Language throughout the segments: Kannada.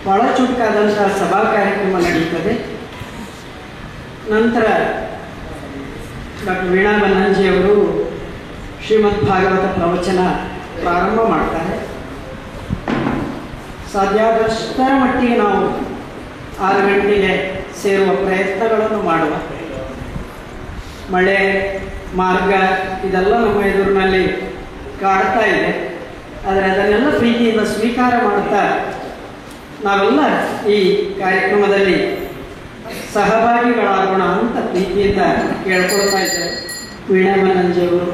ಭಾಳ ಚುಟುಕಾದಂಥ ಸಭಾ ಕಾರ್ಯಕ್ರಮ ನಡೆಯುತ್ತದೆ. ನಂತರ ಡಾಕ್ಟರ್ ವೀಣಾ ಬನ್ನಂಜಿಯವರು ಶ್ರೀಮದ್ ಭಾಗವತ ಪ್ರವಚನ ಪ್ರಾರಂಭ ಮಾಡ್ತಾರೆ. ಸಾಧ್ಯಾದಷ್ಟರ ಮಟ್ಟಿಗೆ ನಾವು 6 ಗಂಟೆಗೆ ಸೇರುವ ಪ್ರಯತ್ನಗಳನ್ನು ಮಾಡುವ. ಮಳೆ ಮಾರ್ಗ ಇದೆಲ್ಲ ನಮ್ಮ ಎದುರಿನಲ್ಲಿ ಕಾಡ್ತಾ ಇದೆ. ಆದರೆ ಅದನ್ನೆಲ್ಲ ಪ್ರೀತಿಯಿಂದ ಸ್ವೀಕಾರ ಮಾಡುತ್ತಾ ನಾವೆಲ್ಲ ಈ ಕಾರ್ಯಕ್ರಮದಲ್ಲಿ ಸಹಭಾಗಿಗಳಾಗೋಣ ಅಂತ ಪ್ರೀತಿಯಿಂದ ಕೇಳ್ಕೊಳ್ತಾ ಇದ್ದೇವೆ. ವೀಣಾ ಬನ್ನಂಜಿಯವರು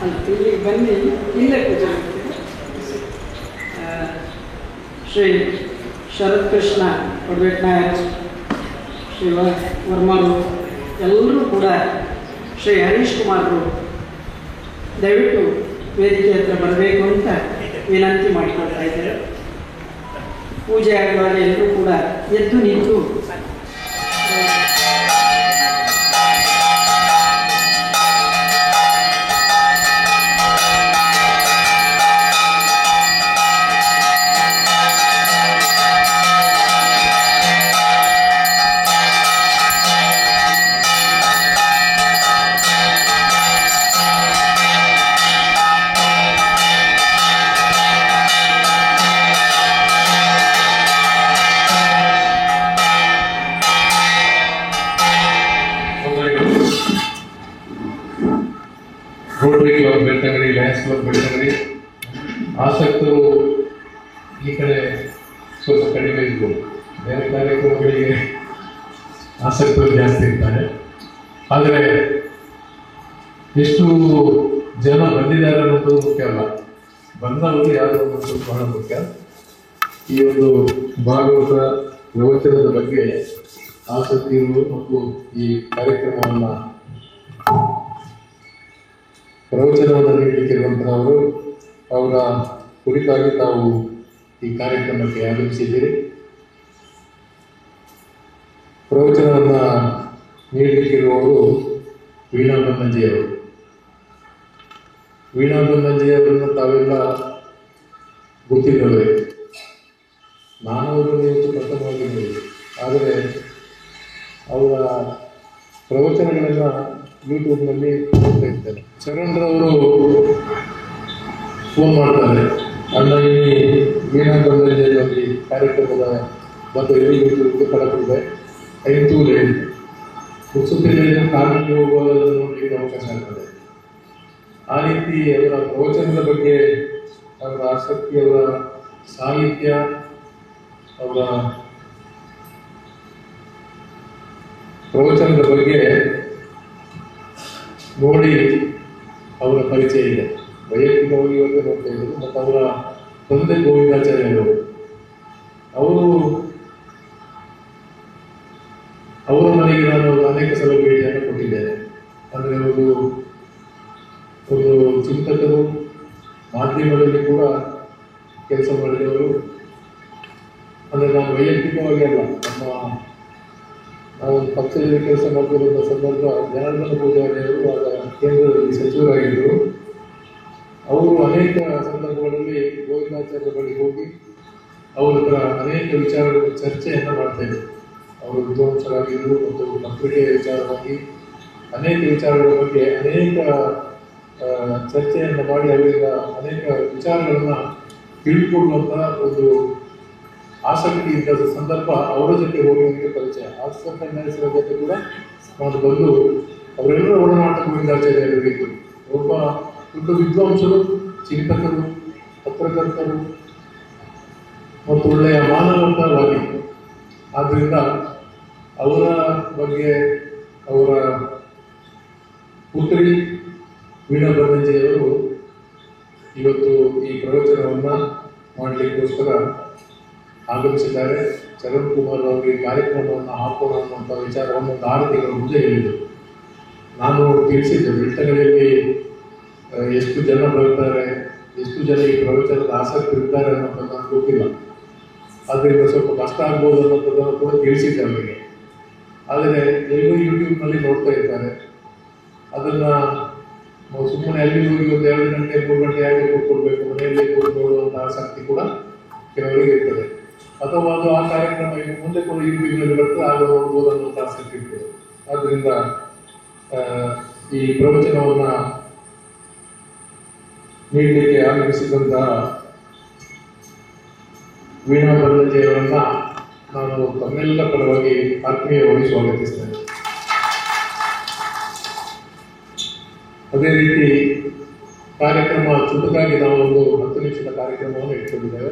ಅಂತ ಇಲ್ಲಿ ಬನ್ನಿ, ಇಲ್ಲೇ ಪೂಜೆ ಶ್ರೀ ಶರತ್ ಕೃಷ್ಣ ಕೊಡಬೇಟ್ನಾಯಕ್, ಶ್ರೀ ವರ್ಮರು ಎಲ್ಲರೂ ಕೂಡ, ಶ್ರೀ ಹರೀಶ್ ಕುಮಾರರು ದಯವಿಟ್ಟು ವೇದಿಕೆ ಹತ್ರ ಬರಬೇಕು ಅಂತ ವಿನಂತಿ ಮಾಡಿಕೊಳ್ತಾ ಇದ್ದಾರೆ. ಪೂಜೆ ಆಗುವಾಗ ಎಲ್ಲರೂ ಕೂಡ ಎದ್ದು ನಿಂತು Rotary club Belthangady, Lions club Belthangady ಆಸಕ್ತರು ಈ ಕಡೆ ಸ್ವಲ್ಪ ಕಡಿಮೆ ಇದ್ದರು. ಬೇರೆ ಕಾರ್ಯಕ್ರಮಗಳಿಗೆ ಆಸಕ್ತರು ಜಾಸ್ತಿ ಇರ್ತಾರೆ. ಆದರೆ ಎಷ್ಟು ಜನ ಬಂದಿದ್ದಾರೆ ಅನ್ನೋದು ಮುಖ್ಯ ಅಲ್ಲ, ಬಂದವರು ಯಾರು ಅನ್ನೋದು ಬಹಳ ಮುಖ್ಯ. ಈ ಒಂದು ಭಾಗವತ ಪ್ರವಚನದ ಬಗ್ಗೆ ಆಸಕ್ತಿ ಇರುವುದು ಮತ್ತು ಈ ಕಾರ್ಯಕ್ರಮವನ್ನು ಪ್ರವಚನವನ್ನು ನೀಡಲಿಕ್ಕಿರುವಂಥವರು, ಅವರ ಕುರಿತಾಗಿ ತಾವು ಈ ಕಾರ್ಯಕ್ರಮಕ್ಕೆ ಆಗಮಿಸಿದ್ದೀರಿ. ಪ್ರವಚನವನ್ನು ನೀಡಲಿಕ್ಕಿರುವವರು ವೀಣಾ ಬನ್ನಂಜಿಯವರು. ವೀಣಾ ಬನ್ನಂಜಿಯವರನ್ನು ತಾವೆಲ್ಲ ಗೊತ್ತಿದ್ದವರೇ. ನಾನು ಅವರನ್ನು ಇವತ್ತು ಪ್ರಥಮವಾಗಿ ನೋಡಿದೆ, ಆದರೆ ಅವರ ಪ್ರವಚನಗಳನ್ನು ಯೂಟ್ಯೂಬ್ನಲ್ಲಿ ನೋಡ್ತಾ ಇರ್ತೇನೆ. ಶರಣ್ರವರು ಫೋನ್ ಮಾಡ್ತಾರೆ, ಅಣ್ಣ ಇಲ್ಲಿ ವೀಣಾ ಬನ್ನಂಜಿಯಲ್ಲಿ ಕಾರ್ಯಕ್ರಮದ ಮತ್ತು ಯೂಟ್ಯೂಬ್ಗೆ ಕಳಪಿದೆ ಐತೂಲೆ ಉತ್ಸುಕತೆಯಿಂದ ಕಾರಣಕ್ಕೆ ಹೋಗುವುದನ್ನು ನೋಡಲಿಕ್ಕೆ ಅವಕಾಶ ಆಗ್ತದೆ. ಆ ರೀತಿ ಅವರ ಪ್ರವಚನದ ಬಗ್ಗೆ, ಅವರ ಆಸಕ್ತಿ, ಅವರ ಸಾಹಿತ್ಯ, ಅವರ ಪ್ರವಚನದ ಬಗ್ಗೆ ನೋಡಿ ಅವರ ಪರಿಚಯ ಇದೆ. ವೈಯಕ್ತಿಕವಾಗಿ ಇವತ್ತು ನೋಡ್ತಾ ಇದ್ರು. ಮತ್ತು ಅವರ ತಂದೆ ಗೋವಿಂದಾಚಾರ್ಯರು, ಅವರ ಮನೆಗೆ ನಾನು ಅನೇಕ ಸಲ ಭೇಟಿಯನ್ನು ಕೊಟ್ಟಿದ್ದೇನೆ. ಅಂದರೆ ಒಂದು ಚಿಂತಕರು, ಮಾಧ್ಯಮದಲ್ಲಿ ಕೂಡ ಕೆಲಸ ಮಾಡಿದವರು. ಅಂದರೆ ನಾನು ವೈಯಕ್ತಿಕವಾಗಿ ಅಲ್ಲ, ನಾವು ಪಕ್ಷದಲ್ಲಿ ಕೆಲಸ ಮಾಡ್ತಿರುವಂಥ ಸಂದರ್ಭ ಜನಾರ್ದನ ಪೂಜಾರಿಯವರು ಆಗ ಕೇಂದ್ರದಲ್ಲಿ ಸಚಿವರಾಗಿದ್ದರು. ಅವರು ಅನೇಕ ಸಂದರ್ಭಗಳಲ್ಲಿ ಗೋವಿಂದಾಚಾರ್ಯರ ಬಳಿ ಹೋಗಿ ಅವರ ಹತ್ರ ಅನೇಕ ವಿಚಾರಗಳ ಚರ್ಚೆಯನ್ನು ಮಾಡ್ತಾಯಿದ್ರು. ಅವರು ವಿದ್ವಾಂಸರಾಗಿದ್ದರು ಮತ್ತು ಪತ್ರಿಕೆಯ ವಿಚಾರವಾಗಿ ಅನೇಕ ವಿಚಾರಗಳ ಬಗ್ಗೆ ಅನೇಕ ಚರ್ಚೆಯನ್ನು ಮಾಡಿ ಅವರಿಂದ ಅನೇಕ ವಿಚಾರಗಳನ್ನು ತಿಳ್ಕೊಳ್ಳುವಂತಹ ಒಂದು ಆಸಕ್ತಿ ಇದ್ದ ಸಂದರ್ಭ ಅವರ ಜೊತೆ ಹೋಗುವಂಥ ಪರಿಚಯ. ಆಸಕ್ತಿ ನಡೆಸಿದ ಜೊತೆ ಕೂಡ ನಾನು ಬಂದು ಅವರೆಲ್ಲರ ಒಡನಾಟ ಗೋವಿಂದಾಚಾರ್ಯರಿಗಿತ್ತು. ಒಬ್ಬ ದೊಡ್ಡ ವಿದ್ವಾಂಸರು, ಚಿಂತಕರು, ಪತ್ರಕರ್ತರು ಮತ್ತು ಒಳ್ಳೆಯ ಮಾನವತಾವಾದಿ. ಆದ್ದರಿಂದ ಅವರ ಬಗ್ಗೆ ಅವರ ಪುತ್ರಿ ವೀಣಾ ಬನ್ನಂಜಿಯವರು ಇವತ್ತು ಈ ಪ್ರವಚನವನ್ನು ಮಾಡಲಿಕ್ಕೋಸ್ಕರ ಆಗಮಿಸಿದ್ದಾರೆ. ಚರಣ್ ಕುಮಾರ್ ಅವರಿಗೆ ಕಾರ್ಯಕ್ರಮವನ್ನು ಹಾಕೋಣ ಅನ್ನುವಂಥ ವಿಚಾರವನ್ನು 6 ತಿಂಗಳ ಮುಂದೆ ಹೇಳಿದರು. ನಾನು ತಿಳಿಸಿದ್ದೆ, ಬೆಳ್ತಂಗಡಿಯಲ್ಲಿ ಎಷ್ಟು ಜನ ಬರ್ತಾರೆ, ಎಷ್ಟು ಜನ ಈ ಪ್ರವಚನದ ಆಸಕ್ತಿ ಇರ್ತಾರೆ ಅನ್ನೋದನ್ನು ನನಗೆ ಗೊತ್ತಿಲ್ಲ. ಆದ್ದರಿಂದ ಸ್ವಲ್ಪ ಕಷ್ಟ ಆಗ್ಬೋದು ಅನ್ನೋದನ್ನು ಕೂಡ ತಿಳಿಸಿದ್ದೆ ಅವರಿಗೆ. ಆದರೆ ಎಲ್ಲರೂ ಯೂಟ್ಯೂಬ್ನಲ್ಲಿ ನೋಡ್ತಾ ಇರ್ತಾರೆ. ಅದನ್ನು ಸುಮ್ಮನೆ ಅಲ್ಲಿ ಹೋಗಿ ಒಂದು 2 ಗಂಟೆ 3 ಗಂಟೆ ಯಾಕೆ ಕೂತ್ಕೊಳ್ಬೇಕು, ಮನೆಯಲ್ಲಿ ಕೂತು ನೋಡುವಂಥ ಆಸಕ್ತಿ ಕೂಡ ಕೆಲವರಿಗೆ ಇರ್ತದೆ, ಅಥವಾ ಅದು ಆ ಕಾರ್ಯಕ್ರಮ ಇನ್ನು ಮುಂದೆ ಕೂಡ ಯೂಟ್ಯೂಬ್ನಲ್ಲಿ ಬರ್ತದೆ, ಆಗ ನೋಡ್ಬೋದು ಅನ್ನೋ ಆಸಕ್ತಿ ಇರ್ತದೆ. ಆದ್ದರಿಂದ ಈ ಪ್ರವಚನವನ್ನ ನೀಡಲಿಕ್ಕೆ ಆಗಮಿಸಿದಂತಹ ವೀಣಾ ಬಲ್ಲಂಜೆಯವರನ್ನ ನಾನು ತಮ್ಮೆಲ್ಲ ಪರವಾಗಿ ಆತ್ಮೀಯವಾಗಿ ಸ್ವಾಗತಿಸ್ತೇನೆ. ಅದೇ ರೀತಿ ಕಾರ್ಯಕ್ರಮ ಚುಟುಕಾಗಿ ನಾವು ಒಂದು 10 ನಿಮಿಷದ ಕಾರ್ಯಕ್ರಮವನ್ನು ಇಟ್ಕೊಂಡಿದ್ದೇವೆ.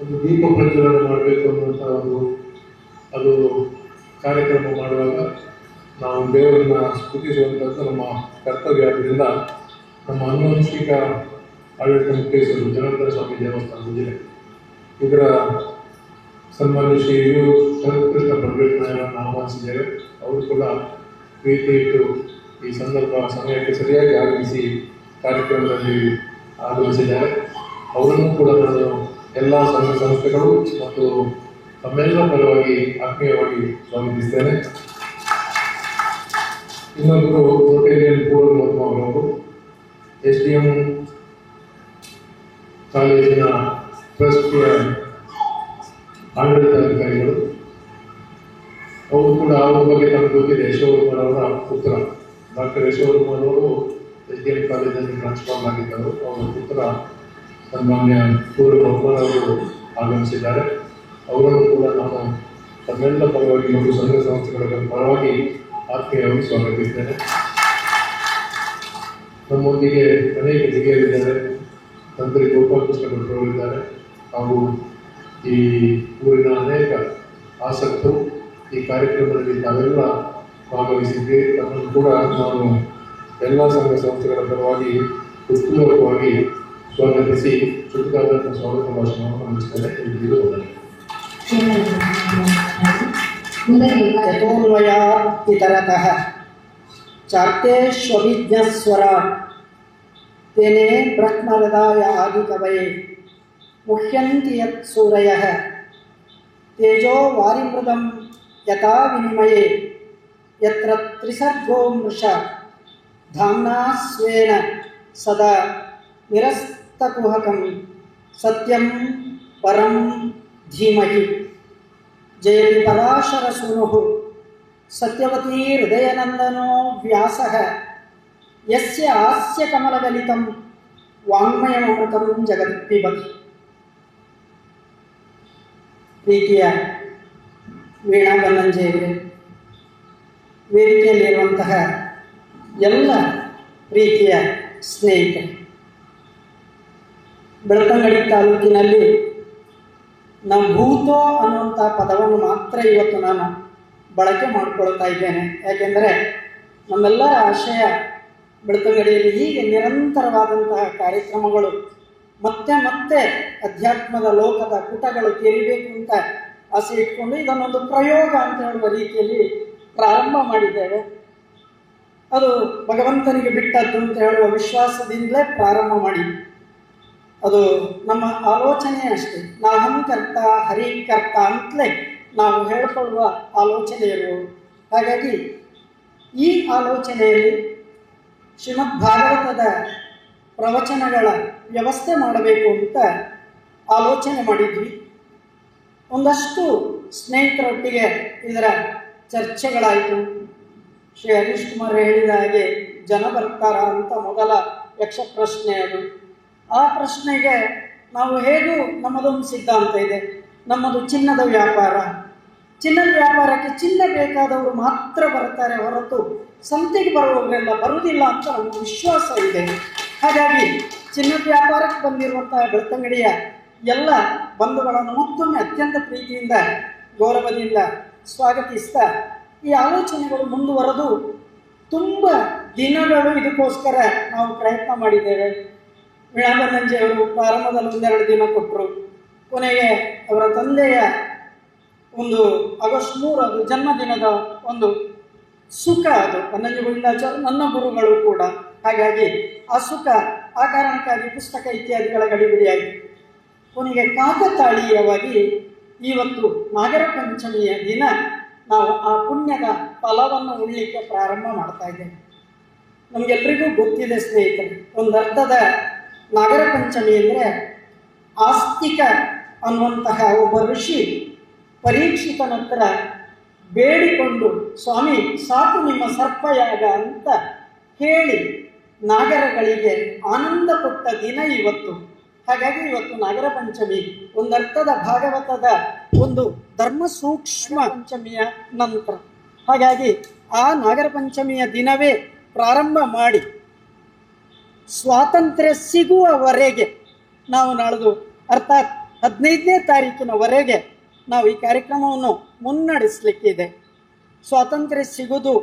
ಒಂದು ದೀಪ ಪ್ರಜ್ವಲನೆ ಮಾಡಬೇಕು ಅನ್ನುವಂಥ ಅದು ಕಾರ್ಯಕ್ರಮ ಮಾಡುವಾಗ ನಾವು ದೇವರನ್ನ ಸ್ತುತಿಸುವಂಥದ್ದು ನಮ್ಮ ಕರ್ತವ್ಯ. ಆದ್ದರಿಂದ ನಮ್ಮ ಆನುವಂಶಿಕ ಆಡಳಿತ ಮುಖ್ಯಸ್ಥರು ಜನಾರ್ದನ ಸ್ವಾಮಿ ದೇವಸ್ಥಾನ ಜಿಲ್ಲೆ ಇದರ ಸನ್ಮಾನ್ಯ ಶ್ರೀ ಯು ಕೃಷ್ಣ ಪಂಡಿತನಾಯರನ್ನು ಆಹ್ವಾನಿಸಿದ್ದೇವೆ. ಅವರು ಕೂಡ ಪ್ರೀತಿ ಇಟ್ಟು ಈ ಸಮಯಕ್ಕೆ ಸರಿಯಾಗಿ ಆಗಮಿಸಿ ಕಾರ್ಯಕ್ರಮದಲ್ಲಿ ಆಗಮಿಸಿದ್ದಾರೆ. ಅವರನ್ನು ಕೂಡ ನಾನು ಎಲ್ಲ ಸಂಘ ಸಂಸ್ಥೆಗಳು ಮತ್ತು ತಮ್ಮೆಲ್ಲ ಪರವಾಗಿ ಆತ್ಮೀಯವಾಗಿ ಸ್ವಾಗತಿಸ್ತೇನೆ. ಇನ್ನೊಬ್ಬರು ರೋಟೇರಿಯನ್ ಪೂರ್ವ ಅವರವರು SDM ಕಾಲೇಜಿನ ಟ್ರಸ್ಟಿಯ ಆಡಳಿತಾಧಿಕಾರಿಗಳು. ಅವರು ಕೂಡ ಅವರ ಬಗ್ಗೆ ತಮಗೆ ಗೊತ್ತಿದೆ. ಯಶೋವರ್ಮನ್ ಅವರ ಪುತ್ರ ಡಾಕ್ಟರ್ ಯಶೋವರ್ಮನ್ ಅವರು SDM ಕಾಲೇಜಲ್ಲಿ ಟ್ರಾನ್ಸ್ಫಾರ್ಮ್ ಆಗಿದ್ದರು. ಅವರ ಪುತ್ರ ಸನ್ಮಾನ್ಯ ಪೂರ್ವ ಅವರು ಆಗಮಿಸಿದ್ದಾರೆ. ಅವರನ್ನು ಕೂಡ ನಾನು ತಮ್ಮೆಲ್ಲ ಪರವಾಗಿ ಮತ್ತು ಸಂಘ ಸಂಸ್ಥೆಗಳ ಪರವಾಗಿ ಆತ್ಮೀಯವಾಗಿ ಸ್ವಾಗತಿಸ್ತೇನೆ. ನಮ್ಮೊಂದಿಗೆ ಅನೇಕ ಹಿರಿಯರಿದ್ದಾರೆ. ತಂತ್ರಿ ಗೋಪಾಲಕೃಷ್ಣ ಭಟ್ರವರಿದ್ದಾರೆ ಹಾಗೂ ಈ ಊರಿನ ಅನೇಕ ಆಸಕ್ತರು ಈ ಕಾರ್ಯಕ್ರಮದಲ್ಲಿ ತಾವೆಲ್ಲ ಭಾಗವಹಿಸಿದ್ದೆ. ತಮ್ಮನ್ನು ಕೂಡ ನಾನು ಎಲ್ಲ ಸಂಘ ಸಂಸ್ಥೆಗಳ ಪರವಾಗಿ ಉತ್ಪೂರ್ವಕವಾಗಿ ಸ್ವಾಗತಿಸಿ ಚುಟುಕಾದಂಥ ಸ್ವಾಗತ ಭಾಷಣವನ್ನು ಮಂಡಿಸ್ತೇನೆ. ಯಥೋನ್ವಯಾತ್ ಇತರತಃ ಚಾರ್ತೆಷ್ವಭಿಜ್ಞಸ್ವರ ತೇನೇ ಬ್ರಹ್ಮಹೃದಾಯ ಆದಿಕವಯೇ ಮುಹ್ಯಂತಿ ಯತ್ ಸೂರಯಃ ತೇಜೋ ವಾರಿಮೃದಂ ಯಥಾ ವಿನಿಮಯೇ ಯತ್ರ ತ್ರಿಸರ್ಗೋ ಮೃಷ ಧಾಮ್ನಾ ಸ್ವೇನ ಸದಾ ನಿರಸ್ತಕುಹಕಂ ಸತ್ಯಂ ಪರಂ ಧೀಮಹಿ. ಜಯತಿ ಪರಾಶರಸೂನುಃ ಸತ್ಯವತೀ ಹೃದಯನಂದನೋ ವ್ಯಾಸಃ ಯಸ್ಯ ಹಾಸ್ಯ ಕಮಲಗಲಿತಂ ವಾಂಗ್ಮಯಮೃತಂ ಜಗತ್ಪಿಬತಿ. ಪ್ರೀತಿಯ ವೀಣಾ ಬಲ್ಲಂಜೆಯವರೇ, ವೇದಿಕೆಯಲ್ಲಿರುವಂತಹ ಎಲ್ಲ ಪ್ರೀತಿಯ ಸ್ನೇಹಿತರು, ಬೆಳ್ತಂಗಡಿ ತಾಲೂಕಿನಲ್ಲಿ ಭೂತೋ ಅನ್ನುವಂಥ ಪದವನ್ನು ಮಾತ್ರ ಇವತ್ತು ನಾನು ಬಳಕೆ ಮಾಡಿಕೊಳ್ತಾ ಇದ್ದೇನೆ. ಯಾಕೆಂದರೆ ನಮ್ಮೆಲ್ಲರ ಆಶಯ ಬೆಳ್ತಂಗಡಿಯಲ್ಲಿ ಹೀಗೆ ನಿರಂತರವಾದಂತಹ ಕಾರ್ಯಕ್ರಮಗಳು ಮತ್ತೆ ಮತ್ತೆ ಅಧ್ಯಾತ್ಮದ ಲೋಕದ ಪುಟಗಳು ತೆರಿಬೇಕು ಅಂತ ಆಸೆ ಇಟ್ಕೊಂಡು ಇದನ್ನೊಂದು ಪ್ರಯೋಗ ಅಂತ ಹೇಳುವ ರೀತಿಯಲ್ಲಿ ಪ್ರಾರಂಭ ಮಾಡಿದ್ದೇವೆ. ಅದು ಭಗವಂತನಿಗೆ ಬಿಟ್ಟದ್ದು ಅಂತ ಹೇಳುವ ವಿಶ್ವಾಸದಿಂದಲೇ ಪ್ರಾರಂಭ ಮಾಡಿ, ಅದು ನಮ್ಮ ಆಲೋಚನೆ ಅಷ್ಟೇ. ನಾಹಂಕರ್ತ ಹರಿಕರ್ತ ಅಂತಲೇ ನಾವು ಹೇಳಿಕೊಳ್ಳುವ ಆಲೋಚನೆ ಇರುವುದು. ಹಾಗಾಗಿ ಈ ಆಲೋಚನೆಯಲ್ಲಿ ಶ್ರೀಮದ್ ಭಾಗವತದ ಪ್ರವಚನಗಳ ವ್ಯವಸ್ಥೆ ಮಾಡಬೇಕು ಅಂತ ಆಲೋಚನೆ ಮಾಡಿದ್ವಿ. ಒಂದಷ್ಟು ಸ್ನೇಹಿತರೊಟ್ಟಿಗೆ ಇದರ ಚರ್ಚೆಗಳಾಯಿತು. ಶ್ರೀ ಹರೀಶ್ ಕುಮಾರ್ ಹೇಳಿದ ಹಾಗೆ ಜನ ಬರ್ತಾರ ಅಂತ ಮೊದಲ ಯಕ್ಷ ಪ್ರಶ್ನೆ ಅದು. ಆ ಪ್ರಶ್ನೆಗೆ ನಾವು ಹೇಗೂ ನಮ್ಮದೊಂದು ಸಿದ್ಧಾಂತ ಇದೆ, ನಮ್ಮದು ಚಿನ್ನದ ವ್ಯಾಪಾರ. ಚಿನ್ನದ ವ್ಯಾಪಾರಕ್ಕೆ ಚಿನ್ನ ಬೇಕಾದವರು ಮಾತ್ರ ಬರ್ತಾರೆ ಹೊರತು ಸಂತೆಗೆ ಬರುವವರೆಲ್ಲ ಬರುವುದಿಲ್ಲ ಅಂತ ನಮಗೆ ವಿಶ್ವಾಸ ಇದೆ. ಹಾಗಾಗಿ ಚಿನ್ನದ ವ್ಯಾಪಾರಕ್ಕೆ ಬಂದಿರುವಂತಹ ಬೆಳ್ತಂಗಡಿಯ ಎಲ್ಲ ಬಂಧುಗಳನ್ನು ಮತ್ತೊಮ್ಮೆ ಅತ್ಯಂತ ಪ್ರೀತಿಯಿಂದ ಗೌರವದಿಂದ ಸ್ವಾಗತಿಸ್ತಾ ಈ ಆಲೋಚನೆಗಳು ಮುಂದುವರೆದು ತುಂಬ ದಿನಗಳು ಇದಕ್ಕೋಸ್ಕರ ನಾವು ಪ್ರಯತ್ನ ಮಾಡಿದ್ದೇವೆ. ವೀಣಾ ಬಲ್ಲಂಜೆಯವರು ಪ್ರಾರಂಭದಲ್ಲಿ 1-2 ದಿನ ಕೊಟ್ಟರು. ಕೊನೆಗೆ ಅವರ ತಂದೆಯ ಒಂದು ಆಗಸ್ಟ್ 3 ಅದು ಜನ್ಮದಿನದ ಒಂದು ಸುಖ, ಅದು ಬನ್ನಂಜೆ ಗೋವಿಂದಾಚಾರ್ಯ ನನ್ನ ಗುರುಗಳು ಕೂಡ. ಹಾಗಾಗಿ ಆ ಸುಖ, ಆ ಕಾರಣಕ್ಕಾಗಿ ಪುಸ್ತಕ ಇತ್ಯಾದಿಗಳ ಗಡಿಬಿಡಿಯಾಯಿತು. ಕೊನೆಗೆ ಕಾಕತಾಳೀಯವಾಗಿ ಇವತ್ತು ನಾಗರ ಪಂಚಮಿಯ ದಿನ ನಾವು ಆ ಪುಣ್ಯದ ಫಲವನ್ನು ಉಳ್ಳಿಕ್ಕೆ ಪ್ರಾರಂಭ ಮಾಡ್ತಾ ಇದ್ದೇವೆ. ನಮಗೆಲ್ಲರಿಗೂ ಗೊತ್ತಿದೆ ಸ್ನೇಹಿತರೆ, ಒಂದರ್ಥದ ನಾಗರ ಪಂಚಮಿ ಅಂದರೆ ಆಸ್ತಿಕ ಅನ್ನುವಂತಹ ಒಬ್ಬ ಋಷಿ ಪರೀಕ್ಷಿತನ ಹತ್ರ ಬೇಡಿಕೊಂಡು, ಸ್ವಾಮಿ ಸಾಕು ನಿಮ್ಮ ಸರ್ಪಯಾಗ ಅಂತ ಹೇಳಿ ನಾಗರಗಳಿಗೆ ಆನಂದ ಕೊಟ್ಟ ದಿನ ಇವತ್ತು. ಹಾಗಾಗಿ ಇವತ್ತು ನಾಗರ ಪಂಚಮಿ. ಒಂದರ್ಥದ ಭಾಗವತದ ಒಂದು ಧರ್ಮ ಸೂಕ್ಷ್ಮ ಪಂಚಮಿಯ ನಂತರ. ಹಾಗಾಗಿ ಆ ನಾಗರ ಪಂಚಮಿಯ ದಿನವೇ ಪ್ರಾರಂಭ ಮಾಡಿ ಸ್ವಾತಂತ್ರ್ಯ ಸಿಗುವವರೆಗೆ ನಾವು ನಾಳ್ದು ಅರ್ಥಾತ್ 15ನೇ ತಾರೀಕಿನವರೆಗೆ ನಾವು ಈ ಕಾರ್ಯಕ್ರಮವನ್ನು ಮುನ್ನಡೆಸಲಿಕ್ಕಿದೆ. ಸ್ವಾತಂತ್ರ್ಯ ಸಿಗುವುದು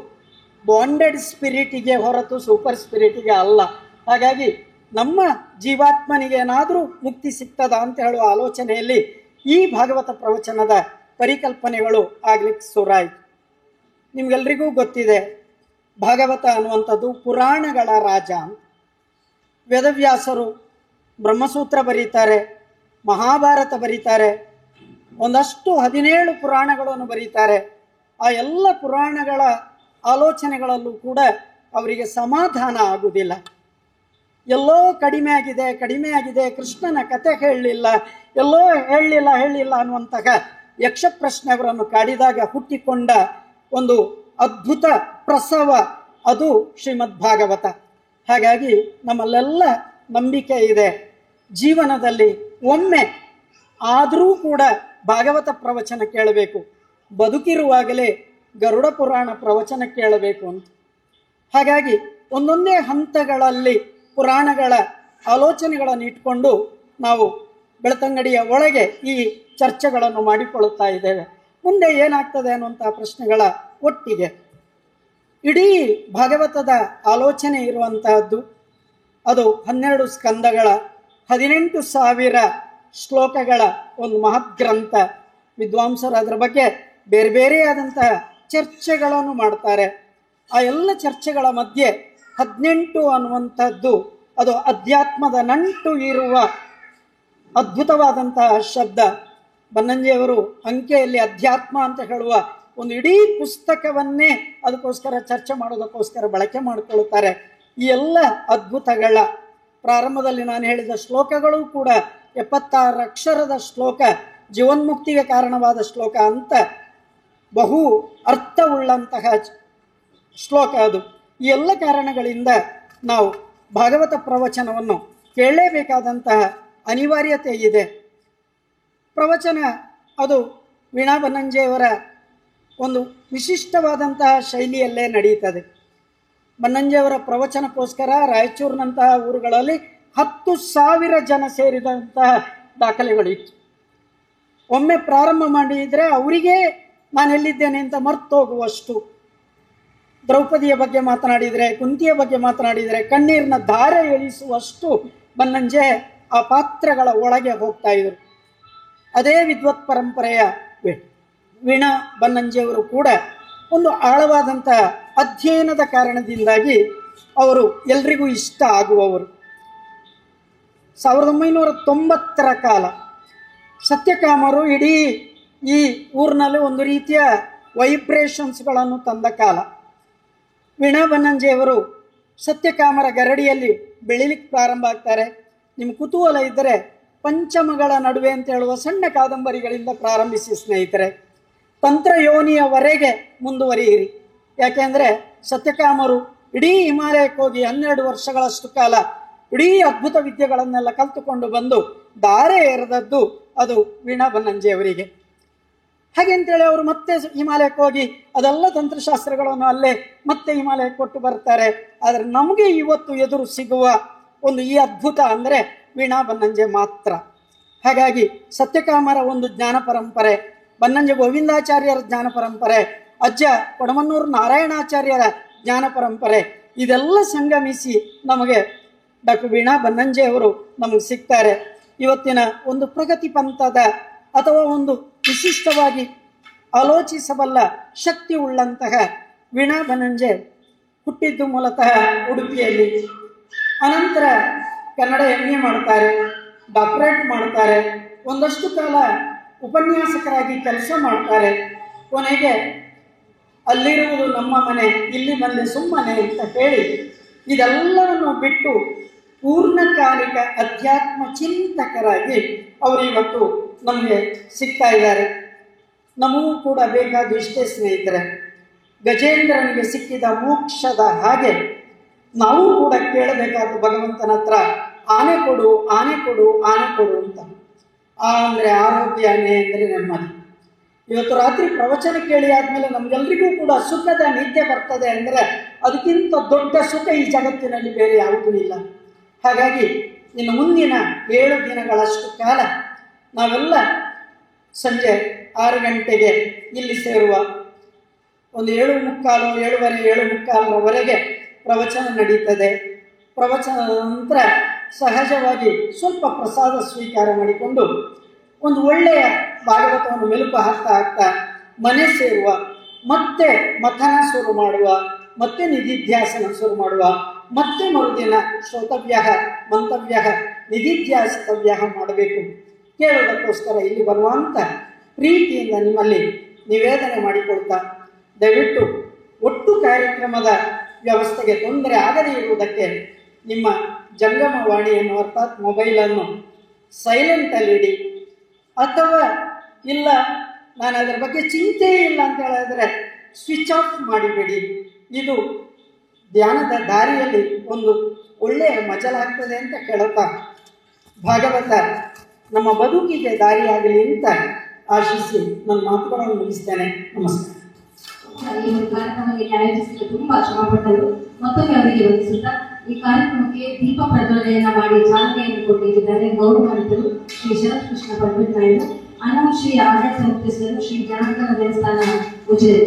ಬಾಂಡೆಡ್ ಸ್ಪಿರಿಟಿಗೆ ಹೊರತು ಸೂಪರ್ ಸ್ಪಿರಿಟಿಗೆ ಅಲ್ಲ. ಹಾಗಾಗಿ ನಮ್ಮ ಜೀವಾತ್ಮನಿಗೆ ಏನಾದರೂ ಮುಕ್ತಿ ಸಿಗ್ತದ ಅಂತ ಹೇಳುವ ಆಲೋಚನೆಯಲ್ಲಿ ಈ ಭಾಗವತ ಪ್ರವಚನದ ಪರಿಕಲ್ಪನೆಗಳು ಆಗ್ಲಿಕ್ಕೆ ಶುರುವಾಯಿತು. ನಿಮ್ಗೆಲ್ರಿಗೂ ಗೊತ್ತಿದೆ, ಭಾಗವತ ಅನ್ನುವಂಥದ್ದು ಪುರಾಣಗಳ ರಾಜ ಅಂತ. ವೇದವ್ಯಾಸರು ಬ್ರಹ್ಮಸೂತ್ರ ಬರೀತಾರೆ, ಮಹಾಭಾರತ ಬರೀತಾರೆ, ಒಂದಷ್ಟು 17 ಪುರಾಣಗಳನ್ನು ಬರೀತಾರೆ. ಆ ಎಲ್ಲ ಪುರಾಣಗಳ ಆಲೋಚನೆಗಳಲ್ಲೂ ಕೂಡ ಅವರಿಗೆ ಸಮಾಧಾನ ಆಗುವುದಿಲ್ಲ. ಎಲ್ಲೋ ಕಡಿಮೆ ಆಗಿದೆ, ಕೃಷ್ಣನ ಕತೆ ಹೇಳಲಿಲ್ಲ, ಎಲ್ಲೋ ಹೇಳಲಿಲ್ಲ ಅನ್ನುವಂತಹ ಯಕ್ಷ ಪ್ರಶ್ನೆ ಅವರನ್ನು ಕಾಡಿದಾಗ ಹುಟ್ಟಿಕೊಂಡ ಒಂದು ಅದ್ಭುತ ಪ್ರಸವ ಅದು ಶ್ರೀಮದ್ ಭಾಗವತ. ಹಾಗಾಗಿ ನಮ್ಮಲ್ಲೆಲ್ಲ ನಂಬಿಕೆ ಇದೆ, ಜೀವನದಲ್ಲಿ ಒಮ್ಮೆ ಆದರೂ ಕೂಡ ಭಾಗವತ ಪ್ರವಚನ ಕೇಳಬೇಕು, ಬದುಕಿರುವಾಗಲೇ ಗರುಡ ಪುರಾಣ ಪ್ರವಚನ ಕೇಳಬೇಕು ಅಂತ. ಹಾಗಾಗಿ ಒಂದೊಂದೇ ಹಂತಗಳಲ್ಲಿ ಪುರಾಣಗಳ ಆಲೋಚನೆಗಳನ್ನು ಇಟ್ಕೊಂಡು ನಾವು ಬೆಳ್ತಂಗಡಿಯ ಒಳಗೆ ಈ ಚರ್ಚೆಗಳನ್ನು ಮಾಡಿಕೊಳ್ಳುತ್ತಾ ಇದ್ದೇವೆ. ಮುಂದೆ ಏನಾಗ್ತದೆ ಅನ್ನುವಂಥ ಪ್ರಶ್ನೆಗಳ ಒಟ್ಟಿಗೆ ಇಡೀ ಭಾಗವತದ ಆಲೋಚನೆ ಇರುವಂತಹದ್ದು ಅದು 12 ಸ್ಕಂದಗಳ 18,000 ಶ್ಲೋಕಗಳ ಒಂದು ಮಹತ್ ಗ್ರಂಥ. ವಿದ್ವಾಂಸರು ಅದರ ಬಗ್ಗೆ ಬೇರೆ ಬೇರೆಯಾದಂತಹ ಚರ್ಚೆಗಳನ್ನು ಮಾಡ್ತಾರೆ. ಆ ಎಲ್ಲ ಚರ್ಚೆಗಳ ಮಧ್ಯೆ 18 ಅನ್ನುವಂಥದ್ದು ಅದು ಅಧ್ಯಾತ್ಮದ ನಂಟು ಇರುವ ಅದ್ಭುತವಾದಂತಹ ಶಬ್ದ. ಬನ್ನಂಜಿಯವರು ಅಂಕೆಯಲ್ಲಿ ಅಧ್ಯಾತ್ಮ ಅಂತ ಹೇಳುವ ಒಂದು ಇಡೀ ಪುಸ್ತಕವನ್ನೇ ಅದಕ್ಕೋಸ್ಕರ ಚರ್ಚೆ ಮಾಡೋದಕ್ಕೋಸ್ಕರ ಬಳಕೆ ಮಾಡಿಕೊಳ್ಳುತ್ತಾರೆ. ಈ ಎಲ್ಲ ಅದ್ಭುತಗಳ ಪ್ರಾರಂಭದಲ್ಲಿ ನಾನು ಹೇಳಿದ ಶ್ಲೋಕಗಳು ಕೂಡ 76 ಅಕ್ಷರದ ಶ್ಲೋಕ, ಜೀವನ್ಮುಕ್ತಿಗೆ ಕಾರಣವಾದ ಶ್ಲೋಕ ಅಂತ ಬಹು ಅರ್ಥವುಳ್ಳಂತಹ ಶ್ಲೋಕ ಅದು. ಈ ಎಲ್ಲ ಕಾರಣಗಳಿಂದ ನಾವು ಭಾಗವತ ಪ್ರವಚನವನ್ನು ಕೇಳಲೇಬೇಕಾದಂತಹ ಅನಿವಾರ್ಯತೆ ಇದೆ. ಪ್ರವಚನ ಅದು ವೀಣಾ ಬನ್ನಂಜೆಯವರ ಒಂದು ವಿಶಿಷ್ಟವಾದಂತಹ ಶೈಲಿಯಲ್ಲೇ ನಡೆಯುತ್ತದೆ. ಬನ್ನಂಜೆಯವರ ಪ್ರವಚನಕ್ಕೋಸ್ಕರ ರಾಯಚೂರಿನಂತಹ ಊರುಗಳಲ್ಲಿ 10,000 ಜನ ಸೇರಿದಂತಹ ದಾಖಲೆಗಳಿತ್ತು. ಒಮ್ಮೆ ಪ್ರಾರಂಭ ಮಾಡಿದರೆ ಅವರಿಗೆ ನಾನು ಎಲ್ಲಿದ್ದೇನೆ ಅಂತ ಮರ್ತೋಗುವಷ್ಟು, ದ್ರೌಪದಿಯ ಬಗ್ಗೆ ಮಾತನಾಡಿದರೆ, ಕುಂತಿಯ ಬಗ್ಗೆ ಮಾತನಾಡಿದರೆ ಕಣ್ಣೀರಿನ ಧಾರೆ ಎಳಿಸುವಷ್ಟು ಬನ್ನಂಜೆ ಆ ಪಾತ್ರಗಳ ಒಳಗೆ ಹೋಗ್ತಾ ಇದ್ರು. ಅದೇ ವಿದ್ವತ್ ಪರಂಪರೆಯ ವೀಣಾ ಬನ್ನಂಜೆಯವರು ಕೂಡ ಒಂದು ಆಳವಾದಂತಹ ಅಧ್ಯಯನದ ಕಾರಣದಿಂದಾಗಿ ಅವರು ಎಲ್ರಿಗೂ ಇಷ್ಟ ಆಗುವವರು. 1990ರ ಕಾಲ ಸತ್ಯಕಾಮರು ಇಡೀ ಈ ಊರಿನಲ್ಲಿ ಒಂದು ರೀತಿಯ ವೈಬ್ರೇಷನ್ಸ್ಗಳನ್ನು ತಂದ ಕಾಲ. ವೀಣಾ ಬನ್ನಂಜೆಯವರು ಸತ್ಯಕಾಮರ ಗರಡಿಯಲ್ಲಿ ಬೆಳಿಲಿಕ್ಕೆ ಪ್ರಾರಂಭ ಆಗ್ತಾರೆ. ನಿಮ್ಮ ಕುತೂಹಲ ಇದ್ದರೆ ಪಂಚಮಗಳ ನಡುವೆ ಅಂತ ಹೇಳುವ ಸಣ್ಣ ಕಾದಂಬರಿಗಳಿಂದ ಪ್ರಾರಂಭಿಸಿ ಸ್ನೇಹಿತರೆ, ತಂತ್ರಯೋನಿಯವರೆಗೆ ಮುಂದುವರಿಯಿರಿ. ಯಾಕೆಂದರೆ ಸತ್ಯಕಾಮರು ಇಡೀ ಹಿಮಾಲಯಕ್ಕೆ ಹೋಗಿ 12 ವರ್ಷಗಳಷ್ಟು ಕಾಲ ಇಡೀ ಅದ್ಭುತ ವಿದ್ಯೆಗಳನ್ನೆಲ್ಲ ಕಲಿತುಕೊಂಡು ಬಂದು ದಾರೆ ಎರೆದದ್ದು ಅದು ವೀಣಾ ಬನ್ನಂಜೆಯವರಿಗೆ. ಹಾಗೆ ಅಂತೇಳಿ ಅವರು ಮತ್ತೆ ಹಿಮಾಲಯಕ್ಕೆ ಹೋಗಿ ಅದೆಲ್ಲ ತಂತ್ರಶಾಸ್ತ್ರಗಳನ್ನು ಅಲ್ಲೇ ಮತ್ತೆ ಹಿಮಾಲಯಕ್ಕೆ ಕೊಟ್ಟು ಬರ್ತಾರೆ. ಆದರೆ ನಮಗೆ ಇವತ್ತು ಎದುರು ಸಿಗುವ ಒಂದು ಈ ಅದ್ಭುತ ಅಂದರೆ ವೀಣಾ ಬನ್ನಂಜೆ ಮಾತ್ರ. ಹಾಗಾಗಿ ಸತ್ಯಕಾಮರ ಒಂದು ಜ್ಞಾನ ಪರಂಪರೆ, ಬನ್ನಂಜೆ ಗೋವಿಂದಾಚಾರ್ಯರ ಜ್ಞಾನ ಪರಂಪರೆ, ಅಜ್ಜ ಕೊಡಮನ್ನೂರು ನಾರಾಯಣಾಚಾರ್ಯರ ಜ್ಞಾನ ಪರಂಪರೆ, ಇದೆಲ್ಲ ಸಂಗಮಿಸಿ ನಮಗೆ ಡಾಕ್ಟರ್ ವೀಣಾ ಬನ್ನಂಜೆಯವರು ನಮಗೆ ಸಿಗ್ತಾರೆ. ಇವತ್ತಿನ ಒಂದು ಪ್ರಗತಿ ಪಂಥದ ಅಥವಾ ಒಂದು ವಿಶಿಷ್ಟವಾಗಿ ಆಲೋಚಿಸಬಲ್ಲ ಶಕ್ತಿ ಉಳ್ಳಂತಹ ವೀಣಾ ಬನ್ನಂಜೆ ಹುಟ್ಟಿದ್ದು ಮೂಲತಃ ಉಡುಪಿಯಲ್ಲಿ. ಅನಂತರ ಕನ್ನಡ MA ಮಾಡ್ತಾರೆ, ಡಾಕ್ಟರೇಟ್ ಮಾಡ್ತಾರೆ, ಒಂದಷ್ಟು ಕಾಲ ಉಪನ್ಯಾಸಕರಾಗಿ ಕೆಲಸ ಮಾಡ್ತಾರೆ. ಕೊನೆಗೆ ಅಲ್ಲಿರುವುದು ನಮ್ಮ ಮನೆ, ಇಲ್ಲಿ ಬಂದೆ ಸುಮ್ಮನೆ ಅಂತ ಹೇಳಿ ಇದೆಲ್ಲವನ್ನು ಬಿಟ್ಟು ಪೂರ್ಣಕಾಲಿಕ ಅಧ್ಯಾತ್ಮ ಚಿಂತಕರಾಗಿ ಅವರು ಇವತ್ತು ನಮಗೆ ಸಿಗ್ತಾ ಇದ್ದಾರೆ. ನಮಗೂ ಕೂಡ ಬೇಕಾದ ಇಷ್ಟೇ ಸ್ನೇಹಿತರೆ. ಗಜೇಂದ್ರನಿಗೆ ಸಿಕ್ಕಿದ ಮೋಕ್ಷದ ಹಾಗೆ ನಾವು ಕೂಡ ಕೇಳಬೇಕಾದ ಭಗವಂತನ ಹತ್ರ ಆನೆ ಕೊಡು, ಆನೆ ಕೊಡು, ಆನೆ ಕೊಡು ಅಂತ. ಆ ಅಂದರೆ ಆರೋಗ್ಯ, ಆನೆ ಅಂದರೆ ನೆಮ್ಮದಿ. ಇವತ್ತು ರಾತ್ರಿ ಪ್ರವಚನ ಕೇಳಿ ಆದಮೇಲೆ ನಮಗೆಲ್ಲರಿಗೂ ಕೂಡ ಸುಖದ ನಿದ್ದೆ ಬರ್ತದೆ ಅಂದರೆ ಅದಕ್ಕಿಂತ ದೊಡ್ಡ ಸುಖ ಈ ಜಗತ್ತಿನಲ್ಲಿ ಬೇರೆ ಯಾವುದೂ ಇಲ್ಲ. ಹಾಗಾಗಿ ಇನ್ನು ಮುಂದಿನ 7 ದಿನಗಳಷ್ಟು ಕಾಲ ನಾವೆಲ್ಲ ಸಂಜೆ 6 ಗಂಟೆಗೆ ಇಲ್ಲಿ ಸೇರುವ, ಒಂದು 7:45, 7:15, 7:45ರವರೆಗೆ ಪ್ರವಚನ ನಡೀತದೆ. ಪ್ರವಚನದ ನಂತರ ಸಹಜವಾಗಿ ಸ್ವಲ್ಪ ಪ್ರಸಾದ ಸ್ವೀಕಾರ ಮಾಡಿಕೊಂಡು ಒಂದು ಒಳ್ಳೆಯ ಭಾಗವತವನ್ನು ಮೆಲುಕು ಹಾಕ್ತಾ ಮನೆ ಸೇರುವ, ಮತ್ತೆ ಮಥನ ಶುರು ಮಾಡುವ, ಮತ್ತೆ ನಿಧಿಧ್ಯಾಸನ ಶುರು ಮಾಡುವ, ಮತ್ತೆ ಮರುದಿನ ಶ್ರೋತವ್ಯ ಮಂತವ್ಯ ನಿಧಿಧ್ಯಾಸಿತವ್ಯ ಮಾಡಬೇಕು. ಕೇಳೋದಕ್ಕೋಸ್ಕರ ಇಲ್ಲಿ ಬರುವಂಥ ಪ್ರೀತಿಯಿಂದ ನಿಮ್ಮಲ್ಲಿ ನಿವೇದನೆ ಮಾಡಿಕೊಳ್ತಾ, ದಯವಿಟ್ಟು ಒಟ್ಟು ಕಾರ್ಯಕ್ರಮದ ವ್ಯವಸ್ಥೆಗೆ ತೊಂದರೆ ಆಗದೇ ಇರುವುದಕ್ಕೆ ನಿಮ್ಮ ಜಂಗಮವಾಣಿಯನ್ನು ಅರ್ಥಾತ್ ಮೊಬೈಲನ್ನು ಸೈಲೆಂಟಲ್ಲಿಡಿ, ಅಥವಾ ಇಲ್ಲ ನಾನು ಅದರ ಬಗ್ಗೆ ಚಿಂತೆ ಇಲ್ಲ ಅಂತ ಹೇಳಿದ್ರೆ ಸ್ವಿಚ್ ಆಫ್ ಮಾಡಿಬಿಡಿ. ಇದು ಧ್ಯಾನದ ದಾರಿಯಲ್ಲಿ ಒಂದು ಒಳ್ಳೆಯ ಮಜಲಾಗ್ತದೆ ಅಂತ ಕೇಳುತ್ತಾ, ಭಾಗವತ ನಮ್ಮ ಬದುಕಿಗೆ ದಾರಿಯಾಗಲಿ ಅಂತ ಆಶಿಸಿ ನನ್ನ ಮಾತುಗಳನ್ನು ಮುಗಿಸ್ತೇನೆ. ನಮಸ್ಕಾರ. ಈ ಒಂದು ಕಾರ್ಯಕ್ರಮಕ್ಕೆ ಆಯೋಜಿಸಲು ತುಂಬಾ ಶ್ರಮಪಟ್ಟರು. ಮತ್ತೊಮ್ಮೆ ಅವರಿಗೆ ವಂದಿಸುತ್ತಾ ಈ ಕಾರ್ಯಕ್ರಮಕ್ಕೆ ದೀಪ ಪ್ರಜ್ವಲನೆಯನ್ನ ಮಾಡಿ ಚಾಲನೆಯನ್ನು ಕೊಟ್ಟಿದ್ದಾರೆ ಗೌರವಾನ್ವಿತರು ಶ್ರೀ ಶರತ್ ಕೃಷ್ಣ ಪಂಡಿತ್ ನಾಯ್ಡು, ಅನುಶ್ರೀ ಆಡಳಿತ ಮುಖ್ಯಸ್ಥರು ಶ್ರೀ ಜನಾರ್ದನ ದೇವಸ್ಥಾನ ಉಜಿರೆ.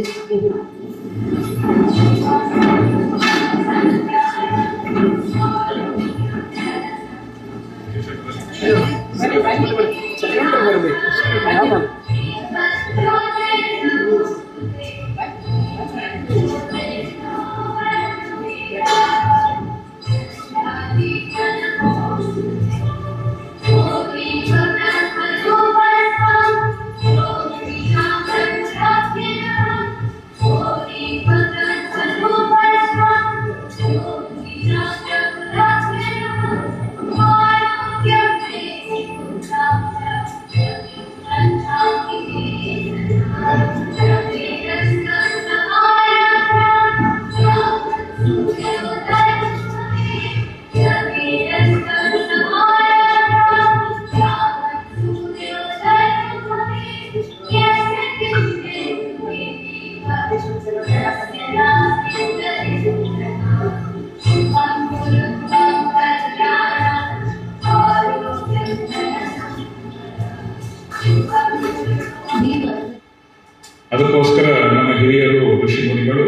ಅದಕ್ಕೋಸ್ಕರ ನಮ್ಮ ಹಿರಿಯರು ಋಷಿಮುನಿಗಳು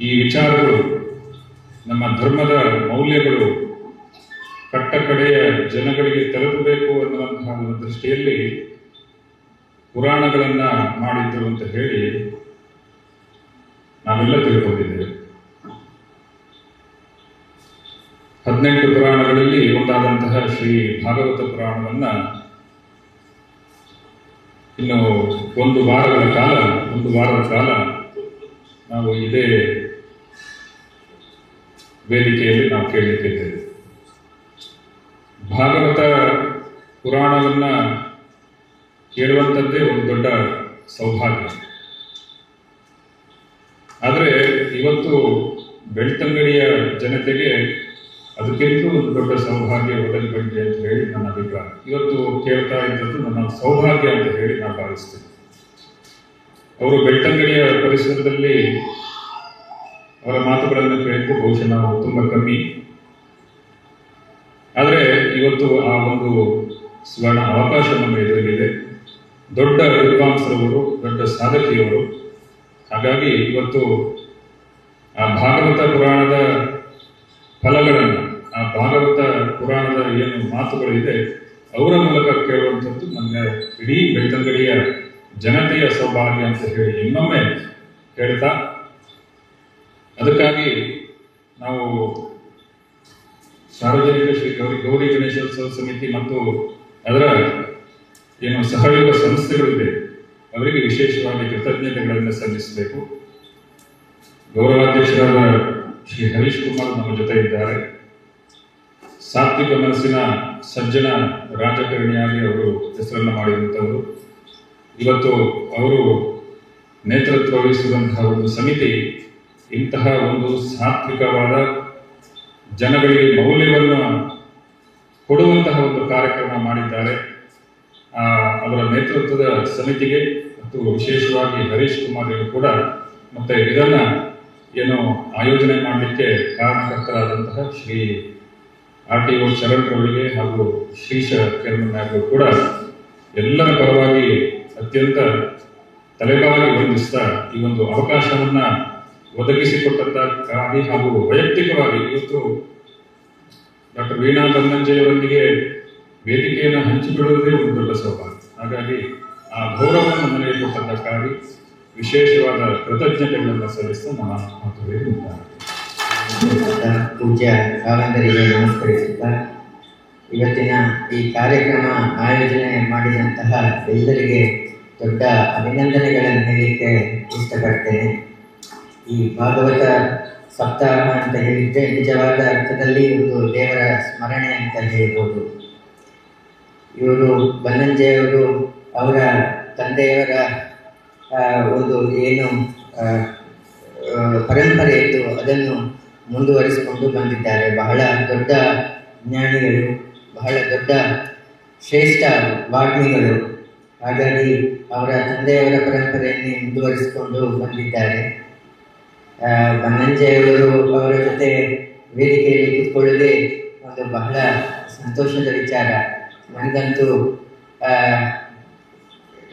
ಈ ವಿಚಾರಗಳು, ನಮ್ಮ ಧರ್ಮದ ಮೌಲ್ಯಗಳು ಕಟ್ಟ ಕಡೆಯ ಜನಗಳಿಗೆ ತಲುಪಬೇಕು ಅನ್ನುವಂತಹ ಒಂದು ದೃಷ್ಟಿಯಲ್ಲಿ ಪುರಾಣಗಳನ್ನ ಮಾಡಿದ್ರು ಅಂತ ಹೇಳಿ ನಾವೆಲ್ಲ ತಿಳ್ಕೊಂಡಿದ್ದೇವೆ. 18 ಪುರಾಣಗಳಲ್ಲಿ ಒಂದಾದಂತಹ ಶ್ರೀ ಭಾಗವತ ಪುರಾಣವನ್ನ ಇನ್ನು ಒಂದು ವಾರದ ಕಾಲ ನಾವು ಇದೇ ವೇದಿಕೆಯಲ್ಲಿ ನಾವು ಕೇಳಲಿಕ್ಕಿದ್ದೇವೆ. ಭಾಗವತ ಪುರಾಣವನ್ನ ಕೇಳುವಂಥದ್ದೇ ಒಂದು ದೊಡ್ಡ ಸೌಭಾಗ್ಯ. ಆದರೆ ಇವತ್ತು ಬೆಳ್ತಂಗಡಿಯ ಜನತೆಗೆ ಅದಕ್ಕಿಂತ ಒಂದು ದೊಡ್ಡ ಸೌಭಾಗ್ಯ ಒದಗಿ ಬಂದಿದೆ ಅಂತ ಹೇಳಿ ನನ್ನ ಅಭಿಪ್ರಾಯ. ಇವತ್ತು ಕೇಳ್ತಾ ಇದ್ದದ್ದು ನನ್ನ ಸೌಭಾಗ್ಯ ಅಂತ ಹೇಳಿ ನಾನು ಭಾವಿಸ್ತೇನೆ. ಅವರು ಬೆಳ್ತಂಗಡಿಯ ಪರಿಸರದಲ್ಲಿ ಅವರ ಮಾತುಗಳನ್ನು ಕೇಳಿದ್ದು ಬಹುಶಃ ನಾವು ತುಂಬ ಕಮ್ಮಿ. ಆದರೆ ಇವತ್ತು ಆ ಒಂದು ಸುವರ್ಣ ಅವಕಾಶ ನಮ್ಮ ಎದುರಿಗಿದೆ. ದೊಡ್ಡ ವಿದ್ವಾಂಸರವರು, ದೊಡ್ಡ ಸಾಧಕಿಯವರು. ಹಾಗಾಗಿ ಇವತ್ತು ಆ ಭಾಗವತ ಪುರಾಣದ ಫಲಗಳನ್ನು, ಆ ಭಾಗವತ ಪುರಾಣದ ಏನು ಮಾತುಗಳಿದೆ ಅವರ ಮೂಲಕ ಕೇಳುವಂಥದ್ದು ನಮ್ಮ ಇಡೀ ಬೆಳ್ತಂಗಡಿಯ ಜನತೆಯ ಸೌಭಾಗ್ಯ ಅಂತ ಹೇಳಿ ಇನ್ನೊಮ್ಮೆ ಹೇಳ್ತಾ, ಅದಕ್ಕಾಗಿ ನಾವು ಸಾರ್ವಜನಿಕ ಶ್ರೀ ಗೌರಿ ಗಣೇಶೋತ್ಸವ ಸಮಿತಿ ಮತ್ತು ಅದರ ಏನು ಸಹಯೋಗ ಸಂಸ್ಥೆಗಳಿದೆ ಅವರಿಗೆ ವಿಶೇಷವಾಗಿ ಕೃತಜ್ಞತೆಗಳನ್ನು ಸಲ್ಲಿಸಬೇಕು. ಗೌರವಾಧ್ಯಕ್ಷರಾದ ಶ್ರೀ ಹರೀಶ್ ಕುಮಾರ್ ನಮ್ಮ ಜೊತೆ ಇದ್ದಾರೆ. ಸಾತ್ವಿಕ ಮನಸ್ಸಿನ ಸಜ್ಜನ ರಾಜಕಾರಣಿಯಾಗಿ ಅವರು ಹೆಸರನ್ನು ಮಾಡಿರುವಂಥವರು. ಇವತ್ತು ಅವರು ನೇತೃತ್ವ ವಹಿಸಿದಂತಹ ಒಂದು ಸಮಿತಿ ಇಂತಹ ಒಂದು ಸಾತ್ವಿಕವಾದ ಜನಗಳಿಗೆ ಮೌಲ್ಯವನ್ನು ಕೊಡುವಂತಹ ಒಂದು ಕಾರ್ಯಕ್ರಮ ಮಾಡಿದ್ದಾರೆ. ಅವರ ನೇತೃತ್ವದ ಸಮಿತಿಗೆ ಮತ್ತು ವಿಶೇಷವಾಗಿ ಹರೀಶ್ ಕುಮಾರ್ ಕೂಡ ಮತ್ತು ಇದನ್ನು ಏನು ಆಯೋಜನೆ ಮಾಡಲಿಕ್ಕೆ ಕಾರಣಕರ್ತರಾದಂತಹ ಶ್ರೀ RTO ಚರಣ್ರವರಿಗೆ ಹಾಗೂ ಶ್ರೀಶ ಕೆರಮಣ್ಣರು ಕೂಡ ಎಲ್ಲರ ಪರವಾಗಿ ಅತ್ಯಂತ ತಲೆಬಾಗಿ ವಂದಿಸ್ತಾ ಈ ಒಂದು ಅವಕಾಶವನ್ನು ಒದಗಿಸಿಕೊಟ್ಟಂತಾಗಿ ಹಾಗೂ ವೈಯಕ್ತಿಕವಾಗಿ ಇವತ್ತು ಡಾಕ್ಟರ್ ವೀಣಾ ಬನ್ನಂಜೆಯವರೊಂದಿಗೆ ವೇದಿಕೆಯನ್ನು ಹಂಚಿಕೊಳ್ಳುವುದೇ ಒಂದು ದೊಡ್ಡ ಸೌಭಾಗ್ಯ. ಹಾಗಾಗಿ ಆ ಗೌರವವನ್ನು ನನಗೆ ಕೊಟ್ಟದ್ದಕ್ಕಾಗಿ ವಿಶೇಷವಾದ ಕೃತಜ್ಞತೆಗಳನ್ನು ಸಲ್ಲಿಸ್ತಾ ನನ್ನ ಮಾತುಗಳಿಗೆ ಮುಂದಾಗ್ತದೆ. ಪೂಜ್ಯ ಕಾವಂದರಿಗೆ ನಮಸ್ಕರಿಸುತ್ತಾ ಇವತ್ತಿನ ಈ ಕಾರ್ಯಕ್ರಮ ಆಯೋಜನೆ ಮಾಡಿದಂತಹ ಎಲ್ಲರಿಗೆ ದೊಡ್ಡ ಅಭಿನಂದನೆಗಳನ್ನು ಹೇಳಲಿಕ್ಕೆ ಇಷ್ಟಪಡ್ತೇನೆ. ಈ ಭಾಗವತ ಸಪ್ತಾಹ ಅಂತ ಹೇಳಿದ್ರೆ ನಿಜವಾದ ಅರ್ಥದಲ್ಲಿ ಒಂದು ದೇವರ ಸ್ಮರಣೆ ಅಂತ ಹೇಳ್ಬೋದು. ಇವರು ಬನ್ನಂಜೆಯವರು ಅವರ ತಂದೆಯವರ ಒಂದು ಏನು ಪರಂಪರೆ ಇತ್ತು ಅದನ್ನು ಮುಂದುವರಿಸಿಕೊಂಡು ಬಂದಿದ್ದಾರೆ. ಬಹಳ ದೊಡ್ಡ ಜ್ಞಾನಿಗಳು, ಬಹಳ ದೊಡ್ಡ ಶ್ರೇಷ್ಠ ವಾಗ್ಮಿಗಳು. ಹಾಗಾಗಿ ಅವರ ತಂದೆಯವರ ಪರಂಪರೆಯನ್ನು ಮುಂದುವರಿಸಿಕೊಂಡು ಬಂದಿದ್ದಾರೆ. ಬನ್ನಂಜೆಯವರು ಅವರ ಜೊತೆ ವೇದಿಕೆಯಲ್ಲಿ ಕೂತ್ಕೊಳ್ಳದೆ ಒಂದು ಬಹಳ ಸಂತೋಷದ ವಿಚಾರ. ನನಗಂತೂ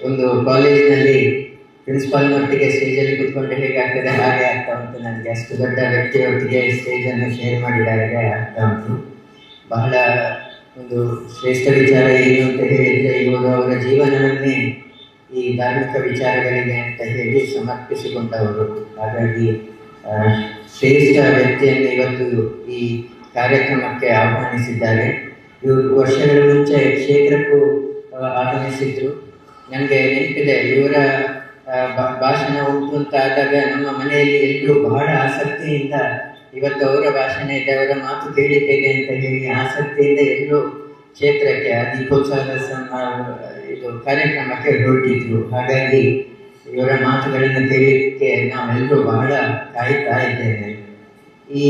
ಒಂದು ಕಾಲೇಜಿನಲ್ಲಿ ಪ್ರಿನ್ಸಿಪಾಲ್ನೊಟ್ಟಿಗೆ ಸ್ಟೇಜಲ್ಲಿ ಕೂತ್ಕೊಂಡು ಹೇಗಾಗ್ತದೆ ಹಾಗೆ ಆಗ್ತಾ ಉಂಟು. ನನಗೆ ಅಷ್ಟು ದೊಡ್ಡ ವ್ಯಕ್ತಿಯೊಟ್ಟಿಗೆ ಸ್ಟೇಜನ್ನು ಶೇರ್ ಮಾಡಿದಾಗ ಆಗ್ತಾ ಉಂಟು. ಬಹಳ ಒಂದು ಶ್ರೇಷ್ಠ ವಿಚಾರ ಏನು ಅಂತ ಹೇಳಿದರೆ ಇವರು ಅವರ ಜೀವನವನ್ನೇ ಈ ಧಾರ್ಮಿಕ ವಿಚಾರಗಳಿಗೆ ಅಂತ ಹೇಳಿ ಸಮರ್ಪಿಸಿಕೊಂಡವರು. ಹಾಗಾಗಿ ಶ್ರೇಷ್ಠ ವ್ಯಕ್ತಿಯನ್ನು ಇವತ್ತು ಈ ಕಾರ್ಯಕ್ರಮಕ್ಕೆ ಆಹ್ವಾನಿಸಿದ್ದಾರೆ. ಇವರು ವರ್ಷಗಳ ಮುಂಚೆ ಕ್ಷೇತ್ರಕ್ಕೂ ಆಗಮಿಸಿದ್ರು. ನನಗೆ ನೆನಪಿದೆ, ಇವರ ಭಾಷಣ ಉಂಟು ಅಂತ ಆದಾಗ ನಮ್ಮ ಮನೆಯಲ್ಲಿ ಎಲ್ಲರೂ ಬಹಳ ಆಸಕ್ತಿಯಿಂದ ಇವತ್ತು ಅವರ ಭಾಷಣ ಇದೆ, ಅವರ ಮಾತು ಕೇಳಿದ್ದೇನೆ ಅಂತ ಹೇಳಿ ಆಸಕ್ತಿಯಿಂದ ಎಲ್ಲರೂ ಕ್ಷೇತ್ರಕ್ಕೆ ದೀಪೋತ್ಸವದ ಇದು ಕಾರ್ಯಕ್ರಮಕ್ಕೆ ಹೊರಟಿದ್ರು. ಹಾಗಾಗಿ ಇವರ ಮಾತುಗಳನ್ನು ಕೇಳಲಿಕ್ಕೆ ನಾವೆಲ್ಲರೂ ಬಹಳ ಕಾಯ್ತಾ ಇದ್ದೇವೆ. ಈ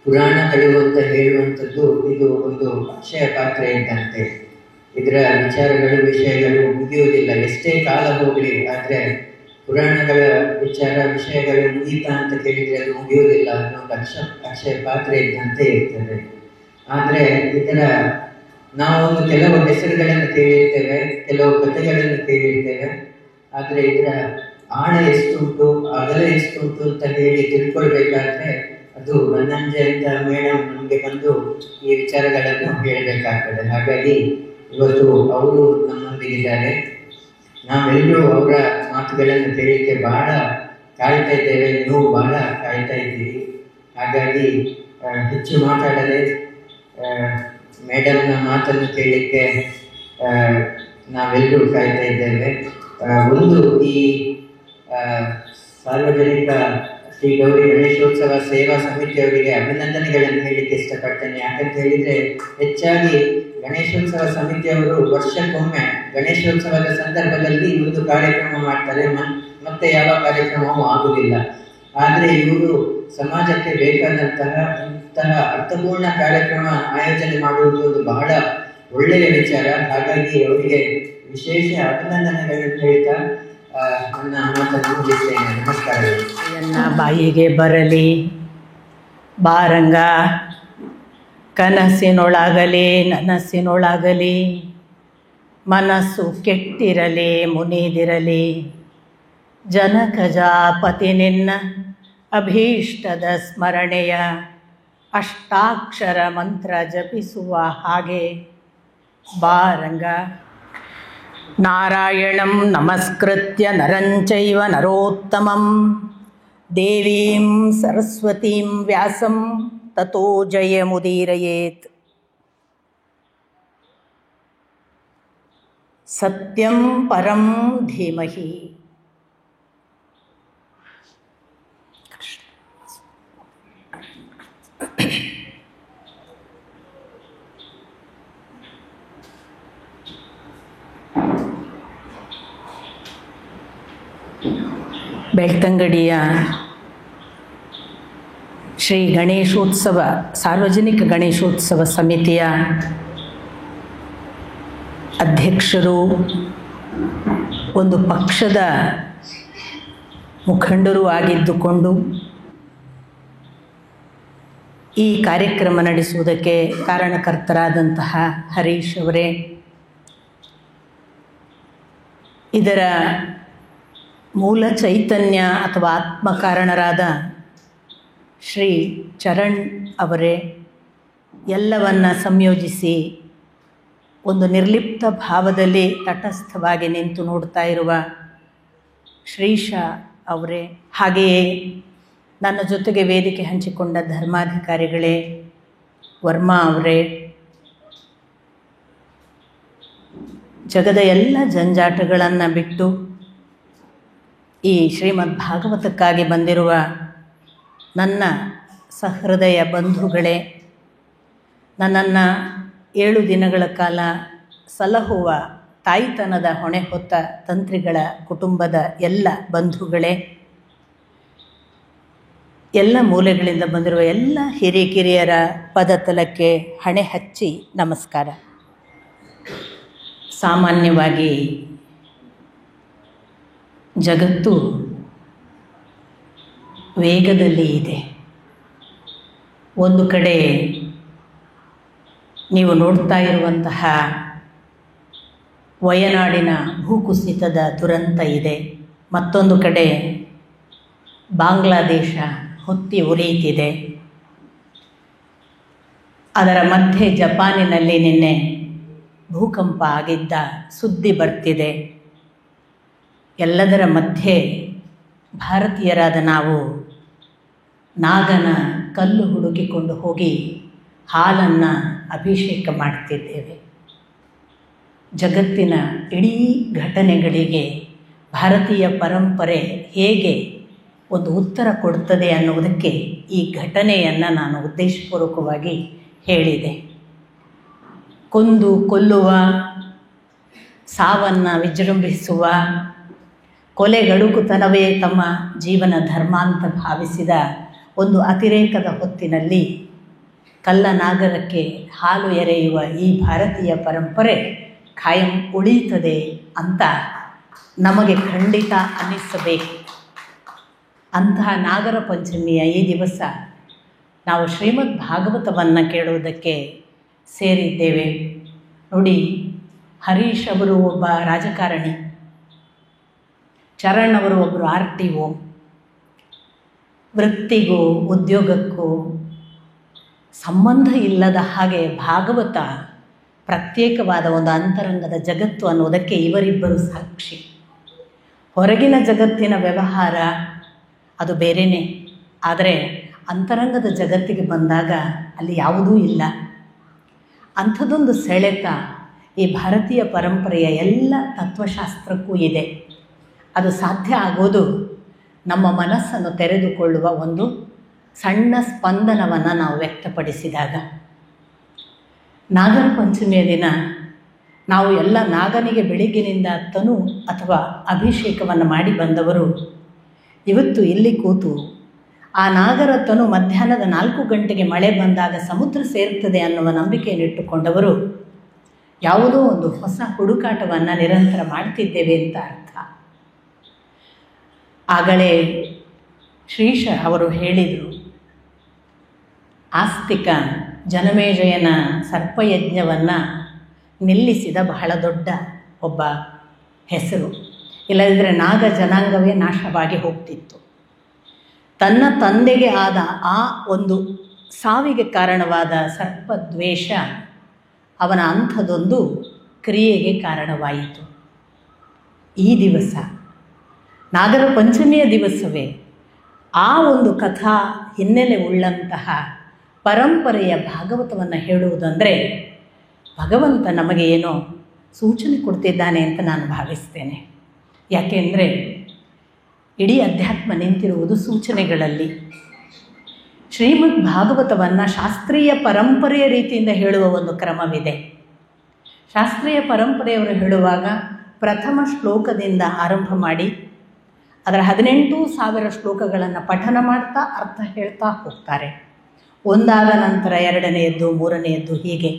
ಪುರಾಣಗಳು ಅಂತ ಹೇಳುವಂಥದ್ದು ಇದು ಒಂದು ಅಕ್ಷಯ ಪಾತ್ರೆ ಇದ್ದಂತೆ. ಇದರ ವಿಚಾರಗಳು ವಿಷಯಗಳು ಮುಗಿಯುವುದಿಲ್ಲ, ಎಷ್ಟೇ ಕಾಲ ಹೋಗಲಿ. ಆದರೆ ಪುರಾಣಗಳ ವಿಚಾರ ವಿಷಯಗಳು ಮುಗೀತಾ ಅಂತ ಕೇಳಿದರೆ ಅದು ಮುಗಿಯುವುದಿಲ್ಲ. ಅದೊಂದು ಅಕ್ಷಯ ಪಾತ್ರೆ ಇದ್ದಂತೆ ಇರ್ತದೆ. ಆದರೆ ಇದರ ನಾವೊಂದು ಕೆಲವು ಹೆಸರುಗಳನ್ನು ಕೇಳಿರ್ತೇವೆ, ಕೆಲವು ಕಥೆಗಳನ್ನು ಕೇಳಿರ್ತೇವೆ. ಆದರೆ ಇದರ ಆಳ ಎಷ್ಟುಂಟು, ಅಗಲ ಎಷ್ಟುಂಟು ಅಂತ ಹೇಳಿ ತಿಳ್ಕೊಳ್ಬೇಕಾದ್ರೆ ಅದು ಬನ್ನಂಜೆ ಅಂತ ಮೇಡಮ್ ನಮಗೆ ಬಂದು ಈ ವಿಚಾರಗಳನ್ನು ಹೇಳಬೇಕಾಗ್ತದೆ. ಹಾಗಾಗಿ ಇವತ್ತು ಅವರು ನಮ್ಮೊಂದಿಗಿದ್ದಾರೆ. ನಾವೆಲ್ಲರೂ ಅವರ ಮಾತುಗಳನ್ನು ಕೇಳಲಿಕ್ಕೆ ಬಹಳ ಕಾಯ್ತಾ ಇದ್ದೇವೆ, ನೀವು ಬಹಳ ಕಾಯ್ತಾ ಇದ್ದೀರಿ. ಹಾಗಾಗಿ ಹೆಚ್ಚು ಮಾತಾಡದೆ ಮೇಡಮ್ನ ಮಾತನ್ನು ಕೇಳಲಿಕ್ಕೆ ನಾವೆಲ್ಲರೂ ಕಾಯ್ತಾ ಇದ್ದೇವೆ. ಒಂದು ಈ ಸಾರ್ವಜನಿಕ ಶ್ರೀ ಗೌರಿ ಗಣೇಶೋತ್ಸವ ಸೇವಾ ಸಮಿತಿಯವರಿಗೆ ಅಭಿನಂದನೆಗಳನ್ನು ಹೇಳಲಿಕ್ಕೆ ಇಷ್ಟಪಡ್ತೇನೆ. ಯಾಕಂತ ಹೇಳಿದರೆ ಹೆಚ್ಚಾಗಿ ಗಣೇಶೋತ್ಸವ ಸಮಿತಿಯವರು ವರ್ಷಕ್ಕೊಮ್ಮೆ ಗಣೇಶೋತ್ಸವದ ಸಂದರ್ಭದಲ್ಲಿ ಒಂದು ಕಾರ್ಯಕ್ರಮ ಮಾಡ್ತಾರೆ, ಮತ್ತೆ ಯಾವ ಕಾರ್ಯಕ್ರಮವೂ ಆಗುವುದಿಲ್ಲ. ಆದರೆ ಇವರು ಸಮಾಜಕ್ಕೆ ಬೇಕಾದಂತಹ ಇಂತಹ ಅರ್ಥಪೂರ್ಣ ಕಾರ್ಯಕ್ರಮ ಆಯೋಜನೆ ಮಾಡುವುದು ಒಂದು ಬಹಳ ಒಳ್ಳೆಯ ವಿಚಾರ. ಹಾಗಾಗಿ ಅವರಿಗೆ ವಿಶೇಷ ಅಭಿನಂದನೆಗಳನ್ನು ಹೇಳ್ತಾ ನನ್ನ ಮಾತನ್ನು ಮುಗಿಸ್ತೇನೆ. ನಮಸ್ಕಾರಗಳು. ನನ್ನ ಬಾಯಿಗೆ ಬರಲಿ ಬಾರಂಗ, ಕನಸಿನೊಳಗಲಿ ನನಸಿನೊಳಗಲಿ, ಮನಸ್ಸು ಕೆಟ್ಟಿರಲಿ ಮುನಿದಿರಲಿ, ಜನಕಜಾಪತಿ ನಿನ್ನ ಅಭೀಷ್ಟದ ಸ್ಮರಣೆಯ ಅಷ್ಟಾಕ್ಷರ ಮಂತ್ರ ಜಪಿಸುವ ಹಾಗೆ ಬಾರಂಗ. ನಾರಾಯಣಂ ನಮಸ್ಕೃತ್ಯ ನರಂಚೈವ ನರೋತ್ತಮಂ ದೇವೀಂ ಸರಸ್ವತೀಂ ವ್ಯಾಸಂ ತತೋ ಜಯಮುದೀರಯೇತ್. ಸತ್ಯಂ ಪರಂ ಧೀಮಹಿ. ಬೆಳ್ತಂಗಡಿಯ ಶ್ರೀ ಗಣೇಶೋತ್ಸವ ಸಾರ್ವಜನಿಕ ಗಣೇಶೋತ್ಸವ ಸಮಿತಿಯ ಅಧ್ಯಕ್ಷರು, ಒಂದು ಪಕ್ಷದ ಮುಖಂಡರು ಆಗಿದ್ದುಕೊಂಡು ಈ ಕಾರ್ಯಕ್ರಮ ನಡೆಸುವುದಕ್ಕೆ ಕಾರಣಕರ್ತರಾದಂತಹ ಹರೀಶ್ ಅವರೇ, ಇದರ ಮೂಲ ಚೈತನ್ಯ ಅಥವಾ ಆತ್ಮಕಾರಣರಾದ ಶ್ರೀ ಚರಣ್ ಅವರೇ, ಎಲ್ಲವನ್ನು ಸಂಯೋಜಿಸಿ ಒಂದು ನಿರ್ಲಿಪ್ತ ಭಾವದಲ್ಲಿ ತಟಸ್ಥವಾಗಿ ನಿಂತು ನೋಡ್ತಾ ಇರುವ ಶ್ರೀಶ ಅವರೇ, ಹಾಗೆಯೇ ನನ್ನ ಜೊತೆಗೆ ವೇದಿಕೆ ಹಂಚಿಕೊಂಡ ಧರ್ಮಾಧಿಕಾರಿಗಳೇ, ವರ್ಮಾ ಅವರೇ, ಜಗದ ಎಲ್ಲ ಜಂಜಾಟಗಳನ್ನು ಬಿಟ್ಟು ಈ ಶ್ರೀಮದ್ ಭಾಗವತಕ್ಕಾಗಿ ಬಂದಿರುವ ನನ್ನ ಸಹೃದಯ ಬಂಧುಗಳೇ, ನನ್ನನ್ನು 7 ದಿನಗಳ ಕಾಲ ಸಲಹುವ ತಾಯ್ತನದ ಹೊಣೆ ಹೊತ್ತ ತಂತ್ರಿಗಳ ಕುಟುಂಬದ ಎಲ್ಲ ಬಂಧುಗಳೇ, ಎಲ್ಲ ಮೂಲೆಗಳಿಂದ ಬಂದಿರುವ ಎಲ್ಲ ಹಿರಿಕಿರಿಯರ ಪದತಲಕ್ಕೆ ಹಣೆ ಹಚ್ಚಿ ನಮಸ್ಕಾರ. ಸಾಮಾನ್ಯವಾಗಿ ಜಗತ್ತು ವೇಗದಲ್ಲಿ ಇದೆ. ಒಂದು ಕಡೆ ನೀವು ನೋಡ್ತಾ ಇರುವಂತಹ ವಯನಾಡಿನ ಭೂಕುಸಿತದ ದುರಂತ ಇದೆ. ಮತ್ತೊಂದು ಕಡೆ ಬಾಂಗ್ಲಾದೇಶ ಹೊತ್ತಿ ಉರಿಯುತ್ತಿದೆ. ಅದರ ಮಧ್ಯೆ ಜಪಾನಿನಲ್ಲಿ ನಿನ್ನೆ ಭೂಕಂಪ ಆಗಿದ್ದ ಸುದ್ದಿ ಬರ್ತಿದೆ. ಎಲ್ಲದರ ಮಧ್ಯೆ ಭಾರತೀಯರಾದ ನಾವು ನಾಗನ ಕಲ್ಲು ಹುಡುಕಿಕೊಂಡು ಹೋಗಿ ಹಾಲನ್ನು ಅಭಿಷೇಕ ಮಾಡ್ತಿದ್ದೇವೆ. ಜಗತ್ತಿನ ಇಡೀ ಘಟನೆಗಳಿಗೆ ಭಾರತೀಯ ಪರಂಪರೆ ಹೇಗೆ ಒಂದು ಉತ್ತರ ಕೊಡ್ತದೆ ಅನ್ನುವುದಕ್ಕೆ ಈ ಘಟನೆಯನ್ನು ನಾನು ಉದ್ದೇಶಪೂರ್ವಕವಾಗಿ ಹೇಳಿದೆ. ಕೊಂದು ಕೊಲ್ಲುವ, ಸಾವನ್ನು ವಿಜೃಂಭಿಸುವ, ಕೊಲೆಗಡುಕುತನವೇ ತಮ್ಮ ಜೀವನ ಧರ್ಮ ಅಂತ ಭಾವಿಸಿದ ಒಂದು ಅತಿರೇಕದ ಹೊತ್ತಿನಲ್ಲಿ ಕಲ್ಲನಾಗರಕ್ಕೆ ಹಾಲು ಎರೆಯುವ ಈ ಭಾರತೀಯ ಪರಂಪರೆ ಖಾಯಂ ಉಳಿಯುತ್ತದೆ ಅಂತ ನಮಗೆ ಖಂಡಿತ ಅನ್ನಿಸಬೇಕು. ಅಂತಹ ನಾಗರ ಪಂಚಮಿಯ ಈ ದಿವಸ ನಾವು ಶ್ರೀಮದ್ ಭಾಗವತವನ್ನು ಕೇಳುವುದಕ್ಕೆ ಸೇರಿದ್ದೇವೆ. ನೋಡಿ, ಹರೀಶ್ ಅವರು ಒಬ್ಬ ರಾಜಕಾರಣಿ, ಚರಣ್ ಅವರು ಒಬ್ಬರು RTO. ವೃತ್ತಿಗೂ ಉದ್ಯೋಗಕ್ಕೂ ಸಂಬಂಧ ಇಲ್ಲದ ಹಾಗೆ ಭಾಗವತ ಪ್ರತ್ಯೇಕವಾದ ಒಂದು ಅಂತರಂಗದ ಜಗತ್ತು ಅನ್ನೋದಕ್ಕೆ ಇವರಿಬ್ಬರು ಸಾಕ್ಷಿ. ಹೊರಗಿನ ಜಗತ್ತಿನ ವ್ಯವಹಾರ ಅದು ಬೇರೆಯೇ, ಆದರೆ ಅಂತರಂಗದ ಜಗತ್ತಿಗೆ ಬಂದಾಗ ಅಲ್ಲಿ ಯಾವುದೂ ಇಲ್ಲ. ಅಂಥದ್ದೊಂದು ಸೆಳೆತ ಈ ಭಾರತೀಯ ಪರಂಪರೆಯ ಎಲ್ಲ ತತ್ವಶಾಸ್ತ್ರಕ್ಕೂ ಇದೆ. ಅದು ಸಾಧ್ಯ ಆಗೋದು ನಮ್ಮ ಮನಸ್ಸನ್ನು ತೆರೆದುಕೊಳ್ಳುವ ಒಂದು ಸಣ್ಣ ಸ್ಪಂದನವನ್ನು ನಾವು ವ್ಯಕ್ತಪಡಿಸಿದಾಗ. ನಾಗರ ಪಂಚಮಿಯ ದಿನ ನಾವು ಎಲ್ಲ ನಾಗನಿಗೆ ಬೆಳಿಗ್ಗಿನಿಂದ ತನು ಅಥವಾ ಅಭಿಷೇಕವನ್ನು ಮಾಡಿ ಬಂದವರು ಇವತ್ತು ಇಲ್ಲಿ ಕೂತು ಆ ನಾಗರ ತನು ಮಧ್ಯಾಹ್ನದ 4 ಗಂಟೆಗೆ ಮಳೆ ಬಂದಾಗ ಸಮುದ್ರ ಸೇರ್ತದೆ ಅನ್ನುವ ನಂಬಿಕೆಯನ್ನು ಇಟ್ಟುಕೊಂಡವರು ಯಾವುದೋ ಒಂದು ಹೊಸ ಹುಡುಕಾಟವನ್ನು ನಿರಂತರ ಮಾಡ್ತಿದ್ದೇವೆ ಅಂತ ಅರ್ಥ. ಆಗಲೇ ಶ್ರೀಶ ಅವರು ಹೇಳಿದರು, ಆಸ್ತಿಕ ಜನಮೇಜಯನ ಸರ್ಪಯಜ್ಞವನ್ನು ನಿಲ್ಲಿಸಿದ ಬಹಳ ದೊಡ್ಡ ಒಬ್ಬ ಹೆಸರು. ಇಲ್ಲದಿದ್ದರೆ ನಾಗ ಜನಾಂಗವೇ ನಾಶವಾಗಿ ಹೋಗ್ತಿತ್ತು. ತನ್ನ ತಂದೆಗೆ ಆದ ಆ ಒಂದು ಸಾವಿಗೆ ಕಾರಣವಾದ ಸರ್ಪದ್ವೇಷ ಅವನ ಅಂಥದೊಂದು ಕ್ರಿಯೆಗೆ ಕಾರಣವಾಯಿತು. ಈ ದಿವಸ ನಾಗರ ಪಂಚಮಿಯ ದಿವಸವೇ ಆ ಒಂದು ಕಥಾ ಹಿನ್ನೆಲೆ ಉಳ್ಳಂತಹ ಪರಂಪರೆಯ ಭಾಗವತವನ್ನು ಹೇಳುವುದಂದರೆ ಭಗವಂತ ನಮಗೆ ಏನೋ ಸೂಚನೆ ಕೊಡ್ತಿದ್ದಾನೆ ಅಂತ ನಾನು ಭಾವಿಸ್ತೇನೆ. ಯಾಕೆಂದರೆ ಇಡೀ ಅಧ್ಯಾತ್ಮ ನಿಂತಿರುವುದು ಸೂಚನೆಗಳಲ್ಲಿ. ಶ್ರೀಮದ್ ಭಾಗವತವನ್ನು ಶಾಸ್ತ್ರೀಯ ಪರಂಪರೆಯ ರೀತಿಯಿಂದ ಹೇಳುವ ಒಂದು ಕ್ರಮವಿದೆ. ಶಾಸ್ತ್ರೀಯ ಪರಂಪರೆಯವರು ಹೇಳುವಾಗ ಪ್ರಥಮ ಶ್ಲೋಕದಿಂದ ಆರಂಭ ಮಾಡಿ ಅದರ 18,000 ಶ್ಲೋಕಗಳನ್ನು ಪಠನ ಮಾಡ್ತಾ ಅರ್ಥ ಹೇಳ್ತಾ ಹೋಗ್ತಾರೆ. ಒಂದಾದ ನಂತರ ಎರಡನೆಯದ್ದು, ಮೂರನೆಯದ್ದು, ಹೀಗೆ.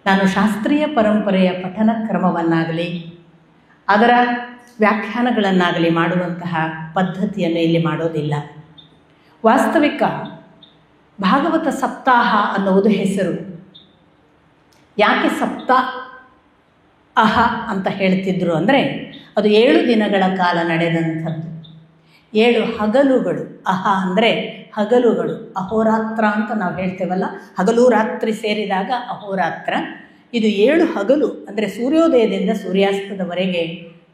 ನಾನು ಶಾಸ್ತ್ರೀಯ ಪರಂಪರೆಯ ಪಠನ ಕ್ರಮವನ್ನಾಗಲಿ ಅದರ ವ್ಯಾಖ್ಯಾನಗಳನ್ನಾಗಲಿ ಮಾಡುವಂತಹ ಪದ್ಧತಿಯನ್ನು ಇಲ್ಲಿ ಮಾಡೋದಿಲ್ಲ. ವಾಸ್ತವಿಕ ಭಾಗವತ ಸಪ್ತಾಹ ಅನ್ನುವುದು ಹೆಸರು. ಯಾಕೆ ಅಹ ಅಂತ ಹೇಳ್ತಿದ್ರು ಅಂದರೆ ಅದು 7 ದಿನಗಳ ಕಾಲ ನಡೆದಂಥದ್ದು. 7 ಹಗಲುಗಳು. ಅಹ ಅಂದರೆ ಹಗಲುಗಳು. ಅಹೋರಾತ್ರ ಅಂತ ನಾವು ಹೇಳ್ತೇವಲ್ಲ, ಹಗಲು ರಾತ್ರಿ ಸೇರಿದಾಗ ಅಹೋರಾತ್ರ. ಇದು 7 ಹಗಲು ಅಂದರೆ ಸೂರ್ಯೋದಯದಿಂದ ಸೂರ್ಯಾಸ್ತದವರೆಗೆ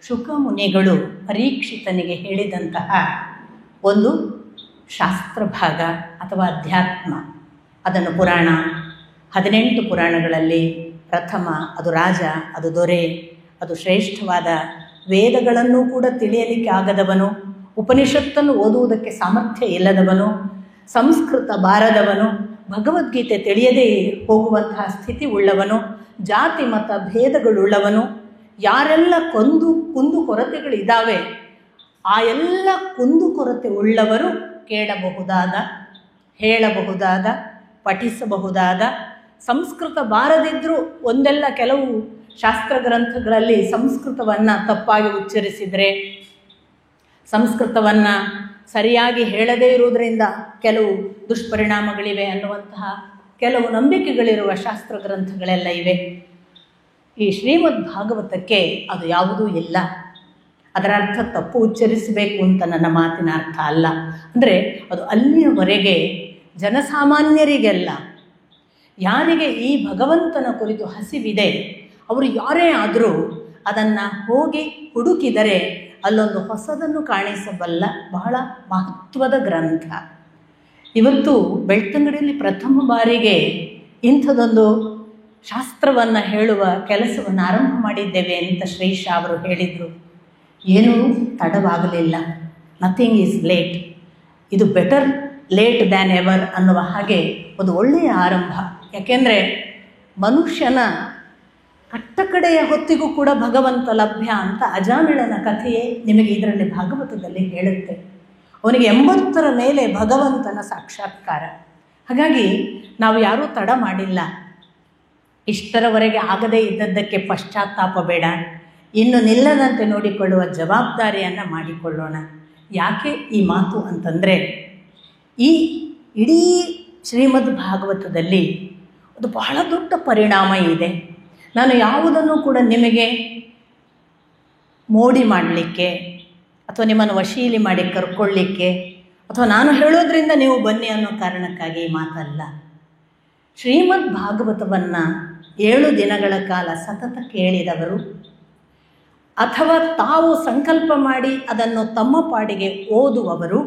ಶುಕ ಮುನಿಗಳು ಪರೀಕ್ಷಿತನಿಗೆ ಹೇಳಿದಂತಹ ಒಂದು ಶಾಸ್ತ್ರ ಭಾಗ ಅಥವಾ ಅಧ್ಯಾತ್ಮ. ಅದನ್ನು ಪುರಾಣ, 18 ಪುರಾಣಗಳಲ್ಲಿ ಪ್ರಥಮ ಅದು ರಾಜ, ಅದು ದೊರೆ, ಅದು ಶ್ರೇಷ್ಠವಾದ ವೇದಗಳನ್ನು ಕೂಡ ತಿಳಿಯಲಿಕ್ಕೆ ಆಗದವನು, ಉಪನಿಷತ್ತನ್ನು ಓದುವುದಕ್ಕೆ ಸಾಮರ್ಥ್ಯ ಇಲ್ಲದವನು, ಸಂಸ್ಕೃತ ಬಾರದವನು, ಭಗವದ್ಗೀತೆ ತಿಳಿಯದೇ ಹೋಗುವಂತಹ ಸ್ಥಿತಿ ಉಳ್ಳವನು, ಜಾತಿ ಮತ ಭೇದಗಳುಳ್ಳವನು, ಯಾರೆಲ್ಲ ಕುಂದು ಕೊರತೆಗಳಿದ್ದಾವೆ ಆ ಎಲ್ಲ ಕುಂದು ಕೊರತೆ ಉಳ್ಳವರು ಕೇಳಬಹುದಾದ, ಹೇಳಬಹುದಾದ, ಪಠಿಸಬಹುದಾದ, ಸಂಸ್ಕೃತ ಬಾರದಿದ್ದರೂ ಒಂದೆಲ್ಲ ಕೆಲವು ಶಾಸ್ತ್ರ ಗ್ರಂಥಗಳಲ್ಲಿ ಸಂಸ್ಕೃತವನ್ನು ತಪ್ಪಾಗಿ ಉಚ್ಚರಿಸಿದರೆ, ಸಂಸ್ಕೃತವನ್ನು ಸರಿಯಾಗಿ ಹೇಳದೇ ಇರುವುದರಿಂದ ಕೆಲವು ದುಷ್ಪರಿಣಾಮಗಳಿವೆ ಅನ್ನುವಂತಹ ಕೆಲವು ನಂಬಿಕೆಗಳಿರುವ ಶಾಸ್ತ್ರ ಗ್ರಂಥಗಳೆಲ್ಲ ಇವೆ. ಈ ಶ್ರೀಮದ್ ಭಾಗವತಕ್ಕೆ ಅದು ಯಾವುದೂ ಇಲ್ಲ. ಅದರ ಅರ್ಥ ತಪ್ಪು ಉಚ್ಚರಿಸಬೇಕು ಅಂತ ನನ್ನ ಮಾತಿನ ಅರ್ಥ ಅಲ್ಲ. ಅಂದರೆ ಅದು ಅಲ್ಲಿಯವರೆಗೆ ಜನಸಾಮಾನ್ಯರಿಗೆಲ್ಲ, ಯಾರಿಗೆ ಈ ಭಗವಂತನ ಕುರಿತು ಹಸಿವಿದೆ ಅವರು ಯಾರೇ ಆದರೂ ಅದನ್ನು ಹೋಗಿ ಹುಡುಕಿದರೆ ಅಲ್ಲೊಂದು ಹೊಸದನ್ನು ಕಾಣಿಸಬಲ್ಲ ಬಹಳ ಮಹತ್ವದ ಗ್ರಂಥ. ಇವತ್ತು ಬೆಳ್ತಂಗಡಿಯಲ್ಲಿ ಪ್ರಥಮ ಬಾರಿಗೆ ಇಂಥದೊಂದು ಶಾಸ್ತ್ರವನ್ನು ಹೇಳುವ ಕೆಲಸವನ್ನು ಆರಂಭ ಮಾಡಿದ್ದೇವೆ ಅಂತ ಶ್ರೀಶ ಅವರು ಹೇಳಿದರು. ಏನೂ ತಡವಾಗಲಿಲ್ಲ. Nothing is late. ಇದು ಬೆಟರ್ ಲೇಟ್ ದ್ಯಾನ್ ಎವರ್ ಅನ್ನುವ ಹಾಗೆ ಒಂದು ಒಳ್ಳೆಯ ಆರಂಭ. ಯಾಕೆಂದರೆ ಮನುಷ್ಯನ ಕಟ್ಟಕಡೆಯ ಹೊತ್ತಿಗೂ ಕೂಡ ಭಗವಂತ ಲಭ್ಯ ಅಂತ ಅಜಾಮಿಳನ ಕಥೆಯೇ ನಿಮಗೆ ಇದರಲ್ಲಿ ಭಾಗವತದಲ್ಲಿ ಹೇಳುತ್ತೆ. ಅವನಿಗೆ 80ರ ಮೇಲೆ ಭಗವಂತನ ಸಾಕ್ಷಾತ್ಕಾರ. ಹಾಗಾಗಿ ನಾವು ಯಾರೂ ತಡ ಮಾಡಿಲ್ಲ. ಇಷ್ಟರವರೆಗೆ ಆಗದೇ ಇದ್ದದ್ದಕ್ಕೆ ಪಶ್ಚಾತ್ತಾಪ ಬೇಡ. ಇನ್ನು ನಿಲ್ಲದಂತೆ ನೋಡಿಕೊಳ್ಳುವ ಜವಾಬ್ದಾರಿಯನ್ನು ಮಾಡಿಕೊಳ್ಳೋಣ. ಯಾಕೆ ಈ ಮಾತು ಅಂತಂದರೆ, ಈ ಇಡೀ ಶ್ರೀಮದ್ ಭಾಗವತದಲ್ಲಿ ಒಂದು ಬಹಳ ದೊಡ್ಡ ಪರಿಣಾಮ ಇದೆ. ನಾನು ಯಾವುದನ್ನು ಕೂಡ ನಿಮಗೆ ಮೋಡಿ ಮಾಡಲಿಕ್ಕೆ ಅಥವಾ ನಿಮ್ಮನ್ನು ವಶೀಲಿ ಮಾಡಿ ಕರ್ಕೊಳ್ಳಿಕ್ಕೆ ಅಥವಾ ನಾನು ಹೇಳೋದ್ರಿಂದ ನೀವು ಬನ್ನಿ ಅನ್ನೋ ಕಾರಣಕ್ಕಾಗಿ ಈ ಮಾತಲ್ಲ. ಶ್ರೀಮದ್ ಭಾಗವತವನ್ನು 7 ದಿನಗಳ ಕಾಲ ಸತತ ಕೇಳಿದವರು ಅಥವಾ ತಾವು ಸಂಕಲ್ಪ ಮಾಡಿ ಅದನ್ನು ತಮ್ಮ ಪಾಡಿಗೆ ಓದುವವರು,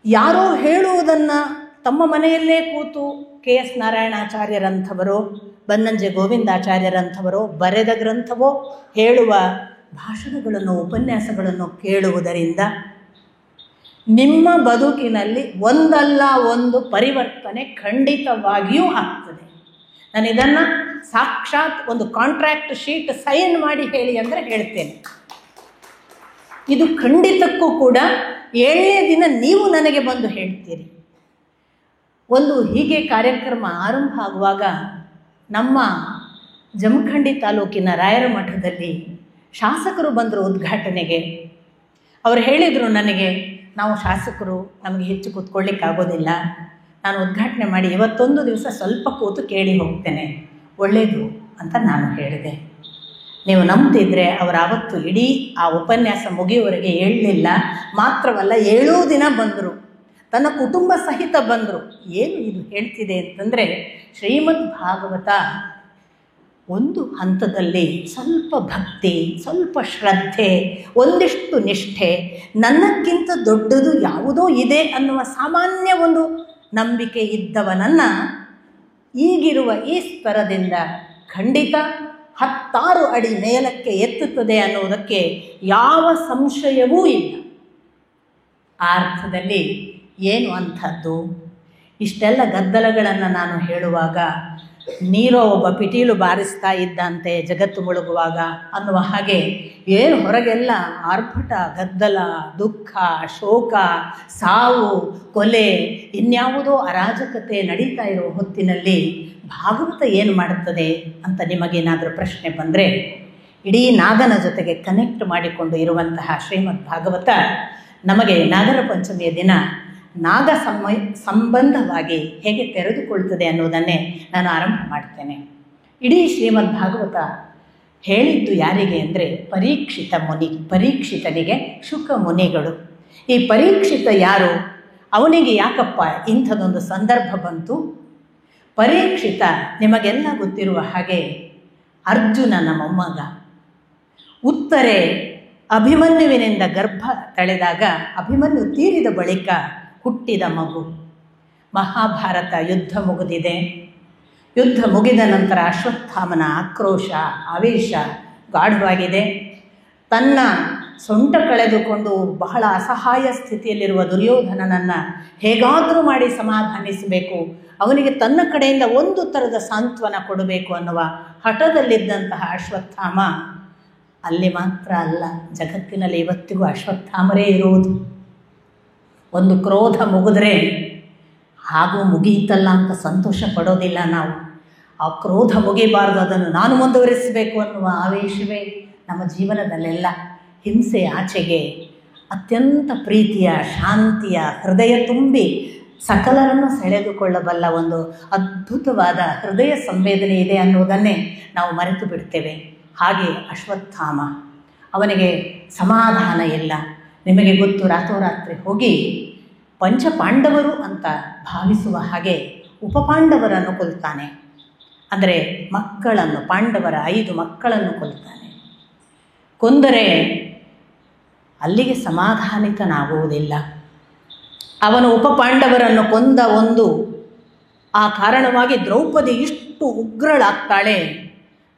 ಯಾರೋ ಹೇಳುವುದನ್ನು ತಮ್ಮ ಮನೆಯಲ್ಲೇ ಕೂತು KS ನಾರಾಯಣಾಚಾರ್ಯರಂಥವರೋ ಬನ್ನಂಜೆ ಗೋವಿಂದಾಚಾರ್ಯರಂಥವರೋ ಬರೆದ ಗ್ರಂಥವೋ ಹೇಳುವ ಭಾಷಣಗಳನ್ನು, ಉಪನ್ಯಾಸಗಳನ್ನು ಕೇಳುವುದರಿಂದ ನಿಮ್ಮ ಬದುಕಿನಲ್ಲಿ ಒಂದಲ್ಲ ಒಂದು ಪರಿವರ್ತನೆ ಖಂಡಿತವಾಗಿಯೂ ಆಗ್ತದೆ. ನಾನು ಇದನ್ನು ಸಾಕ್ಷಾತ್ ಒಂದು ಕಾಂಟ್ರಾಕ್ಟ್ ಶೀಟ್ ಸೈನ್ ಮಾಡಿ ಹೇಳಿ ಅಂದರೆ ಹೇಳ್ತೇನೆ. ಇದು ಖಂಡಿತಕ್ಕೂ ಕೂಡ 7ನೇ ದಿನ ನೀವು ನನಗೆ ಬಂದು ಹೇಳ್ತೀರಿ. ಒಂದು ಹೀಗೆ ಕಾರ್ಯಕ್ರಮ ಆರಂಭ ಆಗುವಾಗ ನಮ್ಮ ಜಮಖಂಡಿ ತಾಲೂಕಿನ ರಾಯರ ಮಠದಲ್ಲಿ ಶಾಸಕರು ಬಂದರು ಉದ್ಘಾಟನೆಗೆ. ಅವರು ಹೇಳಿದರು ನನಗೆ, ನಾವು ಶಾಸಕರು, ನಮಗೆ ಹೆಚ್ಚು ಕೂತ್ಕೊಳ್ಳಿಕ್ಕಾಗೋದಿಲ್ಲ, ನಾನು ಉದ್ಘಾಟನೆ ಮಾಡಿ ಇವತ್ತೊಂದು ದಿವಸ ಸ್ವಲ್ಪ ಕೂತು ಕೇಳಿ ಹೋಗ್ತೇನೆ, ಒಳ್ಳೆಯದು ಅಂತ ನಾನು ಹೇಳಿದೆ. ನೀವು ನಂಬ್ತಿದ್ರೆ ಅವರು ಆವತ್ತು ಇಡೀ ಆ ಉಪನ್ಯಾಸ ಮುಗಿಯುವವರೆಗೆ ಹೇಳಲಿಲ್ಲ. ಮಾತ್ರವಲ್ಲ 7 ದಿನ ಬಂದರು, ತನ್ನ ಕುಟುಂಬ ಸಹಿತ ಬಂದರು. ಏನು ಇದು ಹೇಳ್ತಿದೆ ಅಂತಂದರೆ, ಶ್ರೀಮದ್ ಭಾಗವತ ಒಂದು ಹಂತದಲ್ಲಿ ಸ್ವಲ್ಪ ಭಕ್ತಿ, ಸ್ವಲ್ಪ ಶ್ರದ್ಧೆ, ಒಂದಿಷ್ಟು ನಿಷ್ಠೆ, ನನ್ನಕ್ಕಿಂತ ದೊಡ್ಡದು ಯಾವುದೋ ಇದೆ ಅನ್ನುವ ಸಾಮಾನ್ಯ ಒಂದು ನಂಬಿಕೆ ಇದ್ದವನನ್ನು ಈಗಿರುವ ಈ ಸ್ತರದಿಂದ ಖಂಡಿತ 10 ಅಡಿ ಮೇಲಕ್ಕೆ ಎತ್ತುತ್ತದೆ ಅನ್ನುವುದಕ್ಕೆ ಯಾವ ಸಂಶಯವೂ ಇಲ್ಲ. ಆ ಅರ್ಥದಲ್ಲಿ ಏನು ಅಂಥದ್ದು? ಇಷ್ಟೆಲ್ಲ ಗದ್ದಲಗಳನ್ನು ನಾನು ಹೇಳುವಾಗ ನೀರೋ ಒಬ್ಬ ಪಿಟೀಲು ಬಾರಿಸ್ತಾ ಇದ್ದಂತೆ ಜಗತ್ತು ಮುಳುಗುವಾಗ ಅನ್ನುವ ಹಾಗೆ ಏನು ಹೊರಗೆಲ್ಲ ಆರ್ಭಟ, ಗದ್ದಲ, ದುಃಖ, ಶೋಕ, ಸಾವು, ಕೊಲೆ, ಇನ್ಯಾವುದೋ ಅರಾಜಕತೆ ನಡೀತಾ ಇರೋ ಹೊತ್ತಿನಲ್ಲಿ ಭಾಗವತ ಏನು ಮಾಡುತ್ತದೆ ಅಂತ ನಿಮಗೇನಾದರೂ ಪ್ರಶ್ನೆ ಬಂದರೆ, ಇಡೀ ನಾಗನ ಜೊತೆಗೆ ಕನೆಕ್ಟ್ ಮಾಡಿಕೊಂಡು ಇರುವಂತಹ ಶ್ರೀಮದ್ ಭಾಗವತ ನಮಗೆ ನಾಗರ ಪಂಚಮಿಯ ದಿನ ನಾಗ ಸಂಬಂಧವಾಗಿ ಹೇಗೆ ತೆರೆದುಕೊಳ್ತದೆ ಅನ್ನೋದನ್ನೇ ನಾನು ಆರಂಭ ಮಾಡ್ತೇನೆ. ಇಡೀ ಶ್ರೀಮದ್ ಭಾಗವತ ಹೇಳಿದ್ದು ಯಾರಿಗೆ ಅಂದರೆ ಪರೀಕ್ಷಿತನಿಗೆ ಶುಕ ಮುನಿಗಳು. ಈ ಪರೀಕ್ಷಿತ ಯಾರು? ಅವನಿಗೆ ಯಾಕಪ್ಪ ಇಂಥದೊಂದು ಸಂದರ್ಭ ಬಂತು? ಪರೀಕ್ಷಿತ ನಿಮಗೆಲ್ಲ ಗೊತ್ತಿರುವ ಹಾಗೆ ಅರ್ಜುನನ ಮೊಮ್ಮಗ. ಉತ್ತರೆ ಅಭಿಮನ್ಯುವಿನಿಂದ ಗರ್ಭ ತಳೆದಾಗ ಅಭಿಮನ್ಯು ತೀರಿದ ಬಳಿಕ ಹುಟ್ಟಿದ ಮಗು. ಮಹಾಭಾರತ ಯುದ್ಧ ಮುಗಿದಿದೆ. ಯುದ್ಧ ಮುಗಿದ ನಂತರ ಅಶ್ವತ್ಥಾಮನ ಆಕ್ರೋಶ, ಆವೇಶ ಗಾಢವಾಗಿದೆ. ತನ್ನ ಸೊಂಟ ಕಳೆದುಕೊಂಡು ಬಹಳ ಅಸಹಾಯ ಸ್ಥಿತಿಯಲ್ಲಿರುವ ದುರ್ಯೋಧನನನ್ನು ಹೇಗಾದರೂ ಮಾಡಿ ಸಮಾಧಾನಿಸಬೇಕು, ಅವನಿಗೆ ತನ್ನ ಕಡೆಯಿಂದ ಒಂದು ಥರದ ಸಾಂತ್ವನ ಕೊಡಬೇಕು ಅನ್ನುವ ಹಠದಲ್ಲಿದ್ದಂತಹ ಅಶ್ವತ್ಥಾಮ ಅಲ್ಲಿ ಮಾತ್ರ ಅಲ್ಲ, ಜಗತ್ತಿನಲ್ಲಿ ಇವತ್ತಿಗೂ ಅಶ್ವತ್ಥಾಮರೇ ಇರುವುದು. ಒಂದು ಕ್ರೋಧ ಮುಗಿದ್ರೆ ಹಾಗೂ ಮುಗಿಯಿತಲ್ಲ ಅಂತ ಸಂತೋಷ ಪಡೋದಿಲ್ಲ ನಾವು. ಆ ಕ್ರೋಧ ಮುಗಿಬಾರ್ದು, ಅದನ್ನು ನಾನು ಮುಂದುವರಿಸಬೇಕು ಅನ್ನುವ ಆವೇಶವೇ ನಮ್ಮ ಜೀವನದಲ್ಲೆಲ್ಲ. ಹಿಂಸೆ ಆಚೆಗೆ ಅತ್ಯಂತ ಪ್ರೀತಿಯ, ಶಾಂತಿಯ, ಹೃದಯ ತುಂಬಿ ಸಕಲರನ್ನು ಸೆಳೆದುಕೊಳ್ಳಬಲ್ಲ ಒಂದು ಅದ್ಭುತವಾದ ಹೃದಯ ಸಂವೇದನೆ ಇದೆ ಅನ್ನೋದನ್ನೇ ನಾವು ಮರೆತು ಬಿಡ್ತೇವೆ. ಹಾಗೆ ಅಶ್ವತ್ಥಾಮ, ಅವನಿಗೆ ಸಮಾಧಾನ ಇಲ್ಲ. ನಿಮಗೆ ಗೊತ್ತು, ರಾತ್ರೋರಾತ್ರಿ ಹೋಗಿ ಪಂಚಪಾಂಡವರು ಅಂತ ಭಾವಿಸುವ ಹಾಗೆ ಉಪಪಾಂಡವರನ್ನು ಕೊಲ್ತಾನೆ. ಅಂದರೆ ಮಕ್ಕಳನ್ನು, ಪಾಂಡವರ 5 ಮಕ್ಕಳನ್ನು ಕೊಲ್ತಾನೆ. ಕೊಂದರೆ ಅಲ್ಲಿಗೆ ಸಮಾಧಾನಿತನಾಗುವುದಿಲ್ಲ. ಅವನು ಉಪಪಾಂಡವರನ್ನು ಕೊಂದ ಆ ಕಾರಣವಾಗಿ ದ್ರೌಪದಿ ಇಷ್ಟು ಉಗ್ರಳಾಗ್ತಾಳೆ.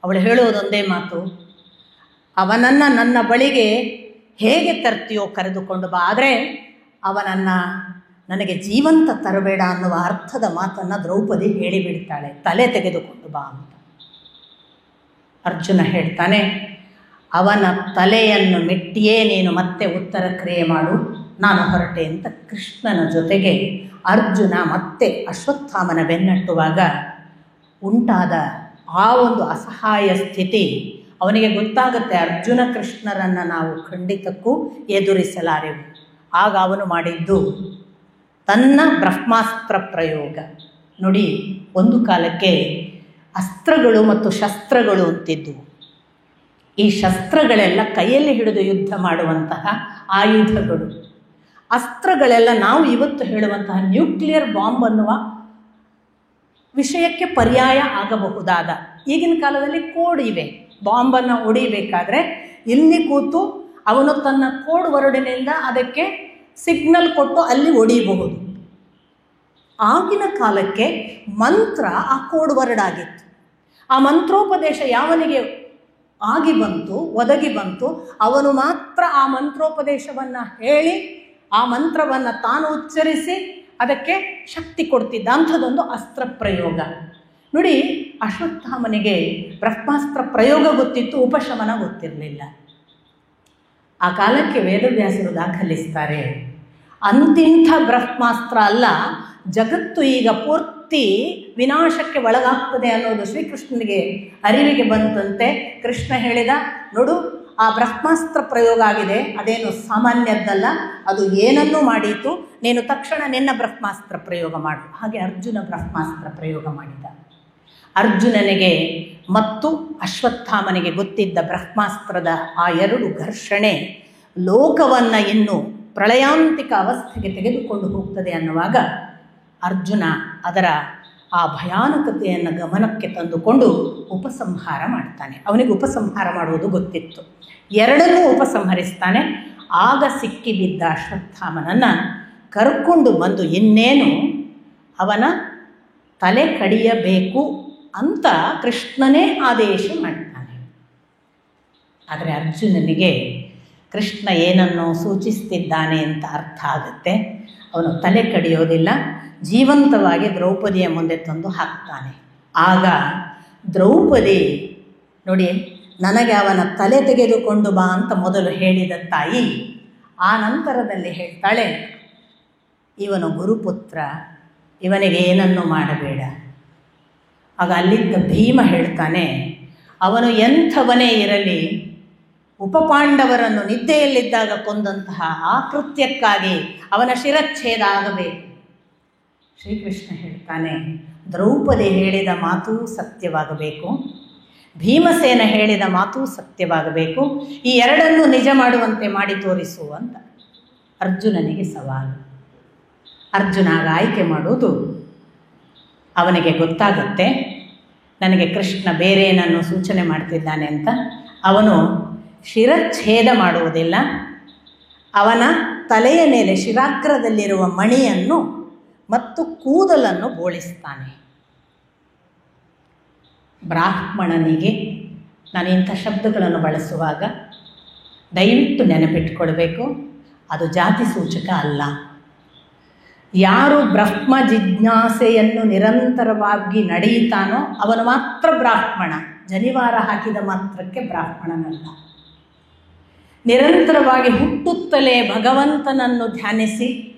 ಅವಳು ಹೇಳೋದೊಂದೇ ಮಾತು, ಅವನನ್ನು ನನ್ನ ಬಳಿಗೆ ಹೇಗೆ ತರ್ತೀಯೋ ಕರೆದುಕೊಂಡು ಬಾ, ಆದರೆ ಅವನನ್ನು ನನಗೆ ಜೀವಂತ ತರಬೇಡ ಅನ್ನುವ ಅರ್ಥದ ಮಾತನ್ನು ದ್ರೌಪದಿ ಹೇಳಿಬಿಡ್ತಾಳೆ, ತಲೆ ತೆಗೆದುಕೊಂಡು ಬಾ ಅಂತ. ಅರ್ಜುನ ಹೇಳ್ತಾನೆ, ಅವನ ತಲೆಯನ್ನು ಮೆಟ್ಟಿಯೇ ನೀನು ಮತ್ತೆ ಉತ್ತರ ಕ್ರಿಯೆ ಮಾಡು, ನಾನು ಹೊರಟೆ ಅಂತ ಕೃಷ್ಣನ ಜೊತೆಗೆ ಅರ್ಜುನ ಮತ್ತೆ ಅಶ್ವತ್ಥಾಮನ ಬೆನ್ನಟ್ಟುವಾಗ ಉಂಟಾದ ಆ ಒಂದು ಅಸಹಾಯ ಸ್ಥಿತಿ ಅವನಿಗೆ ಗೊತ್ತಾಗುತ್ತೆ. ಅರ್ಜುನ ಕೃಷ್ಣರನ್ನು ನಾವು ಖಂಡಿತಕ್ಕೂ ಎದುರಿಸಲಾರೆವು. ಆಗ ಅವನು ಮಾಡಿದ್ದು ತನ್ನ ಬ್ರಹ್ಮಾಸ್ತ್ರ ಪ್ರಯೋಗ. ನೋಡಿ, ಒಂದು ಕಾಲಕ್ಕೆ ಅಸ್ತ್ರಗಳು ಮತ್ತು ಶಸ್ತ್ರಗಳು ಅಂತಿದ್ದವು. ಈ ಶಸ್ತ್ರಗಳೆಲ್ಲ ಕೈಯಲ್ಲಿ ಹಿಡಿದು ಯುದ್ಧ ಮಾಡುವಂತಹ ಆಯುಧಗಳು. ಅಸ್ತ್ರಗಳೆಲ್ಲ ನಾವು ಇವತ್ತು ಹೇಳುವಂತಹ ನ್ಯೂಕ್ಲಿಯರ್ ಬಾಂಬ್ ಅನ್ನುವ ವಿಷಯಕ್ಕೆ ಪರ್ಯಾಯ ಆಗಬಹುದಾದ. ಈಗಿನ ಕಾಲದಲ್ಲಿ ಕೋಡ್ ಇವೆ. ಬಾಂಬನ್ನು ಹೊಡಿಬೇಕಾದ್ರೆ ಇಲ್ಲಿ ಕೂತು ಅವನು ತನ್ನ ಕೋಡ್ ವರ್ಡಿನಿಂದ ಅದಕ್ಕೆ ಸಿಗ್ನಲ್ ಕೊಟ್ಟು ಅಲ್ಲಿ ಹೊಡಿಬಹುದು. ಆಗಿನ ಕಾಲಕ್ಕೆ ಮಂತ್ರ ಆ ಕೋಡ್ ವರ್ಡ್ ಆಗಿತ್ತು. ಆ ಮಂತ್ರೋಪದೇಶ ಯಾವನಿಗೆ ಒದಗಿ ಬಂತು ಅವನು ಮಾತ್ರ ಆ ಮಂತ್ರೋಪದೇಶವನ್ನು ಹೇಳಿ ಆ ಮಂತ್ರವನ್ನು ತಾನು ಉಚ್ಚರಿಸಿ ಅದಕ್ಕೆ ಶಕ್ತಿ ಕೊಡ್ತಿದ್ದ. ಅಂಥದ್ದೊಂದು ಅಸ್ತ್ರ ಪ್ರಯೋಗ. ನೋಡಿ, ಅಶ್ವತ್ಥಾಮನಿಗೆ ಬ್ರಹ್ಮಾಸ್ತ್ರ ಪ್ರಯೋಗ ಗೊತ್ತಿತ್ತು, ಉಪಶಮನ ಗೊತ್ತಿರಲಿಲ್ಲ. ಆ ಕಾಲಕ್ಕೆ ವೇದವ್ಯಾಸರು ದಾಖಲಿಸ್ತಾರೆ, ಅಂತಿಂಥ ಬ್ರಹ್ಮಾಸ್ತ್ರ ಅಲ್ಲ, ಜಗತ್ತು ಈಗ ಪೂರ್ತಿ ವಿನಾಶಕ್ಕೆ ಒಳಗಾಗ್ತದೆ ಅನ್ನೋದು ಶ್ರೀಕೃಷ್ಣನಿಗೆ ಅರಿವಿಗೆ ಬಂತಂತೆ. ಕೃಷ್ಣ ಹೇಳಿದ, ನೋಡು, ಆ ಬ್ರಹ್ಮಾಸ್ತ್ರ ಪ್ರಯೋಗ ಆಗಿದೆ, ಅದೇನು ಸಾಮಾನ್ಯದ್ದಲ್ಲ, ಅದು ಏನನ್ನೂ ಮಾಡೀತು, ನೀನು ತಕ್ಷಣ ನಿನ್ನ ಬ್ರಹ್ಮಾಸ್ತ್ರ ಪ್ರಯೋಗ ಮಾಡು. ಹಾಗೆ ಅರ್ಜುನ ಬ್ರಹ್ಮಾಸ್ತ್ರ ಪ್ರಯೋಗ ಮಾಡಿದ. ಅರ್ಜುನನಿಗೆ ಮತ್ತು ಅಶ್ವತ್ಥಾಮನಿಗೆ ಗೊತ್ತಿದ್ದ ಬ್ರಹ್ಮಾಸ್ತ್ರದ ಆ 2 ಘರ್ಷಣೆ ಲೋಕವನ್ನು ಇನ್ನು ಪ್ರಳಯಾಂತಿಕ ಅವಸ್ಥೆಗೆ ತೆಗೆದುಕೊಂಡು ಹೋಗ್ತದೆ ಅನ್ನುವಾಗ ಅರ್ಜುನ ಅದರ ಆ ಭಯಾನಕತೆಯನ್ನು ಗಮನಕ್ಕೆ ತಂದುಕೊಂಡು ಉಪಸಂಹಾರ ಮಾಡ್ತಾನೆ. ಅವನಿಗೆ ಉಪಸಂಹಾರ ಮಾಡುವುದು ಗೊತ್ತಿತ್ತು. 2 ಉಪಸಂಹರಿಸ್ತಾನೆ. ಆಗ ಸಿಕ್ಕಿಬಿದ್ದ ಅಶ್ವತ್ಥಾಮನನ್ನು ಕರ್ಕೊಂಡು ಬಂದು ಇನ್ನೇನು ಅವನ ತಲೆ ಕಡಿಯಬೇಕು ಅಂತ ಕೃಷ್ಣನೇ ಆದೇಶ ಮಾಡ್ತಾನೆ. ಆದರೆ ಅರ್ಜುನನಿಗೆ ಕೃಷ್ಣ ಏನನ್ನು ಸೂಚಿಸ್ತಿದ್ದಾನೆ ಅಂತ ಅರ್ಥ ಆಗುತ್ತೆ. ಅವನು ತಲೆ ಕಡಿಯೋದಿಲ್ಲ, ಜೀವಂತವಾಗಿ ದ್ರೌಪದಿಯ ಮುಂದೆ ತಂದು ಹಾಕ್ತಾನೆ. ಆಗ ದ್ರೌಪದಿ ನೋಡಿ, ನನಗೆ ಅವನ ತಲೆ ತೆಗೆದುಕೊಂಡು ಬಾ ಅಂತ ಮೊದಲು ಹೇಳಿದ ತಾಯಿ ಆ ನಂತರದಲ್ಲಿ ಹೇಳ್ತಾಳೆ, ಇವನು ಗುರುಪುತ್ರ, ಇವನಿಗೆ ಏನನ್ನು ಮಾಡಬೇಡ. ಆಗ ಅಲ್ಲಿದ್ದ ಭೀಮ ಹೇಳ್ತಾನೆ, ಅವನು ಎಂಥವನೇ ಇರಲಿ, ಉಪಪಾಂಡವರನ್ನು ನಿದ್ದೆಯಲ್ಲಿದ್ದಾಗ ಕೊಂದಂತಹ ಆ ಕೃತ್ಯಕ್ಕಾಗಿ ಅವನ ಶಿರಚ್ಛೇದ ಆಗಬೇಕು. ಶ್ರೀಕೃಷ್ಣ ಹೇಳ್ತಾನೆ, ದ್ರೌಪದಿ ಹೇಳಿದ ಮಾತೂ ಸತ್ಯವಾಗಬೇಕು, ಭೀಮಸೇನ ಹೇಳಿದ ಮಾತೂ ಸತ್ಯವಾಗಬೇಕು, ಈ ಎರಡನ್ನೂ ನಿಜ ಮಾಡುವಂತೆ ಮಾಡಿ ತೋರಿಸು ಅಂತ ಅರ್ಜುನನಿಗೆ ಸವಾಲು. ಅರ್ಜುನ ಆಗ ಆಯ್ಕೆ ಮಾಡುವುದು, ಅವನಿಗೆ ಗೊತ್ತಾಗುತ್ತೆ ನನಗೆ ಕೃಷ್ಣ ಬೇರೆ ಏನನ್ನು ಸೂಚನೆ ಮಾಡ್ತಿದ್ದಾನೆ ಅಂತ. ಅವನು ಶಿರಚ್ಛೇದ ಮಾಡುವುದಿಲ್ಲ, ಅವನ ತಲೆಯ ಮೇಲೆ ಶಿರಾಗ್ರದಲ್ಲಿರುವ ಮಣಿಯನ್ನು ಮತ್ತು ಕೂದಲನ್ನು ಬೋಳಿಸ್ತಾನೆ. ಬ್ರಾಹ್ಮಣನಿಗೆ ನಾನು ಇಂಥ ಶಬ್ದಗಳನ್ನು ಬಳಸುವಾಗ ದಯವಿಟ್ಟು ನೆನಪಿಟ್ಕೊಳ್ಬೇಕು, ಅದು ಜಾತಿ ಸೂಚಕ ಅಲ್ಲ. ಯಾರು ಬ್ರಹ್ಮ ಜಿಜ್ಞಾಸೆಯನ್ನು ನಿರಂತರವಾಗಿ ನಡೆಯುತ್ತಾನೋ ಅವನು ಮಾತ್ರ ಬ್ರಾಹ್ಮಣ, ಜನಿವಾರ ಹಾಕಿದ ಮಾತ್ರಕ್ಕೆ ಬ್ರಾಹ್ಮಣನಲ್ಲ. ನಿರಂತರವಾಗಿ ಹುಟ್ಟುತ್ತಲೇ ಭಗವಂತನನ್ನು ಧ್ಯಾನಿಸಿ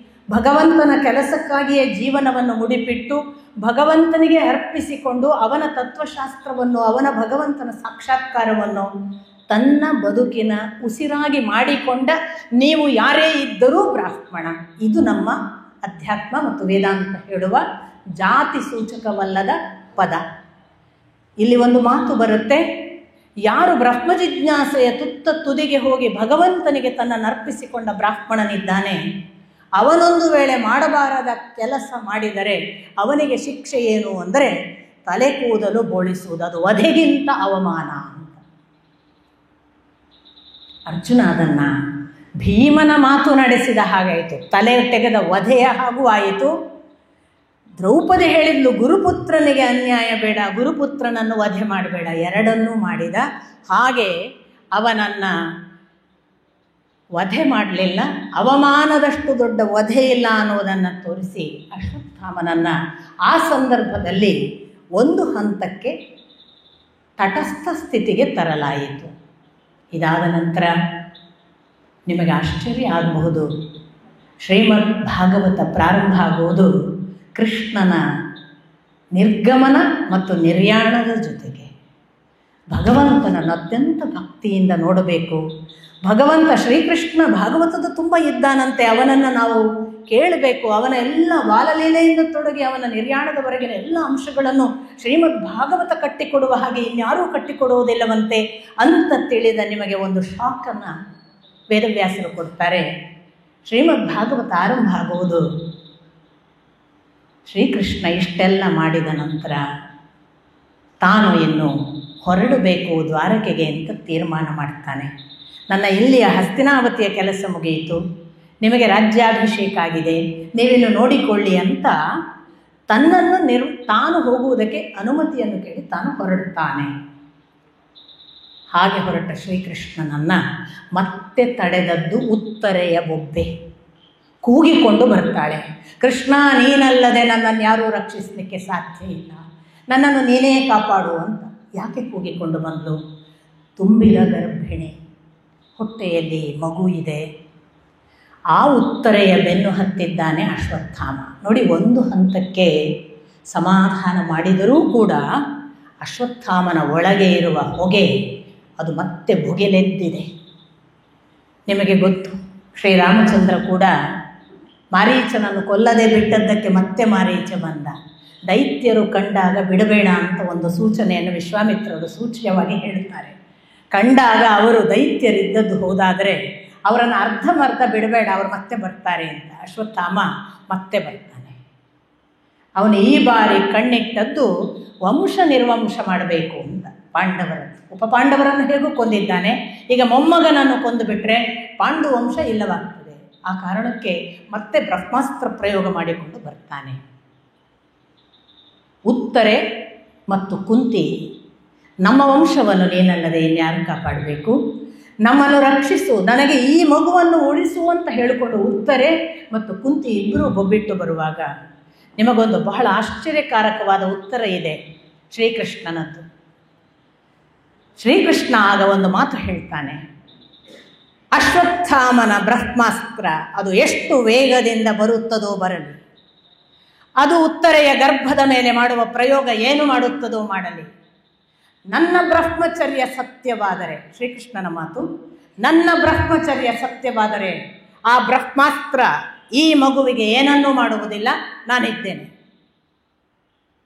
ಭಗವಂತನ ಕೆಲಸಕ್ಕಾಗಿಯೇ ಜೀವನವನ್ನು ಮುಡಿಪಿಟ್ಟು ಭಗವಂತನಿಗೆ ಅರ್ಪಿಸಿಕೊಂಡು ಅವನ ತತ್ವಶಾಸ್ತ್ರವನ್ನು, ಅವನ ಭಗವಂತನ ಸಾಕ್ಷಾತ್ಕಾರವನ್ನು ತನ್ನ ಬದುಕಿನ ಉಸಿರಾಗಿ ಮಾಡಿಕೊಂಡ ನೀವು ಯಾರೇ ಇದ್ದರೂ ಬ್ರಾಹ್ಮಣ. ಇದು ನಮ್ಮ ಅಧ್ಯಾತ್ಮ ಮತ್ತು ವೇದಾಂತ ಹೇಳುವ ಜಾತಿ ಸೂಚಕವಲ್ಲದ ಪದ. ಇಲ್ಲಿ ಒಂದು ಮಾತು ಬರುತ್ತೆ, ಯಾರು ಬ್ರಹ್ಮ ಜಿಜ್ಞಾಸೆಯ ತುದಿಗೆ ಹೋಗಿ ಭಗವಂತನಿಗೆ ತನ್ನನ್ನು ಅರ್ಪಿಸಿಕೊಂಡ ಬ್ರಾಹ್ಮಣನಿದ್ದಾನೆ, ಅವನೊಂದು ವೇಳೆ ಮಾಡಬಾರದ ಕೆಲಸ ಮಾಡಿದರೆ ಅವನಿಗೆ ಶಿಕ್ಷೆ ಏನು ಅಂದರೆ ತಲೆ ಕೂದಲು ಬೋಳಿಸುವುದು, ಅದು ವಧೆಗಿಂತ ಅವಮಾನ ಅಂತ. ಅರ್ಜುನ ಅದನ್ನು ಭೀಮನ ಮಾತು ನಡೆಸಿದ ಹಾಗಾಯಿತು, ತಲೆ ತೆಗೆದ ವಧೆಯ ಹಾಗೂ ಆಯಿತು. ದ್ರೌಪದಿ ಹೇಳಿದ್ಲು ಗುರುಪುತ್ರನಿಗೆ ಅನ್ಯಾಯ ಬೇಡ, ಗುರುಪುತ್ರನನ್ನು ವಧೆ ಮಾಡಬೇಡ, ಎರಡನ್ನೂ ಮಾಡಿದ. ಹಾಗೆ ಅವನನ್ನು ವಧೆ ಮಾಡಲಿಲ್ಲ, ಅವಮಾನದಷ್ಟು ದೊಡ್ಡ ವಧೆ ಇಲ್ಲ ಅನ್ನೋದನ್ನು ತೋರಿಸಿ ಅಶ್ವತ್ಥಾಮನನ್ನು ಆ ಸಂದರ್ಭದಲ್ಲಿ ಒಂದು ಹಂತಕ್ಕೆ ತಟಸ್ಥ ಸ್ಥಿತಿಗೆ ತರಲಾಯಿತು. ಇದಾದ ನಂತರ ನಿಮಗೆ ಆಶ್ಚರ್ಯ ಆಗಬಹುದು, ಶ್ರೀಮದ್ ಭಾಗವತ ಪ್ರಾರಂಭ ಆಗುವುದು ಕೃಷ್ಣನ ನಿರ್ಗಮನ ಮತ್ತು ನಿರ್ಯಾಣದ ಜೊತೆಗೆ. ಭಗವಂತನನ್ನು ಅತ್ಯಂತ ಭಕ್ತಿಯಿಂದ ನೋಡಬೇಕು. ಭಗವಂತ ಶ್ರೀಕೃಷ್ಣ ಭಾಗವತದ ತುಂಬ ಇದ್ದಾನಂತೆ, ಅವನನ್ನು ನಾವು ಕೇಳಬೇಕು. ಅವನ ಎಲ್ಲ ಬಾಲಲೀಲೆಯಿಂದ ತೊಡಗಿ ಅವನ ನಿರ್ಯಾಣದವರೆಗಿನ ಎಲ್ಲ ಅಂಶಗಳನ್ನು ಶ್ರೀಮದ್ ಭಾಗವತ ಕಟ್ಟಿಕೊಡುವ ಹಾಗೆ ಇನ್ಯಾರೂ ಕಟ್ಟಿಕೊಡುವುದಿಲ್ಲವಂತೆ ಅಂತ ತಿಳಿದ ನಿಮಗೆ ಒಂದು ಶಾಕನ್ನು ವೇದವ್ಯಾಸರು ಕೊಡ್ತಾರೆ. ಶ್ರೀಮದ್ ಭಾಗವತ ಆರಂಭ ಆಗುವುದು ಶ್ರೀಕೃಷ್ಣ ಇಷ್ಟೆಲ್ಲ ಮಾಡಿದ ನಂತರ ತಾನು ಇನ್ನು ಹೊರಡಬೇಕು ದ್ವಾರಕೆಗೆ ಅಂತ ತೀರ್ಮಾನ ಮಾಡ್ತಾನೆ. ನನ್ನ ಇಲ್ಲಿಯ ಹಸ್ತಿನಾವತಿಯ ಕೆಲಸ ಮುಗಿಯಿತು, ನಿಮಗೆ ರಾಜ್ಯಾಭಿಷೇಕ ಆಗಿದೆ, ನೀವಿನ್ನು ನೋಡಿಕೊಳ್ಳಿ ಅಂತ ತನ್ನನ್ನು ತಾನು ಹೋಗುವುದಕ್ಕೆ ಅನುಮತಿಯನ್ನು ಕೇಳಿ ತಾನು ಹೊರಡುತ್ತಾನೆ. ಹಾಗೆ ಹೊರಟ ಶ್ರೀಕೃಷ್ಣನನ್ನು ಮತ್ತೆ ತಡೆದದ್ದು ಉತ್ತರೆಯ ಬೊಬ್ಬೆ ಕೂಗಿಕೊಂಡು ಬರ್ತಾಳೆ. ಕೃಷ್ಣ, ನೀನಲ್ಲದೆ ನನ್ನನ್ನು ಯಾರೂ ರಕ್ಷಿಸಲಿಕ್ಕೆ ಸಾಧ್ಯ ಇಲ್ಲ, ನನ್ನನ್ನು ನೀನೇ ಕಾಪಾಡು ಅಂತ. ಯಾಕೆ ಕೂಗಿಕೊಂಡು ಬಂದು? ತುಂಬಿದ ಗರ್ಭಿಣಿ, ಹೊಟ್ಟೆಯಲ್ಲಿ ಮಗು ಇದೆ. ಆ ಉತ್ತರೆಯ ಬೆನ್ನು ಹತ್ತಿದ್ದಾನೆ ಅಶ್ವತ್ಥಾಮ. ನೋಡಿ, ಒಂದು ಹಂತಕ್ಕೆ ಸಮಾಧಾನ ಮಾಡಿದರೂ ಕೂಡ ಅಶ್ವತ್ಥಾಮನ ಒಳಗೆ ಇರುವ ಹೊಗೆ ಅದು ಮತ್ತೆ ಭುಗಿಲೆದ್ದಿದೆ. ನಿಮಗೆ ಗೊತ್ತು, ಶ್ರೀರಾಮಚಂದ್ರ ಕೂಡ ಮಾರೀಚನನ್ನು ಕೊಲ್ಲದೆ ಬಿಟ್ಟದ್ದಕ್ಕೆ ಮತ್ತೆ ಮಾರೀಚ ಬಂದ. ದೈತ್ಯರು ಕಂಡಾಗ ಬಿಡಬೇಡ ಅಂತ ಒಂದು ಸೂಚನೆಯನ್ನು ವಿಶ್ವಾಮಿತ್ರರು ಸೂಚ್ಯವಾಗಿ ಹೇಳುತ್ತಾರೆ. ಕಂಡಾಗ ಅವರು ದೈತ್ಯರಿದ್ದದ್ದು ಹೋದಾದರೆ ಅವರನ್ನು ಅರ್ಧಮರ್ಧ ಬಿಡಬೇಡ, ಅವರು ಮತ್ತೆ ಬರ್ತಾರೆ ಅಂತ. ಅಶ್ವತ್ಥಾಮ ಮತ್ತೆ ಬರ್ತಾನೆ. ಅವನು ಈ ಬಾರಿ ಕಣ್ಣಿಟ್ಟದ್ದು ವಂಶ ನಿರ್ವಂಶ ಮಾಡಬೇಕು ಅಂತ. ಪಾಂಡವರನ್ನು, ಉಪಪಾಂಡವರನ್ನು ಹೇಗೂ ಕೊಂದಿದ್ದಾನೆ, ಈಗ ಮೊಮ್ಮಗನನ್ನು ಕೊಂದು ಬಿಟ್ಟರೆ ಪಾಂಡು ವಂಶ ಇಲ್ಲವಾಗ್ತದೆ. ಆ ಕಾರಣಕ್ಕೆ ಮತ್ತೆ ಬ್ರಹ್ಮಾಸ್ತ್ರ ಪ್ರಯೋಗ ಮಾಡಿಕೊಂಡು ಬರ್ತಾನೆ. ಉತ್ತರೆ ಮತ್ತು ಕುಂತಿ, ನಮ್ಮ ವಂಶವನ್ನು ನೀನಲ್ಲದೆ ಇನ್ಯಾರು ಕಾಪಾಡಬೇಕು, ನಮ್ಮನ್ನು ರಕ್ಷಿಸು, ನನಗೆ ಈ ಮಗುವನ್ನು ಉಳಿಸು ಅಂತ ಹೇಳಿಕೊಂಡು ಉತ್ತರೆ ಮತ್ತು ಕುಂತಿ ಇಬ್ಬರೂ ಬೊಬ್ಬಿಟ್ಟು ಬರುವಾಗ ನಿಮಗೊಂದು ಬಹಳ ಆಶ್ಚರ್ಯಕಾರಕವಾದ ಉತ್ತರ ಇದೆ. ಶ್ರೀಕೃಷ್ಣನದ್ದು. ಶ್ರೀಕೃಷ್ಣ ಆಗ ಒಂದು ಮಾತು ಹೇಳ್ತಾನೆ, ಅಶ್ವತ್ಥಾಮನ ಬ್ರಹ್ಮಾಸ್ತ್ರ ಅದು ಎಷ್ಟು ವೇಗದಿಂದ ಬರುತ್ತದೋ ಬರಲಿ, ಅದು ಉತ್ತರೆಯ ಗರ್ಭದ ಮೇಲೆ ಮಾಡುವ ಪ್ರಯೋಗ ಏನು ಮಾಡುತ್ತದೋ ಮಾಡಲಿ, ನನ್ನ ಬ್ರಹ್ಮಚರ್ಯ ಸತ್ಯವಾದರೆ, ಶ್ರೀಕೃಷ್ಣನ ಮಾತು, ನನ್ನ ಬ್ರಹ್ಮಚರ್ಯ ಸತ್ಯವಾದರೆ ಆ ಬ್ರಹ್ಮಾಸ್ತ್ರ ಈ ಮಗುವಿಗೆ ಏನನ್ನೂ ಮಾಡುವುದಿಲ್ಲ, ನಾನಿದ್ದೇನೆ.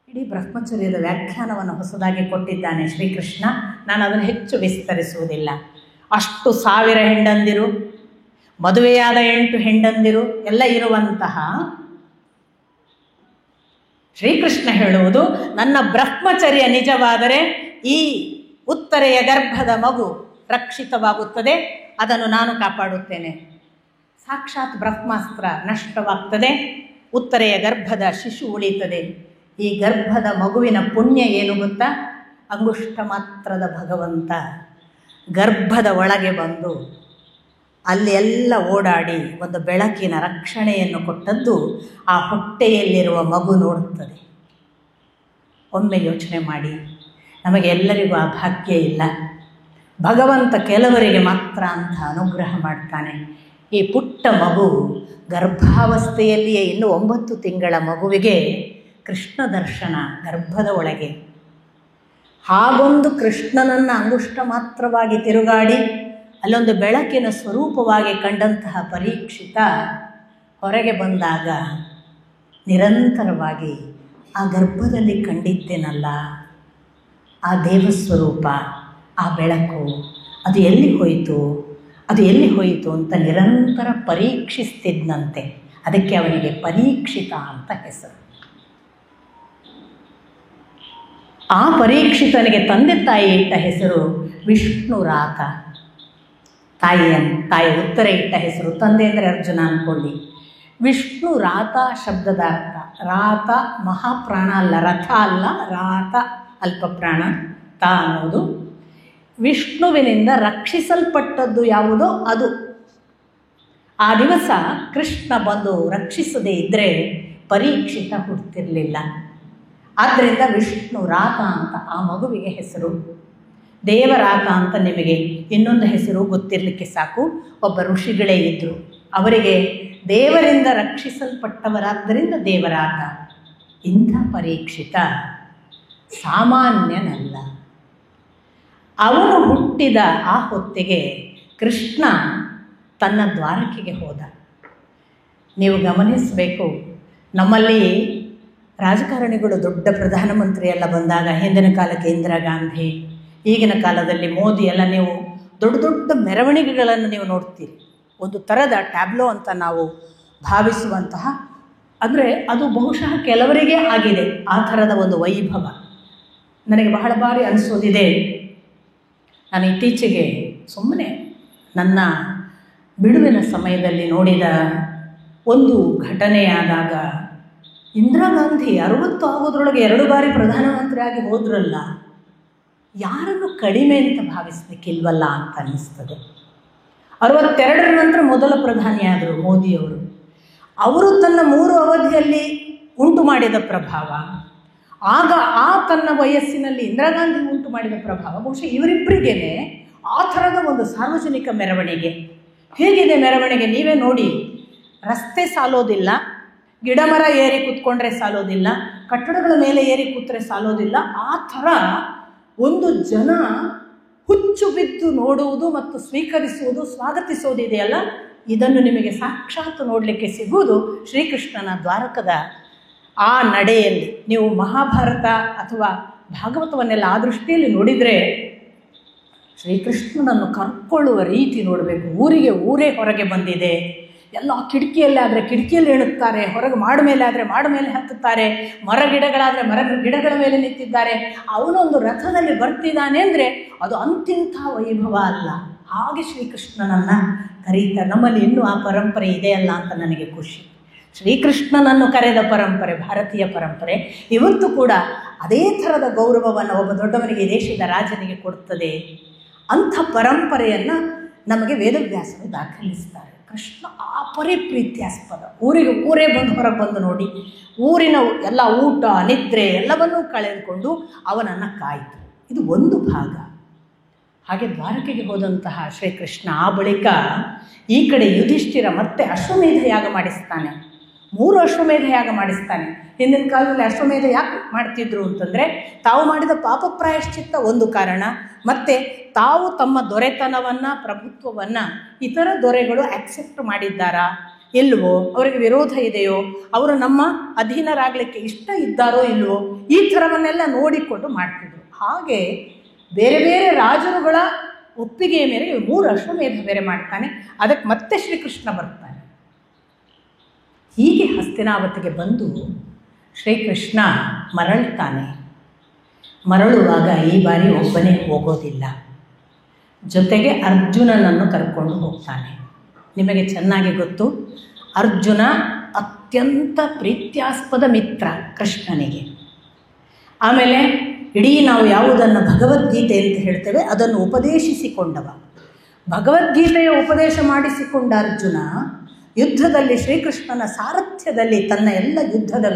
ಇಡೀ ಬ್ರಹ್ಮಚರ್ಯದ ವ್ಯಾಖ್ಯಾನವನ್ನು ಹೊಸದಾಗಿ ಕೊಟ್ಟಿದ್ದಾನೆ ಶ್ರೀಕೃಷ್ಣ. ನಾನು ಅದನ್ನು ಹೆಚ್ಚು ವಿಸ್ತರಿಸುವುದಿಲ್ಲ. ಅಷ್ಟು 1000 ಹೆಂಡಂದಿರು, ಮದುವೆಯಾದ 8 ಹೆಂಡಂದಿರು ಎಲ್ಲ ಇರುವಂತಹ ಶ್ರೀಕೃಷ್ಣ ಹೇಳುವುದು, ನನ್ನ ಬ್ರಹ್ಮಚರ್ಯ ನಿಜವಾದರೆ ಈ ಉತ್ತರೆಯ ಗರ್ಭದ ಮಗು ರಕ್ಷಿತವಾಗುತ್ತದೆ, ಅದನ್ನು ನಾನು ಕಾಪಾಡುತ್ತೇನೆ. ಸಾಕ್ಷಾತ್ ಬ್ರಹ್ಮಾಸ್ತ್ರ ನಷ್ಟವಾಗ್ತದೆ, ಉತ್ತರೆಯ ಗರ್ಭದ ಶಿಶು ಉಳಿತದೆ. ಈ ಗರ್ಭದ ಮಗುವಿನ ಪುಣ್ಯ ಏನು ಗೊತ್ತಾ? ಅಂಗುಷ್ಟ ಮಾತ್ರದ ಭಗವಂತ ಗರ್ಭದ ಒಳಗೆ ಬಂದು ಅಲ್ಲಿ ಎಲ್ಲ ಓಡಾಡಿ ಒಂದು ಬೆಳಕಿನ ರಕ್ಷಣೆಯನ್ನು ಕೊಟ್ಟದ್ದು ಆ ಹೊಟ್ಟೆಯಲ್ಲಿರುವ ಮಗು ನೋಡುತ್ತದೆ. ಒಮ್ಮೆ ಯೋಚನೆ ಮಾಡಿ, ನಮಗೆ ಎಲ್ಲರಿಗೂ ಆ ಭಾಗ್ಯ ಇಲ್ಲ. ಭಗವಂತ ಕೆಲವರಿಗೆ ಮಾತ್ರ ಅಂತ ಅನುಗ್ರಹ ಮಾಡ್ತಾನೆ. ಈ ಪುಟ್ಟ ಮಗು ಗರ್ಭಾವಸ್ಥೆಯಲ್ಲಿಯೇ ಇನ್ನು 9 ತಿಂಗಳ ಮಗುವಿಗೆ ಕೃಷ್ಣ ದರ್ಶನ ಗರ್ಭದ ಒಳಗೆ. ಹಾಗೊಂದು ಕೃಷ್ಣನನ್ನು ಅಂಗುಷ್ಟ ಮಾತ್ರವಾಗಿ ತಿರುಗಾಡಿ ಅಲ್ಲೊಂದು ಬೆಳಕಿನ ಸ್ವರೂಪವಾಗಿ ಕಂಡಂತಹ ಪರೀಕ್ಷಿತ ಹೊರಗೆ ಬಂದಾಗ ನಿರಂತರವಾಗಿ ಆ ಗರ್ಭದಲ್ಲಿ ಕಂಡಿದ್ದೇನಲ್ಲ ಆ ದೇವಸ್ವರೂಪ, ಆ ಬೆಳಕು, ಅದು ಎಲ್ಲಿ ಹೋಯಿತು, ಅದು ಎಲ್ಲಿ ಹೋಯಿತು ಅಂತ ನಿರಂತರ ಪರೀಕ್ಷಿಸ್ತಿದ್ದಂತೆ. ಅದಕ್ಕೆ ಅವನಿಗೆ ಪರೀಕ್ಷಿತ ಅಂತ ಹೆಸರು. ಆ ಪರೀಕ್ಷಿತನಿಗೆ ತಂದೆ ತಾಯಿ ಇಟ್ಟ ಹೆಸರು ವಿಷ್ಣುರಾತ. ತಾಯಿ ಉತ್ತರ ಇಟ್ಟ ಹೆಸರು, ತಂದೆ ಅಂದರೆ ಅರ್ಜುನ ಅಂದ್ಕೊಳ್ಳಿ. ವಿಷ್ಣು ರಾತ ಶಬ್ದದ ಅರ್ಥ, ರಾತ ಮಹಾಪ್ರಾಣ ಅಲ್ಲ, ರಥ ಅಲ್ಲ, ರಾತ ಅಲ್ಪ ಪ್ರಾಣ, ತಾ ಅನ್ನೋದು ವಿಷ್ಣುವಿನಿಂದ ರಕ್ಷಿಸಲ್ಪಟ್ಟದ್ದು ಯಾವುದೋ ಅದು. ಆ ದಿವಸ ಕೃಷ್ಣ ಬಂದು ರಕ್ಷಿಸದೇ ಇದ್ದರೆ ಪರೀಕ್ಷಿತ ಹುಡ್ತಿರಲಿಲ್ಲ. ಆದ್ದರಿಂದ ವಿಷ್ಣು ರಾತ ಅಂತ ಆ ಮಗುವಿಗೆ ಹೆಸರು. ದೇವರಾತ ಅಂತ ನಿಮಗೆ ಇನ್ನೊಂದು ಹೆಸರು ಗೊತ್ತಿರಲಿಕ್ಕೆ ಸಾಕು. ಒಬ್ಬ ಋಷಿಗಳೇ ಇದ್ದರು, ಅವರಿಗೆ ದೇವರಿಂದ ರಕ್ಷಿಸಲ್ಪಟ್ಟವರಾದ್ದರಿಂದ ದೇವರಾತ. ಇಂಥ ಪರೀಕ್ಷಿತ ಸಾಮಾನ್ಯನಲ್ಲ. ಅವನು ಹುಟ್ಟಿದ ಆ ಹೊತ್ತಿಗೆ ಕೃಷ್ಣ ತನ್ನ ದ್ವಾರಕೆಗೆ ಹೋದ. ನೀವು ಗಮನಿಸಬೇಕು, ನಮ್ಮಲ್ಲಿ ರಾಜಕಾರಣಿಗಳು ದೊಡ್ಡ ಪ್ರಧಾನಮಂತ್ರಿ ಎಲ್ಲ ಬಂದಾಗ, ಹಿಂದಿನ ಕಾಲಕ್ಕೆ ಇಂದಿರಾ ಗಾಂಧಿ, ಈಗಿನ ಕಾಲದಲ್ಲಿ ಮೋದಿ ಎಲ್ಲ, ನೀವು ದೊಡ್ಡ ದೊಡ್ಡ ಮೆರವಣಿಗೆಗಳನ್ನು ನೀವು ನೋಡ್ತೀರಿ. ಒಂದು ಥರದ ಟ್ಯಾಬ್ಲೋ ಅಂತ ನಾವು ಭಾವಿಸುವಂತಹ, ಅಂದರೆ ಅದು ಬಹುಶಃ ಕೆಲವರಿಗೆ ಆಗಿದೆ ಆ ಥರದ ಒಂದು ವೈಭವ. ನನಗೆ ಬಹಳ ಬಾರಿ ಅನಿಸೋದಿದೆ, ನಾನು ಇತ್ತೀಚೆಗೆ ಸುಮ್ಮನೆ ನನ್ನ ಬಿಡುವಿನ ಸಮಯದಲ್ಲಿ ನೋಡಿದ ಒಂದು ಘಟನೆಯಾದಾಗ, ಇಂದಿರಾ ಗಾಂಧಿ 60 ಆಗೋದ್ರೊಳಗೆ 2 ಬಾರಿ ಪ್ರಧಾನಮಂತ್ರಿ ಆಗಿ ಹೋದ್ರಲ್ಲ, ಯಾರನ್ನು ಕಡಿಮೆ ಅಂತ ಭಾವಿಸಬೇಕಿಲ್ವಲ್ಲ ಅಂತ ಅನ್ನಿಸ್ತದೆ. 62ರ ನಂತರ ಮೊದಲ ಪ್ರಧಾನಿಯಾದರು ಮೋದಿಯವರು. ಅವರು ತನ್ನ 3 ಅವಧಿಯಲ್ಲಿ ಉಂಟು ಮಾಡಿದ ಪ್ರಭಾವ, ಆಗ ಆ ತನ್ನ ವಯಸ್ಸಿನಲ್ಲಿ ಇಂದಿರಾ ಗಾಂಧಿ ಉಂಟು ಮಾಡಿದ ಪ್ರಭಾವ, ಬಹುಶಃ ಇವರಿಬ್ಬರಿಗೇನೆ ಆ ಥರದ ಒಂದು ಸಾರ್ವಜನಿಕ ಮೆರವಣಿಗೆ. ಹೇಗಿದೆ ಮೆರವಣಿಗೆ ನೀವೇ ನೋಡಿ. ರಸ್ತೆ ಸಾಲೋದಿಲ್ಲ, ಗಿಡ ಮರ ಏರಿ ಕೂತ್ಕೊಂಡ್ರೆ ಸಾಲೋದಿಲ್ಲ, ಕಟ್ಟಡಗಳ ಮೇಲೆ ಏರಿ ಕೂತ್ರೆ ಸಾಲೋದಿಲ್ಲ. ಆ ಥರ ಒಂದು ಜನ ಹುಚ್ಚು ಬಿದ್ದು ನೋಡುವುದು ಮತ್ತು ಸ್ವೀಕರಿಸುವುದು, ಸ್ವಾಗತಿಸೋದಿದೆಯಲ್ಲ, ಇದನ್ನು ನಿಮಗೆ ಸಾಕ್ಷಾತ್ ನೋಡಲಿಕ್ಕೆ ಸಿಗುವುದು ಶ್ರೀಕೃಷ್ಣನ ದ್ವಾರಕದ ಆ ನಡೆಯಲ್ಲಿ. ನೀವು ಮಹಾಭಾರತ ಅಥವಾ ಭಾಗವತವನ್ನೆಲ್ಲ ಆ ದೃಷ್ಟಿಯಲ್ಲಿ ನೋಡಿದರೆ ಶ್ರೀಕೃಷ್ಣನನ್ನು ಕರ್ಕೊಳ್ಳುವ ರೀತಿ ನೋಡಬೇಕು. ಊರಿಗೆ ಊರೇ ಹೊರಗೆ ಬಂದಿದೆ. ಎಲ್ಲ ಕಿಟಕಿಯಲ್ಲಾದರೆ ಕಿಟಕಿಯಲ್ಲಿ ಇಳುತ್ತಾರೆ, ಹೊರಗೆ ಮಾಡ ಮೇಲೆ ಆದರೆ ಮಾಡ ಮೇಲೆ ಹತ್ತುತ್ತಾರೆ, ಮರ ಗಿಡಗಳಾದರೆ ಗಿಡಗಳ ಮೇಲೆ ನಿಂತಿದ್ದಾರೆ. ಅವನೊಂದು ರಥದಲ್ಲಿ ಬರ್ತಿದ್ದಾನೆ ಅಂದರೆ ಅದು ಅಂತಿಂಥ ವೈಭವ ಅಲ್ಲ. ಹಾಗೆ ಶ್ರೀಕೃಷ್ಣನನ್ನು ಕರೀತಾರೆ. ನಮ್ಮಲ್ಲಿ ಇನ್ನೂ ಆ ಪರಂಪರೆ ಇದೆಯಲ್ಲ ಅಂತ ನನಗೆ ಖುಷಿ. ಶ್ರೀಕೃಷ್ಣನನ್ನು ಕರೆದ ಪರಂಪರೆ ಭಾರತೀಯ ಪರಂಪರೆ ಇವತ್ತು ಕೂಡ ಅದೇ ಥರದ ಗೌರವವನ್ನು ಒಬ್ಬ ದೊಡ್ಡವನಿಗೆ, ದೇಶದ ರಾಜನಿಗೆ ಕೊಡುತ್ತದೆ. ಅಂಥ ಪರಂಪರೆಯನ್ನು ನಮಗೆ ವೇದವ್ಯಾಸರು ದಾಖಲಿಸ್ತಾರೆ. ಕೃಷ್ಣ ಆ ಪರಿಪ್ರೀತ್ಯಾಸ್ಪದ. ಊರಿಗೆ ಊರೇ ಬಂದು ಹೊರಗೆ ಬಂದು ನೋಡಿ, ಊರಿನ ಎಲ್ಲ ಊಟ ನಿದ್ರೆ ಎಲ್ಲವನ್ನೂ ಕಳೆದುಕೊಂಡು ಅವನನ್ನು ಕಾಯಿತು. ಇದು ಒಂದು ಭಾಗ. ಹಾಗೆ ದ್ವಾರಕೆಗೆ ಹೋದಂತಹ ಶ್ರೀಕೃಷ್ಣ ಆ ಬಳಿಕ ಈ ಕಡೆ ಯುಧಿಷ್ಠಿರ ಮತ್ತೆ ಅಶ್ವಮೇಧ ಯಾಗ ಮಾಡಿಸ್ತಾನೆ. 3 ಅಶ್ವಮೇಧ ಯಾಗ ಮಾಡಿಸ್ತಾನೆ. ಹಿಂದಿನ ಕಾಲದಲ್ಲಿ ಅಶ್ವಮೇಧ ಯಾಕೆ ಮಾಡ್ತಿದ್ರು ಅಂತಂದರೆ ತಾವು ಮಾಡಿದ ಪಾಪ ಪ್ರಾಯಶ್ಚಿತ್ತ ಒಂದು ಕಾರಣ, ಮತ್ತು ತಾವು ತಮ್ಮ ದೊರೆತನವನ್ನು ಪ್ರಭುತ್ವವನ್ನು ಇತರ ದೊರೆಗಳು ಆಕ್ಸೆಪ್ಟ್ ಮಾಡಿದ್ದಾರಾ ಇಲ್ವೋ, ಅವರಿಗೆ ವಿರೋಧ ಇದೆಯೋ, ಅವರು ನಮ್ಮ ಅಧೀನರಾಗಲಿಕ್ಕೆ ಇಷ್ಟ ಇದ್ದಾರೋ ಇಲ್ವೋ, ಈ ಥರವನ್ನೆಲ್ಲ ನೋಡಿಕೊಂಡು ಮಾಡ್ತಿದ್ರು. ಹಾಗೆ ಬೇರೆ ಬೇರೆ ರಾಜರುಗಳ ಒಪ್ಪಿಗೆಯ ಮೇರೆಗೆ 3 ಅಶ್ವಮೇಧ ಬೇರೆ ಮಾಡ್ತಾನೆ. ಅದಕ್ಕೆ ಮತ್ತೆ ಶ್ರೀಕೃಷ್ಣ ಬರ್ತಾನೆ. ಹೀಗೆ ಹಸ್ತಿನಾವತಿಗೆ ಬಂದು ಶ್ರೀಕೃಷ್ಣ ಮರಳ್ತಾನೆ. ಮರಳುವಾಗ ಈ ಬಾರಿ ಒಬ್ಬನೇ ಹೋಗೋದಿಲ್ಲ, ಜೊತೆಗೆ ಅರ್ಜುನನನ್ನು ಕರ್ಕೊಂಡು ಹೋಗ್ತಾನೆ. ನಿಮಗೆ ಚೆನ್ನಾಗಿ ಗೊತ್ತು, ಅರ್ಜುನ ಅತ್ಯಂತ ಪ್ರೀತ್ಯಾಸ್ಪದ ಮಿತ್ರ ಕೃಷ್ಣನಿಗೆ. ಆಮೇಲೆ ಇಡೀ ನಾವು ಯಾವುದನ್ನು ಭಗವದ್ಗೀತೆ ಅಂತ ಹೇಳ್ತೇವೆ ಅದನ್ನು ಉಪದೇಶಿಸಿಕೊಂಡವ. ಭಗವದ್ಗೀತೆಯ ಉಪದೇಶ ಮಾಡಿಸಿಕೊಂಡ ಅರ್ಜುನ ಯುದ್ಧದಲ್ಲಿ ಶ್ರೀಕೃಷ್ಣನ ಸಾರಥ್ಯದಲ್ಲಿ ತನ್ನ ಎಲ್ಲ ಯುದ್ಧದ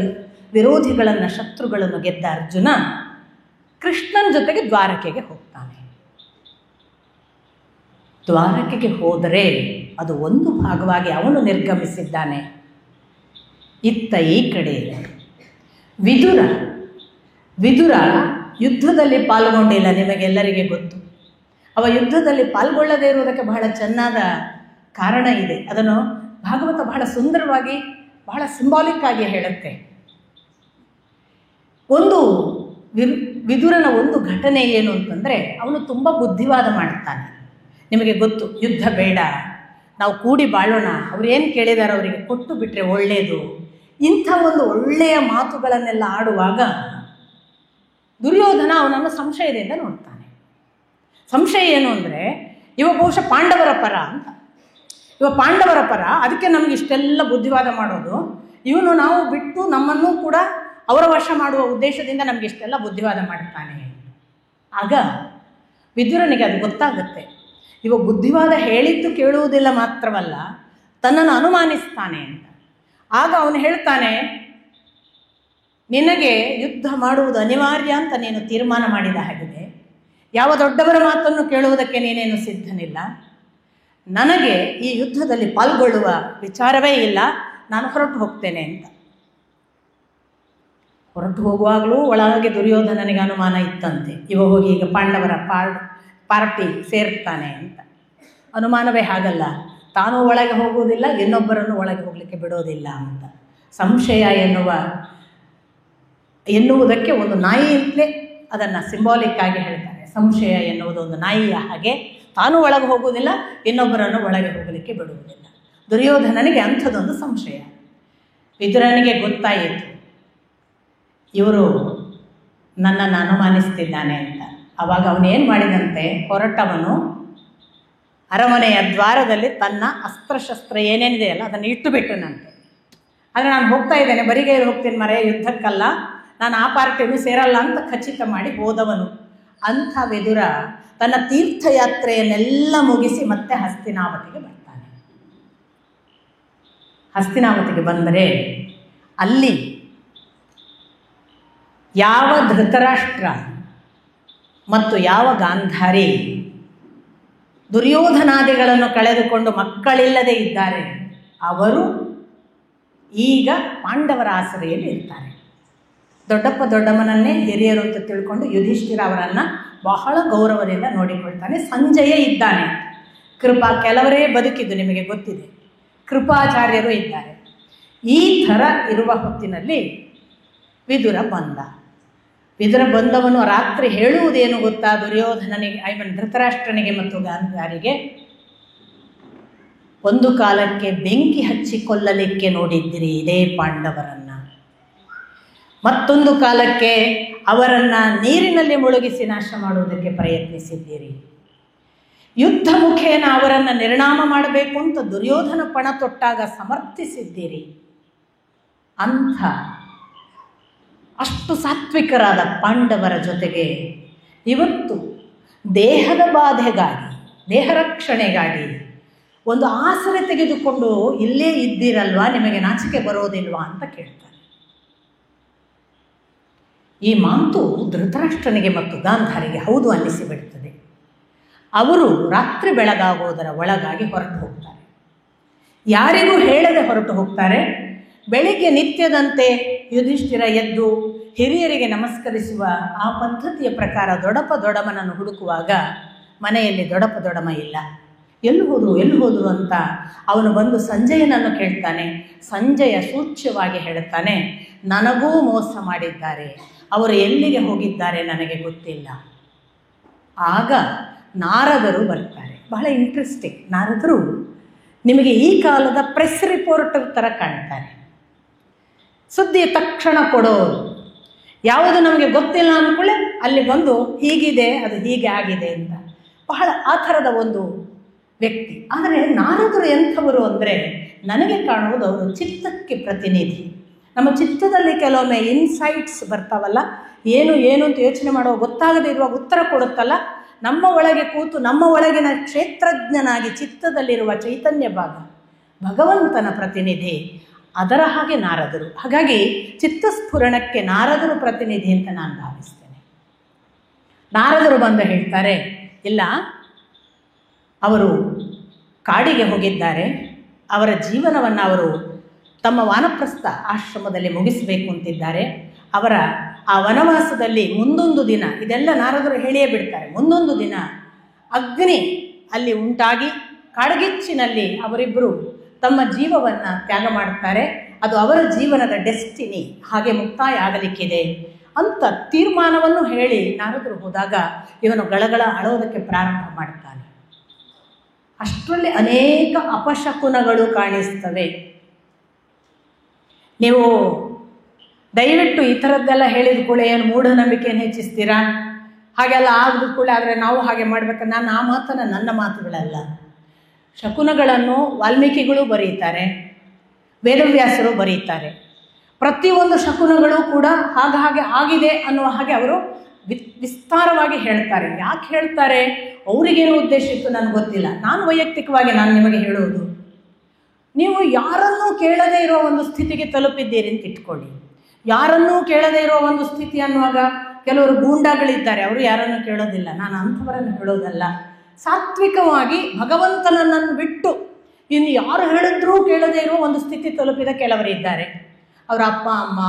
ವಿರೋಧಿಗಳನ್ನು ಶತ್ರುಗಳನ್ನು ಗೆದ್ದ ಅರ್ಜುನ ಕೃಷ್ಣನ ಜೊತೆಗೆ ದ್ವಾರಕೆಗೆ ಹೋಗ್ತಾನೆ. ದ್ವಾರಕೆಗೆ ಹೋದರೆ ಅದು ಒಂದು ಭಾಗವಾಗಿ ಅವನು ನಿರ್ಗಮಿಸಿದ್ದಾನೆ. ಇತ್ತ ಈ ಕಡೆ ವಿದುರ ಯುದ್ಧದಲ್ಲಿ ಪಾಲ್ಗೊಂಡಿಲ್ಲ. ನಿಮಗೆಲ್ಲರಿಗೆ ಗೊತ್ತು. ಅವ ಯುದ್ಧದಲ್ಲಿ ಪಾಲ್ಗೊಳ್ಳದೇ ಇರುವುದಕ್ಕೆ ಬಹಳ ಚೆನ್ನಾದ ಕಾರಣ ಇದೆ. ಅದನ್ನು ಭಾಗವತ ಬಹಳ ಸುಂದರವಾಗಿ ಬಹಳ ಸಿಂಬಾಲಿಕ್ ಆಗಿ ಹೇಳುತ್ತೆ. ವಿದುರನ ಒಂದು ಘಟನೆ ಏನು ಅಂತಂದರೆ ಅವನು ತುಂಬ ಬುದ್ಧಿವಾದ ಮಾಡ್ತಾನೆ. ನಿಮಗೆ ಗೊತ್ತು, ಯುದ್ಧ ಬೇಡ, ನಾವು ಕೂಡಿ ಬಾಳೋಣ, ಅವ್ರು ಏನು ಕೇಳಿದಾರೋ ಅವರಿಗೆ ಕೊಟ್ಟು ಬಿಟ್ಟರೆ ಒಳ್ಳೆಯದು, ಇಂಥ ಒಂದು ಒಳ್ಳೆಯ ಮಾತುಗಳನ್ನೆಲ್ಲ ಆಡುವಾಗ ದುರ್ಯೋಧನ ಅವನನ್ನು ಸಂಶಯದಿಂದ ನೋಡ್ತಾನೆ. ಸಂಶಯ ಏನು ಅಂದರೆ ಇವ ಬಹುಶಃ ಪಾಂಡವರ ಪರ ಅಂತ. ಇವ ಪಾಂಡವರ ಪರ, ಅದಕ್ಕೆ ನಮಗೆ ಇಷ್ಟೆಲ್ಲ ಬುದ್ಧಿವಾದ ಮಾಡೋದು, ಇವನು ನಾವು ಬಿಟ್ಟು ನಮ್ಮನ್ನು ಕೂಡ ಅವರ ವಶ ಮಾಡುವ ಉದ್ದೇಶದಿಂದ ನಮಗೆ ಇಷ್ಟೆಲ್ಲ ಬುದ್ಧಿವಾದ ಮಾಡ್ತಾನೆ. ಆಗ ವಿದುರನಿಗೆ ಅದು ಗೊತ್ತಾಗುತ್ತೆ. ಇವ ಬುದ್ಧಿವಾದ ಹೇಳಿದ್ದು ಕೇಳುವುದಿಲ್ಲ ಮಾತ್ರವಲ್ಲ, ತನ್ನನ್ನು ಅನುಮಾನಿಸ್ತಾನೆ ಅಂತ. ಆಗ ಅವನು ಹೇಳ್ತಾನೆ, ನಿನಗೆ ಯುದ್ಧ ಮಾಡುವುದು ಅನಿವಾರ್ಯ ಅಂತ ನೀನು ತೀರ್ಮಾನ ಮಾಡಿದ ಹಾಗಿದೆ. ಯಾವ ದೊಡ್ಡವರ ಮಾತನ್ನು ಕೇಳುವುದಕ್ಕೆ ನೀನೇನು ಸಿದ್ಧನಿಲ್ಲ. ನನಗೆ ಈ ಯುದ್ಧದಲ್ಲಿ ಪಾಲ್ಗೊಳ್ಳುವ ವಿಚಾರವೇ ಇಲ್ಲ, ನಾನು ಹೊರಟು ಹೋಗ್ತೇನೆ ಅಂತ. ಹೊರಟು ಹೋಗುವಾಗಲೂ ಒಳಗೆ ದುರ್ಯೋಧನನಿಗೆ ಅನುಮಾನ ಇತ್ತಂತೆ, ಇವ ಹೋಗಿ ಈಗ ಪಾಂಡವರ ಪಾರ್ಟಿ ಸೇರ್ತಾನೆ ಅಂತ. ಅನುಮಾನವೇ ಹಾಗಲ್ಲ, ತಾನು ಒಳಗೆ ಹೋಗುವುದಿಲ್ಲ, ಇನ್ನೊಬ್ಬರನ್ನು ಒಳಗೆ ಹೋಗಲಿಕ್ಕೆ ಬಿಡೋದಿಲ್ಲ ಅಂತ. ಸಂಶಯ ಎನ್ನುವುದಕ್ಕೆ ಒಂದು ನಾಯಿ ಅಂತಲೇ ಅದನ್ನು ಸಿಂಬಾಲಿಕ್ ಆಗಿ ಹೇಳ್ತಾರೆ. ಸಂಶಯ ಎನ್ನುವುದು ಒಂದು ನಾಯಿಯ ಹಾಗೆ, ತಾನು ಒಳಗೆ ಹೋಗುವುದಿಲ್ಲ, ಇನ್ನೊಬ್ಬರನ್ನು ಒಳಗೆ ಹೋಗಲಿಕ್ಕೆ ಬಿಡುವುದಿಲ್ಲ. ದುರ್ಯೋಧನನಿಗೆ ಅಂಥದ್ದೊಂದು ಸಂಶಯ. ವಿದುರನಿಗೆ ಗೊತ್ತಾಯಿತು, ಇವರು ನನ್ನನ್ನು ಅನುಮಾನಿಸ್ತಿದ್ದಾನೆ ಅಂತ. ಆವಾಗ ಅವನೇನು ಮಾಡಿದಂತೆ, ಹೊರಟವನು ಅರಮನೆಯ ದ್ವಾರದಲ್ಲಿ ತನ್ನ ಅಸ್ತ್ರಶಸ್ತ್ರ ಏನೇನಿದೆಯಲ್ಲ ಅದನ್ನು ಇಟ್ಟು ಬಿಟ್ಟನಂತೆ. ಆದರೆ ನಾನು ಹೋಗ್ತಾ ಇದ್ದೇನೆ, ಬರಿಗೈ ಹೋಗ್ತೀನಿ ಮರೆ, ಯುದ್ಧಕ್ಕಲ್ಲ, ನಾನು ಆ ಪಾರ್ಟಿಯನ್ನು ಸೇರಲ್ಲ ಅಂತ ಖಚಿತ ಮಾಡಿ ಹೋದವನು. ಅಂಥ ವಿದುರ ತನ್ನ ತೀರ್ಥಯಾತ್ರೆಯನ್ನೆಲ್ಲ ಮುಗಿಸಿ ಮತ್ತೆ ಹಸ್ತಿನಾವತಿಗೆ ಬರ್ತಾನೆ. ಹಸ್ತಿನಾವತಿಗೆ ಬಂದರೆ ಅಲ್ಲಿ ಯಾವ ಧೃತರಾಷ್ಟ್ರ ಮತ್ತು ಯಾವ ಗಾಂಧಾರಿ ದುರ್ಯೋಧನಾದಿಗಳನ್ನು ಕಳೆದುಕೊಂಡು ಮಕ್ಕಳಿಲ್ಲದೆ ಇದ್ದಾರೆ, ಅವರು ಈಗ ಪಾಂಡವರ ಆಸರೆಯಲ್ಲಿ ಇರ್ತಾರೆ. ದೊಡ್ಡಪ್ಪ ದೊಡ್ಡಮ್ಮನನ್ನೇ ಹಿರಿಯರು ಅಂತ ತಿಳ್ಕೊಂಡು ಯುಧಿಷ್ಠಿರ ಅವರನ್ನು ಬಹಳ ಗೌರವದಿಂದ ನೋಡಿಕೊಳ್ತಾನೆ. ಸಂಜಯ ಇದ್ದಾನೆ, ಕೆಲವರೇ ಬದುಕಿದ್ದು ನಿಮಗೆ ಗೊತ್ತಿದೆ, ಕೃಪಾಚಾರ್ಯರು ಇದ್ದಾರೆ. ಈ ಥರ ಇರುವ ಹೊತ್ತಿನಲ್ಲಿ ವಿದುರ ಬಂದವನು ರಾತ್ರಿ ಹೇಳುವುದೇನು ಗೊತ್ತಾ ದುರ್ಯೋಧನನಿಗೆ, ಧೃತರಾಷ್ಟ್ರನಿಗೆ ಮತ್ತು ಗಾಂಧಾರಿಗೆ, ಒಂದು ಕಾಲಕ್ಕೆ ಬೆಂಕಿ ಹಚ್ಚಿ ಕೊಲ್ಲಲಿಕ್ಕೆ ನೋಡಿದ್ದೀರಿ ಇದೇ ಪಾಂಡವರನ್ನು, ಮತ್ತೊಂದು ಕಾಲಕ್ಕೆ ಅವರನ್ನು ನೀರಿನಲ್ಲಿ ಮುಳುಗಿಸಿ ನಾಶ ಮಾಡುವುದಕ್ಕೆ ಪ್ರಯತ್ನಿಸಿದ್ದೀರಿ, ಯುದ್ಧ ಮುಖೇನ ಅವರನ್ನು ನಿರ್ಣಾಮ ಮಾಡಬೇಕು ಅಂತ ದುರ್ಯೋಧನ ಪಣ ತೊಟ್ಟಾಗ ಸಮರ್ಥಿಸಿದ್ದೀರಿ. ಅಂಥ ಅಷ್ಟು ಸಾತ್ವಿಕರಾದ ಪಾಂಡವರ ಜೊತೆಗೆ ಇವತ್ತು ದೇಹದ ಬಾಧೆಗಾಗಿ, ದೇಹ ರಕ್ಷಣೆಗಾಗಿ ಒಂದು ಆಸರೆ ತೆಗೆದುಕೊಂಡು ಇಲ್ಲೇ ಇದ್ದೀರಲ್ವಾ, ನಿಮಗೆ ನಾಚಿಕೆ ಬರೋದಿಲ್ವಾ ಅಂತ ಕೇಳ್ತಾರೆ. ಈ ಮಾತು ಧೃತರಾಷ್ಟ್ರನಿಗೆ ಮತ್ತು ಗಾಂಧಾರಿಗೆ ಹೌದು ಅನ್ನಿಸಿಬಿಡ್ತದೆ. ಅವರು ರಾತ್ರಿ ಬೆಳಗಾಗುವುದರ ಒಳಗಾಗಿ ಹೊರಟು ಹೋಗ್ತಾರೆ. ಯಾರಿಗೂ ಹೇಳದೆ ಹೊರಟು ಹೋಗ್ತಾರೆ. ಬೆಳಿಗ್ಗೆ ನಿತ್ಯದಂತೆ ಯುಧಿಷ್ಠಿರ ಎದ್ದು ಹಿರಿಯರಿಗೆ ನಮಸ್ಕರಿಸುವ ಆ ಪದ್ಧತಿಯ ಪ್ರಕಾರ ದೊಡಪ ದೊಡಮನನ್ನು ಹುಡುಕುವಾಗ ಮನೆಯಲ್ಲಿ ದೊಡಪ ದೊಡಮ ಇಲ್ಲ. ಎಲ್ಲಿ ಹೋದರು ಅಂತ ಅವನು ಬಂದು ಸಂಜಯನನ್ನು ಕೇಳ್ತಾನೆ. ಸಂಜಯ ಸೂಚ್ಯವಾಗಿ ಹೇಳುತ್ತಾನೆ, ನನಗೂ ಮೋಸ ಮಾಡಿದ್ದಾರೆ, ಅವರು ಎಲ್ಲಿಗೆ ಹೋಗಿದ್ದಾರೆ ನನಗೆ ಗೊತ್ತಿಲ್ಲ. ಆಗ ನಾರದರು ಬರ್ತಾರೆ. ಬಹಳ ಇಂಟ್ರೆಸ್ಟಿಂಗ್. ನಾರದರು ನಿಮಗೆ ಈ ಕಾಲದ ಪ್ರೆಸ್ ರಿಪೋರ್ಟರ್ ಥರ ಕಾಣ್ತಾರೆ. ಸುದ್ದಿ ತಕ್ಷಣ ಕೊಡೋರು. ಯಾವುದು ನಮಗೆ ಗೊತ್ತಿಲ್ಲ ಅಂದ್ಕೊಳ್ಳೆ ಅಲ್ಲಿ ಬಂದು ಹೀಗಿದೆ, ಅದು ಹೀಗೆ ಆಗಿದೆ ಅಂತ ಬಹಳ ಆ ಥರದ ಒಂದು ವ್ಯಕ್ತಿ. ಆದರೆ ನಾರದರು ಎಂಥವರು ಅಂದರೆ ನನಗೆ ಕಾಣುವುದು ಅವರು ಚಿತ್ತಕ್ಕೆ ಪ್ರತಿನಿಧಿ. ನಮ್ಮ ಚಿತ್ತದಲ್ಲಿ ಕೆಲವೊಮ್ಮೆ ಇನ್ಸೈಟ್ಸ್ ಬರ್ತಾವಲ್ಲ, ಏನು ಅಂತ ಯೋಚನೆ ಮಾಡುವ ಗೊತ್ತಾಗದೇ ಇರುವಾಗ ಉತ್ತರ ಕೊಡುತ್ತಲ್ಲ, ನಮ್ಮ ಒಳಗೆ ಕೂತು ನಮ್ಮ ಒಳಗಿನ ಕ್ಷೇತ್ರಜ್ಞನಾಗಿ ಚಿತ್ತದಲ್ಲಿರುವ ಚೈತನ್ಯ ಭಾಗ ಭಗವಂತನ ಪ್ರತಿನಿಧಿ. ಅದರ ಹಾಗೆ ನಾರದರು. ಹಾಗಾಗಿ ಚಿತ್ತಸ್ಫುರಣಕ್ಕೆ ನಾರದರು ಪ್ರತಿನಿಧಿ ಅಂತ ನಾನು ಭಾವಿಸ್ತೇನೆ. ನಾರದರು ಬಂದು ಹೇಳ್ತಾರೆ, ಇಲ್ಲ, ಅವರು ಕಾಡಿಗೆ ಹೋಗಿದ್ದಾರೆ, ಅವರ ಜೀವನವನ್ನು ಅವರು ತಮ್ಮ ವಾನಪ್ರಸ್ಥ ಆಶ್ರಮದಲ್ಲಿ ಮುಗಿಸಬೇಕು ಅಂತಿದ್ದಾರೆ. ಅವರ ಆ ವನವಾಸದಲ್ಲಿ ಮುಂದೊಂದು ದಿನ, ಇದೆಲ್ಲ ನಾರದರು ಹೇಳಿಯೇ ಬಿಡ್ತಾರೆ, ಮುಂದೊಂದು ದಿನ ಅಗ್ನಿ ಅಲ್ಲಿ ಉಂಟಾಗಿ ಕಾಡ್ಗಿಚ್ಚಿನಲ್ಲಿ ಅವರಿಬ್ಬರು ತಮ್ಮ ಜೀವವನ್ನು ತ್ಯಾಗ ಮಾಡುತ್ತಾರೆ. ಅದು ಅವರ ಜೀವನದ ಡೆಸ್ಟಿನಿ, ಹಾಗೆ ಮುಕ್ತಾಯ ಆಗಲಿಕ್ಕಿದೆ ಅಂತ ತೀರ್ಮಾನವನ್ನು ಹೇಳಿ ನಾರದರು ಹೋದಾಗ ಇವನು ಗಳಗಳ ಅಳೋದಕ್ಕೆ ಪ್ರಾರಂಭ ಮಾಡ್ತಾನೆ. ಅಷ್ಟರಲ್ಲಿ ಅನೇಕ ಅಪಶಕುನಗಳು ಕಾಣಿಸ್ತವೆ. ನೀವು ದಯವಿಟ್ಟು ಈ ಥರದ್ದೆಲ್ಲ ಹೇಳಿದ ಕೂಡ ಏನು ಮೂಢನಂಬಿಕೆಯನ್ನು ಹೆಚ್ಚಿಸ್ತೀರಾ, ಹಾಗೆಲ್ಲ ಆಗದ ಕೂಡ ಆದರೆ ನಾವು ಹಾಗೆ ಮಾಡಬೇಕು. ನಾನು ಆ ಮಾತನ್ನು ನನ್ನ ಮಾತುಗಳಲ್ಲ. ಶಕುನಗಳನ್ನು ವಾಲ್ಮೀಕಿಗಳು ಬರೀತಾರೆ, ವೇದವ್ಯಾಸರು ಬರೀತಾರೆ. ಪ್ರತಿಯೊಂದು ಶಕುನಗಳು ಕೂಡ ಹಾಗೆ ಆಗಿದೆ ಅನ್ನುವ ಹಾಗೆ ಅವರು ವಿಸ್ತಾರವಾಗಿ ಹೇಳ್ತಾರೆ. ಯಾಕೆ ಹೇಳ್ತಾರೆ, ಅವರಿಗೇನು ಉದ್ದೇಶ ಇತ್ತು ನನಗೆ ಗೊತ್ತಿಲ್ಲ. ನಾನು ವೈಯಕ್ತಿಕವಾಗಿ ನಿಮಗೆ ಹೇಳುವುದು, ನೀವು ಯಾರನ್ನೂ ಕೇಳದೇ ಇರೋ ಒಂದು ಸ್ಥಿತಿಗೆ ತಲುಪಿದ್ದೀರಿ ಅಂತ ಇಟ್ಕೊಳ್ಳಿ. ಯಾರನ್ನೂ ಕೇಳದೇ ಇರೋ ಒಂದು ಸ್ಥಿತಿ ಅನ್ನುವಾಗ ಕೆಲವರು ಗೂಂಡಾಗಳಿದ್ದಾರೆ, ಅವರು ಯಾರನ್ನೂ ಕೇಳೋದಿಲ್ಲ. ನಾನು ಅಂಥವರನ್ನು ಹೇಳೋದಲ್ಲ. ಸಾತ್ವಿಕವಾಗಿ ಭಗವಂತನನ್ನು ಬಿಟ್ಟು ಇನ್ನು ಯಾರು ಹೇಳಿದ್ರೂ ಕೇಳದೇ ಇರುವ ಒಂದು ಸ್ಥಿತಿ ತಲುಪಿದ ಕೆಲವರಿದ್ದಾರೆ. ಅವರ ಅಪ್ಪ ಅಮ್ಮ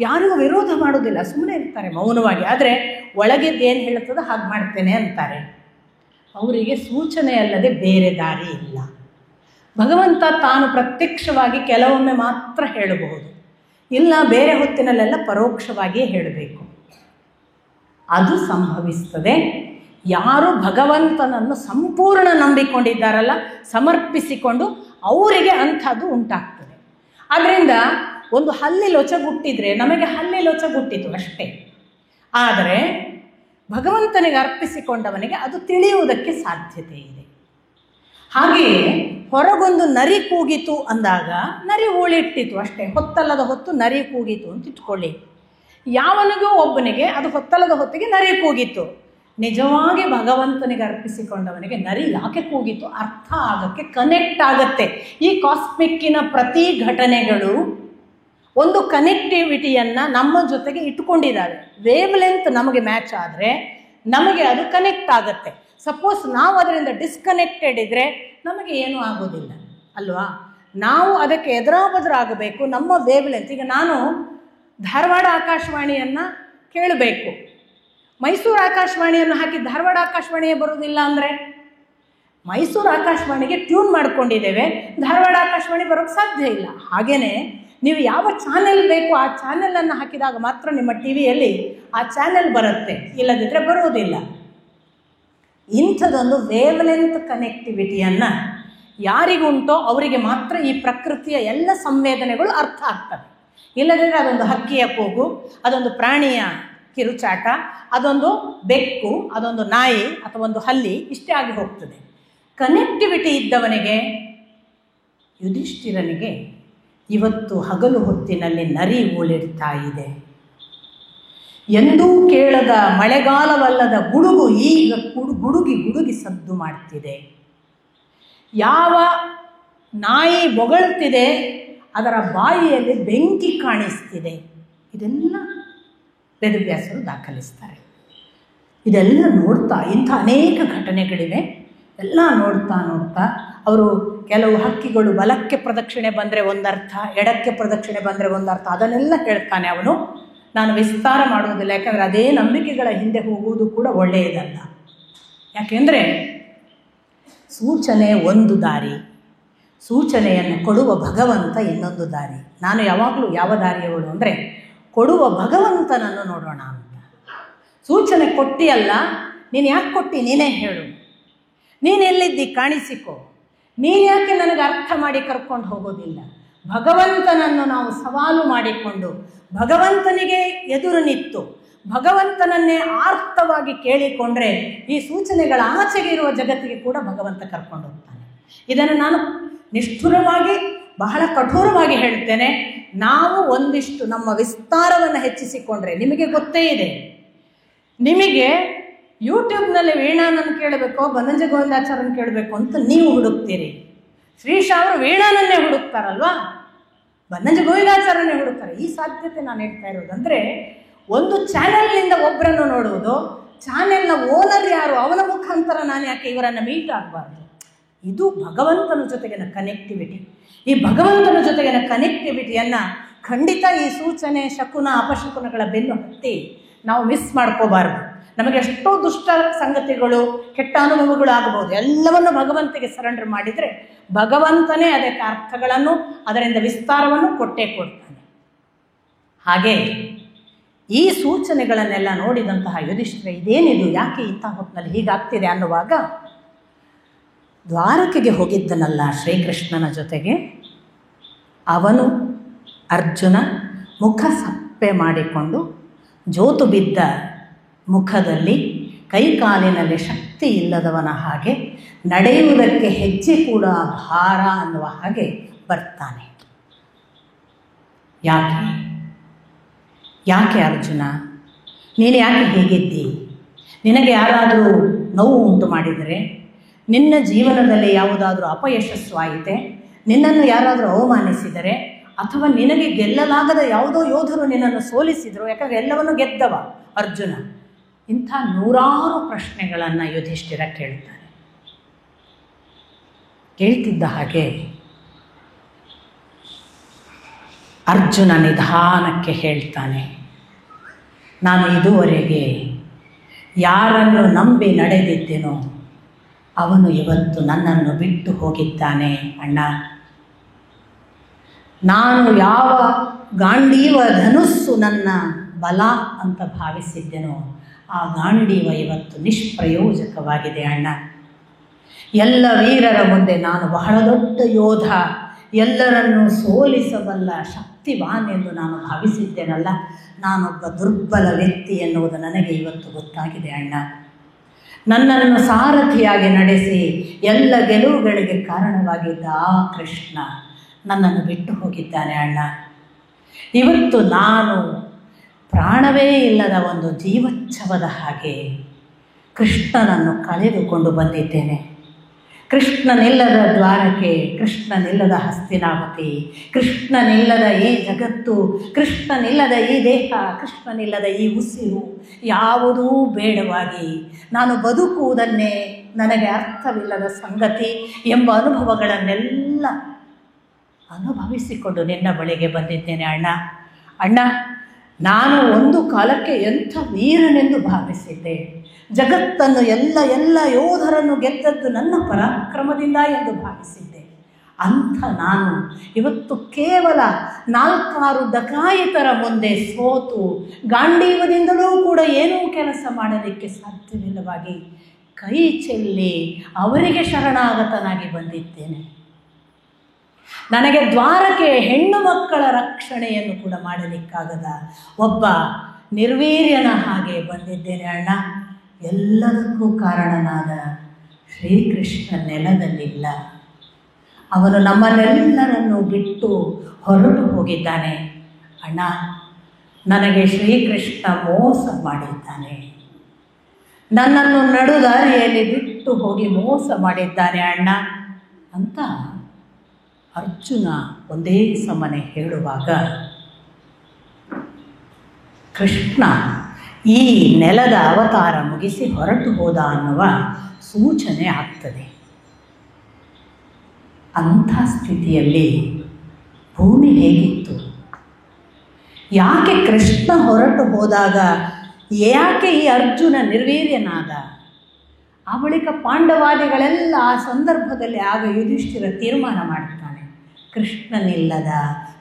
ಯಾರಿಗೂ ವಿರೋಧ ಮಾಡೋದಿಲ್ಲ, ಸುಮ್ಮನೆ ಇರ್ತಾರೆ ಮೌನವಾಗಿ. ಆದರೆ ಒಳಗೆದ್ದೇನು ಹೇಳುತ್ತದೋ ಹಾಗೆ ಮಾಡ್ತೇನೆ ಅಂತಾರೆ. ಅವರಿಗೆ ಸೂಚನೆ ಅಲ್ಲದೆ ಬೇರೆ ದಾರಿ ಇಲ್ಲ. ಭಗವಂತ ತಾನು ಪ್ರತ್ಯಕ್ಷವಾಗಿ ಕೆಲವೊಮ್ಮೆ ಮಾತ್ರ ಹೇಳಬಹುದು, ಇಲ್ಲ ಬೇರೆ ಹೊತ್ತಿನಲ್ಲೆಲ್ಲ ಪರೋಕ್ಷವಾಗಿಯೇ ಹೇಳಬೇಕು. ಅದು ಸಂಭವಿಸ್ತದೆ. ಯಾರು ಭಗವಂತನನ್ನು ಸಂಪೂರ್ಣ ನಂಬಿಕೊಂಡಿದ್ದಾರಲ್ಲ, ಸಮರ್ಪಿಸಿಕೊಂಡು ಅವರಿಗೆ ಅಂಥದ್ದು ಉಂಟಾಗ್ತದೆ. ಆದ್ದರಿಂದ ಒಂದು ಹಲ್ಲಿ ಲೊಚಗುಟ್ಟಿದ್ರೆ ನಮಗೆ ಹಲ್ಲಿ ಲೊಚಗುಟ್ಟಿತು ಅಷ್ಟೇ. ಆದರೆ ಭಗವಂತನಿಗೆ ಅರ್ಪಿಸಿಕೊಂಡವನಿಗೆ ಅದು ತಿಳಿಯುವುದಕ್ಕೆ ಸಾಧ್ಯತೆ ಇದೆ. ಹಾಗೆಯೇ ಹೊರಗೊಂದು ನರಿ ಕೂಗಿತು ಅಂದಾಗ ನರಿ ಉಳಿಟ್ಟಿತು ಅಷ್ಟೇ, ಹೊತ್ತಲ್ಲದ ಹೊತ್ತು ನರಿ ಕೂಗಿತು ಅಂತ ಇಟ್ಕೊಳ್ಳಿ. ಯಾವನಿಗೂ ಒಬ್ಬನಿಗೆ ಅದು ಹೊತ್ತಲ್ಲದ ಹೊತ್ತಿಗೆ ನರಿ ಕೂಗಿತು. ನಿಜವಾಗಿ ಭಗವಂತನಿಗೆ ಅರ್ಪಿಸಿಕೊಂಡವನಿಗೆ ನರಿ ಯಾಕೆ ಕೂಗಿತು ಅರ್ಥ ಆಗಕ್ಕೆ ಕನೆಕ್ಟ್ ಆಗತ್ತೆ. ಈ ಕಾಸ್ಮಿಕ್ಕಿನ ಪ್ರತಿ ಘಟನೆಗಳು ಒಂದು ಕನೆಕ್ಟಿವಿಟಿಯನ್ನು ನಮ್ಮ ಜೊತೆಗೆ ಇಟ್ಕೊಂಡಿದ್ದಾವೆ. ವೇವ್ ಲೆಂತ್ ನಮಗೆ ಮ್ಯಾಚ್ ಆದರೆ ನಮಗೆ ಅದು ಕನೆಕ್ಟ್ ಆಗುತ್ತೆ. ಸಪೋಸ್ ನಾವು ಅದರಿಂದ ಡಿಸ್ಕನೆಕ್ಟೆಡ್ ಇದ್ದರೆ ನಮಗೆ ಏನೂ ಆಗೋದಿಲ್ಲ ಅಲ್ವಾ. ನಾವು ಅದಕ್ಕೆ ಎದುರಾಗಬೇಕು. ನಮ್ಮ ವೇವ್ ಲೆಂತ್, ಈಗ ನಾನು ಧಾರವಾಡ ಆಕಾಶವಾಣಿಯನ್ನು ಕೇಳಬೇಕು, ಮೈಸೂರು ಆಕಾಶವಾಣಿಯನ್ನು ಹಾಕಿ ಧಾರವಾಡ ಆಕಾಶವಾಣಿಯೇ ಬರೋದಿಲ್ಲ ಅಂದರೆ ಮೈಸೂರು ಆಕಾಶವಾಣಿಗೆ ಟ್ಯೂನ್ ಮಾಡ್ಕೊಂಡಿದ್ದೇವೆ, ಧಾರವಾಡ ಆಕಾಶವಾಣಿ ಬರೋಕ್ಕೆ ಸಾಧ್ಯ ಇಲ್ಲ. ಹಾಗೆಯೇ ನೀವು ಯಾವ ಚಾನೆಲ್ ಬೇಕು ಆ ಚಾನೆಲನ್ನು ಹಾಕಿದಾಗ ಮಾತ್ರ ನಿಮ್ಮ ಟಿ ವಿಯಲ್ಲಿ ಆ ಚಾನೆಲ್ ಬರುತ್ತೆ, ಇಲ್ಲದಿದ್ದರೆ ಬರೋದಿಲ್ಲ. ಇಂಥದ್ದೊಂದು ವೇವ್ ಲೆಂತ್ ಕನೆಕ್ಟಿವಿಟಿಯನ್ನು ಯಾರಿಗುಂಟೋ ಅವರಿಗೆ ಮಾತ್ರ ಈ ಪ್ರಕೃತಿಯ ಎಲ್ಲ ಸಂವೇದನೆಗಳು ಅರ್ಥ ಆಗ್ತವೆ. ಇಲ್ಲದಿದ್ದರೆ ಅದೊಂದು ಹಕ್ಕಿಯ ಕೂಗು, ಅದೊಂದು ಪ್ರಾಣಿಯ ಕಿರುಚಾಟ, ಅದೊಂದು ಬೆಕ್ಕು, ಅದೊಂದು ನಾಯಿ ಅಥವಾ ಒಂದು ಹಲ್ಲಿ, ಇಷ್ಟೇ ಆಗಿ ಹೋಗ್ತದೆ. ಕನೆಕ್ಟಿವಿಟಿ ಇದ್ದವನಿಗೆ, ಯುಧಿಷ್ಠಿರನಿಗೆ ಇವತ್ತು ಹಗಲು ಹೊತ್ತಿನಲ್ಲಿ ನರಿ ಊಳಿಡ್ತಾ ಇದೆ. ಎಂದೂ ಕೇಳದ ಮಳೆಗಾಲವಲ್ಲದ ಗುಡುಗು ಈಗ ಗುಡುಗಿ ಸದ್ದು ಮಾಡ್ತಿದೆ. ಯಾವ ನಾಯಿ ಬೊಗಳ್ತಿದೆ ಅದರ ಬಾಯಿಯಲ್ಲಿ ಬೆಂಕಿ ಕಾಣಿಸ್ತಿದೆ. ಇದೆಲ್ಲ ವೇದವ್ಯಾಸರು ದಾಖಲಿಸ್ತಾರೆ. ಇದೆಲ್ಲ ನೋಡ್ತಾ ಇಂಥ ಅನೇಕ ಘಟನೆಗಳಿವೆ. ಎಲ್ಲ ನೋಡ್ತಾ ನೋಡ್ತಾ ಅವರು ಕೆಲವು ಹಕ್ಕಿಗಳು ಬಲಕ್ಕೆ ಪ್ರದಕ್ಷಿಣೆ ಬಂದರೆ ಒಂದರ್ಥ, ಎಡಕ್ಕೆ ಪ್ರದಕ್ಷಿಣೆ ಬಂದರೆ ಒಂದರ್ಥ, ಅದನ್ನೆಲ್ಲ ಹೇಳ್ತಾನೆ ಅವನು. ನಾನು ವಿಸ್ತಾರ ಮಾಡುವುದಿಲ್ಲ, ಯಾಕಂದರೆ ಅದೇ ನಂಬಿಕೆಗಳ ಹಿಂದೆ ಹೋಗುವುದು ಕೂಡ ಒಳ್ಳೆಯದಲ್ಲ. ಯಾಕೆಂದರೆ ಸೂಚನೆ ಒಂದು ದಾರಿ, ಸೂಚನೆಯನ್ನು ಕೊಡುವ ಭಗವಂತ ಇನ್ನೊಂದು ದಾರಿ. ನಾನು ಯಾವಾಗಲೂ ಯಾವ ದಾರಿಯವಳು ಅಂದರೆ ಕೊಡುವ ಭಗವಂತನನ್ನು ನೋಡೋಣ ಅಂತ. ಸೂಚನೆ ಕೊಟ್ಟಿಯಲ್ಲ, ನೀನು ಯಾಕೆ ಕೊಟ್ಟು ನೀನೇ ಹೇಳು, ನೀನು ಎಲ್ಲಿದ್ದಿ ಕಾಣಿಸಿಕೊ, ನೀನು ಯಾಕೆ ನನಗೆ ಅರ್ಥ ಮಾಡಿ ಕರ್ಕೊಂಡು ಹೋಗೋದಿಲ್ಲ. ಭಗವಂತನನ್ನು ನಾವು ಸವಾಲು ಮಾಡಿಕೊಂಡು ಭಗವಂತನಿಗೆ ಎದುರು ನಿಂತು ಭಗವಂತನನ್ನೇ ಆರ್ತವಾಗಿ ಕೇಳಿಕೊಂಡ್ರೆ ಈ ಸೂಚನೆಗಳ ಆಚೆಗೆ ಇರುವ ಜಗತ್ತಿಗೆ ಕೂಡ ಭಗವಂತ ಕರ್ಕೊಂಡು ಹೋಗ್ತಾನೆ. ಇದನ್ನು ನಾನು ನಿಷ್ಠುರವಾಗಿ ಬಹಳ ಕಠೋರವಾಗಿ ಹೇಳ್ತೇನೆ. ನಾವು ಒಂದಿಷ್ಟು ನಮ್ಮ ವಿಸ್ತಾರವನ್ನು ಹೆಚ್ಚಿಸಿಕೊಂಡ್ರೆ, ನಿಮಗೆ ಗೊತ್ತೇ ಇದೆ, ನಿಮಗೆ ಯೂಟ್ಯೂಬ್ನಲ್ಲಿ ವೀಣಾನನ್ನು ಕೇಳಬೇಕೋ ಬನ್ನಂಜೆ ಗೋವಿಂದಾಚಾರ್ಯನ ಕೇಳಬೇಕು ಅಂತ ನೀವು ಹುಡುಕ್ತೀರಿ. ಶ್ರೀಶ ಅವರು ವೀಣಾನನ್ನೇ ಹುಡುಕ್ತಾರಲ್ವಾ, ಬನ್ನಂಜೆ ಗೋವಿಂದಾಚಾರ್ಯನೇ ಹುಡುಕ್ತಾರೆ. ಈ ಸಾಧ್ಯತೆ ನಾನು ಹೇಳ್ತಾ ಇರೋದಂದರೆ, ಒಂದು ಚಾನೆಲ್ನಿಂದ ಒಬ್ಬರನ್ನು ನೋಡುವುದು, ಚಾನೆಲ್ನ ಓನರ್ ಯಾರು ಅವನ ಮುಖಾಂತರ ನಾನು ಯಾಕೆ ಇವರನ್ನು ಮೀಟ್ ಆಗಬಾರ್ದು. ಇದು ಭಗವಂತನ ಜೊತೆಗಿನ ಕನೆಕ್ಟಿವಿಟಿ. ಈ ಭಗವಂತನ ಜೊತೆಗಿನ ಕನೆಕ್ಟಿವಿಟಿಯನ್ನು ಖಂಡಿತ ಈ ಸೂಚನೆ, ಶಕುನ, ಅಪಶಕುನಗಳ ಬೆನ್ನು ಹತ್ತಿ ನಾವು ಮಿಸ್ ಮಾಡ್ಕೋಬಾರ್ದು. ನಮಗೆ ಎಷ್ಟೋ ದುಷ್ಟ ಸಂಗತಿಗಳು, ಕೆಟ್ಟ ಅನುಭವಗಳು ಆಗಬಹುದು. ಎಲ್ಲವನ್ನು ಭಗವಂತನಿಗೆ ಸರೆಂಡರ್ ಮಾಡಿದರೆ ಭಗವಂತನೇ ಅದಕ್ಕೆ ಅರ್ಥಗಳನ್ನು, ಅದರಿಂದ ವಿಸ್ತಾರವನ್ನು ಕೊಟ್ಟೇ ಕೊಡ್ತಾನೆ. ಹಾಗೆ ಈ ಸೂಚನೆಗಳನ್ನೆಲ್ಲ ನೋಡಿದಂತಹ ಯುಧಿಷ್ಠಿರ, ಇದೇನಿದು, ಯಾಕೆ ಇಂಥ ಹೊತ್ತಿನಲ್ಲಿ ಹೀಗಾಗ್ತಿದೆ ಅನ್ನುವಾಗ, ದ್ವಾರಕೆಗೆ ಹೋಗಿದ್ದನಲ್ಲ ಶ್ರೀಕೃಷ್ಣನ ಜೊತೆಗೆ, ಅವನು ಅರ್ಜುನ ಮುಖ ಸಪ್ಪೆ ಮಾಡಿಕೊಂಡು ಜೋತು ಬಿದ್ದ ಮುಖದಲ್ಲಿ ಕೈಕಾಲಿನಲ್ಲಿ ಶಕ್ತಿ ಇಲ್ಲದವನ ಹಾಗೆ, ನಡೆಯುವುದಕ್ಕೆ ಹೆಜ್ಜೆ ಕೂಡ ಭಾರ ಅನ್ನುವ ಹಾಗೆ ಬರ್ತಾನೆ. ಯಾಕೆ ಅರ್ಜುನ, ನೀನು ಯಾಕೆ ಹೀಗಿದ್ದಿ? ನಿನಗೆ ಯಾರಾದರೂ ನೋವು ಉಂಟು ಮಾಡಿದರೆ, ನಿನ್ನ ಜೀವನದಲ್ಲಿ ಯಾವುದಾದ್ರೂ ಅಪಯಶಸ್ಸು ಆಯಿತೆ, ನಿನ್ನನ್ನು ಯಾರಾದರೂ ಅವಮಾನಿಸಿದರೆ, ಅಥವಾ ನಿನಗೆ ಗೆಲ್ಲಲಾಗದ ಯಾವುದೋ ಯೋಧರು ನಿನ್ನನ್ನು ಸೋಲಿಸಿದರು, ಯಾಕಂದರೆ ಎಲ್ಲವನ್ನು ಗೆದ್ದವ ಅರ್ಜುನ. ಇಂಥ ನೂರಾರು ಪ್ರಶ್ನೆಗಳನ್ನು ಯುಧಿಷ್ಠಿರ ಕೇಳ್ತಾನೆ. ಕೇಳ್ತಿದ್ದ ಹಾಗೆ ಅರ್ಜುನ ನಿಧಾನಕ್ಕೆ ಹೇಳ್ತಾನೆ, ನಾನು ಇದುವರೆಗೆ ಯಾರನ್ನು ನಂಬಿ ನಡೆದಿದ್ದೇನೋ ಅವನು ಇವತ್ತು ನನ್ನನ್ನು ಬಿಟ್ಟು ಹೋಗಿದ್ದಾನೆ ಅಣ್ಣ. ನಾನು ಯಾವ ಗಾಂಡೀವ ಧನುಸ್ಸು ನನ್ನ ಬಲ ಅಂತ ಭಾವಿಸಿದ್ದೆನೋ ಆ ಗಾಂಡೀವ ಇವತ್ತು ನಿಷ್ಪ್ರಯೋಜಕವಾಗಿದೆ ಅಣ್ಣ. ಎಲ್ಲ ವೀರರ ಮುಂದೆ ನಾನು ಬಹಳ ದೊಡ್ಡ ಯೋಧ, ಎಲ್ಲರನ್ನೂ ಸೋಲಿಸಬಲ್ಲ ಶಕ್ತಿವಾನ್ ಎಂದು ನಾನು ಭಾವಿಸಿದ್ದೇನಲ್ಲ, ನಾನೊಬ್ಬ ದುರ್ಬಲ ವ್ಯಕ್ತಿ ಎನ್ನುವುದು ನನಗೆ ಇವತ್ತು ಗೊತ್ತಾಗಿದೆ ಅಣ್ಣ. ನನ್ನನ್ನು ಸಾರಥಿಯಾಗಿ ನಡೆಸಿ ಎಲ್ಲ ಗೆಲುವುಗಳಿಗೆ ಕಾರಣವಾಗಿದ್ದ ಆ ಕೃಷ್ಣ ನನ್ನನ್ನು ಬಿಟ್ಟು ಹೋಗಿದ್ದಾನೆ ಅಣ್ಣ. ಇವತ್ತು ನಾನು ಪ್ರಾಣವೇ ಇಲ್ಲದ ಒಂದು ಜೀವಚ್ಛವದ ಹಾಗೆ ಕೃಷ್ಣನನ್ನು ಕಳೆದುಕೊಂಡು ಬಂದಿದ್ದೇನೆ. ಕೃಷ್ಣನಿಲ್ಲದ ದ್ವಾರಕೆ, ಕೃಷ್ಣನಿಲ್ಲದ ಹಸ್ತಿನಾವತಿ, ಕೃಷ್ಣನಿಲ್ಲದ ಈ ಜಗತ್ತು, ಕೃಷ್ಣನಿಲ್ಲದ ಈ ದೇಹ, ಕೃಷ್ಣನಿಲ್ಲದ ಈ ಉಸಿರು ಯಾವುದೂ ಬೇಡವಾಗಿ ನಾನು ಬದುಕುವುದನ್ನೇ ನನಗೆ ಅರ್ಥವಿಲ್ಲದ ಸಂಗತಿ ಎಂಬ ಅನುಭವಗಳನ್ನೆಲ್ಲ ಅನುಭವಿಸಿಕೊಂಡು ನಿನ್ನ ಬಳಿಗೆ ಬಂದಿದ್ದೇನೆ ಅಣ್ಣ. ನಾನು ಒಂದು ಕಾಲಕ್ಕೆ ಎಂಥ ವೀರನೆಂದು ಭಾವಿಸಿದ್ದೆ. ಜಗತ್ತನ್ನು ಎಲ್ಲ ಯೋಧರನ್ನು ಗೆದ್ದದ್ದು ನನ್ನ ಪರಾಕ್ರಮದಿಂದ ಎಂದು ಭಾವಿಸಿದ್ದೆ. ಅಂಥ ನಾನು ಇವತ್ತು ಕೇವಲ 4-6 ಡಕಾಯಿತರ ಮುಂದೆ ಸೋತು ಗಾಂಡೀವದಿಂದಲೂ ಕೂಡ ಏನೂ ಕೆಲಸ ಮಾಡಲಿಕ್ಕೆ ಸಾಧ್ಯವಿಲ್ಲವಾಗಿ ಕೈ ಚೆಲ್ಲಿ ಅವರಿಗೆ ಶರಣಾಗತನಾಗಿ ಬಂದಿದ್ದೇನೆ. ನನಗೆ ದ್ವಾರಕೆ ಹೆಣ್ಣು ಮಕ್ಕಳ ರಕ್ಷಣೆಯನ್ನು ಕೂಡ ಮಾಡಲಿಕ್ಕಾಗದ ಒಬ್ಬ ನಿರ್ವೀರ್ಯನ ಹಾಗೆ ಬಂದಿದ್ದೇನೆ ಅಣ್ಣ. ಎಲ್ಲದಕ್ಕೂ ಕಾರಣನಾದ ಶ್ರೀಕೃಷ್ಣ ನೆಲದಲ್ಲಿಲ್ಲ. ಅವನು ನಮ್ಮನ್ನೆಲ್ಲರನ್ನು ಬಿಟ್ಟು ಹೊರಟು ಹೋಗಿದ್ದಾನೆ ಅಣ್ಣ. ನನಗೆ ಶ್ರೀಕೃಷ್ಣ ಮೋಸ ಮಾಡಿದ್ದಾನೆ, ನನ್ನನ್ನು ನಡುದಾರಿಯಲ್ಲಿ ಬಿಟ್ಟು ಹೋಗಿ ಮೋಸ ಮಾಡಿದ್ದಾನೆ ಅಣ್ಣ ಅಂತ ಅರ್ಜುನ ಒಂದೇ ಸಮನೆ ಹೇಳುವಾಗ ಕೃಷ್ಣ ಈ ನೆಲದ ಅವತಾರ ಮುಗಿಸಿ ಹೊರಟು ಹೋದ ಅನ್ನುವ ಸೂಚನೆ ಆಗ್ತದೆ. ಅಂಥ ಸ್ಥಿತಿಯಲ್ಲಿ ಭೂಮಿ ಹೇಗಿತ್ತು? ಯಾಕೆ ಕೃಷ್ಣ ಹೊರಟು ಹೋದಾಗ ಯಾಕೆ ಈ ಅರ್ಜುನ ನಿರ್ವೀರ್ಯನಾದ? ಆ ಬಳಿಕ ಪಾಂಡವಾದಿಗಳೆಲ್ಲ ಆ ಸಂದರ್ಭದಲ್ಲಿ ಆಗ ಯುಧಿಷ್ಠಿರ ತೀರ್ಮಾನ ಮಾಡ್ತಾನೆ, ಕೃಷ್ಣನಿಲ್ಲದ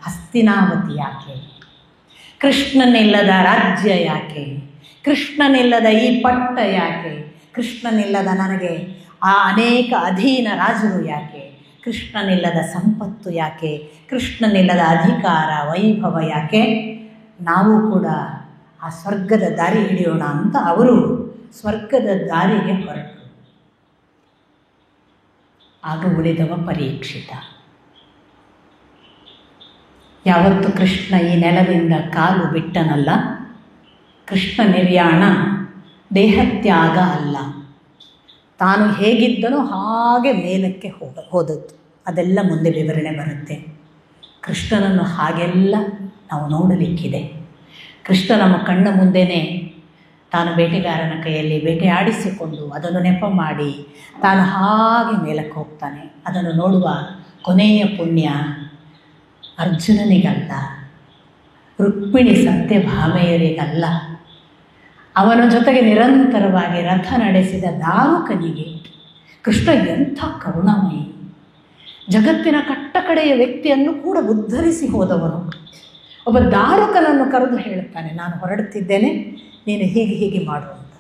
ಹಸ್ತಿನಾವತಿ ಯಾಕೆ, ಕೃಷ್ಣನಿಲ್ಲದ ರಾಜ್ಯ ಯಾಕೆ, ಕೃಷ್ಣನಿಲ್ಲದ ಈ ಪಟ್ಟ ಯಾಕೆ, ಕೃಷ್ಣನಿಲ್ಲದ ನನಗೆ ಆ ಅನೇಕ ಅಧೀನ ರಾಜರು ಯಾಕೆ, ಕೃಷ್ಣನಿಲ್ಲದ ಸಂಪತ್ತು ಯಾಕೆ, ಕೃಷ್ಣನಿಲ್ಲದ ಅಧಿಕಾರ ವೈಭವ ಯಾಕೆ, ನಾವು ಕೂಡ ಆ ಸ್ವರ್ಗದ ದಾರಿ ಹಿಡಿಯೋಣ ಅಂತ ಅವರು ಸ್ವರ್ಗದ ದಾರಿಗೆ ಹೊರಟರು. ಆಗ ಉಳಿದವ ಪರೀಕ್ಷಿತ. ಯಾವತ್ತು ಕೃಷ್ಣ ಈ ನೆಲದಿಂದ ಕಾಲು ಬಿಟ್ಟನಲ್ಲ, ಕೃಷ್ಣ ನಿರ್ಯಾಣ ದೇಹತ್ಯಾಗ ಅಲ್ಲ, ತಾನು ಹೇಗಿದ್ದನೋ ಹಾಗೆ ಮೇಲಕ್ಕೆ ಹೋದದ್ದು. ಅದೆಲ್ಲ ಮುಂದೆ ವಿವರಣೆ ಬರುತ್ತೆ. ಕೃಷ್ಣನನ್ನು ಹಾಗೆಲ್ಲ ನಾವು ನೋಡಲಿಕ್ಕಿದೆ. ಕೃಷ್ಣ ನಮ್ಮ ಕಣ್ಣ ಮುಂದೆನೇ ತಾನು ಬೇಟೆಗಾರನ ಕೈಯಲ್ಲಿ ಬೇಟೆಯಾಡಿಸಿಕೊಂಡು ಅದನ್ನು ನೆಪ ಮಾಡಿ ತಾನು ಹಾಗೆ ಮೇಲಕ್ಕೆ ಹೋಗ್ತಾನೆ. ಅದನ್ನು ನೋಡುವ ಕೊನೆಯ ಪುಣ್ಯ ಅರ್ಜುನನಿಗಲ್ಲ, ರುಕ್ಮಿಣಿ ಸತ್ಯಭಾಮೆಯರಿಗಲ್ಲ, ಅವನ ಜೊತೆಗೆ ನಿರಂತರವಾಗಿ ರಥ ನಡೆಸಿದ ದಾರುಕನಿಗೆ. ಕೃಷ್ಣ ಎಂಥ ಕರುಣಾಮಯಿ, ಜಗತ್ತಿನ ಕಟ್ಟಕಡೆಯ ವ್ಯಕ್ತಿಯನ್ನು ಕೂಡ ಉದ್ಧರಿಸಿ ಹೋದವನು. ಒಬ್ಬ ದಾರುಕನನ್ನು ಕರೆದು ಹೇಳ್ತಾನೆ, ನಾನು ಹೊರಡುತ್ತಿದ್ದೇನೆ, ನೀನು ಹೀಗೆ ಹೀಗೆ ಮಾಡು ಅಂತ.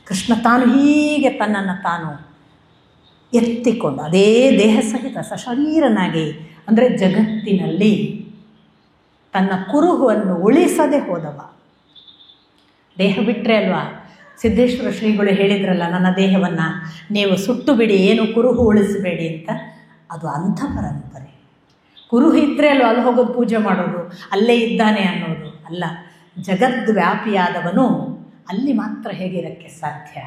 ಕೃಷ್ಣ ತಾನು ಹೀಗೆ ತನ್ನನ್ನು ತಾನು ಎತ್ತಿಕೊಂಡು ಅದೇ ದೇಹ ಸಹಿತ ಸಶರೀರನಾಗಿ, ಅಂದರೆ ಜಗತ್ತಿನಲ್ಲಿ ತನ್ನ ಕುರುಹುವನ್ನು ಉಳಿಸದೆ ಹೋದವ. ದೇಹ ಬಿಟ್ಟರೆ ಅಲ್ವಾ ಸಿದ್ದೇಶ್ವರ ಶ್ರೀಗಳು ಹೇಳಿದ್ರಲ್ಲ, ನನ್ನ ದೇಹವನ್ನು ನೀವು ಸುಟ್ಟು ಬಿಡಿ, ಏನು ಕುರುಹು ಉಳಿಸಬೇಡಿ ಅಂತ. ಅದು ಅಂಥ ಪರಂಪರೆ. ಕುರುಹು ಇದ್ದರೆ ಅಲ್ವ ಅಲ್ಲಿ ಹೋಗೋದು, ಪೂಜೆ ಮಾಡೋದು, ಅಲ್ಲೇ ಇದ್ದಾನೆ ಅನ್ನೋದು ಅಲ್ಲ. ಜಗದ್ವ್ಯಾಪಿಯಾದವನು ಅಲ್ಲಿ ಮಾತ್ರ ಹೇಗಿರೋಕ್ಕೆ ಸಾಧ್ಯ?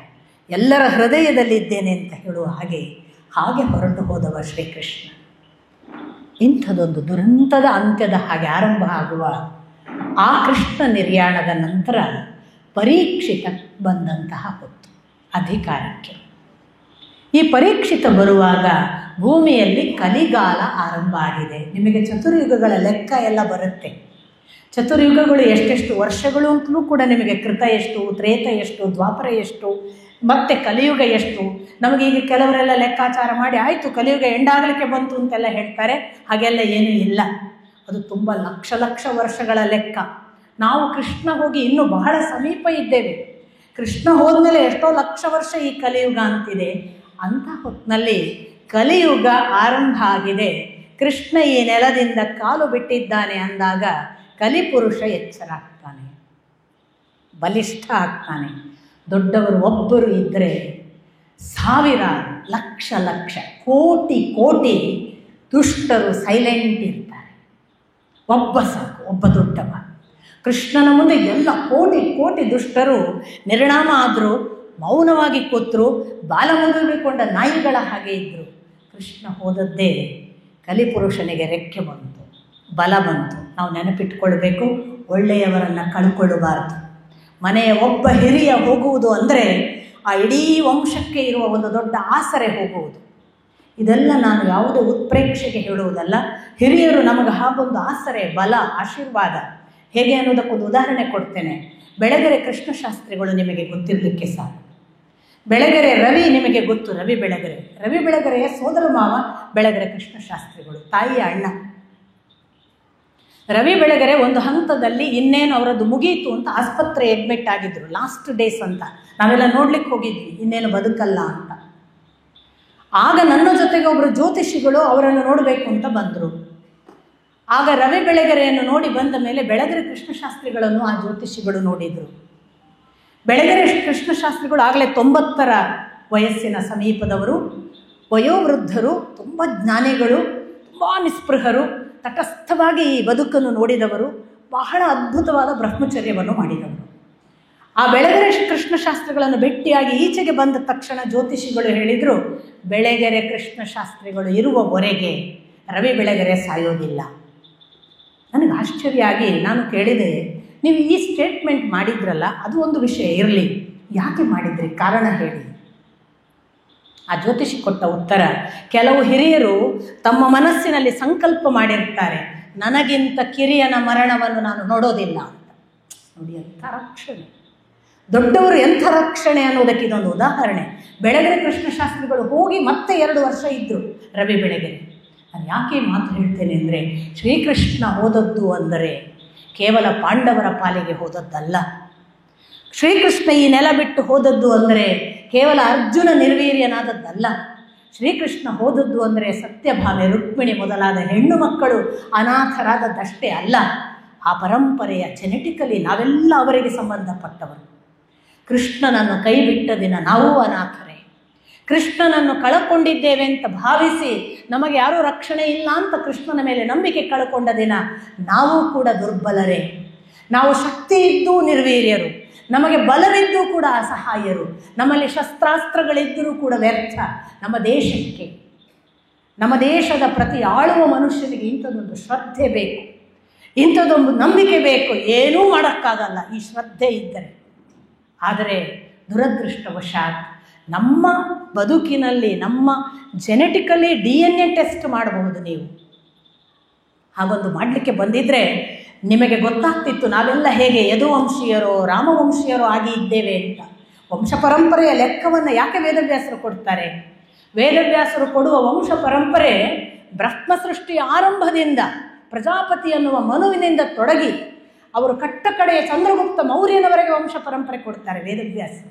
ಎಲ್ಲರ ಹೃದಯದಲ್ಲಿದ್ದೇನೆ ಅಂತ ಹೇಳುವ ಹಾಗೆ ಹೊರಟು ಹೋದವ ಶ್ರೀಕೃಷ್ಣ. ಇಂಥದೊಂದು ದುರಂತದ ಅಂತ್ಯದ ಹಾಗೆ ಆರಂಭ ಆಗುವ ಆ ಕೃಷ್ಣ ನಿರ್ಯಾಣದ ನಂತರ ಪರೀಕ್ಷಿತ ಬಂದಂತಹ ಹೊತ್ತು ಅಧಿಕಾರಕ್ಕೆ. ಈ ಪರೀಕ್ಷಿತ ಬರುವಾಗ ಭೂಮಿಯಲ್ಲಿ ಕಲಿಗಾಲ ಆರಂಭ ಆಗಿದೆ. ನಿಮಗೆ ಚತುರ್ಯುಗಗಳ ಲೆಕ್ಕ ಎಲ್ಲ ಬರುತ್ತೆ. ಚತುರ್ಯುಗಗಳು ಎಷ್ಟೆಷ್ಟು ವರ್ಷಗಳು ಅಂತಲೂ ಕೂಡ ನಿಮಗೆ ಕೃತ ಎಷ್ಟು, ತ್ರೇತ ಎಷ್ಟು, ದ್ವಾಪರ ಎಷ್ಟು, ಮತ್ತು ಕಲಿಯುಗ ಎಷ್ಟು. ನಮಗೀಗ ಕೆಲವರೆಲ್ಲ ಲೆಕ್ಕಾಚಾರ ಮಾಡಿ ಆಯಿತು ಕಲಿಯುಗ ಎಂಡಾಗಲಿಕ್ಕೆ ಬಂತು ಅಂತೆಲ್ಲ ಹೇಳ್ತಾರೆ. ಹಾಗೆಲ್ಲ ಏನೂ ಇಲ್ಲ. ಅದು ತುಂಬ ಲಕ್ಷ ಲಕ್ಷ ವರ್ಷಗಳ ಲೆಕ್ಕ. ನಾವು ಕೃಷ್ಣ ಹೋಗಿ ಇನ್ನೂ ಬಹಳ ಸಮೀಪ ಇದ್ದೇವೆ. ಕೃಷ್ಣ ಹೋದ್ಮೇಲೆ ಎಷ್ಟೋ ಲಕ್ಷ ವರ್ಷ ಈ ಕಲಿಯುಗ ಅಂತಿದೆ. ಅಂಥ ಹೊತ್ತಿನಲ್ಲಿ ಕಲಿಯುಗ ಆರಂಭ ಆಗಿದೆ. ಕೃಷ್ಣ ಈ ನೆಲದಿಂದ ಕಾಲು ಬಿಟ್ಟಿದ್ದಾನೆ ಅಂದಾಗ ಕಲಿಪುರುಷ ಎಚ್ಚರ ಆಗ್ತಾನೆ, ಬಲಿಷ್ಠ ಆಗ್ತಾನೆ. ದೊಡ್ಡವರು ಒಬ್ಬರು ಇದ್ದರೆ ಸಾವಿರಾರು, ಲಕ್ಷ ಲಕ್ಷ, ಕೋಟಿ ಕೋಟಿ ದುಷ್ಟರು ಸೈಲೆಂಟ್ ಇರ್ತಾರೆ. ಒಬ್ಬ ಸಾಕು, ಒಬ್ಬ ದೊಡ್ಡವ. ಕೃಷ್ಣನ ಮುಂದೆ ಎಲ್ಲ ಕೋಟಿ ಕೋಟಿ ದುಷ್ಟರು ನಿರ್ಣಾಮ ಆದರೂ, ಮೌನವಾಗಿ ಕೂತರು, ಬಾಲ ಮುದುರಿಕೊಂಡ ನಾಯಿಗಳ ಹಾಗೆ ಇದ್ದರು. ಕೃಷ್ಣ ಹೋದದ್ದೇ ಕಲಿಪುರುಷನಿಗೆ ರೆಕ್ಕೆ ಬಂತು, ಬಲ ಬಂತು. ನಾವು ನೆನಪಿಟ್ಕೊಳ್ಬೇಕು, ಒಳ್ಳೆಯವರನ್ನು ಕಳ್ಕೊಳ್ಳಬಾರ್ದು. ಮನೆಯ ಒಬ್ಬ ಹಿರಿಯ ಹೋಗುವುದು ಅಂದರೆ ಆ ಇಡೀ ವಂಶಕ್ಕೆ ಇರುವ ಒಂದು ದೊಡ್ಡ ಆಸರೆ ಹೋಗುವುದು. ಇದೆಲ್ಲ ನಾನು ಯಾವುದೇ ಉತ್ಪ್ರೇಕ್ಷೆಗೆ ಹೇಳುವುದಲ್ಲ. ಹಿರಿಯರು ನಮಗೆ ಹಾಗೊಂದು ಆಸರೆ, ಬಲ, ಆಶೀರ್ವಾದ. ಹೇಗೆ ಅನ್ನೋದಕ್ಕೊಂದು ಉದಾಹರಣೆ ಕೊಡ್ತೇನೆ. ಬೆಳಗೆರೆ ಕೃಷ್ಣಶಾಸ್ತ್ರಿಗಳು ನಿಮಗೆ ಗೊತ್ತಿರಲಿಕ್ಕೆ ಸಾಕು. ಬೆಳಗೆರೆ ರವಿ ನಿಮಗೆ ಗೊತ್ತು, ರವಿ ಬೆಳಗೆರೆಯ ಸೋದರ ಮಾವ ಬೆಳಗೆರೆ ಕೃಷ್ಣಶಾಸ್ತ್ರಿಗಳು, ತಾಯಿಯ ಅಣ್ಣ. ರವಿ ಬೆಳಗೆರೆ ಒಂದು ಹಂತದಲ್ಲಿ ಇನ್ನೇನು ಅವರದ್ದು ಮುಗೀತು ಅಂತ ಆಸ್ಪತ್ರೆ ಅಡ್ಮಿಟ್ ಆಗಿದ್ರು, ಲಾಸ್ಟ್ ಡೇಸ್ ಅಂತ. ನಾವೆಲ್ಲ ನೋಡ್ಲಿಕ್ಕೆ ಹೋಗಿದ್ವಿ, ಇನ್ನೇನು ಬದುಕಲ್ಲ ಅಂತ. ಆಗ ನನ್ನ ಜೊತೆಗೆ ಒಬ್ಬರು ಜ್ಯೋತಿಷಿಗಳು ಅವರನ್ನು ನೋಡಬೇಕು ಅಂತ ಬಂದರು. ಆಗ ರವಿ ಬೆಳಗೆರೆಯನ್ನು ನೋಡಿ ಬಂದ ಮೇಲೆ ಬೆಳಗೆರೆ ಕೃಷ್ಣಶಾಸ್ತ್ರಿಗಳನ್ನು ಆ ಜ್ಯೋತಿಷಿಗಳು ನೋಡಿದರು. ಬೆಳಗೆರೆ ಕೃಷ್ಣಶಾಸ್ತ್ರಿಗಳು ಆಗಲೇ 90ರ ವಯಸ್ಸಿನ ಸಮೀಪದವರು, ವಯೋವೃದ್ಧರು, ತುಂಬ ಜ್ಞಾನಿಗಳು, ತುಂಬ ನಿಸ್ಪೃಹರು, ತಟಸ್ಥವಾಗಿ ಈ ಬದುಕನ್ನು ನೋಡಿದವರು, ಬಹಳ ಅದ್ಭುತವಾದ ಬ್ರಹ್ಮಚರ್ಯವನ್ನು ಮಾಡಿದವರು. ಆ ಬೆಳಗೆರೆ ಕೃಷ್ಣಶಾಸ್ತ್ರಿಗಳನ್ನು ಭೇಟಿಯಾಗಿ ಈಚೆಗೆ ಬಂದ ತಕ್ಷಣ ಜ್ಯೋತಿಷಿಗಳು ಹೇಳಿದರು, ಬೆಳಗೆರೆ ಕೃಷ್ಣಶಾಸ್ತ್ರಿಗಳು ಇರುವವರೆಗೆ ರವಿ ಬೆಳಗೆರೆ ಸಾಯೋದಿಲ್ಲ. ನನಗೆ ಆಶ್ಚರ್ಯ ಆಗಿ ನಾನು ಕೇಳಿದೆ, ನೀವು ಈ ಸ್ಟೇಟ್ಮೆಂಟ್ ಮಾಡಿದ್ರಲ್ಲ, ಅದು ಒಂದು ವಿಷಯ ಇರಲಿ, ಯಾಕೆ ಮಾಡಿದ್ರಿ, ಕಾರಣ ಹೇಳಿ. ಆ ಜ್ಯೋತಿಷಿ ಕೊಟ್ಟ ಉತ್ತರ, ಕೆಲವು ಹಿರಿಯರು ತಮ್ಮ ಮನಸ್ಸಿನಲ್ಲಿ ಸಂಕಲ್ಪ ಮಾಡಿರ್ತಾರೆ, ನನಗಿಂತ ಕಿರಿಯನ ಮರಣವನ್ನು ನಾನು ನೋಡೋದಿಲ್ಲ ಅಂತ. ನೋಡಿ, ಎಂಥ ರಕ್ಷಣೆ, ದೊಡ್ಡವರು ಎಂಥ ರಕ್ಷಣೆ ಅನ್ನೋದಕ್ಕೆ ಇದೊಂದು ಉದಾಹರಣೆ. ಬೆಳಗೆರೆ ಕೃಷ್ಣಶಾಸ್ತ್ರಿಗಳು ಹೋಗಿ ಮತ್ತೆ 2 ವರ್ಷ ಇದ್ದರು ರವಿ ಬೆಳಗೆರೆ. ನಾನು ಯಾಕೆ ಮಾತು ಹೇಳ್ತೇನೆ ಅಂದರೆ, ಶ್ರೀಕೃಷ್ಣ ಹೋದದ್ದು ಅಂದರೆ ಕೇವಲ ಪಾಂಡವರ ಪಾಲಿಗೆ ಹೋದದ್ದಲ್ಲ. ಶ್ರೀಕೃಷ್ಣ ಈ ನೆಲ ಬಿಟ್ಟು ಹೋದದ್ದು ಅಂದರೆ ಕೇವಲ ಅರ್ಜುನ ನಿರ್ವೀರ್ಯನಾದದ್ದಲ್ಲ. ಶ್ರೀಕೃಷ್ಣ ಹೋದದ್ದು ಅಂದರೆ ಸತ್ಯಭಾಮೆ, ರುಕ್ಮಿಣಿ ಮೊದಲಾದ ಹೆಣ್ಣು ಮಕ್ಕಳು ಅನಾಥರಾದದ್ದಷ್ಟೇ ಅಲ್ಲ, ಆ ಪರಂಪರೆಯ ಜೆನೆಟಿಕಲಿ ನಾವೆಲ್ಲ ಅವರಿಗೆ ಸಂಬಂಧಪಟ್ಟವರು. ಕೃಷ್ಣನನ್ನು ಕೈ ಬಿಟ್ಟ ದಿನ ನಾವು ಅನಾಥರೇ. ಕೃಷ್ಣನನ್ನು ಕಳಕೊಂಡಿದ್ದೇವೆ ಅಂತ ಭಾವಿಸಿ ನಮಗೆ ಯಾರೂ ರಕ್ಷಣೆ ಇಲ್ಲ ಅಂತ ಕೃಷ್ಣನ ಮೇಲೆ ನಂಬಿಕೆ ಕಳ್ಕೊಂಡ ದಿನ ನಾವು ಕೂಡ ದುರ್ಬಲರೇ. ನಾವು ಶಕ್ತಿ ಇದ್ದೂ ನಿರ್ವೀರ್ಯರು, ನಮಗೆ ಬಲವಿದ್ದೂ ಕೂಡ ಅಸಹಾಯರು, ನಮ್ಮಲ್ಲಿ ಶಸ್ತ್ರಾಸ್ತ್ರಗಳಿದ್ದರೂ ಕೂಡ ವ್ಯರ್ಥ. ನಮ್ಮ ದೇಶಕ್ಕೆ, ನಮ್ಮ ದೇಶದ ಪ್ರತಿ ಆಳುವ ಮನುಷ್ಯನಿಗೆ ಇಂಥದ್ದೊಂದು ಶ್ರದ್ಧೆ ಬೇಕು, ಇಂಥದ್ದೊಂದು ನಂಬಿಕೆ ಬೇಕು. ಏನೂ ಮಾಡೋಕ್ಕಾಗಲ್ಲ ಈ ಶ್ರದ್ಧೆ ಇದ್ದರೆ. ಆದರೆ ದುರದೃಷ್ಟವಶಾತ್ ನಮ್ಮ ಬದುಕಿನಲ್ಲಿ ನಮ್ಮ ಜೆನೆಟಿಕಲಿ DNA ಟೆಸ್ಟ್ ಮಾಡಬಹುದು. ನೀವು ಹಾಗೊಂದು ಮಾಡಲಿಕ್ಕೆ ಬಂದಿದ್ದರೆ ನಿಮಗೆ ಗೊತ್ತಾಗ್ತಿತ್ತು ನಾವೆಲ್ಲ ಹೇಗೆ ಯದುವಂಶೀಯರೋ ರಾಮವಂಶೀಯರೋ ಆಗಿ ಇದ್ದೇವೆ ಅಂತ. ವಂಶ ಪರಂಪರೆಯ ಲೆಕ್ಕವನ್ನು ಯಾಕೆ ವೇದವ್ಯಾಸರು ಕೊಡ್ತಾರೆ? ವೇದವ್ಯಾಸರು ಕೊಡುವ ವಂಶ ಪರಂಪರೆ ಬ್ರಹ್ಮ ಸೃಷ್ಟಿಯ ಆರಂಭದಿಂದ ಪ್ರಜಾಪತಿ ಅನ್ನುವ ಮನುವಿನಿಂದ ತೊಡಗಿ ಅವರು ಕಟ್ಟ ಕಡೆಯ ಚಂದ್ರಗುಪ್ತ ಮೌರ್ಯನವರೆಗೆ ವಂಶ ಪರಂಪರೆ ಕೊಡ್ತಾರೆ ವೇದವ್ಯಾಸರು.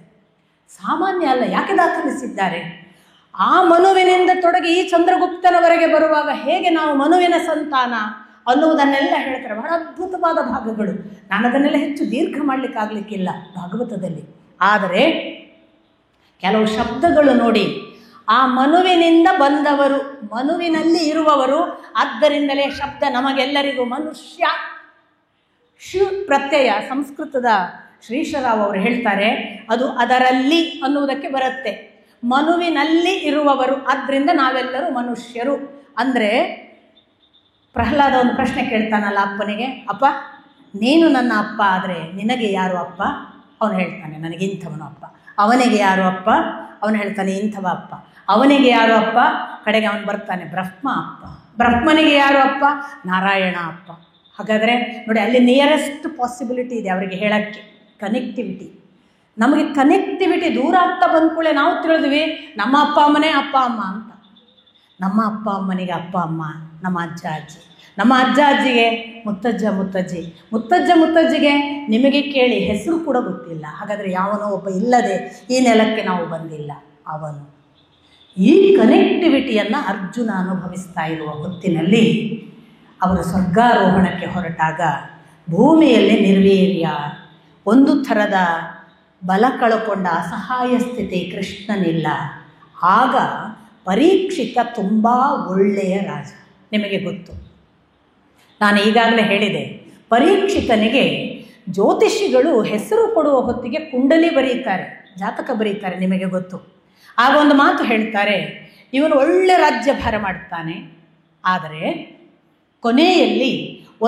ಸಾಮಾನ್ಯ ಅಲ್ಲ. ಯಾಕೆ ದಾಖಲಿಸಿದ್ದಾರೆ? ಆ ಮನುವಿನಿಂದ ತೊಡಗಿ ಈ ಚಂದ್ರಗುಪ್ತನವರೆಗೆ ಬರುವಾಗ ಹೇಗೆ ನಾವು ಮನುವಿನ ಸಂತಾನ ಅನ್ನುವುದನ್ನೆಲ್ಲ ಹೇಳ್ತಾರೆ. ಬಹಳ ಅದ್ಭುತವಾದ ಭಾಗಗಳು. ನಾನು ಅದನ್ನೆಲ್ಲ ಹೆಚ್ಚು ದೀರ್ಘ ಮಾಡಲಿಕ್ಕಾಗಲಿಕ್ಕಿಲ್ಲ ಭಾಗವತದಲ್ಲಿ. ಆದರೆ ಕೆಲವು ಶಬ್ದಗಳು ನೋಡಿ, ಆ ಮನುವಿನಿಂದ ಬಂದವರು, ಮನುವಿನಲ್ಲಿ ಇರುವವರು, ಆದ್ದರಿಂದಲೇ ಶಬ್ದ ನಮಗೆಲ್ಲರಿಗೂ ಮನುಷ್ಯ. ಶು ಪ್ರತ್ಯಯ ಸಂಸ್ಕೃತದ ಶ್ರೀಶರಾವ್ ಅವರು ಹೇಳ್ತಾರೆ, ಅದು ಅದರಲ್ಲಿ ಅನ್ನುವುದಕ್ಕೆ ಬರುತ್ತೆ. ಮನುವಿನಲ್ಲಿ ಇರುವವರು, ಆದ್ದರಿಂದ ನಾವೆಲ್ಲರೂ ಮನುಷ್ಯರು. ಅಂದರೆ ಪ್ರಹ್ಲಾದ ಒಂದು ಪ್ರಶ್ನೆ ಕೇಳ್ತಾನಲ್ಲ ಅಪ್ಪನಿಗೆ, ಅಪ್ಪ ನೀನು ನನ್ನ ಅಪ್ಪ ಆದರೆ ನಿನಗೆ ಯಾರು ಅಪ್ಪ? ಅವನು ಹೇಳ್ತಾನೆ ನನಗೆ ಇಂಥವನು ಅಪ್ಪ. ಅವನಿಗೆ ಯಾರು ಅಪ್ಪ? ಅವನು ಹೇಳ್ತಾನೆ ಇಂಥವ ಅಪ್ಪ. ಅವನಿಗೆ ಯಾರು ಅಪ್ಪ? ಕಡೆಗೆ ಅವನು ಬರ್ತಾನೆ ಬ್ರಹ್ಮ ಅಪ್ಪ. ಬ್ರಹ್ಮನಿಗೆ ಯಾರು ಅಪ್ಪ? ನಾರಾಯಣ ಅಪ್ಪ. ಹಾಗಾದರೆ ನೋಡಿ, ಅಲ್ಲಿ ನಿಯರೆಸ್ಟ್ ಪಾಸಿಬಿಲಿಟಿ ಇದೆ ಅವರಿಗೆ ಹೇಳೋಕ್ಕೆ, ಕನೆಕ್ಟಿವಿಟಿ. ನಮಗೆ ಕನೆಕ್ಟಿವಿಟಿ ದೂರ ಆಗ್ತಾ ಬಂದ್ಕೂಳೆ ನಾವು ತಿಳಿದ್ವಿ ನಮ್ಮ ಅಪ್ಪ ಅಮ್ಮನೇ ಅಪ್ಪ ಅಮ್ಮ ಅಂತ. ನಮ್ಮ ಅಪ್ಪ ಅಮ್ಮನಿಗೆ ಅಪ್ಪ ಅಮ್ಮ ನಮ್ಮ ಅಜ್ಜ ಅಜ್ಜಿ, ನಮ್ಮ ಅಜ್ಜ ಅಜ್ಜಿಗೆ ಮುತ್ತಜ್ಜ ಮುತ್ತಜ್ಜಿ, ಮುತ್ತಜ್ಜ ಮುತ್ತಜ್ಜಿಗೆ ನಿಮಗೆ ಕೇಳಿ ಹೆಸರು ಕೂಡ ಗೊತ್ತಿಲ್ಲ. ಹಾಗಾದರೆ ಯಾವನೋ ಒಬ್ಬ ಇಲ್ಲದೆ ಈ ನೆಲಕ್ಕೆ ನಾವು ಬಂದಿಲ್ಲ ಅವನು. ಈ ಕನೆಕ್ಟಿವಿಟಿಯನ್ನು ಅರ್ಜುನ ಅನುಭವಿಸ್ತಾ ಇರುವ ಹೊತ್ತಿನಲ್ಲಿ ಅವರು ಸ್ವರ್ಗಾರೋಹಣಕ್ಕೆ ಹೊರಟಾಗ ಭೂಮಿಯಲ್ಲಿ ನಿರ್ವೀರ್ಯ, ಒಂದು ಥರದ ಬಲ ಕಳಕೊಂಡ ಅಸಹಾಯ ಸ್ಥಿತಿ ಕೃಷ್ಣನಿಲ್ಲ. ಆಗ ಪರೀಕ್ಷಿತ ತುಂಬ ಒಳ್ಳೆಯ ರಾಜ. ನಿಮಗೆ ಗೊತ್ತು, ನಾನು ಈಗಾಗಲೇ ಹೇಳಿದೆ, ಪರೀಕ್ಷಿತನಿಗೆ ಜ್ಯೋತಿಷಿಗಳು ಹೆಸರು ಕೊಡುವ ಹೊತ್ತಿಗೆ ಕುಂಡಲಿ ಬರೀತಾರೆ, ಜಾತಕ ಬರೀತಾರೆ, ನಿಮಗೆ ಗೊತ್ತು. ಆಗ ಒಂದು ಮಾತು ಹೇಳ್ತಾರೆ, ಇವನು ಒಳ್ಳೆ ರಾಜ್ಯಭಾರ ಮಾಡ್ತಾನೆ, ಆದರೆ ಕೊನೆಯಲ್ಲಿ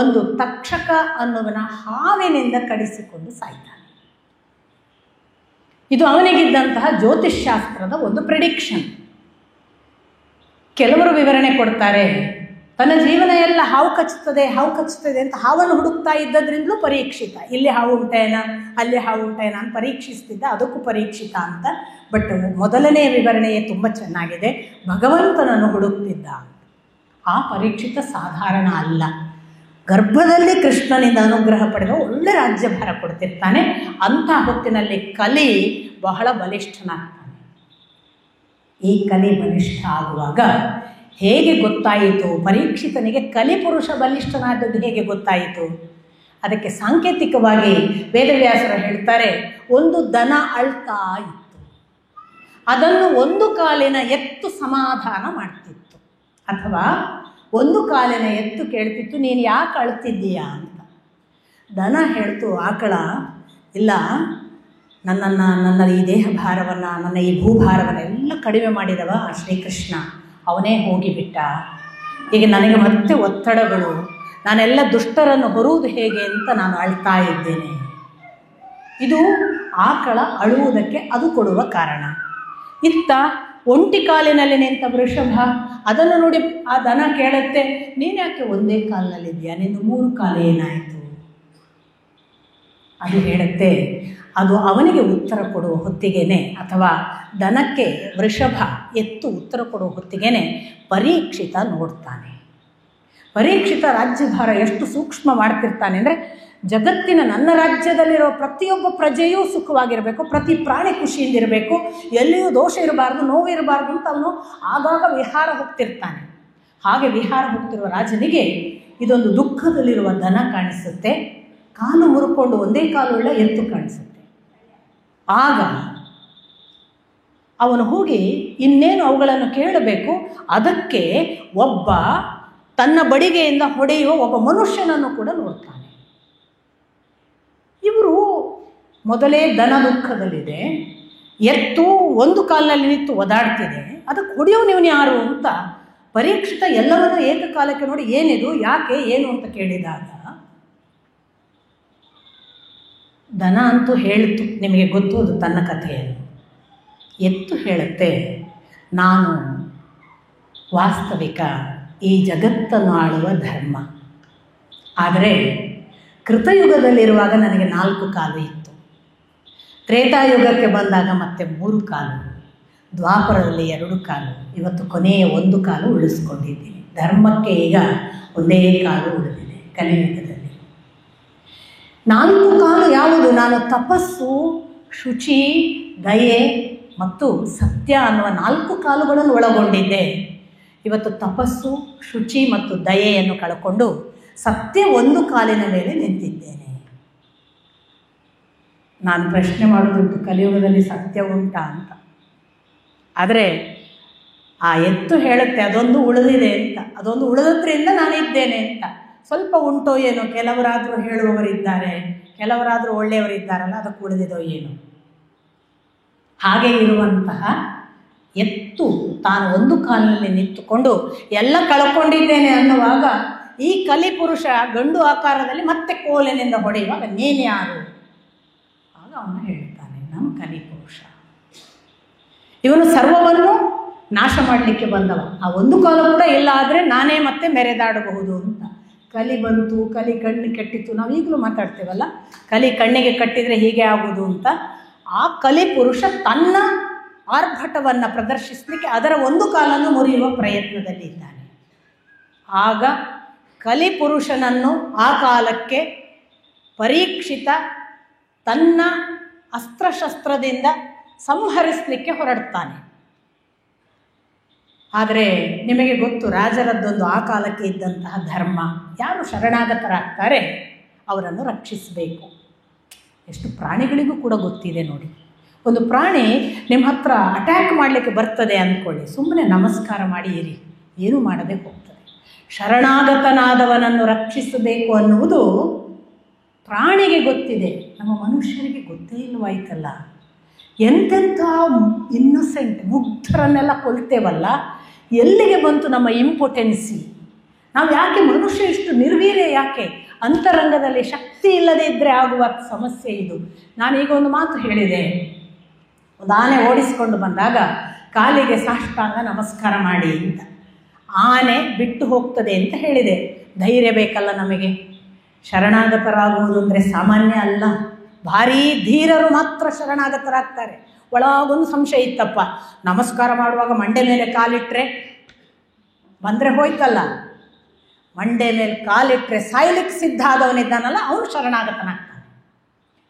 ಒಂದು ತಕ್ಷಕ ಅನ್ನುವನ ಹಾವಿನಿಂದ ಕಡಿಸಿಕೊಂಡು ಸಾಯ್ತಾನೆ. ಇದು ಅವನಿಗಿದ್ದಂತಹ ಜ್ಯೋತಿಷ್ಶಾಸ್ತ್ರದ ಒಂದು ಪ್ರಿಡಿಕ್ಷನ್. ಕೆಲವರು ವಿವರಣೆ ಕೊಡ್ತಾರೆ, ತನ್ನ ಜೀವನ ಎಲ್ಲ ಹಾವು ಕಚ್ಚುತ್ತದೆ ಅಂತ ಹಾವನ್ನು ಹುಡುಕ್ತಾ ಇದ್ದದ್ರಿಂದಲೂ ಪರೀಕ್ಷಿತ. ಇಲ್ಲಿ ಹಾವು ಉಂಟೇನ, ಅಲ್ಲಿ ಹಾವು ಉಂಟೇನ ಅಂತ ಪರೀಕ್ಷಿಸ್ತಿದ್ದ, ಅದಕ್ಕೂ ಪರೀಕ್ಷಿತ ಅಂತ. ಬಟ್ ಮೊದಲನೇ ವಿವರಣೆಯೇ ತುಂಬ ಚೆನ್ನಾಗಿದೆ, ಭಗವಂತನನ್ನು ಹುಡುಕ್ತಿದ್ದ. ಆ ಪರೀಕ್ಷಿತ ಸಾಧಾರಣ ಅಲ್ಲ. ಗರ್ಭದಲ್ಲಿ ಕೃಷ್ಣನಿಂದ ಅನುಗ್ರಹ ಪಡೆದ ಒಳ್ಳೆ ರಾಜ್ಯಭಾರ ಕೊಡ್ತಿರ್ತಾನೆ. ಅಂಥ ಹೊತ್ತಿನಲ್ಲಿ ಕಲಿ ಬಹಳ ಬಲಿಷ್ಠನಾಗ್ತಾನೆ. ಈ ಕಲಿ ಬಲಿಷ್ಠ ಆಗುವಾಗ ಹೇಗೆ ಗೊತ್ತಾಯಿತು ಪರೀಕ್ಷಿತನಿಗೆ ಕಲಿಪುರುಷ ಬಲಿಷ್ಠನಾದದ್ದು ಹೇಗೆ ಗೊತ್ತಾಯಿತು? ಅದಕ್ಕೆ ಸಾಂಕೇತಿಕವಾಗಿ ವೇದವ್ಯಾಸರು ಹೇಳ್ತಾರೆ, ಒಂದು ದನ ಅಳ್ತಾ ಇತ್ತು, ಅದನ್ನು ಒಂದು ಕಾಲಿನ ಎತ್ತು ಸಮಾಧಾನ ಮಾಡ್ತಿತ್ತು, ಅಥವಾ ಒಂದು ಕಾಲಿನ ಎತ್ತು ಕೇಳ್ತಿತ್ತು, ನೀನು ಯಾಕೆ ಅಳ್ತಿದ್ದೀಯಾ ಅಂತ. ದನ ಹೇಳ್ತು, ಆಕಳ, ಇಲ್ಲ, ನನ್ನ ಈ ದೇಹ ಭಾರವನ್ನು, ನನ್ನ ಈ ಭೂಭಾರವನ್ನು ಎಲ್ಲ ಕಡಿಮೆ ಮಾಡಿದವ ಶ್ರೀಕೃಷ್ಣ, ಅವನೇ ಹೋಗಿಬಿಟ್ಟ. ಈಗ ನನಗೆ ಮತ್ತೆ ಒತ್ತಡಗಳು, ನಾನೆಲ್ಲ ದುಷ್ಟರನ್ನು ಹೊರುವುದು ಹೇಗೆ ಅಂತ ನಾನು ಅಳ್ತಾ ಇದ್ದೇನೆ. ಇದು ಆಕಳ ಅಳುವುದಕ್ಕೆ ಅದು ಕೊಡುವ ಕಾರಣ. ಇತ್ತ ಒಂಟಿ ಕಾಲಿನಲ್ಲಿ ನಿಂತ ವೃಷಭ ಅದನ್ನು ನೋಡಿ ಆ ದನ ಕೇಳುತ್ತೆ, ನೀನ್ಯಾಕೆ ಒಂದೇ ಕಾಲಿನಲ್ಲಿದ್ದೀಯಾ, ನಿಂದು 3 ಕಾಲು ಏನಾಯಿತು? ಅದು ಹೇಳುತ್ತೆ, ಅದು ಅವನಿಗೆ ಉತ್ತರ ಕೊಡುವ ಹೊತ್ತಿಗೆನೆ, ಅಥವಾ ದನಕ್ಕೆ ವೃಷಭ ಎತ್ತು ಉತ್ತರ ಕೊಡುವ ಹೊತ್ತಿಗೆನೆ ಪರೀಕ್ಷಿತ ನೋಡ್ತಾನೆ. ಪರೀಕ್ಷಿತ ರಾಜ್ಯಭಾರ ಎಷ್ಟು ಸೂಕ್ಷ್ಮ ಮಾಡ್ತಿರ್ತಾನೆ ಅಂದರೆ, ಜಗತ್ತಿನ ನನ್ನ ರಾಜ್ಯದಲ್ಲಿರೋ ಪ್ರತಿಯೊಬ್ಬ ಪ್ರಜೆಯೂ ಸುಖವಾಗಿರಬೇಕು, ಪ್ರತಿ ಪ್ರಾಣಿ ಖುಷಿಯಿಂದಿರಬೇಕು, ಎಲ್ಲಿಯೂ ದೋಷ ಇರಬಾರ್ದು, ನೋವು ಇರಬಾರ್ದು ಅಂತ ಅವನು ಆಗಾಗ ವಿಹಾರ ಹೋಗ್ತಿರ್ತಾನೆ. ಹಾಗೆ ವಿಹಾರ ಹೋಗ್ತಿರುವ ರಾಜನಿಗೆ ಇದೊಂದು ದುಃಖದಲ್ಲಿರುವ ದನ ಕಾಣಿಸುತ್ತೆ, ಕಾಲು ಮುರುಕೊಂಡು ಒಂದೇ ಕಾಲುಳ್ಳ ಎತ್ತು ಕಾಣಿಸುತ್ತೆ. ಆಗ ಅವನು ಹೋಗಿ ಇನ್ನೇನು ಅವುಗಳನ್ನು ಕೇಳಬೇಕು, ಅದಕ್ಕೆ ಒಬ್ಬ ತನ್ನ ಬಡಿಗೆಯಿಂದ ಹೊಡೆಯುವ ಒಬ್ಬ ಮನುಷ್ಯನನ್ನು ಕೂಡ ನೋಡ್ತಾನೆ. ಇವರು ಮೊದಲೇ ದನ ದುಃಖದಲ್ಲಿದೆ, ಎತ್ತು ಒಂದು ಕಾಲಿನಲ್ಲಿ ನಿಂತು ಒದಾಡ್ತಿದೆ, ಅದಕ್ಕೆ ಹೊಡೆಯೋನು ಯಾರು ಅಂತ ಪರೀಕ್ಷಿತ ಎಲ್ಲವನ್ನೂ ಏಕಕಾಲಕ್ಕೆ ನೋಡಿ ಏನಿದು, ಯಾಕೆ, ಏನು ಅಂತ ಕೇಳಿದಾಗ ದನ ಅಂತೂ ಹೇಳಿತು, ನಿಮಗೆ ಗೊತ್ತೋದು ತನ್ನ ಕಥೆಯನ್ನು. ಎತ್ತು ಹೇಳುತ್ತೆ, ನಾನು ವಾಸ್ತವಿಕ ಈ ಜಗತ್ತನ್ನು ಆಳುವ ಧರ್ಮ. ಆದರೆ ಕೃತಯುಗದಲ್ಲಿರುವಾಗ ನನಗೆ 4 ಕಾಲು ಇತ್ತು, ತ್ರೇತಾಯುಗಕ್ಕೆ ಬಂದಾಗ ಮತ್ತೆ 3 ಕಾಲು, ದ್ವಾಪರದಲ್ಲಿ 2 ಕಾಲು, ಇವತ್ತು ಕೊನೆಯ 1 ಕಾಲು ಉಳಿಸ್ಕೊಂಡಿದ್ದೀನಿ. ಧರ್ಮಕ್ಕೆ ಈಗ ಒಂದೇ ಕಾಲು ಉಳಿದಿದೆ ಕಲಿಯುಗದಲ್ಲಿ. 4 ಕಾಲು ಯಾವುದು? ನಾನು ತಪಸ್ಸು, ಶುಚಿ, ದಯೆ ಮತ್ತು ಸತ್ಯ ಅನ್ನುವ 4 ಕಾಲುಗಳನ್ನು ಒಳಗೊಂಡಿದ್ದೆ. ಇವತ್ತು ತಪಸ್ಸು, ಶುಚಿ ಮತ್ತು ದಯೆಯನ್ನು ಕಳ್ಕೊಂಡು ಸತ್ಯ 1 ಕಾಲಿನ ಮೇಲೆ ನಿಂತಿದ್ದೇನೆ. ನಾನು ಪ್ರಶ್ನೆ ಮಾಡೋದುಂಟು, ಕಲಿಯುಗದಲ್ಲಿ ಸತ್ಯ ಉಂಟಾ ಅಂತ. ಆದರೆ ಆ ಎತ್ತು ಹೇಳುತ್ತೆ ಅದೊಂದು ಉಳಿದಿದೆ ಅಂತ, ಅದೊಂದು ಉಳಿದ್ರಿಂದ ನಾನಿದ್ದೇನೆ ಅಂತ. ಸ್ವಲ್ಪ ಉಂಟೋ ಏನೋ, ಕೆಲವರಾದರೂ ಹೇಳುವವರಿದ್ದಾರೆ, ಕೆಲವರಾದರೂ ಒಳ್ಳೆಯವರಿದ್ದಾರಲ್ಲ, ಅದಕ್ಕೆ ಉಳಿದಿದೋ ಏನು. ಹಾಗೆ ಇರುವಂತಹ ಎತ್ತು ತಾನು 1 ಕಾಲಿನಲ್ಲಿ ನಿಂತುಕೊಂಡು ಎಲ್ಲ ಕಳ್ಕೊಂಡಿದ್ದೇನೆ ಅನ್ನುವಾಗ ಈ ಕಲಿಪುರುಷ ಗಂಡು ಆಕಾರದಲ್ಲಿ ಮತ್ತೆ ಕೋಲಿನಿಂದ ಹೊಡೆಯುವಾಗ ನೀನು ಯಾರು? ಆಗ ಅವನು ಹೇಳ್ತಾನೆ, ನಾನು ಕಲಿಪುರುಷ. ಇವನು ಸರ್ವವನ್ನು ನಾಶ ಮಾಡಲಿಕ್ಕೆ ಬಂದವ. ಆ 1 ಕಾಲು ಕೂಡ ಇಲ್ಲ ಆದರೆ ನಾನೇ ಮತ್ತೆ ಮೆರೆದಾಡಬಹುದು ಅಂತ. ಕಲಿ ಬಂತು, ಕಲಿ ಕಣ್ಣಿಗೆ ಕಟ್ಟಿತು, ನಾವು ಈಗಲೂ ಮಾತಾಡ್ತೇವಲ್ಲ, ಕಲಿ ಕಣ್ಣಿಗೆ ಕಟ್ಟಿದರೆ ಹೀಗೆ ಆಗೋದು ಅಂತ. ಆ ಕಲಿ ಪುರುಷ ತನ್ನ ಆರ್ಭಟವನ್ನು ಪ್ರದರ್ಶಿಸಲಿಕ್ಕೆ ಅದರ 1 ಕಾಲನ್ನು ಮುರಿಯುವ ಪ್ರಯತ್ನದಲ್ಲಿ ಇದ್ದಾನೆ. ಆಗ ಕಲಿಪುರುಷನನ್ನು ಆ ಕಾಲಕ್ಕೆ ಪರೀಕ್ಷಿತ ತನ್ನ ಅಸ್ತ್ರಶಸ್ತ್ರದಿಂದ ಸಂಹರಿಸಲಿಕ್ಕೆ ಹೊರಡ್ತಾನೆ. ಆದರೆ ನಿಮಗೆ ಗೊತ್ತು, ರಾಜರದ್ದೊಂದು ಆ ಕಾಲಕ್ಕೆ ಇದ್ದಂತಹ ಧರ್ಮ, ಯಾರು ಶರಣಾಗತರಾಗ್ತಾರೆ ಅವರನ್ನು ರಕ್ಷಿಸಬೇಕು. ಎಷ್ಟು ಪ್ರಾಣಿಗಳಿಗೂ ಕೂಡ ಗೊತ್ತಿದೆ ನೋಡಿ. ಒಂದು ಪ್ರಾಣಿ ನಿಮ್ಮ ಹತ್ರ ಅಟ್ಯಾಕ್ ಮಾಡಲಿಕ್ಕೆ ಬರ್ತದೆ ಅಂದ್ಕೊಳ್ಳಿ, ಸುಮ್ಮನೆ ನಮಸ್ಕಾರ ಮಾಡಿ ಇರಿ, ಏನೂ ಮಾಡದೆ ಹೋಗ್ತದೆ. ಶರಣಾಗತನಾದವನನ್ನು ರಕ್ಷಿಸಬೇಕು ಅನ್ನುವುದು ಪ್ರಾಣಿಗೆ ಗೊತ್ತಿದೆ, ನಮ್ಮ ಮನುಷ್ಯರಿಗೆ ಗೊತ್ತೇ ಇಲ್ಲವಾಯ್ತಲ್ಲ. ಎಂತೆಂಥ ಇನ್ನೊಸೆಂಟ್ ಮುಗ್ಧರನ್ನೆಲ್ಲ ಕೊಲ್ತೇವಲ್ಲ, ಎಲ್ಲಿಗೆ ಬಂತು ನಮ್ಮ ಇಂಪೊಟೆನ್ಸಿ? ನಾವು ಯಾಕೆ ಮನುಷ್ಯ ಇಷ್ಟು ನಿರ್ವೀರ್ಯ? ಯಾಕೆ ಅಂತರಂಗದಲ್ಲಿ ಶಕ್ತಿ ಇಲ್ಲದೇ ಇದ್ದರೆ ಆಗುವ ಸಮಸ್ಯೆ ಇದು. ನಾನೀಗ ಒಂದು ಮಾತು ಹೇಳಿದೆ, ಒಂದು ಆನೆ ಓಡಿಸ್ಕೊಂಡು ಬಂದಾಗ ಕಾಲಿಗೆ ಸಾಷ್ಟಾಂಗ ನಮಸ್ಕಾರ ಮಾಡಿ ಅಂತ. ಆನೆ ಬಿಟ್ಟು ಹೋಗ್ತದೆ ಅಂತ ಹೇಳಿದೆ. ಧೈರ್ಯ ಬೇಕಲ್ಲ ನಮಗೆ. ಶರಣಾಗತರಾಗುವುದು ಅಂದರೆ ಸಾಮಾನ್ಯ ಅಲ್ಲ. ಭಾರೀ ಧೀರರು ಮಾತ್ರ ಶರಣಾಗತರಾಗ್ತಾರೆ. ಒಳಗೊಂದು ಸಂಶಯ ಇತ್ತಪ್ಪ, ನಮಸ್ಕಾರ ಮಾಡುವಾಗ ಮಂಡೆ ಮೇಲೆ ಕಾಲಿಟ್ಟರೆ ಬಂದರೆ ಹೋಯ್ತಲ್ಲ, ಮಂಡೆ ಮೇಲೆ ಕಾಲಿಟ್ಟರೆ ಸಾಯ್ಲಿಕ್ಕೆ ಸಿದ್ಧ ಆದವನಿದ್ದಾನಲ್ಲ ಅವನು ಶರಣಾಗತನಾಗ್ತಾನೆ.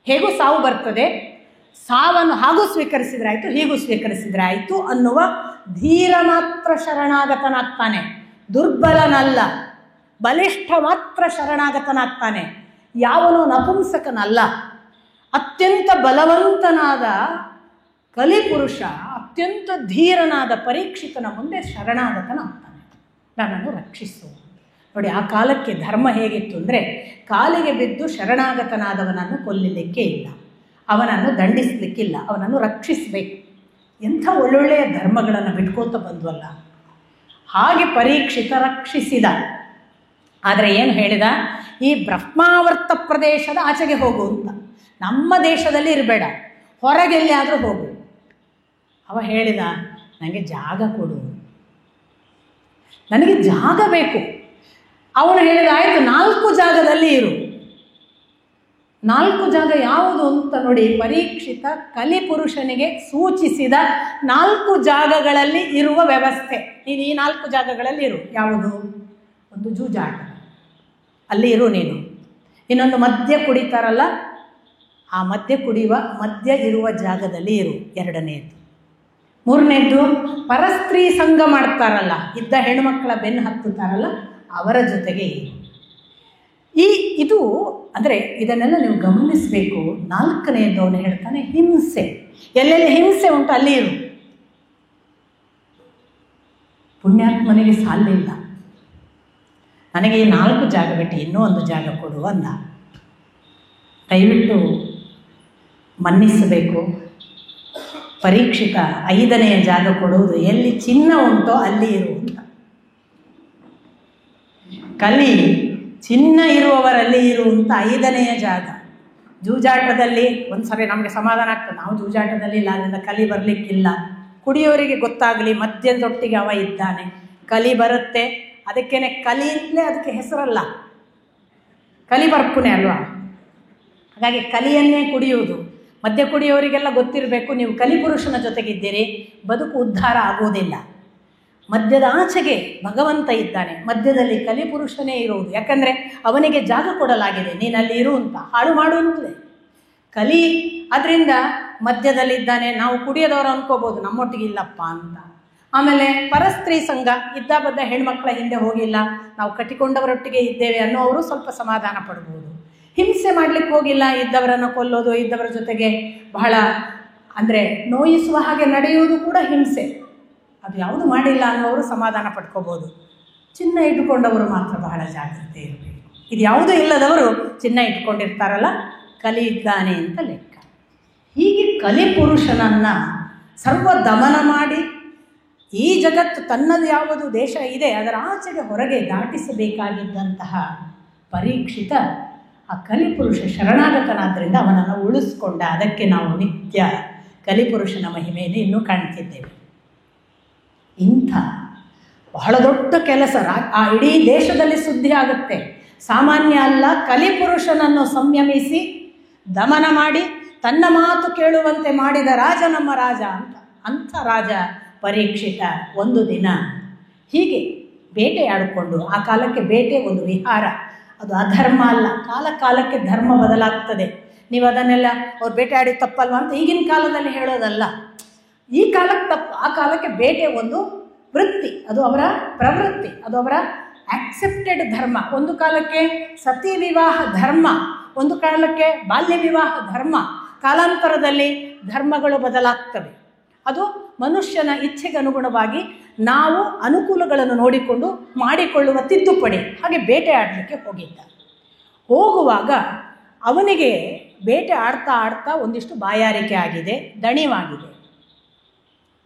ಹೇಗೂ ಸಾವು ಬರ್ತದೆ, ಸಾವನ್ನು ಹಾಗೂ ಸ್ವೀಕರಿಸಿದ್ರೆ ಆಯಿತು, ಹೀಗೂ ಸ್ವೀಕರಿಸಿದ್ರೆ ಆಯಿತು ಅನ್ನುವ ಧೀರ ಮಾತ್ರ ಶರಣಾಗತನಾಗ್ತಾನೆ. ದುರ್ಬಲನಲ್ಲ, ಬಲಿಷ್ಠ ಮಾತ್ರ ಶರಣಾಗತನಾಗ್ತಾನೆ. ಯಾವನೂ ನಪುಂಸಕನಲ್ಲ. ಅತ್ಯಂತ ಬಲವಂತನಾದ ಕಲಿಪುರುಷ, ಅತ್ಯಂತ ಧೀರನಾದ ಪರೀಕ್ಷಿತನ ಮುಂದೆ ಶರಣಾಗತನಾಗ್ತಾನೆ, ನನ್ನನ್ನು ರಕ್ಷಿಸು. ನೋಡಿ, ಆ ಕಾಲಕ್ಕೆ ಧರ್ಮ ಹೇಗಿತ್ತು ಅಂದರೆ, ಕಾಲಿಗೆ ಬಿದ್ದು ಶರಣಾಗತನಾದವನನ್ನು ಕೊಲ್ಲಲಿಕ್ಕೆ ಇಲ್ಲ, ಅವನನ್ನು ದಂಡಿಸಲಿಕ್ಕಿಲ್ಲ, ಅವನನ್ನು ರಕ್ಷಿಸಬೇಕು. ಎಂಥ ಒಳ್ಳೊಳ್ಳೆಯ ಧರ್ಮಗಳನ್ನು ಬಿಟ್ಕೋತ ಬಂದ್ವಲ್ಲ. ಹಾಗೆ ಪರೀಕ್ಷಿತ ರಕ್ಷಿಸಿದ. ಆದರೆ ಏನು ಹೇಳಿದ, ಈ ಬ್ರಹ್ಮಾವರ್ತ ಪ್ರದೇಶದ ಆಚೆಗೆ ಹೋಗು ಅಂತ, ನಮ್ಮ ದೇಶದಲ್ಲಿ ಇರಬೇಡ, ಹೊರಗೆಲ್ಲಿ ಆದರೂ ಹೋಗು. ಅವ ಹೇಳಿದ, ನನಗೆ ಜಾಗ ಕೊಡು, ನನಗೆ ಜಾಗ ಬೇಕು. ಅವನು ಹೇಳಿದ, ಆಯಿತು 4 ಜಾಗದಲ್ಲಿ ಇರು. 4 ಜಾಗ ಯಾವುದು ಅಂತ ನೋಡಿ, ಪರೀಕ್ಷಿತ ಕಲಿಪುರುಷನಿಗೆ ಸೂಚಿಸಿದ 4 ಜಾಗಗಳಲ್ಲಿ ಇರುವ ವ್ಯವಸ್ಥೆ. ನೀನು ಈ 4 ಜಾಗಗಳಲ್ಲಿ ಇರು. ಯಾವುದು? ಒಂದು ಜೂಜಾಟ, ಅಲ್ಲಿ ಇರು ನೀನು. ಇನ್ನೊಂದು ಮದ್ಯ ಕುಡಿತಾರಲ್ಲ, ಆ ಮದ್ಯ ಇರುವ ಜಾಗದಲ್ಲಿ ಇರು, 2ನೇದು. 3ನೇದು ಪರಸ್ತ್ರೀ ಸಂಘ ಮಾಡ್ತಾರಲ್ಲ, ಇದ್ದ ಹೆಣ್ಣುಮಕ್ಕಳ ಬೆನ್ನು ಹತ್ತುತ್ತಾರಲ್ಲ, ಅವರ ಜೊತೆಗೆ ಇರು. ಇದು ಅಂದರೆ ಇದನ್ನೆಲ್ಲ ನೀವು ಗಮನಿಸಬೇಕು. 4ನೇದು ಅವನು ಹೇಳ್ತಾನೆ ಹಿಂಸೆ. ಎಲ್ಲೆಲ್ಲಿ ಹಿಂಸೆ ಉಂಟು ಅಲ್ಲಿ ಇರು. ಪುಣ್ಯಾತ್ಮನಿಗೆ ಸಾಲಿಲ್ಲ, ನನಗೆ ಈ 4 ಜಾಗ ಬಿಟ್ಟು ಇನ್ನೂ ಒಂದು ಜಾಗ ಕೊಡು ಅಂದ. ದಯವಿಟ್ಟು ಮನ್ನಿಸಬೇಕು, ಪರೀಕ್ಷಿತ 5ನೇ ಜಾಗ ಕೊಡುವುದು ಎಲ್ಲಿ ಚಿನ್ನ ಉಂಟೋ ಅಲ್ಲಿ ಇರು ಅಂತ. ಕಲಿ ಚಿನ್ನ ಇರುವವರಲ್ಲಿ ಇರು ಅಂತ 5ನೇ ಜಾಗ. ಜೂಜಾಟದಲ್ಲಿ ಒಂದು ಸರಿ ನಮಗೆ ಸಮಾಧಾನ ಆಗ್ತದೆ, ನಾವು ಜೂಜಾಟದಲ್ಲಿ ಇಲ್ಲ, ಅದರಿಂದ ಕಲಿ ಬರಲಿಕ್ಕಿಲ್ಲ. ಕುಡಿಯೋರಿಗೆ ಗೊತ್ತಾಗಲಿ ಮದ್ಯದೊಟ್ಟಿಗೆ ಅವ ಇದ್ದಾನೆ, ಕಲಿ ಬರುತ್ತೆ. ಅದಕ್ಕೇನೆ ಕಲಿ ಅಂತಲೇ ಅದಕ್ಕೆ ಹೆಸರಲ್ಲ, ಕಲಿ ಬರ್ಪುನೆ ಅಲ್ವಾ. ಹಾಗಾಗಿ ಕಲಿಯನ್ನೇ ಕುಡಿಯುವುದು. ಮದ್ಯ ಕುಡಿಯೋರಿಗೆಲ್ಲ ಗೊತ್ತಿರಬೇಕು, ನೀವು ಕಲಿಪುರುಷನ ಜೊತೆಗಿದ್ದೀರಿ, ಬದುಕು ಉದ್ಧಾರ ಆಗೋದಿಲ್ಲ. ಮದ್ಯದ ಆಚೆಗೆ ಭಗವಂತ ಇದ್ದಾನೆ, ಮಧ್ಯದಲ್ಲಿ ಕಲಿಪುರುಷನೇ ಇರುವುದು. ಯಾಕಂದರೆ ಅವನಿಗೆ ಜಾಗ ಕೊಡಲಾಗಿದೆ, ನೀನಲ್ಲಿ ಇರು ಅಂತ, ಹಾಳು ಮಾಡು ಅಂತಲೇ. ಕಲಿ ಅದರಿಂದ ಮಧ್ಯದಲ್ಲಿದ್ದಾನೆ. ನಾವು ಕುಡಿಯೋದವರು ಅಂದ್ಕೋಬೋದು ನಮ್ಮೊಟ್ಟಿಗೆ ಇಲ್ಲಪ್ಪ ಅಂತ. ಆಮೇಲೆ ಪರಸ್ತ್ರೀ ಸಂಘ, ಇದ್ದ ಬದ್ದ ಹೆಣ್ಮಕ್ಳ ಹಿಂದೆ ಹೋಗಿಲ್ಲ, ನಾವು ಕಟ್ಟಿಕೊಂಡವರೊಟ್ಟಿಗೆ ಇದ್ದೇವೆ ಅನ್ನೋವರು ಸ್ವಲ್ಪ ಸಮಾಧಾನ ಪಡ್ಬೋದು. ಹಿಂಸೆ ಮಾಡಲಿಕ್ಕೆ ಹೋಗಿಲ್ಲ, ಇದ್ದವರನ್ನು ಕೊಲ್ಲೋದು, ಇದ್ದವರ ಜೊತೆಗೆ ಬಹಳ ಅಂದರೆ ನೋಯಿಸುವ ಹಾಗೆ ನಡೆಯುವುದು ಕೂಡ ಹಿಂಸೆ. ಅದು ಯಾವುದು ಮಾಡಿಲ್ಲ ಅನ್ನೋರು ಸಮಾಧಾನ ಪಡ್ಕೋಬೋದು. ಚಿನ್ನ ಇಟ್ಟುಕೊಂಡವರು ಮಾತ್ರ ಬಹಳ ಜಾಗ್ರತೆ ಇರಬೇಕು. ಇದು ಯಾವುದೂ ಇಲ್ಲದವರು ಚಿನ್ನ ಇಟ್ಕೊಂಡಿರ್ತಾರಲ್ಲ, ಕಲಿ ಇದ್ದಾನೆ ಅಂತ ಲೆಕ್ಕ. ಹೀಗೆ ಕಲಿಪುರುಷನನ್ನು ಸರ್ವ ದಮನ ಮಾಡಿ ಈ ಜಗತ್ತು ತನ್ನದು ಯಾವುದು ದೇಶ ಇದೆ ಅದರ ಆಚೆಗೆ ಹೊರಗೆ ದಾಟಿಸಬೇಕಾಗಿದ್ದಂತಹ ಪರೀಕ್ಷಿತ ಆ ಕಲಿಪುರುಷ ಶರಣಾಗತನಾದ್ದರಿಂದ ಅವನನ್ನು ಉಳಿಸ್ಕೊಂಡ. ಅದಕ್ಕೆ ನಾವು ನಿತ್ಯ ಕಲಿಪುರುಷನ ಮಹಿಮೆಯನ್ನು ಇನ್ನೂ ಕಾಣ್ತಿದ್ದೇವೆ. ಇಂಥ ಬಹಳ ದೊಡ್ಡ ಕೆಲಸ ಆ ಇಡೀ ದೇಶದಲ್ಲಿ ಸುದ್ದಿ ಆಗುತ್ತೆ. ಸಾಮಾನ್ಯ ಅಲ್ಲ, ಕಲಿಪುರುಷನನ್ನು ಸಂಯಮಿಸಿ ದಮನ ಮಾಡಿ ತನ್ನ ಮಾತು ಕೇಳುವಂತೆ ಮಾಡಿದ ರಾಜ ನಮ್ಮ ರಾಜ ಅಂತ. ಅಂಥ ರಾಜ ಪರೀಕ್ಷಿತ ಒಂದು ದಿನ ಹೀಗೆ ಬೇಟೆಯಾಡಿಕೊಂಡು, ಆ ಕಾಲಕ್ಕೆ ಬೇಟೆ ಒಂದು ವಿಹಾರ, ಅದು ಅಧರ್ಮ ಅಲ್ಲ. ಕಾಲ ಕಾಲಕ್ಕೆ ಧರ್ಮ ಬದಲಾಗ್ತದೆ. ನೀವು ಅದನ್ನೆಲ್ಲ ಅವ್ರು ಬೇಟೆಯಾಡಿ ತಪ್ಪಲ್ವ ಅಂತ ಈಗಿನ ಕಾಲದಲ್ಲಿ ಹೇಳೋದಲ್ಲ. ಈ ಕಾಲಕ್ಕೆ ತಪ್ಪು, ಆ ಕಾಲಕ್ಕೆ ಬೇಟೆ ಒಂದು ವೃತ್ತಿ, ಅದು ಅವರ ಪ್ರವೃತ್ತಿ, ಅದು ಅವರ ಆಕ್ಸೆಪ್ಟೆಡ್ ಧರ್ಮ. ಒಂದು ಕಾಲಕ್ಕೆ ಸತಿ ವಿವಾಹ ಧರ್ಮ, ಒಂದು ಕಾಲಕ್ಕೆ ಬಾಲ್ಯ ವಿವಾಹ ಧರ್ಮ. ಕಾಲಾಂತರದಲ್ಲಿ ಧರ್ಮಗಳು ಬದಲಾಗ್ತವೆ. ಅದು ಮನುಷ್ಯನ ಇಚ್ಛೆಗೆ ಅನುಗುಣವಾಗಿ ನಾವು ಅನುಕೂಲಗಳನ್ನು ನೋಡಿಕೊಂಡು ಮಾಡಿಕೊಳ್ಳುವ ತಿದ್ದುಪಡಿ. ಹಾಗೆ ಬೇಟೆ ಆಡಲಿಕ್ಕೆ ಹೋಗಿದ್ದ. ಹೋಗುವಾಗ ಅವನಿಗೆ ಬೇಟೆ ಆಡ್ತಾ ಆಡ್ತಾ ಒಂದಿಷ್ಟು ಬಾಯಾರಿಕೆ ಆಗಿದೆ, ದಣಿವಾಗಿದೆ.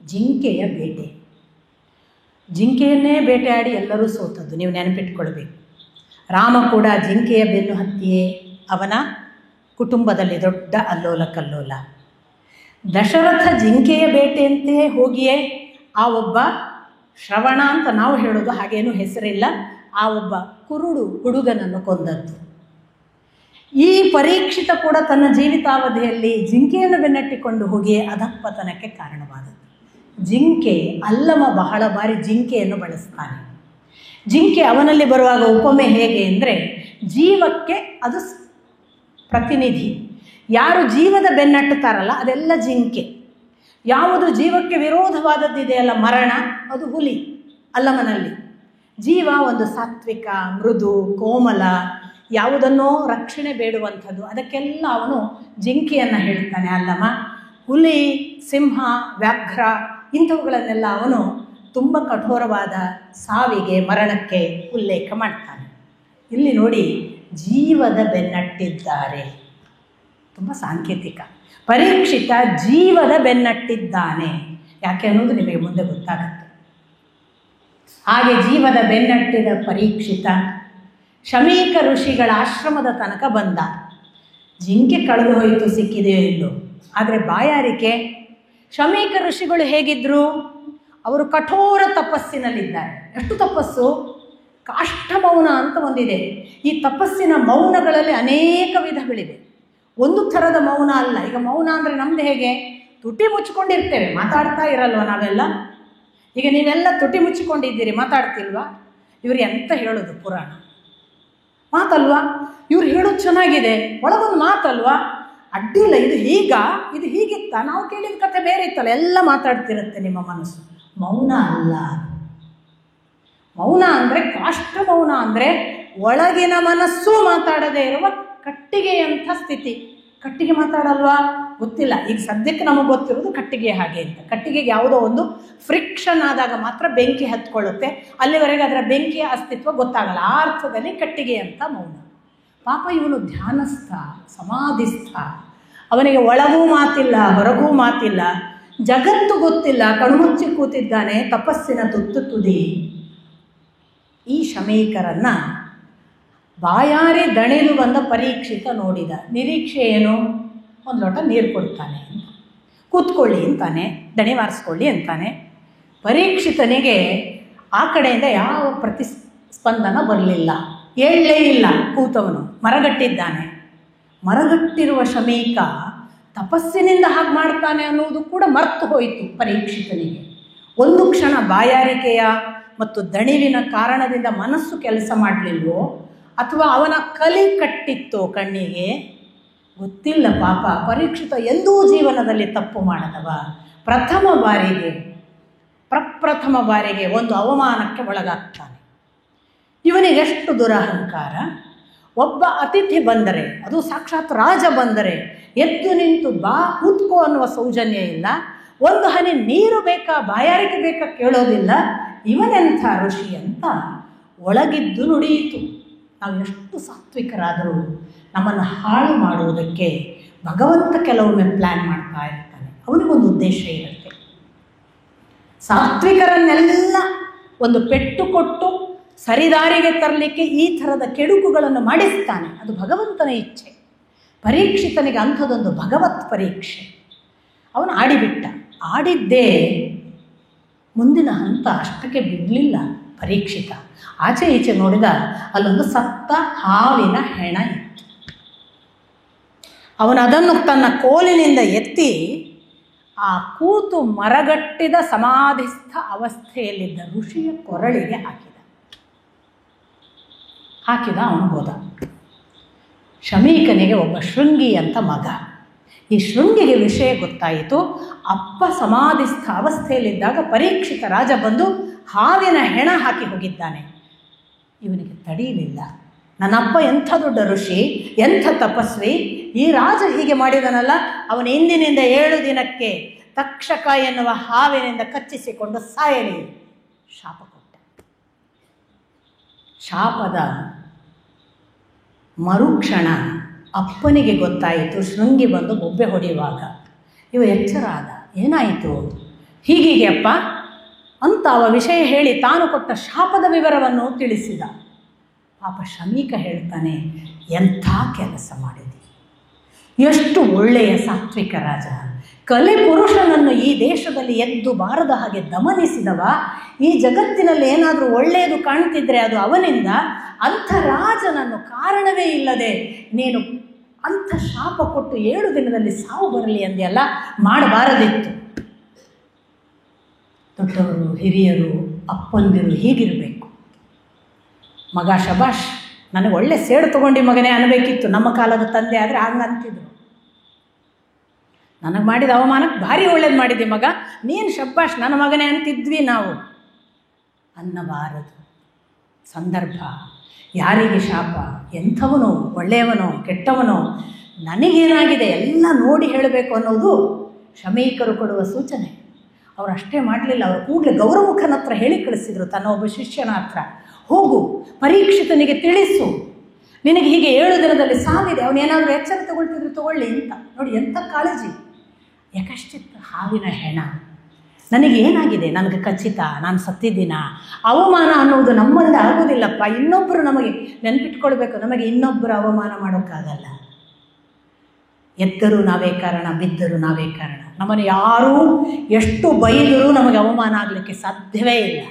ಜಿಂಕೆಯ ಬೇಟೆ, ಜಿಂಕೆಯನ್ನೇ ಬೇಟೆಯಾಡಿ ಎಲ್ಲರೂ ಸೋತದ್ದು ನೀವು ನೆನಪಿಟ್ಕೊಳ್ಬೇಕು. ರಾಮ ಕೂಡ ಜಿಂಕೆಯ ಬೆನ್ನು ಹತ್ತಿಯೇ ಅವನ ಕುಟುಂಬದಲ್ಲಿ ದೊಡ್ಡ ಅಲ್ಲೋಲ ಕಲ್ಲೋಲ. ದಶರಥ ಜಿಂಕೆಯ ಬೇಟೆಯಂತೆ ಹೋಗಿಯೇ ಆ ಒಬ್ಬ ಶ್ರವಣ ಅಂತ ನಾವು ಹೇಳೋದು, ಹಾಗೇನೂ ಹೆಸರಿಲ್ಲ, ಆ ಒಬ್ಬ ಕುರುಡು ಹುಡುಗನನ್ನು ಕೊಂದದ್ದು. ಈ ಪರೀಕ್ಷಿತ ಕೂಡ ತನ್ನ ಜೀವಿತಾವಧಿಯಲ್ಲಿ ಜಿಂಕೆಯನ್ನು ಬೆನ್ನಟ್ಟಿಕೊಂಡು ಹೋಗಿಯೇ ಅಧಃಪತನಕ್ಕೆ ಕಾರಣವಾದದ್ದು. ಜಿಂಕೆ ಅಲ್ಲಮ ಬಹಳ ಬಾರಿ ಜಿಂಕೆಯನ್ನು ಬಳಸ್ತಾನೆ. ಜಿಂಕೆ ಅವನಲ್ಲಿ ಬರುವಾಗ ಉಪಮೆ ಹೇಗೆ ಅಂದರೆ, ಜೀವಕ್ಕೆ ಅದು ಪ್ರತಿನಿಧಿ. ಯಾರು ಜೀವದ ಬೆನ್ನಟ್ಟುತ್ತಾರಲ್ಲ ಅದೆಲ್ಲ ಜಿಂಕೆ. ಯಾವುದು ಜೀವಕ್ಕೆ ವಿರೋಧವಾದದ್ದಿದೆಯಲ್ಲ, ಮರಣ, ಅದು ಹುಲಿ ಅಲ್ಲಮನಲ್ಲಿ. ಜೀವ ಒಂದು ಸಾತ್ವಿಕ, ಮೃದು, ಕೋಮಲ, ಯಾವುದನ್ನೋ ರಕ್ಷಣೆ ಬೇಡುವಂಥದ್ದು. ಅದಕ್ಕೆಲ್ಲ ಅವನು ಜಿಂಕೆಯನ್ನು ಹೇಳ್ತಾನೆ ಅಲ್ಲಮ. ಹುಲಿ, ಸಿಂಹ, ವ್ಯಾಘ್ರ ಇಂಥವುಗಳನ್ನೆಲ್ಲ ಅವನು ತುಂಬ ಕಠೋರವಾದ ಸಾವಿಗೆ, ಮರಣಕ್ಕೆ ಉಲ್ಲೇಖ ಮಾಡ್ತಾನೆ. ಇಲ್ಲಿ ನೋಡಿ, ಜೀವದ ಬೆನ್ನಟ್ಟಿದ್ದಾರೆ, ತುಂಬ ಸಾಂಕೇತಿಕ. ಪರೀಕ್ಷಿತ ಜೀವದ ಬೆನ್ನಟ್ಟಿದ್ದಾನೆ. ಯಾಕೆ ಅನ್ನೋದು ನಿಮಗೆ ಮುಂದೆ ಗೊತ್ತಾಗುತ್ತೆ. ಹಾಗೆ ಜೀವದ ಬೆನ್ನಟ್ಟಿದ ಪರೀಕ್ಷಿತ ಶಮೀಕ ಋಷಿಗಳ ಆಶ್ರಮದ ತನಕ ಬಂದ. ಜಿಂಕೆ ಕಳೆದು ಹೋಯಿತು, ಸಿಕ್ಕಿದೆಯೋ ಇಲ್ಲೋ. ಆದರೆ ಬಾಯಾರಿಕೆ. ಶಮೀಕ ಋಷಿಗಳು ಹೇಗಿದ್ದರು? ಅವರು ಕಠೋರ ತಪಸ್ಸಿನಲ್ಲಿದ್ದಾರೆ. ಎಷ್ಟು ತಪಸ್ಸು? ಕಾಷ್ಠಮೌನ ಅಂತ ಒಂದಿದೆ. ಈ ತಪಸ್ಸಿನ ಮೌನಗಳಲ್ಲಿ ಅನೇಕ ವಿಧಗಳಿವೆ. ಒಂದು ಥರದ ಮೌನ ಅಲ್ಲ. ಈಗ ಮೌನ ಅಂದರೆ ನಮ್ದು ಹೇಗೆ? ತುಟಿ ಮುಚ್ಕೊಂಡಿರ್ತೇವೆ, ಮಾತಾಡ್ತಾ ಇರಲ್ವ ನಾವೆಲ್ಲ? ಈಗ ನೀವೆಲ್ಲ ತುಟಿ ಮುಚ್ಚಿಕೊಂಡಿದ್ದೀರಿ, ಮಾತಾಡ್ತಿಲ್ವಾ? ಇವ್ರು ಎಂತ ಹೇಳೋದು? ಪುರಾಣ ಮಾತಲ್ವಾ? ಇವ್ರು ಹೇಳೋದು ಚೆನ್ನಾಗಿದೆ, ಒಳಗೊಂದು ಮಾತಲ್ವಾ? ಅಡ್ಡಿಲ್ಲ. ಇದು ಇದು ಹೀಗಿತ್ತ, ನಾವು ಕೇಳಿದ ಕಥೆ ಬೇರೆ ಇತ್ತಲ್ಲ, ಎಲ್ಲ ಮಾತಾಡ್ತಿರುತ್ತೆ ನಿಮ್ಮ ಮನಸ್ಸು. ಮೌನ ಅಲ್ಲ. ಮೌನ ಅಂದರೆ, ಕಾಷ್ಟ ಮೌನ ಅಂದರೆ ಒಳಗಿನ ಮನಸ್ಸು ಮಾತಾಡದೇ ಇರುವ ಕಟ್ಟಿಗೆಯಂಥ ಸ್ಥಿತಿ. ಕಟ್ಟಿಗೆ ಮಾತಾಡಲ್ವಾ? ಗೊತ್ತಿಲ್ಲ. ಈಗ ಸದ್ಯಕ್ಕೆ ನಮಗೆ ಗೊತ್ತಿರೋದು ಕಟ್ಟಿಗೆ ಹಾಗೆ ಅಂತ. ಕಟ್ಟಿಗೆಗೆ ಯಾವುದೋ ಒಂದು ಫ್ರಿಕ್ಷನ್ ಆದಾಗ ಮಾತ್ರ ಬೆಂಕಿ ಹತ್ಕೊಳ್ಳುತ್ತೆ. ಅಲ್ಲಿವರೆಗೆ ಅದರ ಬೆಂಕಿಯ ಅಸ್ತಿತ್ವ ಗೊತ್ತಾಗಲ್ಲ. ಆ ಅರ್ಥದಲ್ಲಿ ಕಟ್ಟಿಗೆ ಅಂತ ಮೌನ. ಪಾಪ ಇವನು ಧ್ಯಾನಸ್ಥ, ಸಮಾಧಿಸ್ಥ. ಅವನಿಗೆ ಒಳಗೂ ಮಾತಿಲ್ಲ, ಹೊರಗೂ ಮಾತಿಲ್ಲ, ಜಗತ್ತು ಗೊತ್ತಿಲ್ಲ, ಕಣ್ಮುಚ್ಚಿ ಕೂತಿದ್ದಾನೆ ತಪಸ್ಸಿನ ತುದಿ. ಈ ಶಮೀಕರನ್ನ ಬಾಯಾರಿ ದಣಿದು ಬಂದ ಪರೀಕ್ಷಿತ ನೋಡಿದ. ನಿರೀಕ್ಷೆ ಏನು? ಒಂದು ಲೋಟ ನೀರು ಕೊಡ್ತಾನೆ, ಕೂತ್ಕೊಳ್ಳಿ ಅಂತಾನೆ, ದಣಿ ವಾರಿಸ್ಕೊಳ್ಳಿ ಅಂತಾನೆ. ಪರೀಕ್ಷಿತನಿಗೆ ಆ ಕಡೆಯಿಂದ ಯಾವ ಪ್ರತಿಸ್ಪಂದನ ಬರಲಿಲ್ಲ, ಹೇಳಲೇ ಇಲ್ಲ. ಕೂತವನು ಮರಗಟ್ಟಿದ್ದಾನೆ. ಮರಗಟ್ಟಿರುವ ಶಮೀಕ ತಪಸ್ಸಿನಿಂದ ಹಾಗೆ ಮಾಡ್ತಾನೆ ಅನ್ನೋದು ಕೂಡ ಮರ್ತು ಹೋಯಿತು ಪರೀಕ್ಷಿತನಿಗೆ. ಒಂದು ಕ್ಷಣ ಬಾಯಾರಿಕೆಯ ಮತ್ತು ದಣಿವಿನ ಕಾರಣದಿಂದ ಮನಸ್ಸು ಕೆಲಸ ಮಾಡಲಿಲ್ವೋ, ಅಥವಾ ಅವನ ಕಲಿ ಕಟ್ಟಿತ್ತೋ ಕಣ್ಣಿಗೆ, ಗೊತ್ತಿಲ್ಲ. ಪಾಪ ಪರೀಕ್ಷಿತ ಎಂದೂ ಜೀವನದಲ್ಲಿ ತಪ್ಪು ಮಾಡದವ. ಪ್ರಪ್ರಥಮ ಬಾರಿಗೆ ಒಂದು ಅವಮಾನಕ್ಕೆ ಒಳಗಾಗ್ತಾನೆ. ಇವನಿಗೆಷ್ಟು ದುರಹಂಕಾರ! ಒಬ್ಬ ಅತಿಥಿ ಬಂದರೆ, ಅದು ಸಾಕ್ಷಾತ್ ರಾಜ ಬಂದರೆ ಎದ್ದು ನಿಂತು ಬಾ ಕೂತ್ಕೋ ಅನ್ನುವ ಸೌಜನ್ಯ ಇಲ್ಲ. ಒಂದು ಹನಿ ನೀರು ಬೇಕಾ, ಬಾಯಾರಿಕೆ ಬೇಕಾ ಕೇಳೋದಿಲ್ಲ. ಇವನೆಂಥ ಋಷಿ ಅಂತ ಒಳಗಿದ್ದು ನುಡಿಯಿತು. ನಾವು ಎಷ್ಟು ಸಾತ್ವಿಕರಾದರೂ ನಮ್ಮನ್ನು ಹಾಳು ಮಾಡುವುದಕ್ಕೆ ಭಗವಂತ ಕೆಲವೊಮ್ಮೆ ಪ್ಲ್ಯಾನ್ ಮಾಡ್ತಾ ಇರ್ತಾನೆ. ಅವನಿಗೊಂದು ಉದ್ದೇಶ ಇರುತ್ತೆ. ಸಾತ್ವಿಕರನ್ನೆಲ್ಲ ಒಂದು ಪೆಟ್ಟು ಕೊಟ್ಟು ಸರಿದಾರಿಗೆ ತರಲಿಕ್ಕೆ ಈ ಥರದ ಕೆಡುಕುಗಳನ್ನು ಮಾಡಿಸ್ತಾನೆ. ಅದು ಭಗವಂತನ ಇಚ್ಛೆ. ಪರೀಕ್ಷಿತನಿಗೆ ಅಂಥದ್ದೊಂದು ಭಗವತ್ ಪರೀಕ್ಷೆ. ಅವನು ಆಡಿಬಿಟ್ಟ. ಆಡಿದ್ದೇ ಮುಂದಿನ ಹಂತ ಅಷ್ಟಕ್ಕೆ ಬಿಡಲಿಲ್ಲ ಪರೀಕ್ಷಿತ. ಆಚೆ ಈಚೆ ನೋಡಿದ, ಅಲ್ಲೊಂದು ಸತ್ತ ಹಾವಿನ ಹೆಣ ಇತ್ತು. ಅವನು ಅದನ್ನು ತನ್ನ ಕೋಲಿನಿಂದ ಎತ್ತಿ ಆ ಕೂತು ಮರಗಟ್ಟಿದ ಸಮಾಧಿಸ್ಥ ಅವಸ್ಥೆಯಲ್ಲಿದ್ದ ಋಷಿಯ ಕೊರಳಿಗೆ ಹಾಕಿದ. ಅವನು ಹೋದ. ಶಮೀಕನಿಗೆ ಒಬ್ಬ ಶೃಂಗಿ ಅಂತ ಮಗ. ಈ ಶೃಂಗಿಗೆ ವಿಷಯ ಗೊತ್ತಾಯಿತು. ಅಪ್ಪ ಸಮಾಧಿಸ್ಥ ಅವಸ್ಥೆಯಲ್ಲಿದ್ದಾಗ ಪರೀಕ್ಷಿತ ರಾಜ ಬಂದು ಹಾವಿನ ಹೆಣ ಹಾಕಿ ಹೋಗಿದ್ದಾನೆ. ಇವನಿಗೆ ತಡೆಯಲಿಲ್ಲ. ನನ್ನಪ್ಪ ಎಂಥ ದೊಡ್ಡ ಋಷಿ, ಎಂಥ ತಪಸ್ವಿ, ಈ ರಾಜ ಹೀಗೆ ಮಾಡಿದನಲ್ಲ, ಅವನ ಇಂದಿನಿಂದ 7 ದಿನಕ್ಕೆ ತಕ್ಷಕ ಎನ್ನುವ ಹಾವಿನಿಂದ ಕಚ್ಚಿಸಿಕೊಂಡು ಸಾಯಲಿ. ಶಾಪ ಕೊಟ್ಟ. ಶಾಪದ ಮರುಕ್ಷಣ ಅಪ್ಪನಿಗೆ ಗೊತ್ತಾಯಿತು. ಶೃಂಗಿ ಬಂದು ಬೊಬ್ಬೆ ಹೊಡೆಯುವಾಗ ಇವ ಎಚ್ಚರ ಆದ. ಏನಾಯಿತು? ಹೀಗೀಗೆ ಅಪ್ಪ ಅಂತ ಅವ ವಿಷಯ ಹೇಳಿ ತಾನು ಕೊಟ್ಟ ಶಾಪದ ವಿವರವನ್ನು ತಿಳಿಸಿದ. ಪಾಪ ಶಮೀಕ ಹೇಳ್ತಾನೆ, ಎಂಥ ಕೆಲಸ ಮಾಡಿದೆ, ಎಷ್ಟು ಒಳ್ಳೆಯ ಸಾತ್ವಿಕ ರಾಜ, ಕಲಿ ಪುರುಷನನ್ನು ಈ ದೇಶದಲ್ಲಿ ಎದ್ದು ಬಾರದ ಹಾಗೆ ದಮನಿಸಿದವ. ಈ ಜಗತ್ತಿನಲ್ಲಿ ಏನಾದರೂ ಒಳ್ಳೆಯದು ಕಾಣ್ತಿದ್ರೆ ಅದು ಅವನಿಂದ. ಅಂಥ ರಾಜನನ್ನು ಕಾರಣವೇ ಇಲ್ಲದೆ ನೀನು ಅಂಥ ಶಾಪ ಕೊಟ್ಟು 7 ದಿನದಲ್ಲಿ ಸಾವು ಬರಲಿ ಅಂದೆಲ್ಲ, ಮಾಡಬಾರದಿತ್ತು. ದೊಡ್ಡವರು, ಹಿರಿಯರು, ಅಪ್ಪಂದಿರು ಹೀಗಿರಬೇಕು. ಮಗ ಶಬಾಷ್, ನನಗೆ ಒಳ್ಳೆ ಸೇಡು ತೊಗೊಂಡು ಮಗನೇ ಅನ್ನಬೇಕಿತ್ತು. ನಮ್ಮ ಕಾಲದ ತಂದೆ ಆದರೆ ಹಂಗಂತಿದ್ರು. ನನಗೆ ಮಾಡಿದ ಅವಮಾನಕ್ಕೆ ಭಾರಿ ಒಳ್ಳೇದು ಮಾಡಿದ್ದೆ ಮಗ, ನೀನು ಶಬ್ಬಾಷ್ ನನ್ನ ಮಗನೇ ಅಂತಿದ್ವಿ ನಾವು. ಅನ್ನಬಾರದು. ಸಂದರ್ಭ, ಯಾರಿಗೆ ಶಾಪ, ಎಂಥವನು ಒಳ್ಳೆಯವನೋ ಕೆಟ್ಟವನೋ, ನನಗೇನಾಗಿದೆ ಎಲ್ಲ ನೋಡಿ ಹೇಳಬೇಕು ಅನ್ನೋದು ಶಮೀಕರು ಕೊಡುವ ಸೂಚನೆ. ಅವರು ಅಷ್ಟೇ ಮಾಡಲಿಲ್ಲ. ಅವರು ಕೂಡಲೇ ಗೌರಮುಖನ ಹತ್ರ ಹೇಳಿ ಕಳಿಸಿದರು, ತನ್ನ ಒಬ್ಬ ಶಿಷ್ಯನ ಹತ್ರ, ಹೋಗು ಪರೀಕ್ಷಿತನಿಗೆ ತಿಳಿಸು, ನಿನಗೆ ಹೀಗೆ 7 ದಿನದಲ್ಲಿ ಸಾವಿದೆ, ಅವನೇನಾದರೂ ಎಚ್ಚರ ತಗೊಳ್ತಿದ್ರು ತಗೊಳ್ಳಿ ಅಂತ. ನೋಡಿ ಎಂಥ ಕಾಳಜಿ. ಯಾಕಷ್ಟಿತ್ತು ಹಾವಿನ ಹೆಣ. ನನಗೇನಾಗಿದೆ, ನನಗೆ ಖಚಿತ ನಾನು ಸತ್ತಿದ್ದೀನ? ಅವಮಾನ ಅನ್ನುವುದು ನಮ್ಮಲ್ಲಿ ಆಗೋದಿಲ್ಲಪ್ಪ. ಇನ್ನೊಬ್ಬರು ನಮಗೆ ನೆನಪಿಟ್ಕೊಳ್ಬೇಕು, ನಮಗೆ ಇನ್ನೊಬ್ಬರು ಅವಮಾನ ಮಾಡೋಕ್ಕಾಗಲ್ಲ. ಎದ್ದರೂ ನಾವೇ ಕಾರಣ, ಬಿದ್ದರೂ ನಾವೇ ಕಾರಣ. ನಮ್ಮನ್ನು ಯಾರೂ ಎಷ್ಟು ಬೈದರೂ ನಮಗೆ ಅವಮಾನ ಆಗಲಿಕ್ಕೆ ಸಾಧ್ಯವೇ ಇಲ್ಲ.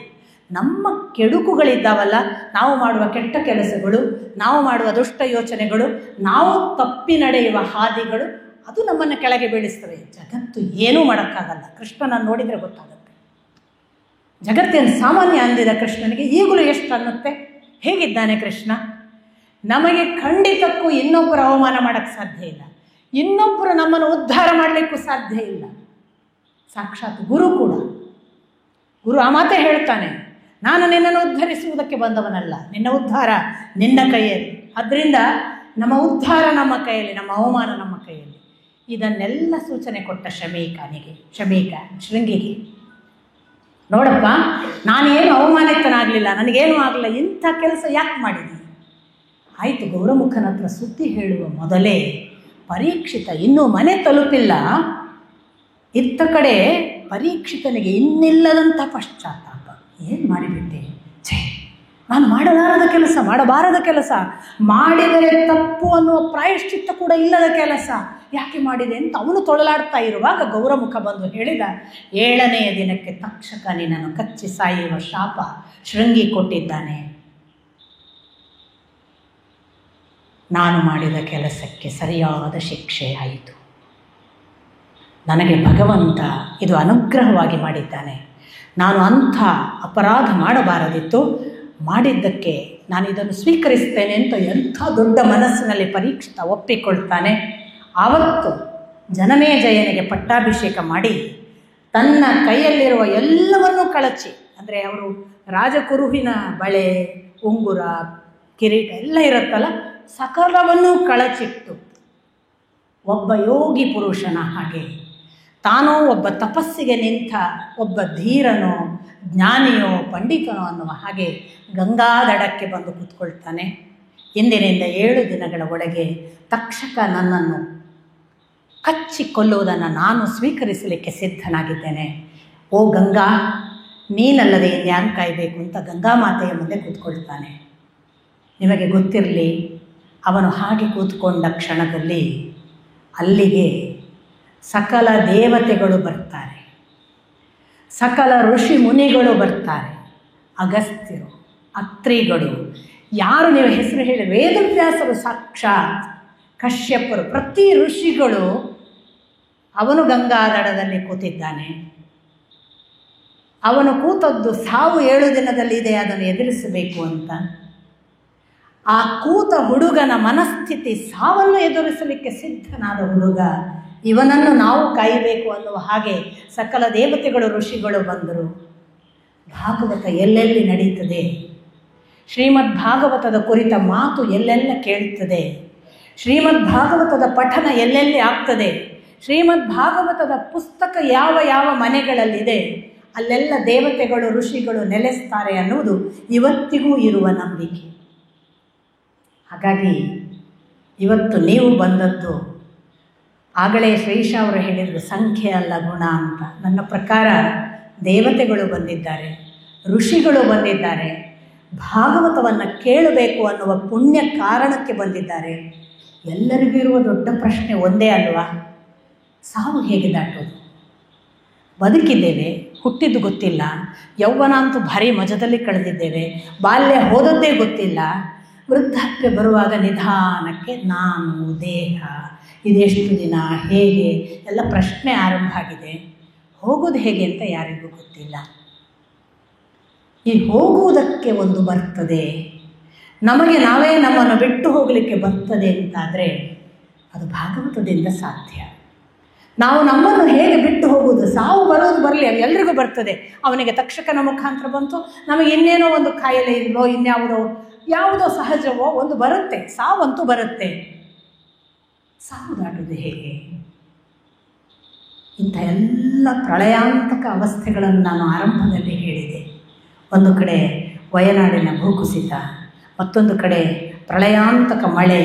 ನಮ್ಮ ಕೆಡುಕುಗಳಿದ್ದಾವಲ್ಲ, ನಾವು ಮಾಡುವ ಕೆಟ್ಟ ಕೆಲಸಗಳು, ನಾವು ಮಾಡುವ ದುಷ್ಟ ಯೋಚನೆಗಳು, ನಾವು ತಪ್ಪಿ ನಡೆಯುವ ಹಾದಿಗಳು, ಅದು ನಮ್ಮನ್ನು ಕೆಳಗೆ ಬೀಳಿಸ್ತವೆ. ಜಗತ್ತು ಏನೂ ಮಾಡೋಕ್ಕಾಗಲ್ಲ. ಕೃಷ್ಣನನ್ನು ನೋಡಿದರೆ ಗೊತ್ತಾಗುತ್ತೆ. ಜಗತ್ತೇನು ಸಾಮಾನ್ಯ ಅಂದಿದ ಕೃಷ್ಣನಿಗೆ ಈಗಲೂ ಎಷ್ಟು ಅನ್ನುತ್ತೆ. ಹೇಗಿದ್ದಾನೆ ಕೃಷ್ಣ? ನಮಗೆ ಖಂಡಿತಕ್ಕೂ ಇನ್ನೊಬ್ಬರು ಅವಮಾನ ಮಾಡೋಕ್ಕೆ ಸಾಧ್ಯ ಇಲ್ಲ, ಇನ್ನೊಬ್ಬರು ನಮ್ಮನ್ನು ಉದ್ಧಾರ ಮಾಡಲಿಕ್ಕೂ ಸಾಧ್ಯ ಇಲ್ಲ. ಸಾಕ್ಷಾತ್ ಗುರು ಕೂಡ, ಗುರು ಆ ಮಾತೇ ಹೇಳ್ತಾನೆ, ನಾನು ನಿನ್ನನ್ನು ಉದ್ಧರಿಸುವುದಕ್ಕೆ ಬಂದವನಲ್ಲ, ನಿನ್ನ ಉದ್ಧಾರ ನಿನ್ನ ಕೈಯಲ್ಲಿ. ಅದರಿಂದ ನಮ್ಮ ಉದ್ಧಾರ ನಮ್ಮ ಕೈಯಲ್ಲಿ, ನಮ್ಮ ಅವಮಾನ ನಮ್ಮ ಕೈಯಲ್ಲಿ. ಇದನ್ನೆಲ್ಲ ಸೂಚನೆ ಕೊಟ್ಟ ಶೃಂಗಿಗೆ, ನೋಡಪ್ಪ, ನಾನೇನು ಅವಮಾನಿತನಾಗಲಿಲ್ಲ, ನನಗೇನು ಆಗಲಿಲ್ಲ, ಇಂಥ ಕೆಲಸ ಯಾಕೆ ಮಾಡಿದ್ದೀನಿ? ಆಯಿತು, ಗೌರಮುಖನ ಹತ್ರ ಸುದ್ದಿ ಹೇಳುವ ಮೊದಲೇ ಪರೀಕ್ಷಿತ ಇನ್ನೂ ಮನೆ ತಲುಪಿಲ್ಲ. ಇತ್ತ ಕಡೆ ಪರೀಕ್ಷಿತನಿಗೆ ಇನ್ನಿಲ್ಲದಂಥ ಪಶ್ಚಾತ್ತಾಪ. ಏನು ಮಾಡಿಬಿಟ್ಟೆ? ನಾನು ಮಾಡಬಾರದ ಕೆಲಸ, ಮಾಡಿದರೆ ತಪ್ಪು ಅನ್ನುವ ಪ್ರಾಯಶ್ಚಿತ್ತ ಕೂಡ ಇಲ್ಲದ ಕೆಲಸ ಯಾಕೆ ಮಾಡಿದೆ ಅಂತ ಅವನು ತೊಳಲಾಡ್ತಾ ಇರುವಾಗ ಗೌರಮುಖ ಬಂದು ಹೇಳಿದ, 7ನೆಯ ದಿನಕ್ಕೆ ತಕ್ಷಕ ನಿನ್ನನ್ನು ಕಚ್ಚಿ ಸಾಯುವ ಶಾಪ ಶೃಂಗಿ ಕೊಟ್ಟಿದ್ದಾನೆ. ನಾನು ಮಾಡಿದ ಕೆಲಸಕ್ಕೆ ಸರಿಯಾದ ಶಿಕ್ಷೆ ಆಯಿತು. ನನಗೆ ಭಗವಂತ ಇದು ಅನುಗ್ರಹವಾಗಿ ಮಾಡಿದ್ದಾನೆ. ನಾನು ಅಂಥ ಅಪರಾಧ ಮಾಡಬಾರದಿತ್ತು, ಮಾಡಿದ್ದಕ್ಕೆ ನಾನು ಇದನ್ನು ಸ್ವೀಕರಿಸ್ತೇನೆ ಅಂತ ಎಂಥ ದೊಡ್ಡ ಮನಸ್ಸಿನಲ್ಲಿ ಪರೀಕ್ಷಿತ ಒಪ್ಪಿಕೊಳ್ತಾನೆ. ಆವತ್ತು ಜನಮೇಜಯನಿಗೆ ಪಟ್ಟಾಭಿಷೇಕ ಮಾಡಿ ತನ್ನ ಕೈಯಲ್ಲಿರುವ ಎಲ್ಲವನ್ನೂ ಕಳಚಿ, ಅಂದರೆ ಅವರು ರಾಜಕುರುಹಿನ ಬಳೆ, ಉಂಗುರ, ಕಿರೀಟ ಎಲ್ಲ ಇರುತ್ತಲ್ಲ, ಸಕಲವನ್ನೂ ಕಳಚಿಟ್ಟು ಒಬ್ಬ ಯೋಗಿ ಪುರುಷನ ಹಾಗೆ, ತಾನೋ ಒಬ್ಬ ತಪಸ್ಸಿಗೆ ನಿಂತ ಒಬ್ಬ ಧೀರನೋ ಜ್ಞಾನಿಯೋ ಪಂಡಿತನೋ ಅನ್ನುವ ಹಾಗೆ ಗಂಗಾದಡಕ್ಕೆ ಬಂದು ಕೂತ್ಕೊಳ್ತಾನೆ. ಇಂದಿನಿಂದ 7 ದಿನಗಳ ಒಳಗೆ ತಕ್ಷಕ ನನ್ನನ್ನು ಕಚ್ಚಿ ಕೊಲ್ಲುವುದನ್ನು ನಾನು ಸ್ವೀಕರಿಸಲಿಕ್ಕೆ ಸಿದ್ಧನಾಗಿದ್ದೇನೆ. ಓ ಗಂಗಾ, ನೀನಲ್ಲದೆ ಇನ್ಯಾರು ಕಾಯಬೇಕು ಅಂತ ಗಂಗಾ ಮಾತೆಯ ಮುಂದೆ ಕೂತ್ಕೊಳ್ತಾನೆ. ನಿಮಗೆ ಗೊತ್ತಿರಲಿ, ಅವನು ಹಾಗೆ ಕೂತ್ಕೊಂಡ ಕ್ಷಣದಲ್ಲಿ ಅಲ್ಲಿಗೆ ಸಕಲ ದೇವತೆಗಳು ಬರ್ತಾರೆ, ಸಕಲ ಋಷಿ ಮುನಿಗಳು ಬರ್ತಾರೆ, ಅಗಸ್ತ್ಯರು, ಅತ್ರಿಗಳು, ಯಾರು ನೀವು ಹೆಸರು ಹೇಳಿ, ವೇದವ್ಯಾಸರು, ಸಾಕ್ಷಾತ್ ಕಶ್ಯಪರು, ಪ್ರತಿ ಋಷಿಗಳು. ಅವನು ಗಂಗಾದಡದಲ್ಲಿ ಕೂತಿದ್ದಾನೆ. ಅವನು ಕೂತದ್ದು ಸಾವು 7 ದಿನದಲ್ಲಿದೆ, ಅದನ್ನು ಎದುರಿಸಬೇಕು ಅಂತ. ಆ ಕೂತ ಹುಡುಗನ ಮನಸ್ಥಿತಿ ಸಾವನ್ನು ಎದುರಿಸಲಿಕ್ಕೆ ಸಿದ್ಧನಾದ ಹುಡುಗ. ಇವನನ್ನು ನಾವು ಕಾಯಬೇಕು ಅನ್ನುವ ಹಾಗೆ ಸಕಲ ದೇವತೆಗಳು, ಋಷಿಗಳು ಬಂದರು. ಭಾಗವತ ಎಲ್ಲೆಲ್ಲಿ ನಡೀತದೆ, ಶ್ರೀಮದ್ ಭಾಗವತದ ಕುರಿತ ಮಾತು ಎಲ್ಲೆಲ್ಲ ಕೇಳ್ತದೆ, ಶ್ರೀಮದ್ ಭಾಗವತದ ಪಠನ ಎಲ್ಲೆಲ್ಲಿ ಆಗ್ತದೆ, ಶ್ರೀಮದ್ ಭಾಗವತದ ಪುಸ್ತಕ ಯಾವ ಯಾವ ಮನೆಗಳಲ್ಲಿದೆ ಅಲ್ಲೆಲ್ಲ ದೇವತೆಗಳು, ಋಷಿಗಳು ನೆಲೆಸ್ತಾರೆ ಅನ್ನುವುದು ಇವತ್ತಿಗೂ ಇರುವ ನಂಬಿಕೆ. ಹಾಗಾಗಿ ಇವತ್ತು ನೀವು ಬಂದದ್ದು, ಆಗಲೇ ಶ್ರೀಶ ಅವರು ಹೇಳಿದರು, ಸಂಖ್ಯೆ ಅಲ್ಲ ಗುಣ ಅಂತ. ನನ್ನ ಪ್ರಕಾರ ದೇವತೆಗಳು ಬಂದಿದ್ದಾರೆ, ಋಷಿಗಳು ಬಂದಿದ್ದಾರೆ, ಭಾಗವತವನ್ನು ಕೇಳಬೇಕು ಅನ್ನುವ ಪುಣ್ಯ ಕಾರಣಕ್ಕೆ ಬಂದಿದ್ದಾರೆ. ಎಲ್ಲರಿಗೂ ಇರುವ ದೊಡ್ಡ ಪ್ರಶ್ನೆ ಒಂದೇ ಅಲ್ವಾ, ಸಾವು ಹೇಗೆ ದಾಟೋದು? ಬದುಕಿದ್ದೇವೆ, ಹುಟ್ಟಿದ್ದು ಗೊತ್ತಿಲ್ಲ, ಯೌವನ ಅಂತೂ ಭಾರಿ ಮಜದಲ್ಲಿ ಕಳೆದಿದ್ದೇವೆ, ಬಾಲ್ಯ ಹೋದದ್ದೇ ಗೊತ್ತಿಲ್ಲ, ವೃದ್ಧಾಪ್ಯ ಬರುವಾಗ ನಿಧಾನಕ್ಕೆ ನಾನು, ದೇಹ, ಇದೆಷ್ಟು ದಿನ, ಹೇಗೆ ಎಲ್ಲ ಪ್ರಶ್ನೆ ಆರಂಭ ಆಗಿದೆ. ಹೋಗೋದು ಹೇಗೆ ಅಂತ ಯಾರಿಗೂ ಗೊತ್ತಿಲ್ಲ. ಈ ಹೋಗುವುದಕ್ಕೆ ಒಂದು ಬರ್ತದೆ, ನಮಗೆ ನಾವೇ ನಮ್ಮನ್ನು ಬಿಟ್ಟು ಹೋಗಲಿಕ್ಕೆ ಬರ್ತದೆ ಅಂತಾದರೆ ಅದು ಭಾಗವತದಿಂದ ಸಾಧ್ಯ. ನಾವು ನಮ್ಮನ್ನು ಹೇಗೆ ಬಿಟ್ಟು ಹೋಗುವುದು? ಸಾವು ಬರೋದು ಬರಲಿ, ಅದು ಎಲ್ರಿಗೂ ಬರ್ತದೆ. ಅವನಿಗೆ ತಕ್ಷಕನ ಮುಖಾಂತರ ಬಂತು, ನಮಗೆ ಇನ್ನೇನೋ ಒಂದು ಕಾಯಿಲೆ ಇಲ್ಲೋ ಯಾವುದೋ ಸಹಜವೋ ಒಂದು ಬರುತ್ತೆ, ಸಾವಂತೂ ಬರುತ್ತೆ. ಸಾವು ದಾಟುವುದು ಹೇಗೆ? ಇಂಥ ಎಲ್ಲ ಪ್ರಳಯಾಂತಕ ಅವಸ್ಥೆಗಳನ್ನು ನಾನು ಆರಂಭದಲ್ಲಿ ಹೇಳಿದೆ. ಒಂದು ಕಡೆ ವಯನಾಡಿನ ಭೂಕುಸಿತ, ಮತ್ತೊಂದು ಕಡೆ ಪ್ರಳಯಾಂತಕ ಮಳೆ,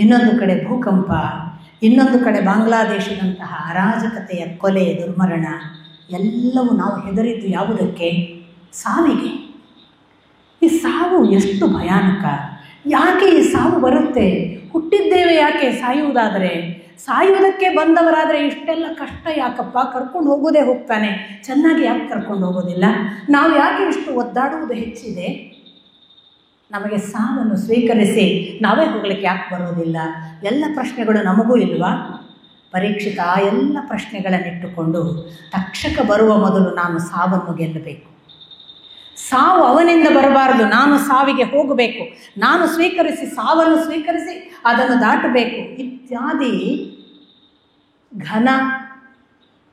ಇನ್ನೊಂದು ಕಡೆ ಭೂಕಂಪ, ಇನ್ನೊಂದು ಕಡೆ ಬಾಂಗ್ಲಾದೇಶದಂತಹ ಅರಾಜಕತೆಯ ಕೊಲೆ, ದುರ್ಮರಣ, ಎಲ್ಲವೂ ನಾವು ಹೆದರಿದ್ದು ಯಾವುದಕ್ಕೆ? ಸಾವಿಗೆ. ಈ ಸಾವು ಎಷ್ಟು ಭಯಾನಕ! ಯಾಕೆ ಈ ಸಾವು ಬರುತ್ತೆ? ಹುಟ್ಟಿದ್ದೇವೆ ಯಾಕೆ ಸಾಯುವುದಾದರೆ? ಸಾಯುವುದಕ್ಕೆ ಬಂದವರಾದರೆ ಇಷ್ಟೆಲ್ಲ ಕಷ್ಟ ಯಾಕಪ್ಪ? ಕರ್ಕೊಂಡು ಹೋಗೋದೇ ಹೋಗ್ತಾನೆ, ಚೆನ್ನಾಗಿ ಯಾಕೆ ಕರ್ಕೊಂಡು ಹೋಗೋದಿಲ್ಲ? ನಾವು ಯಾಕೆ ಇಷ್ಟು ಒದ್ದಾಡುವುದು ಹೆಚ್ಚಿದೆ? ನಮಗೆ ಸಾವನ್ನು ಸ್ವೀಕರಿಸಿ ನಾವೇ ಹೋಗ್ಲಿಕ್ಕೆ ಯಾಕೆ ಬರೋದಿಲ್ಲ? ಎಲ್ಲ ಪ್ರಶ್ನೆಗಳು ನಮಗೂ ಇಲ್ವಾ? ಪರೀಕ್ಷಿತ ಆ ಎಲ್ಲ ಪ್ರಶ್ನೆಗಳನ್ನಿಟ್ಟುಕೊಂಡು ತಕ್ಷಕ ಬರುವ ಮೊದಲು ನಾನು ಸಾವನ್ನು ಗೆಲ್ಲಬೇಕು. ಸಾವು ಅವನಿಂದ ಬರಬಾರದು, ನಾನು ಸಾವಿಗೆ ಹೋಗಬೇಕು, ನಾನು ಸ್ವೀಕರಿಸಿ ಸಾವನ್ನು ಸ್ವೀಕರಿಸಿ ಅದನ್ನು ದಾಟಬೇಕು ಇತ್ಯಾದಿ ಘನ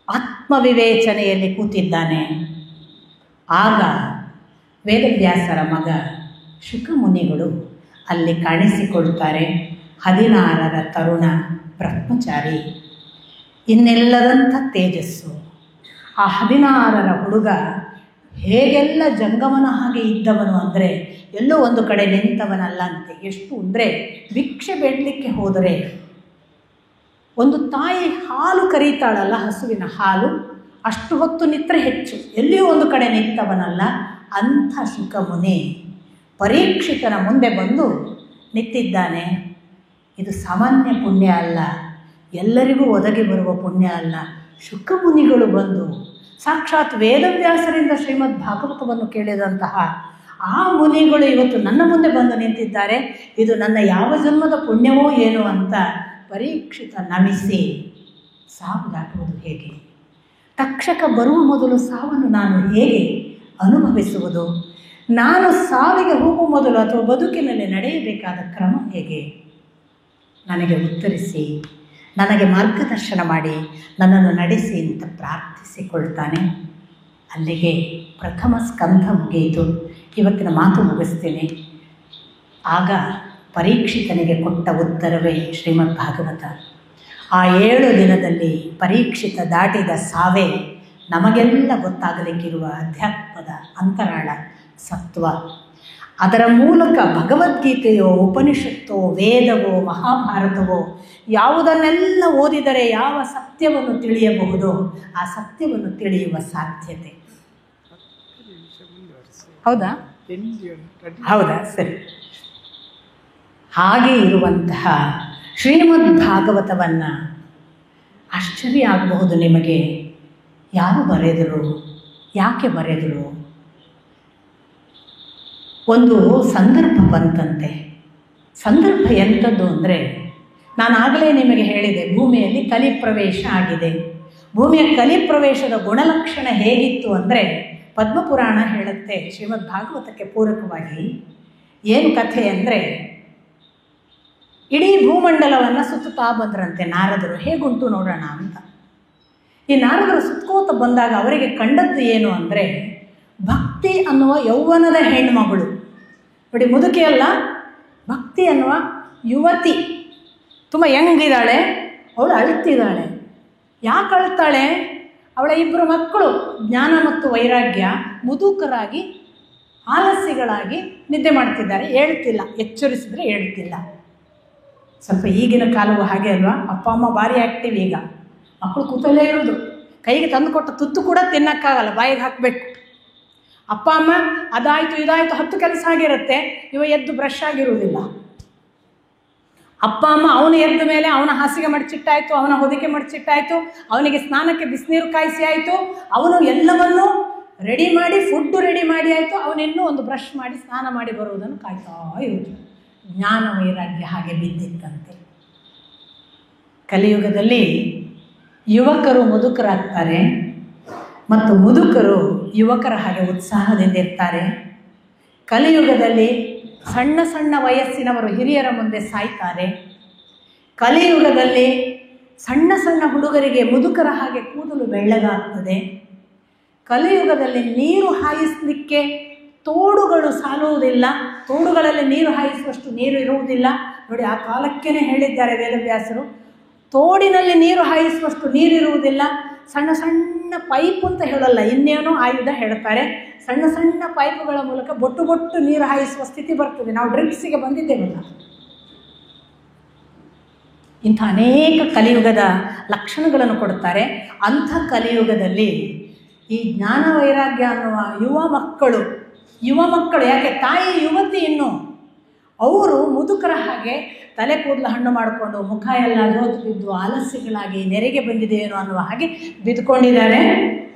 ಆತ್ಮವಿವೇಚನೆಯಲ್ಲಿ ಕೂತಿದ್ದಾನೆ. ಆಗ ವೇದವ್ಯಾಸರ ಮಗ ಶುಕಮುನಿಗಳು ಅಲ್ಲಿ ಕಾಣಿಸಿಕೊಳ್ತಾರೆ. 16ರ ತರುಣ ಬ್ರಹ್ಮಚಾರಿ, ಇನ್ನೆಲ್ಲದಂಥ ತೇಜಸ್ಸು. ಆ 16ರ ಹುಡುಗ ಹೇಗೆಲ್ಲ ಜಂಗಮನ ಹಾಗೆ ಇದ್ದವನು ಅಂದರೆ ಎಲ್ಲೋ ಒಂದು ಕಡೆ ನಿಂತವನಲ್ಲ ಅಂತೆ. ಎಷ್ಟು ಅಂದರೆ ಭಿಕ್ಷೆ ಬೇಡಲಿಕ್ಕೆ ಹೋದರೆ ಒಂದು ತಾಯಿ ಹಾಲು ಕರೀತಾಳಲ್ಲ, ಹಸುವಿನ ಹಾಲು, ಅಷ್ಟು ಹೊತ್ತು ನಿಂತರೆ ಹೆಚ್ಚು, ಎಲ್ಲಿಯೂ ಒಂದು ಕಡೆ ನಿಂತವನಲ್ಲ. ಅಂಥ ಶುಕಮುನಿ ಪರೀಕ್ಷಿತನ ಮುಂದೆ ಬಂದು ನಿಂತಿದ್ದಾನೆ. ಇದು ಸಾಮಾನ್ಯ ಪುಣ್ಯ ಅಲ್ಲ, ಎಲ್ಲರಿಗೂ ಒದಗಿ ಬರುವ ಪುಣ್ಯ ಅಲ್ಲ. ಶುಕಮುನಿಗಳು ಬಂದು ಸಾಕ್ಷಾತ್ ವೇದವ್ಯಾಸರಿಂದ ಶ್ರೀಮದ್ ಭಾಗವತವನ್ನು ಕೇಳಿದಂತಹ ಆ ಮುನಿಗಳು ಇವತ್ತು ನನ್ನ ಮುಂದೆ ಬಂದು ನಿಂತಿದ್ದಾರೆ. ಇದು ನನ್ನ ಯಾವ ಜನ್ಮದ ಪುಣ್ಯವೋ ಏನೋ ಅಂತ ಪರೀಕ್ಷಿತ ನಮಿಸಿ ಸಾವು ದಾಟುವುದು ಹೇಗೆ? ತಕ್ಷಕ ಬರುವ ಮೊದಲು ಸಾವನ್ನು ನಾನು ಹೇಗೆ ಅನುಭವಿಸುವುದು? ನಾನು ಸಾವಿಗೆ ಹೋಗುವ ಮೊದಲು ಅಥವಾ ಬದುಕಿನಲ್ಲಿ ನಡೆಯಬೇಕಾದ ಕ್ರಮ ಹೇಗೆ? ನನಗೆ ಉತ್ತರಿಸಿ, ನನಗೆ ಮಾರ್ಗದರ್ಶನ ಮಾಡಿ, ನನ್ನನ್ನು ನಡೆಸಿ ಅಂತ ಪ್ರಾರ್ಥಿಸಿಕೊಳ್ತಾನೆ. ಅಲ್ಲಿಗೆ ಪ್ರಥಮ ಸ್ಕಂಧ ಮುಗಿಯಿತು. ಇವತ್ತಿನ ಮಾತು ಮುಗಿಸ್ತೀನಿ. ಆಗ ಪರೀಕ್ಷಿತನಿಗೆ ಕೊಟ್ಟ ಉತ್ತರವೇ ಶ್ರೀಮದ್ ಭಾಗವತ. ಆ 7 ದಿನದಲ್ಲಿ ಪರೀಕ್ಷಿತ ದಾಟಿದ ಸಾವೇ ನಮಗೆಲ್ಲ ಗೊತ್ತಾಗಲಿಕ್ಕಿರುವ ಅಧ್ಯಾತ್ಮದ ಅಂತರಾಳ, ಸತ್ವ. ಅದರ ಮೂಲಕ ಭಗವದ್ಗೀತೆಯೋ ಉಪನಿಷತ್ತೋ ವೇದವೋ ಮಹಾಭಾರತವೋ ಯಾವುದನ್ನೆಲ್ಲ ಓದಿದರೆ ಯಾವ ಸತ್ಯವನ್ನು ತಿಳಿಯಬಹುದೋ ಆ ಸತ್ಯವನ್ನು ತಿಳಿಯುವ ಸಾಧ್ಯತೆ. ಹೌದಾ? ಹೌದಾ? ಸರಿ. ಹಾಗೆ ಇರುವಂತಹ ಶ್ರೀಮದ್ ಭಾಗವತವನ್ನು ಆಶ್ಚರ್ಯ ಆಗಬಹುದು ನಿಮಗೆ. ಯಾರು ಬರೆದರು? ಯಾಕೆ ಬರೆದರು? ಒಂದು ಸಂದರ್ಭ ಬಂತಂತೆ. ಸಂದರ್ಭ ಎಂಥದ್ದು ಅಂದರೆ, ನಾನಾಗಲೇ ನಿಮಗೆ ಹೇಳಿದೆ, ಭೂಮಿಯಲ್ಲಿ ಕಲಿಪ್ರವೇಶ ಆಗಿದೆ. ಭೂಮಿಯ ಕಲಿಪ್ರವೇಶದ ಗುಣಲಕ್ಷಣ ಹೇಗಿತ್ತು ಅಂದರೆ, ಪದ್ಮಪುರಾಣ ಹೇಳುತ್ತೆ ಶ್ರೀಮದ್ ಭಾಗವತಕ್ಕೆ ಪೂರಕವಾಗಿ. ಏನು ಕಥೆ ಅಂದರೆ, ಇಡೀ ಭೂಮಂಡಲವನ್ನು ಸುತ್ತುತ್ತಾ ಬಂದ್ರಂತೆ ನಾರದರು. ಹೇಗುಂಟು ನೋಡೋಣ ಅಂತ. ಈ ನಾರದರು ಸುತ್ತಕೋತ ಬಂದಾಗ ಅವರಿಗೆ ಕಂಡದ್ದು ಏನು ಅಂದರೆ, ಭಕ್ತಿ ಅನ್ನುವ ಯೌವನದ ಹೆಣ್ಮಗಳು ನೋಡಿ, ಮುದುಕಿಯಲ್ಲ, ಭಕ್ತಿ ಅನ್ನುವ ಯುವತಿ ತುಂಬ ಯಂಗಿದ್ದಾಳೆ. ಅವಳು ಅಳುತ್ತಿದ್ದಾಳೆ. ಯಾಕೆ ಅಳುತ್ತಾಳೆ? ಅವಳ 2 ಮಕ್ಕಳು ಜ್ಞಾನ ಮತ್ತು ವೈರಾಗ್ಯ ಮುದುಕರಾಗಿ ಆಲಸ್ಯಗಳಾಗಿ ನಿದ್ದೆ ಮಾಡ್ತಿದ್ದಾರೆ. ಹೇಳ್ತಿಲ್ಲ, ಎಚ್ಚರಿಸಿದ್ರೆ ಹೇಳ್ತಿಲ್ಲ. ಸ್ವಲ್ಪ ಈಗಿನ ಕಾಲವು ಹಾಗೆ ಅಲ್ವಾ? ಅಪ್ಪ ಅಮ್ಮ ಭಾರಿ ಆ್ಯಕ್ಟಿವ್. ಈಗ ಮಕ್ಕಳು ಕೂತಲ್ಲೇ ಇರೋದು, ಕೈಗೆ ತಂದು ಕೊಟ್ಟ ತುತ್ತು ಕೂಡ ತಿನ್ನೋಕ್ಕಾಗಲ್ಲ, ಬಾಯಿಗೆ ಹಾಕಬೇಕು. ಅಪ್ಪ ಅಮ್ಮ ಅದಾಯಿತು ಇದಾಯಿತು 10 ಕೆಲಸ ಆಗಿರುತ್ತೆ, ಇವ ಎದ್ದು ಬ್ರಷ್ ಆಗಿರುವುದಿಲ್ಲ. ಅಪ್ಪ ಅಮ್ಮ ಅವನು ಎದ್ದ ಮೇಲೆ ಅವನ ಹಾಸಿಗೆ ಮಡಚಿಟ್ಟಾಯಿತು, ಅವನ ಹೊದಿಕೆ ಮಡಚಿಟ್ಟಾಯಿತು, ಅವನಿಗೆ ಸ್ನಾನಕ್ಕೆ ಬಿಸಿನೀರು ಕಾಯಿಸಿ ಆಯಿತು, ಅವನು ಎಲ್ಲವನ್ನೂ ರೆಡಿ ಮಾಡಿ, ಫುಡ್ಡು ರೆಡಿ ಮಾಡಿ ಆಯಿತು, ಅವನಿನ್ನೂ ಒಂದು ಬ್ರಷ್ ಮಾಡಿ ಸ್ನಾನ ಮಾಡಿ ಬರುವುದನ್ನು ಕಾಯ್ತಾ ಇರುವುದು. ಜ್ಞಾನ ವೈರಾಗ್ಯ ಹಾಗೆ ಬಿದ್ದಿತ್ತಂತೆ. ಕಲಿಯುಗದಲ್ಲಿ ಯುವಕರು ಮುದುಕರಾಗ್ತಾರೆ ಮತ್ತು ಮುದುಕರು ಯುವಕರ ಹಾಗೆ ಉತ್ಸಾಹದಿಂದ ಇರ್ತಾರೆ. ಕಲಿಯುಗದಲ್ಲಿ ಸಣ್ಣ ಸಣ್ಣ ವಯಸ್ಸಿನವರು ಹಿರಿಯರ ಮುಂದೆ ಸಾಯ್ತಾರೆ. ಕಲಿಯುಗದಲ್ಲಿ ಸಣ್ಣ ಸಣ್ಣ ಹುಡುಗರಿಗೆ ಮುದುಕರ ಹಾಗೆ ಕೂದಲು ಬೆಳ್ಳಗಾಗ್ತದೆ. ಕಲಿಯುಗದಲ್ಲಿ ನೀರು ಹಾಯಿಸಲಿಕ್ಕೆ ತೋಡುಗಳು ಸಾಲುವುದಿಲ್ಲ, ತೋಡುಗಳಲ್ಲಿ ನೀರು ಹಾಯಿಸುವಷ್ಟು ನೀರು ಇರುವುದಿಲ್ಲ. ನೋಡಿ, ಆ ಕಾಲಕ್ಕೇ ಹೇಳಿದ್ದಾರೆ ವೇದವ್ಯಾಸರು, ತೋಡಿನಲ್ಲಿ ನೀರು ಹಾಯಿಸುವಷ್ಟು ನೀರಿರುವುದಿಲ್ಲ. ಸಣ್ಣ ಸಣ್ಣ ಪೈಪ್ ಅಂತ ಹೇಳಲ್ಲ, ಇನ್ನೇನೋ ಆಯುಧ ಹೇಳ್ತಾರೆ. ಸಣ್ಣ ಸಣ್ಣ ಪೈಪುಗಳ ಮೂಲಕ ಬೊಟ್ಟು ಬೊಟ್ಟು ನೀರು ಹಾಯಿಸುವ ಸ್ಥಿತಿ ಬರ್ತದೆ. ನಾವು ಡ್ರಿಪ್ಸಿಗೆ ಬಂದಿದ್ದೇವಲ್ಲ. ಇಂಥ ಅನೇಕ ಕಲಿಯುಗದ ಲಕ್ಷಣಗಳನ್ನು ಕೊಡ್ತಾರೆ. ಅಂಥ ಕಲಿಯುಗದಲ್ಲಿ ಈ ಜ್ಞಾನ ವೈರಾಗ್ಯ ಅನ್ನುವ ಯುವ ಮಕ್ಕಳು ಯಾಕೆ ತಾಯಿ ಯುವತಿ ಇನ್ನು ಅವರು ಮುದುಕರ ಹಾಗೆ ತಲೆ ಕೂದಲು ಹಣ್ಣು ಮಾಡಿಕೊಂಡು ಮುಖ ಎಲ್ಲ ಜೋತು ಬಿದ್ದು ಆಲಸ್ಯಗಳಾಗಿ ನೆರೆಗೆ ಬಂದಿದೆಯೇನೋ ಅನ್ನುವ ಹಾಗೆ ಬಿದ್ದುಕೊಂಡಿದ್ದಾರೆ.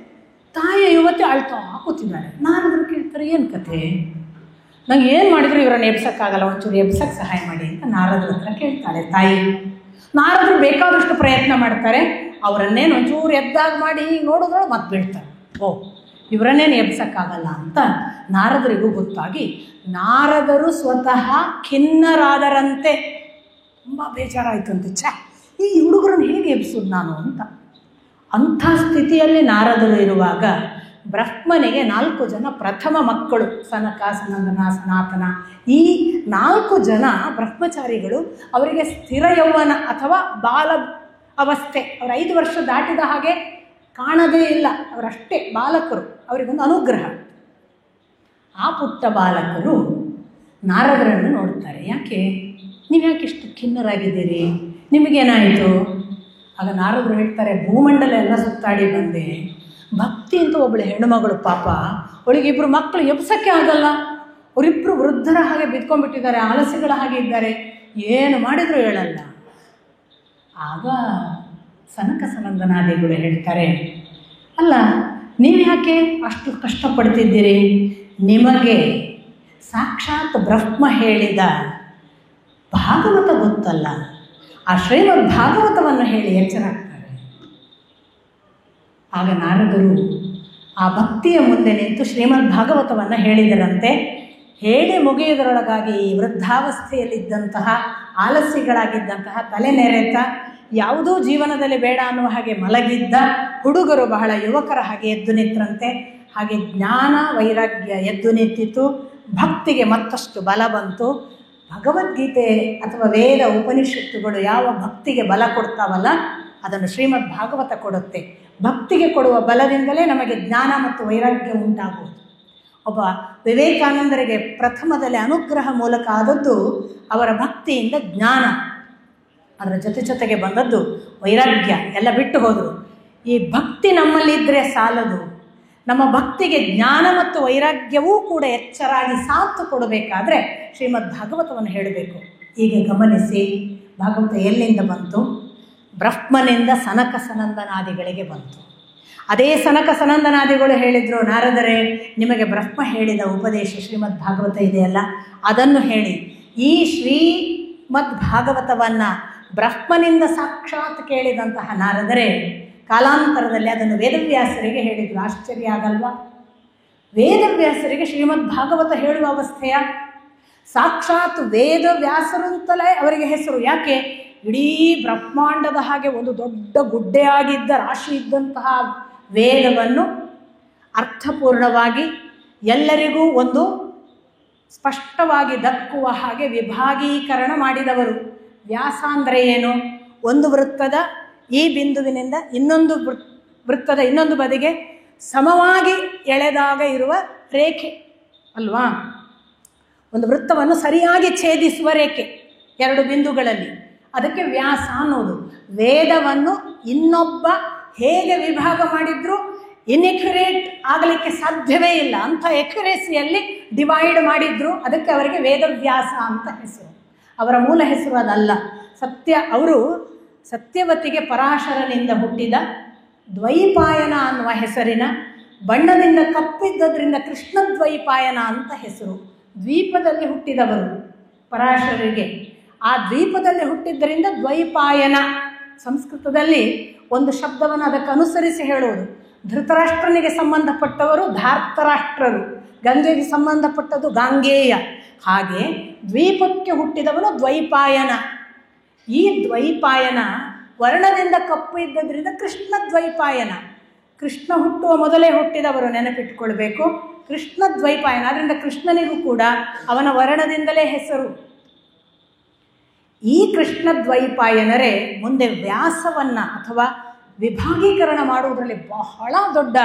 ತಾಯಿಯ ಯುವತಿ ಅಳ್ತಾ ಕೂತಿದ್ದಾರೆ. ನಾರದರು ಕೇಳ್ತಾರೆ, ಏನು ಕತೆ, ನಂಗೆ ಏನು ಮಾಡಿದ್ರು ಇವರನ್ನು ಎಬ್ಸೋಕ್ಕಾಗಲ್ಲ, ಒಂಚೂರು ಎಬ್ಸಕ್ಕೆ ಸಹಾಯ ಮಾಡಿ ಅಂತ ನಾರದ್ರ ಹತ್ರ ಕೇಳ್ತಾಳೆ ತಾಯಿ. ನಾರದರು ಬೇಕಾದಷ್ಟು ಪ್ರಯತ್ನ ಮಾಡ್ತಾರೆ. ಅವರನ್ನೇನು ಒಂಚೂರು ಎದ್ದಾಗ ಮಾಡಿ ನೋಡಿದ್ರೆ ಮತ್ತೆ ಬೀಳ್ತಾರೆ. ಇವರನ್ನೇನು ಎಬ್ಸಕ್ಕಾಗಲ್ಲ ಅಂತ ನಾರದರಿಗೂ ಗೊತ್ತಾಗಿ ನಾರದರು ಸ್ವತಃ ಖಿನ್ನರಾದರಂತೆ. ತುಂಬ ಬೇಜಾರಾಯಿತಂತೆ, ಈ ಹುಡುಗರನ್ನು ಹೇಗೆ ಎಬ್ಸೋದು ನಾನು ಅಂತ. ಅಂಥ ಸ್ಥಿತಿಯಲ್ಲಿ ನಾರದರು ಇರುವಾಗ ಬ್ರಹ್ಮನಿಗೆ 4 ಜನ ಪ್ರಥಮ ಮಕ್ಕಳು, ಸನಕ, ಸನಂದನ, ಸನಾತನ. ಈ 4 ಜನ ಬ್ರಹ್ಮಚಾರಿಗಳು. ಅವರಿಗೆ ಸ್ಥಿರ ಯೌವನ ಅಥವಾ ಬಾಲ ಅವಸ್ಥೆ, ಅವರು 5 ವರ್ಷ ದಾಟಿದ ಹಾಗೆ ಕಾಣದೇ ಇಲ್ಲ, ಅವರಷ್ಟೇ ಬಾಲಕರು. ಅವರಿಗೊಂದು ಅನುಗ್ರಹ. ಆ ಪುಟ್ಟ ಬಾಲಕರು ನಾರದರನ್ನು ನೋಡ್ತಾರೆ. ಯಾಕೆ ನೀವು ಯಾಕೆ ಇಷ್ಟು ಖಿನ್ನರಾಗಿದ್ದೀರಿ, ನಿಮಗೇನಾಯಿತು? ಆಗ ನಾರದರು ಹೇಳ್ತಾರೆ, ಭೂಮಂಡಲ ಎಲ್ಲ ಸುತ್ತಾಡಿ ಬಂದೆ, ಭಕ್ತಿ ಅಂತ ಒಬ್ಬಳು ಹೆಣ್ಣುಮಗಳು, ಪಾಪ ಅವಳಿಗಿಬ್ಬರು ಮಕ್ಕಳು ಎಬ್ಸಕ್ಕೆ ಆಗಲ್ಲ, ಅವರಿಬ್ಬರು ವೃದ್ಧರ ಹಾಗೆ ಬಿದ್ಕೊಂಡ್ಬಿಟ್ಟಿದ್ದಾರೆ, ಆಲಸ್ಯಗಳ ಹಾಗೆ ಇದ್ದಾರೆ, ಏನು ಮಾಡಿದರೂ ಹೇಳಲ್ಲ. ಆಗ ಸನಕ ಸನಂದನಾದಿಗಳು ಹೇಳ್ತಾರೆ, ಅಲ್ಲ ನೀವು ಯಾಕೆ ಅಷ್ಟು ಕಷ್ಟಪಡ್ತಿದ್ದೀರಿ? ನಿಮಗೆ ಸಾಕ್ಷಾತ್ ಬ್ರಹ್ಮ ಹೇಳಿದ ಭಾಗವತ ಗೊತ್ತಲ್ಲ, ಆ ಶ್ರೀಮದ್ ಭಾಗವತವನ್ನು ಹೇಳಿ ಎಚ್ಚರಾಗ್ತಾರೆ. ಆಗ ನಾರದರು ಆ ಭಕ್ತಿಯ ಮುಂದೆ ನಿಂತು ಶ್ರೀಮದ್ ಭಾಗವತವನ್ನು ಹೇಳಿದರಂತೆ. ಹೇಳಿ ಮುಗಿಯುವುದರೊಳಗಾಗಿ ಈ ವೃದ್ಧಾವಸ್ಥೆಯಲ್ಲಿದ್ದಂತಹ ಆಲಸ್ಯಗಳಾಗಿದ್ದಂತಹ ತಲೆನೆರೆತ, ಯಾವುದೂ ಜೀವನದಲ್ಲಿ ಬೇಡ ಅನ್ನುವ ಹಾಗೆ ಮಲಗಿದ್ದ ಹುಡುಗರು ಬಹಳ ಯುವಕರ ಹಾಗೆ ಎದ್ದು ನಿಂತರಂತೆ. ಹಾಗೆ ಜ್ಞಾನ ವೈರಾಗ್ಯ ಎದ್ದು ನಿಂತಿತು, ಭಕ್ತಿಗೆ ಮತ್ತಷ್ಟು ಬಲ ಬಂತು. ಭಗವದ್ಗೀತೆ ಅಥವಾ ವೇದ ಉಪನಿಷತ್ತುಗಳು ಯಾವ ಭಕ್ತಿಗೆ ಬಲ ಕೊಡ್ತಾವಲ್ಲ ಅದನ್ನು ಶ್ರೀಮದ್ ಭಾಗವತ ಕೊಡುತ್ತೆ. ಭಕ್ತಿಗೆ ಕೊಡುವ ಬಲದಿಂದಲೇ ನಮಗೆ ಜ್ಞಾನ ಮತ್ತು ವೈರಾಗ್ಯ ಉಂಟಾಗುವುದು. ಒಬ್ಬ ವಿವೇಕಾನಂದರಿಗೆ ಪ್ರಥಮದಲ್ಲಿ ಅನುಗ್ರಹ ಮೂಲಕ ಆದದ್ದು ಅವರ ಭಕ್ತಿಯಿಂದ ಜ್ಞಾನ, ಅದರ ಜೊತೆಗೆ ಬಂದದ್ದು ವೈರಾಗ್ಯ. ಎಲ್ಲ ಬಿಟ್ಟು ಹೋದರು. ಈ ಭಕ್ತಿ ನಮ್ಮಲ್ಲಿದ್ದರೆ ಸಾಲದು, ನಮ್ಮ ಭಕ್ತಿಗೆ ಜ್ಞಾನ ಮತ್ತು ವೈರಾಗ್ಯವೂ ಕೂಡ ಎಚ್ಚರಾಗಿ ಸಾಥ್ ಕೊಡಬೇಕಾದ್ರೆ ಶ್ರೀಮದ್ ಭಾಗವತವನ್ನು ಹೇಳಬೇಕು. ಈಗ ಗಮನಿಸಿ, ಭಾಗವತ ಎಲ್ಲಿಂದ ಬಂತು? ಬ್ರಹ್ಮನಿಂದ ಸನಕ ಸನಂದನಾದಿಗಳಿಗೆ ಬಂತು. ಅದೇ ಸನಕ ಸನಂದನಾದಿಗಳು ಹೇಳಿದರು, ನಾರದರೆ ನಿಮಗೆ ಬ್ರಹ್ಮ ಹೇಳಿದ ಉಪದೇಶ ಶ್ರೀಮದ್ ಭಾಗವತ ಇದೆಯಲ್ಲ ಅದನ್ನು ಹೇಳಿ. ಈ ಶ್ರೀಮದ್ ಭಾಗವತವನ್ನು ಬ್ರಹ್ಮನಿಂದ ಸಾಕ್ಷಾತ್ ಕೇಳಿದಂತಹ ನಾರದರೆ ಕಾಲಾಂತರದಲ್ಲಿ ಅದನ್ನು ವೇದವ್ಯಾಸರಿಗೆ ಹೇಳಿದರು. ಆಶ್ಚರ್ಯ ಆಗಲ್ವಾ? ವೇದವ್ಯಾಸರಿಗೆ ಶ್ರೀಮದ್ ಭಾಗವತ ಹೇಳುವ ಅವಸ್ಥೆಯ? ಸಾಕ್ಷಾತ್ ವೇದವ್ಯಾಸರು ಅಂತಲೇ ಅವರಿಗೆ ಹೆಸರು. ಯಾಕೆ? ಇಡೀ ಬ್ರಹ್ಮಾಂಡದ ಹಾಗೆ ಒಂದು ದೊಡ್ಡ ಗುಡ್ಡೆಯಾಗಿದ್ದ ರಾಶಿ ಇದ್ದಂತಹ ವೇದವನ್ನು ಅರ್ಥಪೂರ್ಣವಾಗಿ ಎಲ್ಲರಿಗೂ ಒಂದು ಸ್ಪಷ್ಟವಾಗಿ ದಕ್ಕುವ ಹಾಗೆ ವಿಭಾಗೀಕರಣ ಮಾಡಿದವರು. ವ್ಯಾಸ ಅಂದರೆ ಏನು? ಒಂದು ವೃತ್ತದ ಈ ಬಿಂದುವಿನಿಂದ ಇನ್ನೊಂದು ವೃತ್ತದ ಇನ್ನೊಂದು ಬದಿಗೆ ಸಮವಾಗಿ ಎಳೆದಾಗ ಇರುವ ರೇಖೆ ಅಲ್ವಾ? ಒಂದು ವೃತ್ತವನ್ನು ಸರಿಯಾಗಿ ಛೇದಿಸುವ ರೇಖೆ 2 ಬಿಂದುಗಳಲ್ಲಿ, ಅದಕ್ಕೆ ವ್ಯಾಸ ಅನ್ನೋದು. ವೇದವನ್ನು ಇನ್ನೊಬ್ಬ ಹೇಗೆ ವಿಭಾಗ ಮಾಡಿದ್ರು ಇನ್ಎಕ್ಯುರೇಟ್ ಆಗಲಿಕ್ಕೆ ಸಾಧ್ಯವೇ ಇಲ್ಲ, ಅಂಥ ಎಕ್ಯುರೇಸಿಯಲ್ಲಿ ಡಿವೈಡ್ ಮಾಡಿದ್ರು. ಅದಕ್ಕೆ ಅವರಿಗೆ ವೇದವ್ಯಾಸ ಅಂತ ಹೆಸರು. ಅವರ ಮೂಲ ಹೆಸರು ಅದಲ್ಲ. ಅವರು ಸತ್ಯವತಿಗೆ ಪರಾಶರನಿಂದ ಹುಟ್ಟಿದ ದ್ವೈಪಾಯನ ಅನ್ನುವ ಹೆಸರಿನ, ಬಣ್ಣದಿಂದ ಕಪ್ಪಿದ್ದರಿಂದ ಕೃಷ್ಣ ದ್ವೈಪಾಯನ ಅಂತ ಹೆಸರು. ದ್ವೀಪದಲ್ಲಿ ಹುಟ್ಟಿದವರು ಪರಾಶರರಿಗೆ. ಆ ದ್ವೀಪದಲ್ಲಿ ಹುಟ್ಟಿದ್ದರಿಂದ ದ್ವೈಪಾಯನ. ಸಂಸ್ಕೃತದಲ್ಲಿ ಒಂದು ಶಬ್ದವನ್ನು ಅದಕ್ಕೆ ಅನುಸರಿಸಿ ಹೇಳುವುದು. ಧೃತರಾಷ್ಟ್ರನಿಗೆ ಸಂಬಂಧಪಟ್ಟವರು ಧಾರ್ತರಾಷ್ಟ್ರರು, ಗಂಗೆಗೆ ಸಂಬಂಧಪಟ್ಟದ್ದು ಗಾಂಗೇಯ. ಹಾಗೆ ದ್ವೀಪಕ್ಕೆ ಹುಟ್ಟಿದವನು ದ್ವೈಪಾಯನ. ಈ ದ್ವೈಪಾಯನ ವರ್ಣದಿಂದ ಕಪ್ಪು ಇದ್ದದ್ರಿಂದ ಕೃಷ್ಣ ದ್ವೈಪಾಯನ. ಕೃಷ್ಣ ಹುಟ್ಟುವ ಮೊದಲೇ ಹುಟ್ಟಿದವರು, ನೆನಪಿಟ್ಕೊಳ್ಬೇಕು. ಕೃಷ್ಣ ದ್ವೈಪಾಯನ, ಆದ್ದರಿಂದ ಕೃಷ್ಣನಿಗೂ ಕೂಡ ಅವನ ವರ್ಣದಿಂದಲೇ ಹೆಸರು. ಈ ಕೃಷ್ಣ ದ್ವೈಪಾಯನರೇ ಮುಂದೆ ವ್ಯಾಸವನ್ನು ಅಥವಾ ವಿಭಾಗೀಕರಣ ಮಾಡುವುದರಲ್ಲಿ ಬಹಳ ದೊಡ್ಡ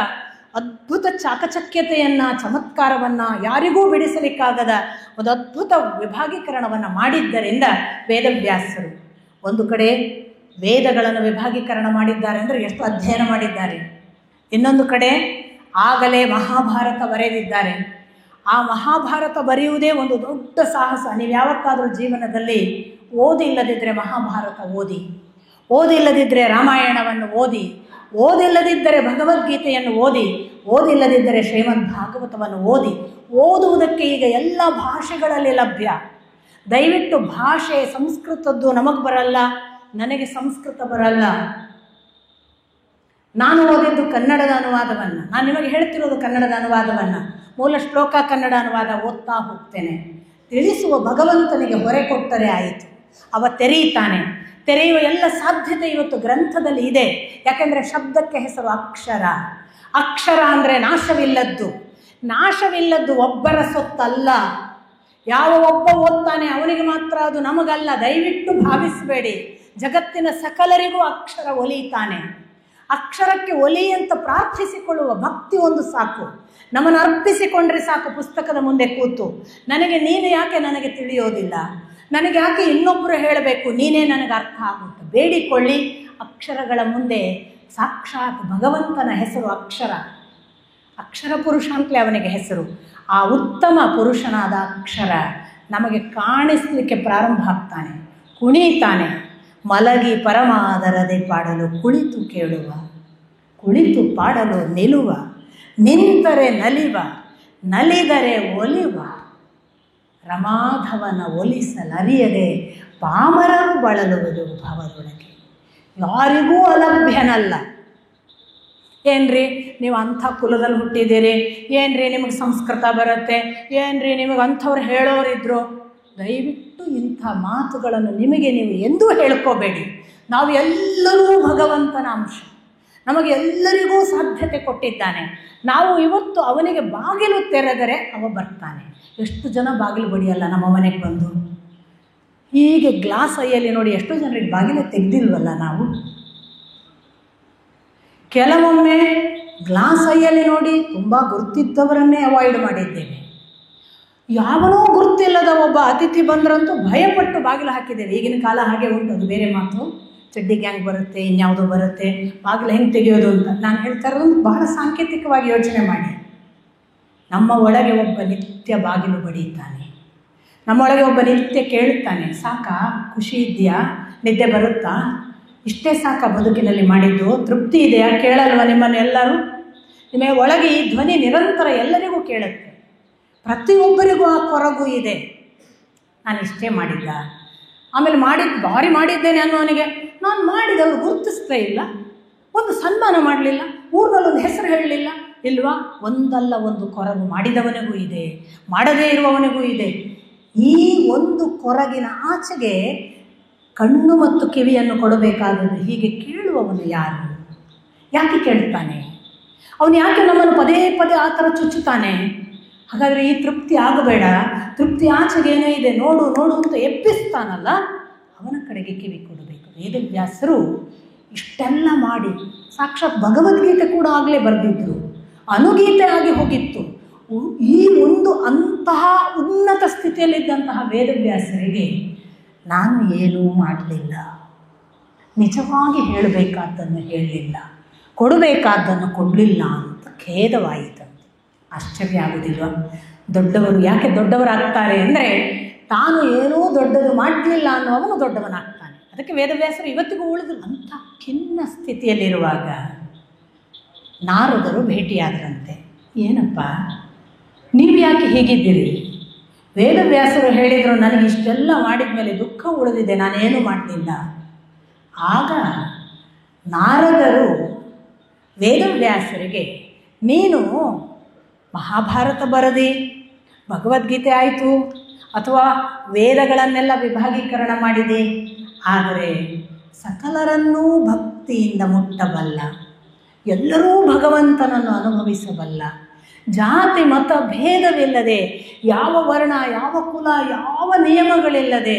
ಅದ್ಭುತ ಚಾಕಚಕ್ಯತೆಯನ್ನು, ಚಮತ್ಕಾರವನ್ನು, ಯಾರಿಗೂ ಬಿಡಿಸಲಿಕ್ಕಾಗದ ಒಂದು ಅದ್ಭುತ ವಿಭಾಗೀಕರಣವನ್ನು ಮಾಡಿದ್ದರಿಂದ ವೇದವ್ಯಾಸರು. ಒಂದು ಕಡೆ ವೇದಗಳನ್ನು ವಿಭಾಗೀಕರಣ ಮಾಡಿದ್ದಾರೆ ಅಂದರೆ ಎಷ್ಟು ಅಧ್ಯಯನ ಮಾಡಿದ್ದಾರೆ. ಇನ್ನೊಂದು ಕಡೆ ಆಗಲೇ ಮಹಾಭಾರತ ಬರೆದಿದ್ದಾರೆ. ಆ ಮಹಾಭಾರತ ಬರೆಯುವುದೇ ಒಂದು ದೊಡ್ಡ ಸಾಹಸ. ನೀವು ಯಾವತ್ತಾದರೂ ಜೀವನದಲ್ಲಿ ಓದಿಲ್ಲದಿದ್ದರೆ ಮಹಾಭಾರತ ಓದಿ, ಓದಿಲ್ಲದಿದ್ದರೆ ರಾಮಾಯಣವನ್ನು ಓದಿ, ಓದಿಲ್ಲದಿದ್ದರೆ ಭಗವದ್ಗೀತೆಯನ್ನು ಓದಿ, ಓದಿಲ್ಲದಿದ್ದರೆ ಶ್ರೀಮದ್ ಭಾಗವತವನ್ನು ಓದಿ. ಓದುವುದಕ್ಕೆ ಈಗ ಎಲ್ಲ ಭಾಷೆಗಳಲ್ಲಿ ಲಭ್ಯ. ದಯವಿಟ್ಟು ಭಾಷೆ ಸಂಸ್ಕೃತದ್ದು ನಮಗೆ ಬರಲ್ಲ, ನನಗೆ ಸಂಸ್ಕೃತ ಬರಲ್ಲ, ನಾನು ಓದಿದ್ದು ಕನ್ನಡದ ಅನುವಾದವನ್ನು, ನಾನು ನಿಮಗೆ ಹೇಳ್ತಿರೋದು ಕನ್ನಡದ ಅನುವಾದವನ್ನು, ಮೂಲ ಶ್ಲೋಕ ಕನ್ನಡ ಅನುವಾದ ಓದ್ತಾ ಹೋಗ್ತೇನೆ. ತಿಳಿಸುವ ಭಗವಂತನಿಗೆ ಹೊರೆ ಕೊಟ್ಟರೆ ಆಯಿತು, ಅವ ತೆರೆಯುತ್ತಾನೆ. ತೆರೆಯುವ ಎಲ್ಲ ಸಾಧ್ಯತೆ ಇವತ್ತು ಗ್ರಂಥದಲ್ಲಿ ಇದೆ. ಯಾಕೆಂದರೆ ಶಬ್ದಕ್ಕೆ ಹೆಸರು ಅಕ್ಷರ. ಅಕ್ಷರ ಅಂದರೆ ನಾಶವಿಲ್ಲದ್ದು. ನಾಶವಿಲ್ಲದ್ದು ಒಬ್ಬರ ಸೊತ್ತಲ್ಲ. ಯಾವ ಒಬ್ಬ ಓದ್ತಾನೆ ಅವನಿಗೆ ಮಾತ್ರ ಅದು, ನಮಗಲ್ಲ. ದಯವಿಟ್ಟು ಭಾವಿಸಬೇಡಿ. ಜಗತ್ತಿನ ಸಕಲರಿಗೂ ಅಕ್ಷರ ಒಲಿಯುತ್ತಾನೆ. ಅಕ್ಷರಕ್ಕೆ ಒಲಿ ಅಂತ ಪ್ರಾರ್ಥಿಸಿಕೊಳ್ಳುವ ಭಕ್ತಿ ಒಂದು ಸಾಕು. ನಮ್ಮನ್ನು ಅರ್ಪಿಸಿಕೊಂಡ್ರೆ ಸಾಕು ಪುಸ್ತಕದ ಮುಂದೆ ಕೂತು. ನನಗೆ ನೀನು ಯಾಕೆ ನನಗೆ ತಿಳಿಯೋದಿಲ್ಲ, ನನಗೆ ಯಾಕೆ ಇನ್ನೊಬ್ಬರು ಹೇಳಬೇಕು, ನೀನೇ ನನಗೆ ಅರ್ಥ ಆಗುತ್ತೆ. ಬೇಡಿಕೊಳ್ಳಿ. ಅಕ್ಷರಗಳ ಮುಂದೆ ಸಾಕ್ಷಾತ್ ಭಗವಂತನ ಹೆಸರು ಅಕ್ಷರ. ಅಕ್ಷರ ಪುರುಷ ಅಂತಲೇ ಅವನಿಗೆ ಹೆಸರು. ಆ ಉತ್ತಮ ಪುರುಷನಾದ ಅಕ್ಷರ ನಮಗೆ ಕಾಣಿಸ್ಲಿಕ್ಕೆ ಪ್ರಾರಂಭ ಆಗ್ತಾನೆ, ಕುಣಿತಾನೆ. ಮಲಗಿ ಪರಮಾದರದೆ ಪಾಡಲು ಕುಳಿತು ಕೇಳುವ, ಕುಳಿತು ಪಾಡಲು ನಿಲ್ಲುವ, ನಿಂತರೆ ನಲಿವ, ನಲಿದರೆ ಒಲಿವ. ರಮಾಧವನ ಒಲಿಸಲರಿಯದೆ ಪಾಮರರು ಬಳಲುವುದು ಭವದೊಳಗೆ. ಯಾರಿಗೂ ಅಲಭ್ಯನಲ್ಲ. ಏನ್ರಿ ನೀವು ಅಂಥ ಕುಲದಲ್ಲಿ ಹುಟ್ಟಿದ್ದೀರಿ, ಏನ್ರಿ ನಿಮಗೆ ಸಂಸ್ಕೃತ ಬರುತ್ತೆ, ಏನ್ರಿ ನಿಮಗೆ ಅಂಥವ್ರು ಹೇಳೋರಿದ್ರು. ದಯವಿಟ್ಟು ಇಂಥ ಮಾತುಗಳನ್ನು ನಿಮಗೆ ನೀವು ಎಂದೂ ಹೇಳ್ಕೋಬೇಡಿ. ನಾವು ಎಲ್ಲರೂ ಭಗವಂತನ ಅಂಶ. ನಮಗೆ ಎಲ್ಲರಿಗೂ ಸಾಧ್ಯತೆ ಕೊಟ್ಟಿದ್ದಾನೆ. ನಾವು ಇವತ್ತು ಅವನಿಗೆ ಬಾಗಿಲು ತೆರೆದರೆ ಅವ ಬರ್ತಾನೆ. ಎಷ್ಟು ಜನ ಬಾಗಿಲು ಬಡಿಯಲ್ಲ ನಮ್ಮ ಮನೆಗೆ ಬಂದು. ಹೀಗೆ ಗ್ಲಾಸ್ ಐಯಲ್ಲಿ ನೋಡಿ, ಎಷ್ಟೋ ಜನರಿಗೆ ಬಾಗಿಲು ತೆಗೆದಿಲ್ವಲ್ಲ ನಾವು. ಕೆಲವೊಮ್ಮೆ ಗ್ಲಾಸ್ ಐಯಲ್ಲಿ ನೋಡಿ ತುಂಬ ಗುರುತಿದ್ದವರನ್ನೇ ಅವಾಯ್ಡ್ ಮಾಡಿದ್ದೇವೆ. ಯಾವನೋ ಗುರುತಿಲ್ಲದ ಒಬ್ಬ ಅತಿಥಿ ಬಂದ್ರಂತೂ ಭಯಪಟ್ಟು ಬಾಗಿಲು ಹಾಕಿದ್ದೇವೆ. ಈಗಿನ ಕಾಲ ಹಾಗೆ ಉಂಟು, ಅದು ಬೇರೆ ಮಾತು. ಚಡ್ಡಿ ಗ್ಯಾಂಗ್ ಬರುತ್ತೆ, ಇನ್ಯಾವುದೋ ಬರುತ್ತೆ, ಬಾಗಿಲು ಹೆಂಗೆ ತೆಗೆಯೋದು ಅಂತ. ನಾನು ಹೇಳ್ತಾ ಇರೋದು ಬಹಳ ಸಾಂಕೇತಿಕವಾಗಿ ಯೋಚನೆ ಮಾಡಿ. ನಮ್ಮ ಒಳಗೆ ಒಬ್ಬ ನಿತ್ಯ ಬಾಗಿಲು ಬಡಿಯುತ್ತಾನೆ. ನಮ್ಮೊಳಗೆ ಒಬ್ಬ ನಿತ್ಯ ಕೇಳುತ್ತಾನೆ, ಸಾಕಾ, ಖುಷಿ ಇದೆಯಾ, ನಿದ್ದೆ ಬರುತ್ತಾ, ಇಷ್ಟೇ ಸಾಕಾ ಬದುಕಿನಲ್ಲಿ ಮಾಡಿದ್ದು, ತೃಪ್ತಿ ಇದೆಯಾ, ಕೇಳಲ್ವ ನಿಮ್ಮನ್ನು ಎಲ್ಲರೂ? ನಿಮಗೆ ಒಳಗೆ ಈ ಧ್ವನಿ ನಿರಂತರ ಎಲ್ಲರಿಗೂ ಕೇಳುತ್ತೆ. ಪ್ರತಿಯೊಬ್ಬರಿಗೂ ಆ ಕೊರಗು ಇದೆ. ನಾನು ಇಷ್ಟೇ ಮಾಡಿದ್ದ, ಆಮೇಲೆ ಭಾರಿ ಮಾಡಿದ್ದೇನೆ ಅನ್ನೋನಿಗೆ ನಾನು ಮಾಡಿದವರು ಗುರುತಿಸ್ತಾ ಇಲ್ಲ, ಒಂದು ಸನ್ಮಾನ ಮಾಡಲಿಲ್ಲ, ಊರಿನಲ್ಲೊಂದು ಹೆಸರು ಹೇಳಲಿಲ್ಲ ಇಲ್ವಾ? ಒಂದಲ್ಲ ಒಂದು ಕೊರಗು ಮಾಡಿದವನಿಗೂ ಇದೆ, ಮಾಡದೇ ಇರುವವನಿಗೂ ಇದೆ. ಈ ಒಂದು ಕೊರಗಿನ ಆಚೆಗೆ ಕಣ್ಣು ಮತ್ತು ಕಿವಿಯನ್ನು ಕೊಡಬೇಕಾದದ್ದು. ಹೀಗೆ ಕೇಳುವವನು ಯಾರು? ಯಾಕೆ ಕೇಳ್ತಾನೆ ಅವನು? ಯಾಕೆ ನಮ್ಮನ್ನು ಪದೇ ಪದೇ ಆ ಥರ ಚುಚ್ಚುತ್ತಾನೆ? ಹಾಗಾದರೆ ಈ ತೃಪ್ತಿ ಆಗಬೇಡ, ತೃಪ್ತಿ ಆಚೆಗೇನೋ ಇದೆ, ನೋಡು ನೋಡು ಅಂತ ಎಬ್ಬಿಸ್ತಾನಲ್ಲ, ಅವನ ಕಡೆಗೆ ಕಿವಿ ಕೊಡಬೇಕು. ವೇದವ್ಯಾಸರು ಇಷ್ಟೆಲ್ಲ ಮಾಡಿ, ಸಾಕ್ಷಾತ್ ಭಗವದ್ಗೀತೆ ಕೂಡ ಆಗಲೇ ಬರೆದಿದ್ದರು, ಅನುಗೀತೆ ಆಗಿ ಹೋಗಿತ್ತು. ಈ ಒಂದು ಅಂತಹ ಉನ್ನತ ಸ್ಥಿತಿಯಲ್ಲಿದ್ದಂತಹ ವೇದವ್ಯಾಸರಿಗೆ ನಾನು ಏನೂ ಮಾಡಲಿಲ್ಲ, ನಿಜವಾಗಿ ಹೇಳಬೇಕಾದ್ದನ್ನು ಹೇಳಲಿಲ್ಲ, ಕೊಡಬೇಕಾದ್ದನ್ನು ಕೊಡಲಿಲ್ಲ ಅಂತ ಖೇದವಾಯಿತಂತೆ. ಆಶ್ಚರ್ಯ ಆಗೋದಿಲ್ವ? ದೊಡ್ಡವರು ಯಾಕೆ ದೊಡ್ಡವರಾಗ್ತಾರೆ ಅಂದರೆ, ತಾನು ಏನೂ ದೊಡ್ಡದು ಮಾಡಲಿಲ್ಲ ಅನ್ನೋವನು ದೊಡ್ಡವನಾಗ್ತಾನೆ. ಅದಕ್ಕೆ ವೇದವ್ಯಾಸರು ಇವತ್ತಿಗೂ ಉಳಿದ್ರು. ಅಂಥ ಖಿನ್ನ ಸ್ಥಿತಿಯಲ್ಲಿರುವಾಗ ನಾರದರು ಭೇಟಿಯಾದರಂತೆ. ಏನಪ್ಪ ನೀವು ಯಾಕೆ ಹೀಗಿದ್ದೀರಿ? ವೇದವ್ಯಾಸರು ಹೇಳಿದರು, ನನಗೆ ಇಷ್ಟೆಲ್ಲ ಮಾಡಿದ ಮೇಲೆ ದುಃಖ ಉಳಿದಿದೆ, ನಾನೇನು ಮಾಡಲಿಲ್ಲ. ಆಗ ನಾರದರು ವೇದವ್ಯಾಸರಿಗೆ, ನೀನು ಮಹಾಭಾರತ ಬರದಿ, ಭಗವದ್ಗೀತೆ ಆಯಿತು, ಅಥವಾ ವೇದಗಳನ್ನೆಲ್ಲ ವಿಭಾಗೀಕರಣ ಮಾಡಿದೆ, ಆದರೆ ಸಕಲರನ್ನೂ ಭಕ್ತಿಯಿಂದ ಮುಟ್ಟಬಲ್ಲ, ಎಲ್ಲರೂ ಭಗವಂತನನ್ನು ಅನುಭವಿಸಬಲ್ಲ, ಜಾತಿ ಮತ ಭೇದವಿಲ್ಲದೆ, ಯಾವ ವರ್ಣ, ಯಾವ ಕುಲ, ಯಾವ ನಿಯಮಗಳಿಲ್ಲದೆ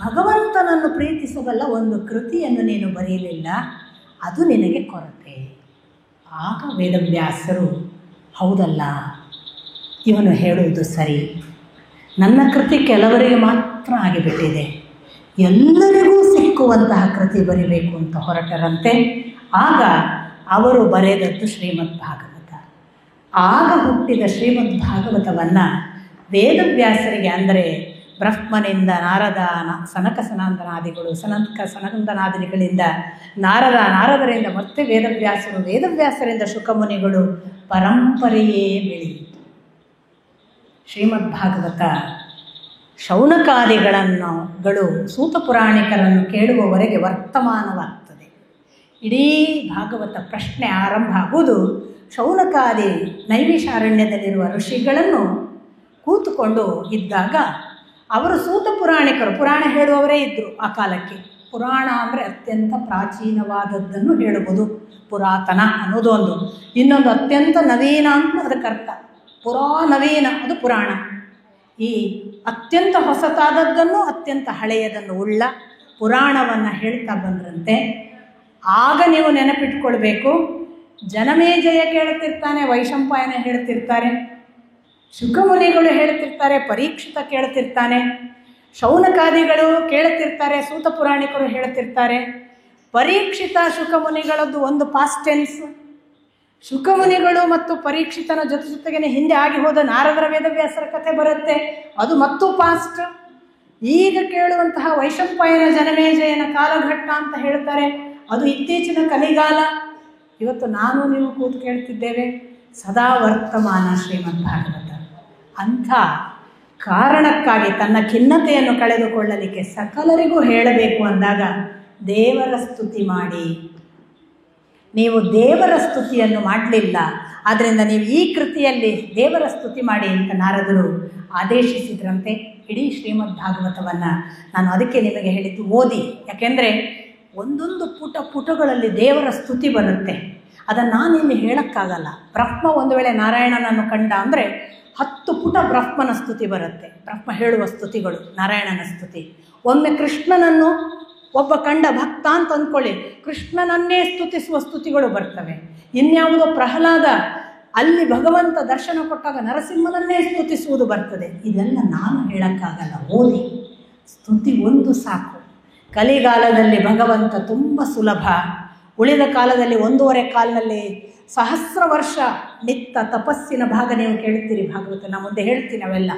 ಭಗವಂತನನ್ನು ಪ್ರೀತಿಸಬಲ್ಲ ಒಂದು ಕೃತಿಯನ್ನು ನೀನು ಬರೆಯಲಿಲ್ಲ, ಅದು ನಿನಗೆ ಕೊರತೆ. ಆಗ ವೇದವ್ಯಾಸರು, ಹೌದಲ್ಲ, ಇವನು ಹೇಳುವುದು ಸರಿ, ನನ್ನ ಕೃತಿ ಕೆಲವರಿಗೆ ಮಾತ್ರ ಆಗಿಬಿಟ್ಟಿದೆ, ಎಲ್ಲರಿಗೂ ಸಿಕ್ಕುವಂತಹ ಕೃತಿ ಬರೀಬೇಕು ಅಂತ ಹೊರಟರಂತೆ. ಆಗ ಅವರು ಬರೆದದ್ದು ಶ್ರೀಮದ್ ಭಾಗವತ. ಆಗ ಹುಟ್ಟಿದ ಶ್ರೀಮದ್ ಭಾಗವತವನ್ನು ವೇದವ್ಯಾಸರಿಗೆ, ಅಂದರೆ ಬ್ರಹ್ಮನಿಂದ ನಾರದ, ಸನಕ ಸನಂದನಾದಿಗಳು, ಸನಂದನಾದಿಗಳಿಂದ ನಾರದರಿಂದ ಮತ್ತೆ ವೇದವ್ಯಾಸರು, ವೇದವ್ಯಾಸರಿಂದ ಶುಕಮುನಿಗಳು, ಪರಂಪರೆಯೇ ಬೆಳೆಯಿತು. ಶ್ರೀಮದ್ ಭಾಗವತ ಶೌನಕಾದಿಗಳನ್ನು ಸೂತ ಪುರಾಣಿಕರನ್ನು ಕೇಳುವವರೆಗೆ ವರ್ತಮಾನವಾಗ್ತದೆ. ಇಡೀ ಭಾಗವತ ಪ್ರಶ್ನೆ ಆರಂಭ ಆಗುವುದು ಶೌನಕಾದಿ ನೈಮಿಷಾರಣ್ಯದಲ್ಲಿರುವ ಋಷಿಗಳನ್ನು ಕೂತುಕೊಂಡು ಇದ್ದಾಗ ಅವರು ಸೂತ ಪುರಾಣಿಕರು, ಪುರಾಣ ಹೇಳುವವರೇ ಇದ್ದರು ಆ ಕಾಲಕ್ಕೆ. ಪುರಾಣ ಅಂದರೆ ಅತ್ಯಂತ ಪ್ರಾಚೀನವಾದದ್ದನ್ನು ಹೇಳುವುದು, ಪುರಾತನ ಅನ್ನೋದು ಒಂದು. ಇನ್ನೊಂದು ಅತ್ಯಂತ ನವೀನ ಅಂತ ಅದಕ್ಕರ್ಥ. ನವೀನ ಅದು ಪುರಾಣ. ಈ ಅತ್ಯಂತ ಹೊಸತಾದದ್ದನ್ನು ಅತ್ಯಂತ ಹಳೆಯದನ್ನು ಉಳ್ಳ ಪುರಾಣವನ್ನು ಹೇಳ್ತಾ ಬಂದ್ರಂತೆ. ಆಗ ನೀವು ನೆನಪಿಟ್ಕೊಳ್ಬೇಕು, ಜನಮೇಜಯ ಕೇಳ್ತಿರ್ತಾನೆ, ವೈಶಂಪಾಯನ ಹೇಳ್ತಿರ್ತಾರೆ, ಶುಕಮುನಿಗಳು ಹೇಳ್ತಿರ್ತಾರೆ, ಪರೀಕ್ಷಿತ ಕೇಳ್ತಿರ್ತಾನೆ, ಶೌನಕಾದಿಗಳು ಕೇಳ್ತಿರ್ತಾರೆ, ಸೂತ ಪುರಾಣಿಕರು ಹೇಳ್ತಿರ್ತಾರೆ. ಪರೀಕ್ಷಿತ ಶುಕಮುನಿಗಳದ್ದು ಒಂದು ಪಾಸ್ಟ್ ಟೆನ್ಸ್. ಶುಕಮುನಿಗಳು ಮತ್ತು ಪರೀಕ್ಷಿತನ ಜೊತೆಗೆ ಹಿಂದೆ ಆಗಿ ಹೋದ ನಾರದರ ವೇದವ್ಯಾಸರ ಕಥೆ ಬರುತ್ತೆ, ಅದು ಮತ್ತೂ ಪಾಸ್ಟ್. ಈಗ ಕೇಳುವಂತಹ ವೈಶಂಪಾಯನ ಜನಮೇಜಯನ ಕಾಲಘಟ್ಟ ಅಂತ ಹೇಳ್ತಾರೆ, ಅದು ಇತ್ತೀಚಿನ ಕಲಿಗಾಲ. ಇವತ್ತು ನಾನು ನೀವು ಕೂತು ಕೇಳ್ತಿದ್ದೇವೆ, ಸದಾ ವರ್ತಮಾನ ಶ್ರೀಮದ್ ಭಾಗವತ. ಅಂಥ ಕಾರಣಕ್ಕಾಗಿ ತನ್ನ ಖಿನ್ನತೆಯನ್ನು ಕಳೆದುಕೊಳ್ಳಲಿಕ್ಕೆ ಸಕಲರಿಗೂ ಹೇಳಬೇಕು ಅಂದಾಗ ದೇವರ ಸ್ತುತಿ ಮಾಡಿ. ನೀವು ದೇವರ ಸ್ತುತಿಯನ್ನು ಮಾಡಲಿಲ್ಲ, ಆದ್ದರಿಂದ ನೀವು ಈ ಕೃತಿಯಲ್ಲಿ ದೇವರ ಸ್ತುತಿ ಮಾಡಿ ಅಂತ ನಾರದರು ಆದೇಶಿಸಿದ್ರಂತೆ. ಇಡೀ ಶ್ರೀಮದ್ ಭಾಗವತವನ್ನು ನಾನು ಅದಕ್ಕೆ ನಿಮಗೆ ಹೇಳಿದ್ದು ಓದಿ. ಯಾಕೆಂದರೆ ಒಂದೊಂದು ಪುಟಗಳಲ್ಲಿ ದೇವರ ಸ್ತುತಿ ಬರುತ್ತೆ. ಅದನ್ನು ನಾನಿಲ್ಲಿ ಹೇಳೋಕ್ಕಾಗಲ್ಲ. ಬ್ರಹ್ಮ ಒಂದು ವೇಳೆ ನಾರಾಯಣನನ್ನು ಕಂಡ ಅಂದರೆ 10 ಪುಟ ಬ್ರಹ್ಮನ ಸ್ತುತಿ ಬರುತ್ತೆ, ಬ್ರಹ್ಮ ಹೇಳುವ ಸ್ತುತಿಗಳು, ನಾರಾಯಣನ ಸ್ತುತಿ. ಒಮ್ಮೆ ಕೃಷ್ಣನನ್ನು ಒಬ್ಬ ಕಂಡ ಭಕ್ತ ಅಂತ ಅಂದ್ಕೊಳ್ಳಿ, ಕೃಷ್ಣನನ್ನೇ ಸ್ತುತಿಸುವ ಸ್ತುತಿಗಳು ಬರ್ತವೆ. ಇನ್ಯಾವುದೋ ಪ್ರಹ್ಲಾದ ಅಲ್ಲಿ ಭಗವಂತ ದರ್ಶನ ಕೊಟ್ಟಾಗ ನರಸಿಂಹನನ್ನೇ ಸ್ತುತಿಸುವುದು ಬರ್ತದೆ. ಇದೆಲ್ಲ ನಾನು ಹೇಳೋಕ್ಕಾಗಲ್ಲ, ಓದಿ. ಸ್ತುತಿ ಒಂದು ಸಾಕು. ಕಲಿಗಾಲದಲ್ಲಿ ಭಗವಂತ ತುಂಬ ಸುಲಭ. ಉಳಿದ ಕಾಲದಲ್ಲಿ 1.5 ಕಾಲದಲ್ಲಿ 1000 ವರ್ಷ ನಿತ್ತ ತಪಸ್ಸಿನ ಭಾಗ ನೀವು ಕೇಳ್ತೀರಿ ಭಾಗವತ, ನಾನು ಮುಂದೆ ಹೇಳ್ತೀನಿ ಅವೆಲ್ಲ.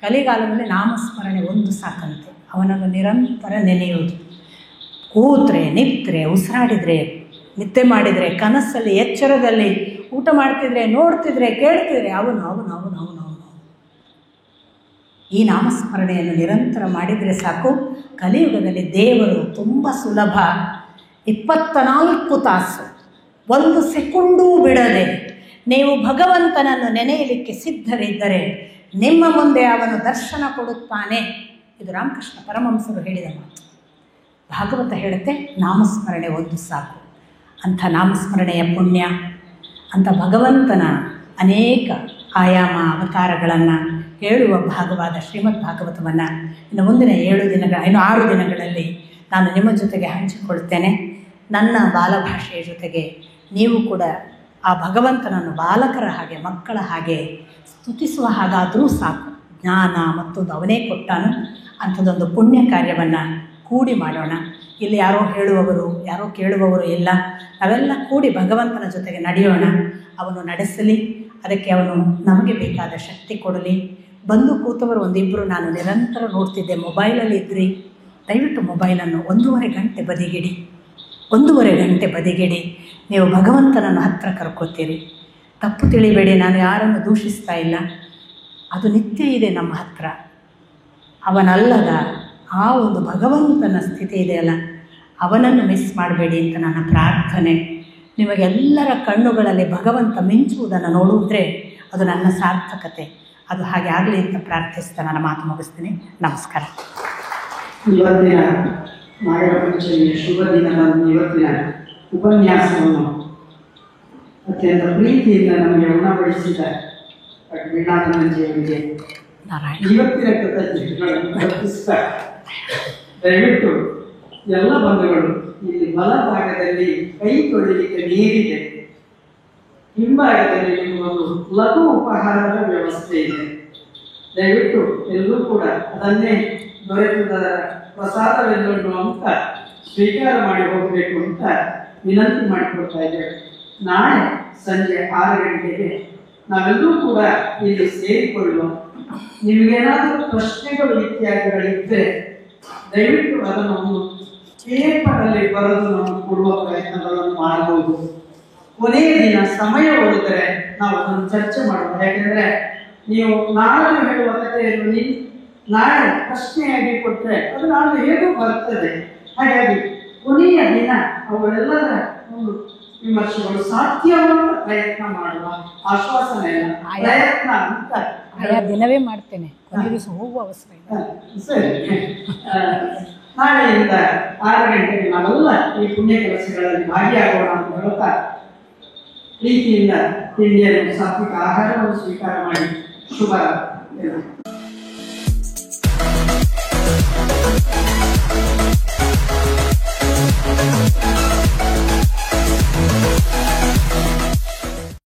ಕಲಿಗಾಲದಲ್ಲಿ ನಾಮಸ್ಮರಣೆ ಒಂದು ಸಾಕಂತೆ. ಅವನನ್ನು ನಿರಂತರ ನೆನೆಯುವುದು. ಕೂತ್ರೆ, ನಿತ್ರೆ, ಉಸಿರಾಡಿದರೆ, ನಿದ್ದೆ ಮಾಡಿದರೆ, ಕನಸಲ್ಲಿ, ಎಚ್ಚರದಲ್ಲಿ, ಊಟ ಮಾಡ್ತಿದ್ರೆ, ನೋಡ್ತಿದ್ರೆ, ಕೇಳ್ತಿದ್ರೆ, ಅವನು ಅವನು ಅವನು ಅವನು ಅವನು ಈ ನಾಮಸ್ಮರಣೆಯನ್ನು ನಿರಂತರ ಮಾಡಿದರೆ ಸಾಕು. ಕಲಿಯುಗದಲ್ಲಿ ದೇವರು ತುಂಬ ಸುಲಭ. 24 ತಾಸು 1 ಸೆಕೆಂಡೂ ಬಿಡದೆ ನೀವು ಭಗವಂತನನ್ನು ನೆನೆಯಲಿಕ್ಕೆ ಸಿದ್ಧರಿದ್ದರೆ ನಿಮ್ಮ ಮುಂದೆ ಅವನು ದರ್ಶನ ಕೊಡುತ್ತಾನೆ. ಇದು ರಾಮಕೃಷ್ಣ ಪರಮಹಂಸರು ಹೇಳಿದ ಮಾತು. ಭಾಗವತ ಹೇಳುತ್ತೆ ನಾಮಸ್ಮರಣೆ ಒಂದು ಸಾಕು. ಅಂಥ ನಾಮಸ್ಮರಣೆಯ ಪುಣ್ಯ, ಅಂಥ ಭಗವಂತನ ಅನೇಕ ಆಯಾಮ ಅವತಾರಗಳನ್ನು ಹೇಳುವ ಭಾಗವಾದ ಶ್ರೀಮದ್ ಭಾಗವತವನ್ನು ಇನ್ನು ಮುಂದಿನ 6 ದಿನಗಳಲ್ಲಿ ನಾನು ನಿಮ್ಮ ಜೊತೆಗೆ ಹಂಚಿಕೊಳ್ತೇನೆ. ನನ್ನ ಬಾಲಭಾಷೆಯ ಜೊತೆಗೆ ನೀವು ಕೂಡ ಆ ಭಗವಂತನನ್ನು ಬಾಲಕರ ಹಾಗೆ, ಮಕ್ಕಳ ಹಾಗೆ ಸ್ತುತಿಸುವ ಹಾಗಾದರೂ ಸಾಕು. ಜ್ಞಾನ ಮತ್ತೊಂದು ಅವನೇ ಕೊಟ್ಟಾನು. ಅಂಥದ್ದೊಂದು ಪುಣ್ಯ ಕಾರ್ಯವನ್ನು ಕೂಡಿ ಮಾಡೋಣ. ಇಲ್ಲಿ ಯಾರೋ ಹೇಳುವವರು, ಯಾರೋ ಕೇಳುವವರು ಇಲ್ಲ. ನಾವೆಲ್ಲ ಕೂಡಿ ಭಗವಂತನ ಜೊತೆಗೆ ನಡೆಯೋಣ. ಅವನು ನಡೆಸಲಿ, ಅದಕ್ಕೆ ಅವನು ನಮಗೆ ಬೇಕಾದ ಶಕ್ತಿ ಕೊಡಲಿ. ಬಂದು ಕೂತವರು ಒಂದಿಬ್ಬರು ನಾನು ನಿರಂತರ ನೋಡ್ತಿದ್ದೆ, ಮೊಬೈಲಲ್ಲಿ ಇದ್ರಿ. ದಯವಿಟ್ಟು ಮೊಬೈಲನ್ನು 1.5 ಗಂಟೆ ಬದಿಗಿಡಿ. 1.5 ಗಂಟೆ ಬದಿಗಿಡಿ. ನೀವು ಭಗವಂತನನ್ನು ಹತ್ತಿರ ಕರ್ಕೋತೀರಿ. ತಪ್ಪು ತಿಳಿಬೇಡಿ, ನಾನು ಯಾರನ್ನು ದೂಷಿಸ್ತಾ ಇಲ್ಲ. ಅದು ನಿತ್ಯ ಇದೆ ನಮ್ಮ ಹತ್ರ. ಅವನಲ್ಲದ ಆ ಒಂದು ಭಗವಂತನ ಸ್ಥಿತಿ ಇದೆಯಲ್ಲ, ಅವನನ್ನು ಮಿಸ್ ಮಾಡಬೇಡಿ ಅಂತ ನನ್ನ ಪ್ರಾರ್ಥನೆ. ನಿಮಗೆಲ್ಲರ ಕಣ್ಣುಗಳಲ್ಲಿ ಭಗವಂತ ಮಿಂಚುವುದನ್ನು ನೋಡಿದ್ರೆ ಅದು ನನ್ನ ಸಾರ್ಥಕತೆ. ಅದು ಹಾಗೆ ಆಗಲಿ ಅಂತ ಪ್ರಾರ್ಥಿಸ್ತಾ ನನ್ನ ಮಾತು ಮುಗಿಸ್ತೀನಿ. ನಮಸ್ಕಾರ. ಇವತ್ತಿನ ನಾಗರ ಪಂಚಮಿಯ ಶುಭ ದಿನದ ಇವತ್ತಿನ ಉಪನ್ಯಾಸವನ್ನು ಅತ್ಯಂತ ಪ್ರೀತಿಯಿಂದ ನಮಗೆ ಉಣಬಡಿಸಿದ ವೀಣಾನಂದಜಿಯವರಿಗೆ ಇವತ್ತಿನ ಕೃತಜ್ಞತೆಗಳನ್ನು ಅರ್ಪಿಸ್ತಾ, ದಯವಿಟ್ಟು ಎಲ್ಲ ಬಂಧುಗಳು ಇಲ್ಲಿ ಬಲಭಾಗದಲ್ಲಿ ಕೈ ತೊಳಿಲಿಕ್ಕೆ ನೀರಿದೆ, ಹಿಂಭಾಗದಲ್ಲಿ ನಿಮಗೊಂದು ಲಘು ಉಪಹಾರದ ವ್ಯವಸ್ಥೆ ಇದೆ. ದಯವಿಟ್ಟು ಎಲ್ಲರೂ ಕೂಡ ಅದನ್ನೇ ದೊರೆತದ ಪ್ರಸಾದವೆಲ್ಲನ್ನು ಅಂತ ಸ್ವೀಕಾರ ಮಾಡಿ ಹೋಗಬೇಕು ಅಂತ ವಿನಂತಿ ಮಾಡಿಕೊಡ್ತಾ ಇದ್ದೇವೆ. ನಾಳೆ ಸಂಜೆ 6 ಗಂಟೆಗೆ ನಾವೆಲ್ಲರೂ ಕೂಡ ಇಲ್ಲಿ ಸೇರಿಕೊಳ್ಳುವ. ನಿಮಗೇನಾದರೂ ಪ್ರಶ್ನೆಗಳು ಇತ್ಯಾದಿಗಳಿದ್ದರೆ ದಯವಿಟ್ಟು ಅದನ್ನು ಒಂದು ಪೇಪರಲ್ಲಿ ಬರೆದು ನಾವು ಕೊಡುವ ಪ್ರಯತ್ನಗಳನ್ನು ಮಾಡಬಹುದು. ಕೊನೆಯ ದಿನ ಸಮಯ ಉಳಿದರೆ ನಾವು ಅದನ್ನು ಚರ್ಚೆ ಮಾಡಬಹುದು. ಯಾಕೆಂದ್ರೆ ನೀವು ನಾಳೆ ಹೇಳುವ ಕಥೆಯನ್ನು ನಾಳೆ ಪ್ರಶ್ನೆಯಾಗಿ ಕೊಟ್ಟರೆ ಅದು ನಾಳೆ ಹೇಗೂ ಬರ್ತದೆ. ಹಾಗಾಗಿ ಕೊನೆಯ ದಿನ ಅವುಗಳೆಲ್ಲರ ಒಂದು ವಿಮರ್ಶೆಗಳು ಸಾಧ್ಯವಾದ ಪ್ರಯತ್ನ ಮಾಡುವ ಆಶ್ವಾಸನೆ ಪ್ರಯತ್ನ ಅಂತ ಆಯಾ ದಿನವೇ ಮಾಡ್ತೇನೆ, ಒಂದು ದಿವಸ ಹೋಗುವ ಅವಸರ ಇಲ್ಲ. ಸರಿ, ನಾಳೆಯಿಂದ 6 ಗಂಟೆಗೆ ನಾವೆಲ್ಲ ಈ ಪುಣ್ಯ ಕೆಲಸಗಳಲ್ಲಿ ಭಾಗಿಯಾಗೋಣ ಅಂತ ಹೇಳ್ತಾ ಪ್ರೀತಿಯಿಂದ ತಿಂಡಿಯನ್ನು ಸಾತ್ವಿಕ ಆಹಾರವನ್ನು ಸ್ವೀಕಾರ ಮಾಡಿ ಶುಭ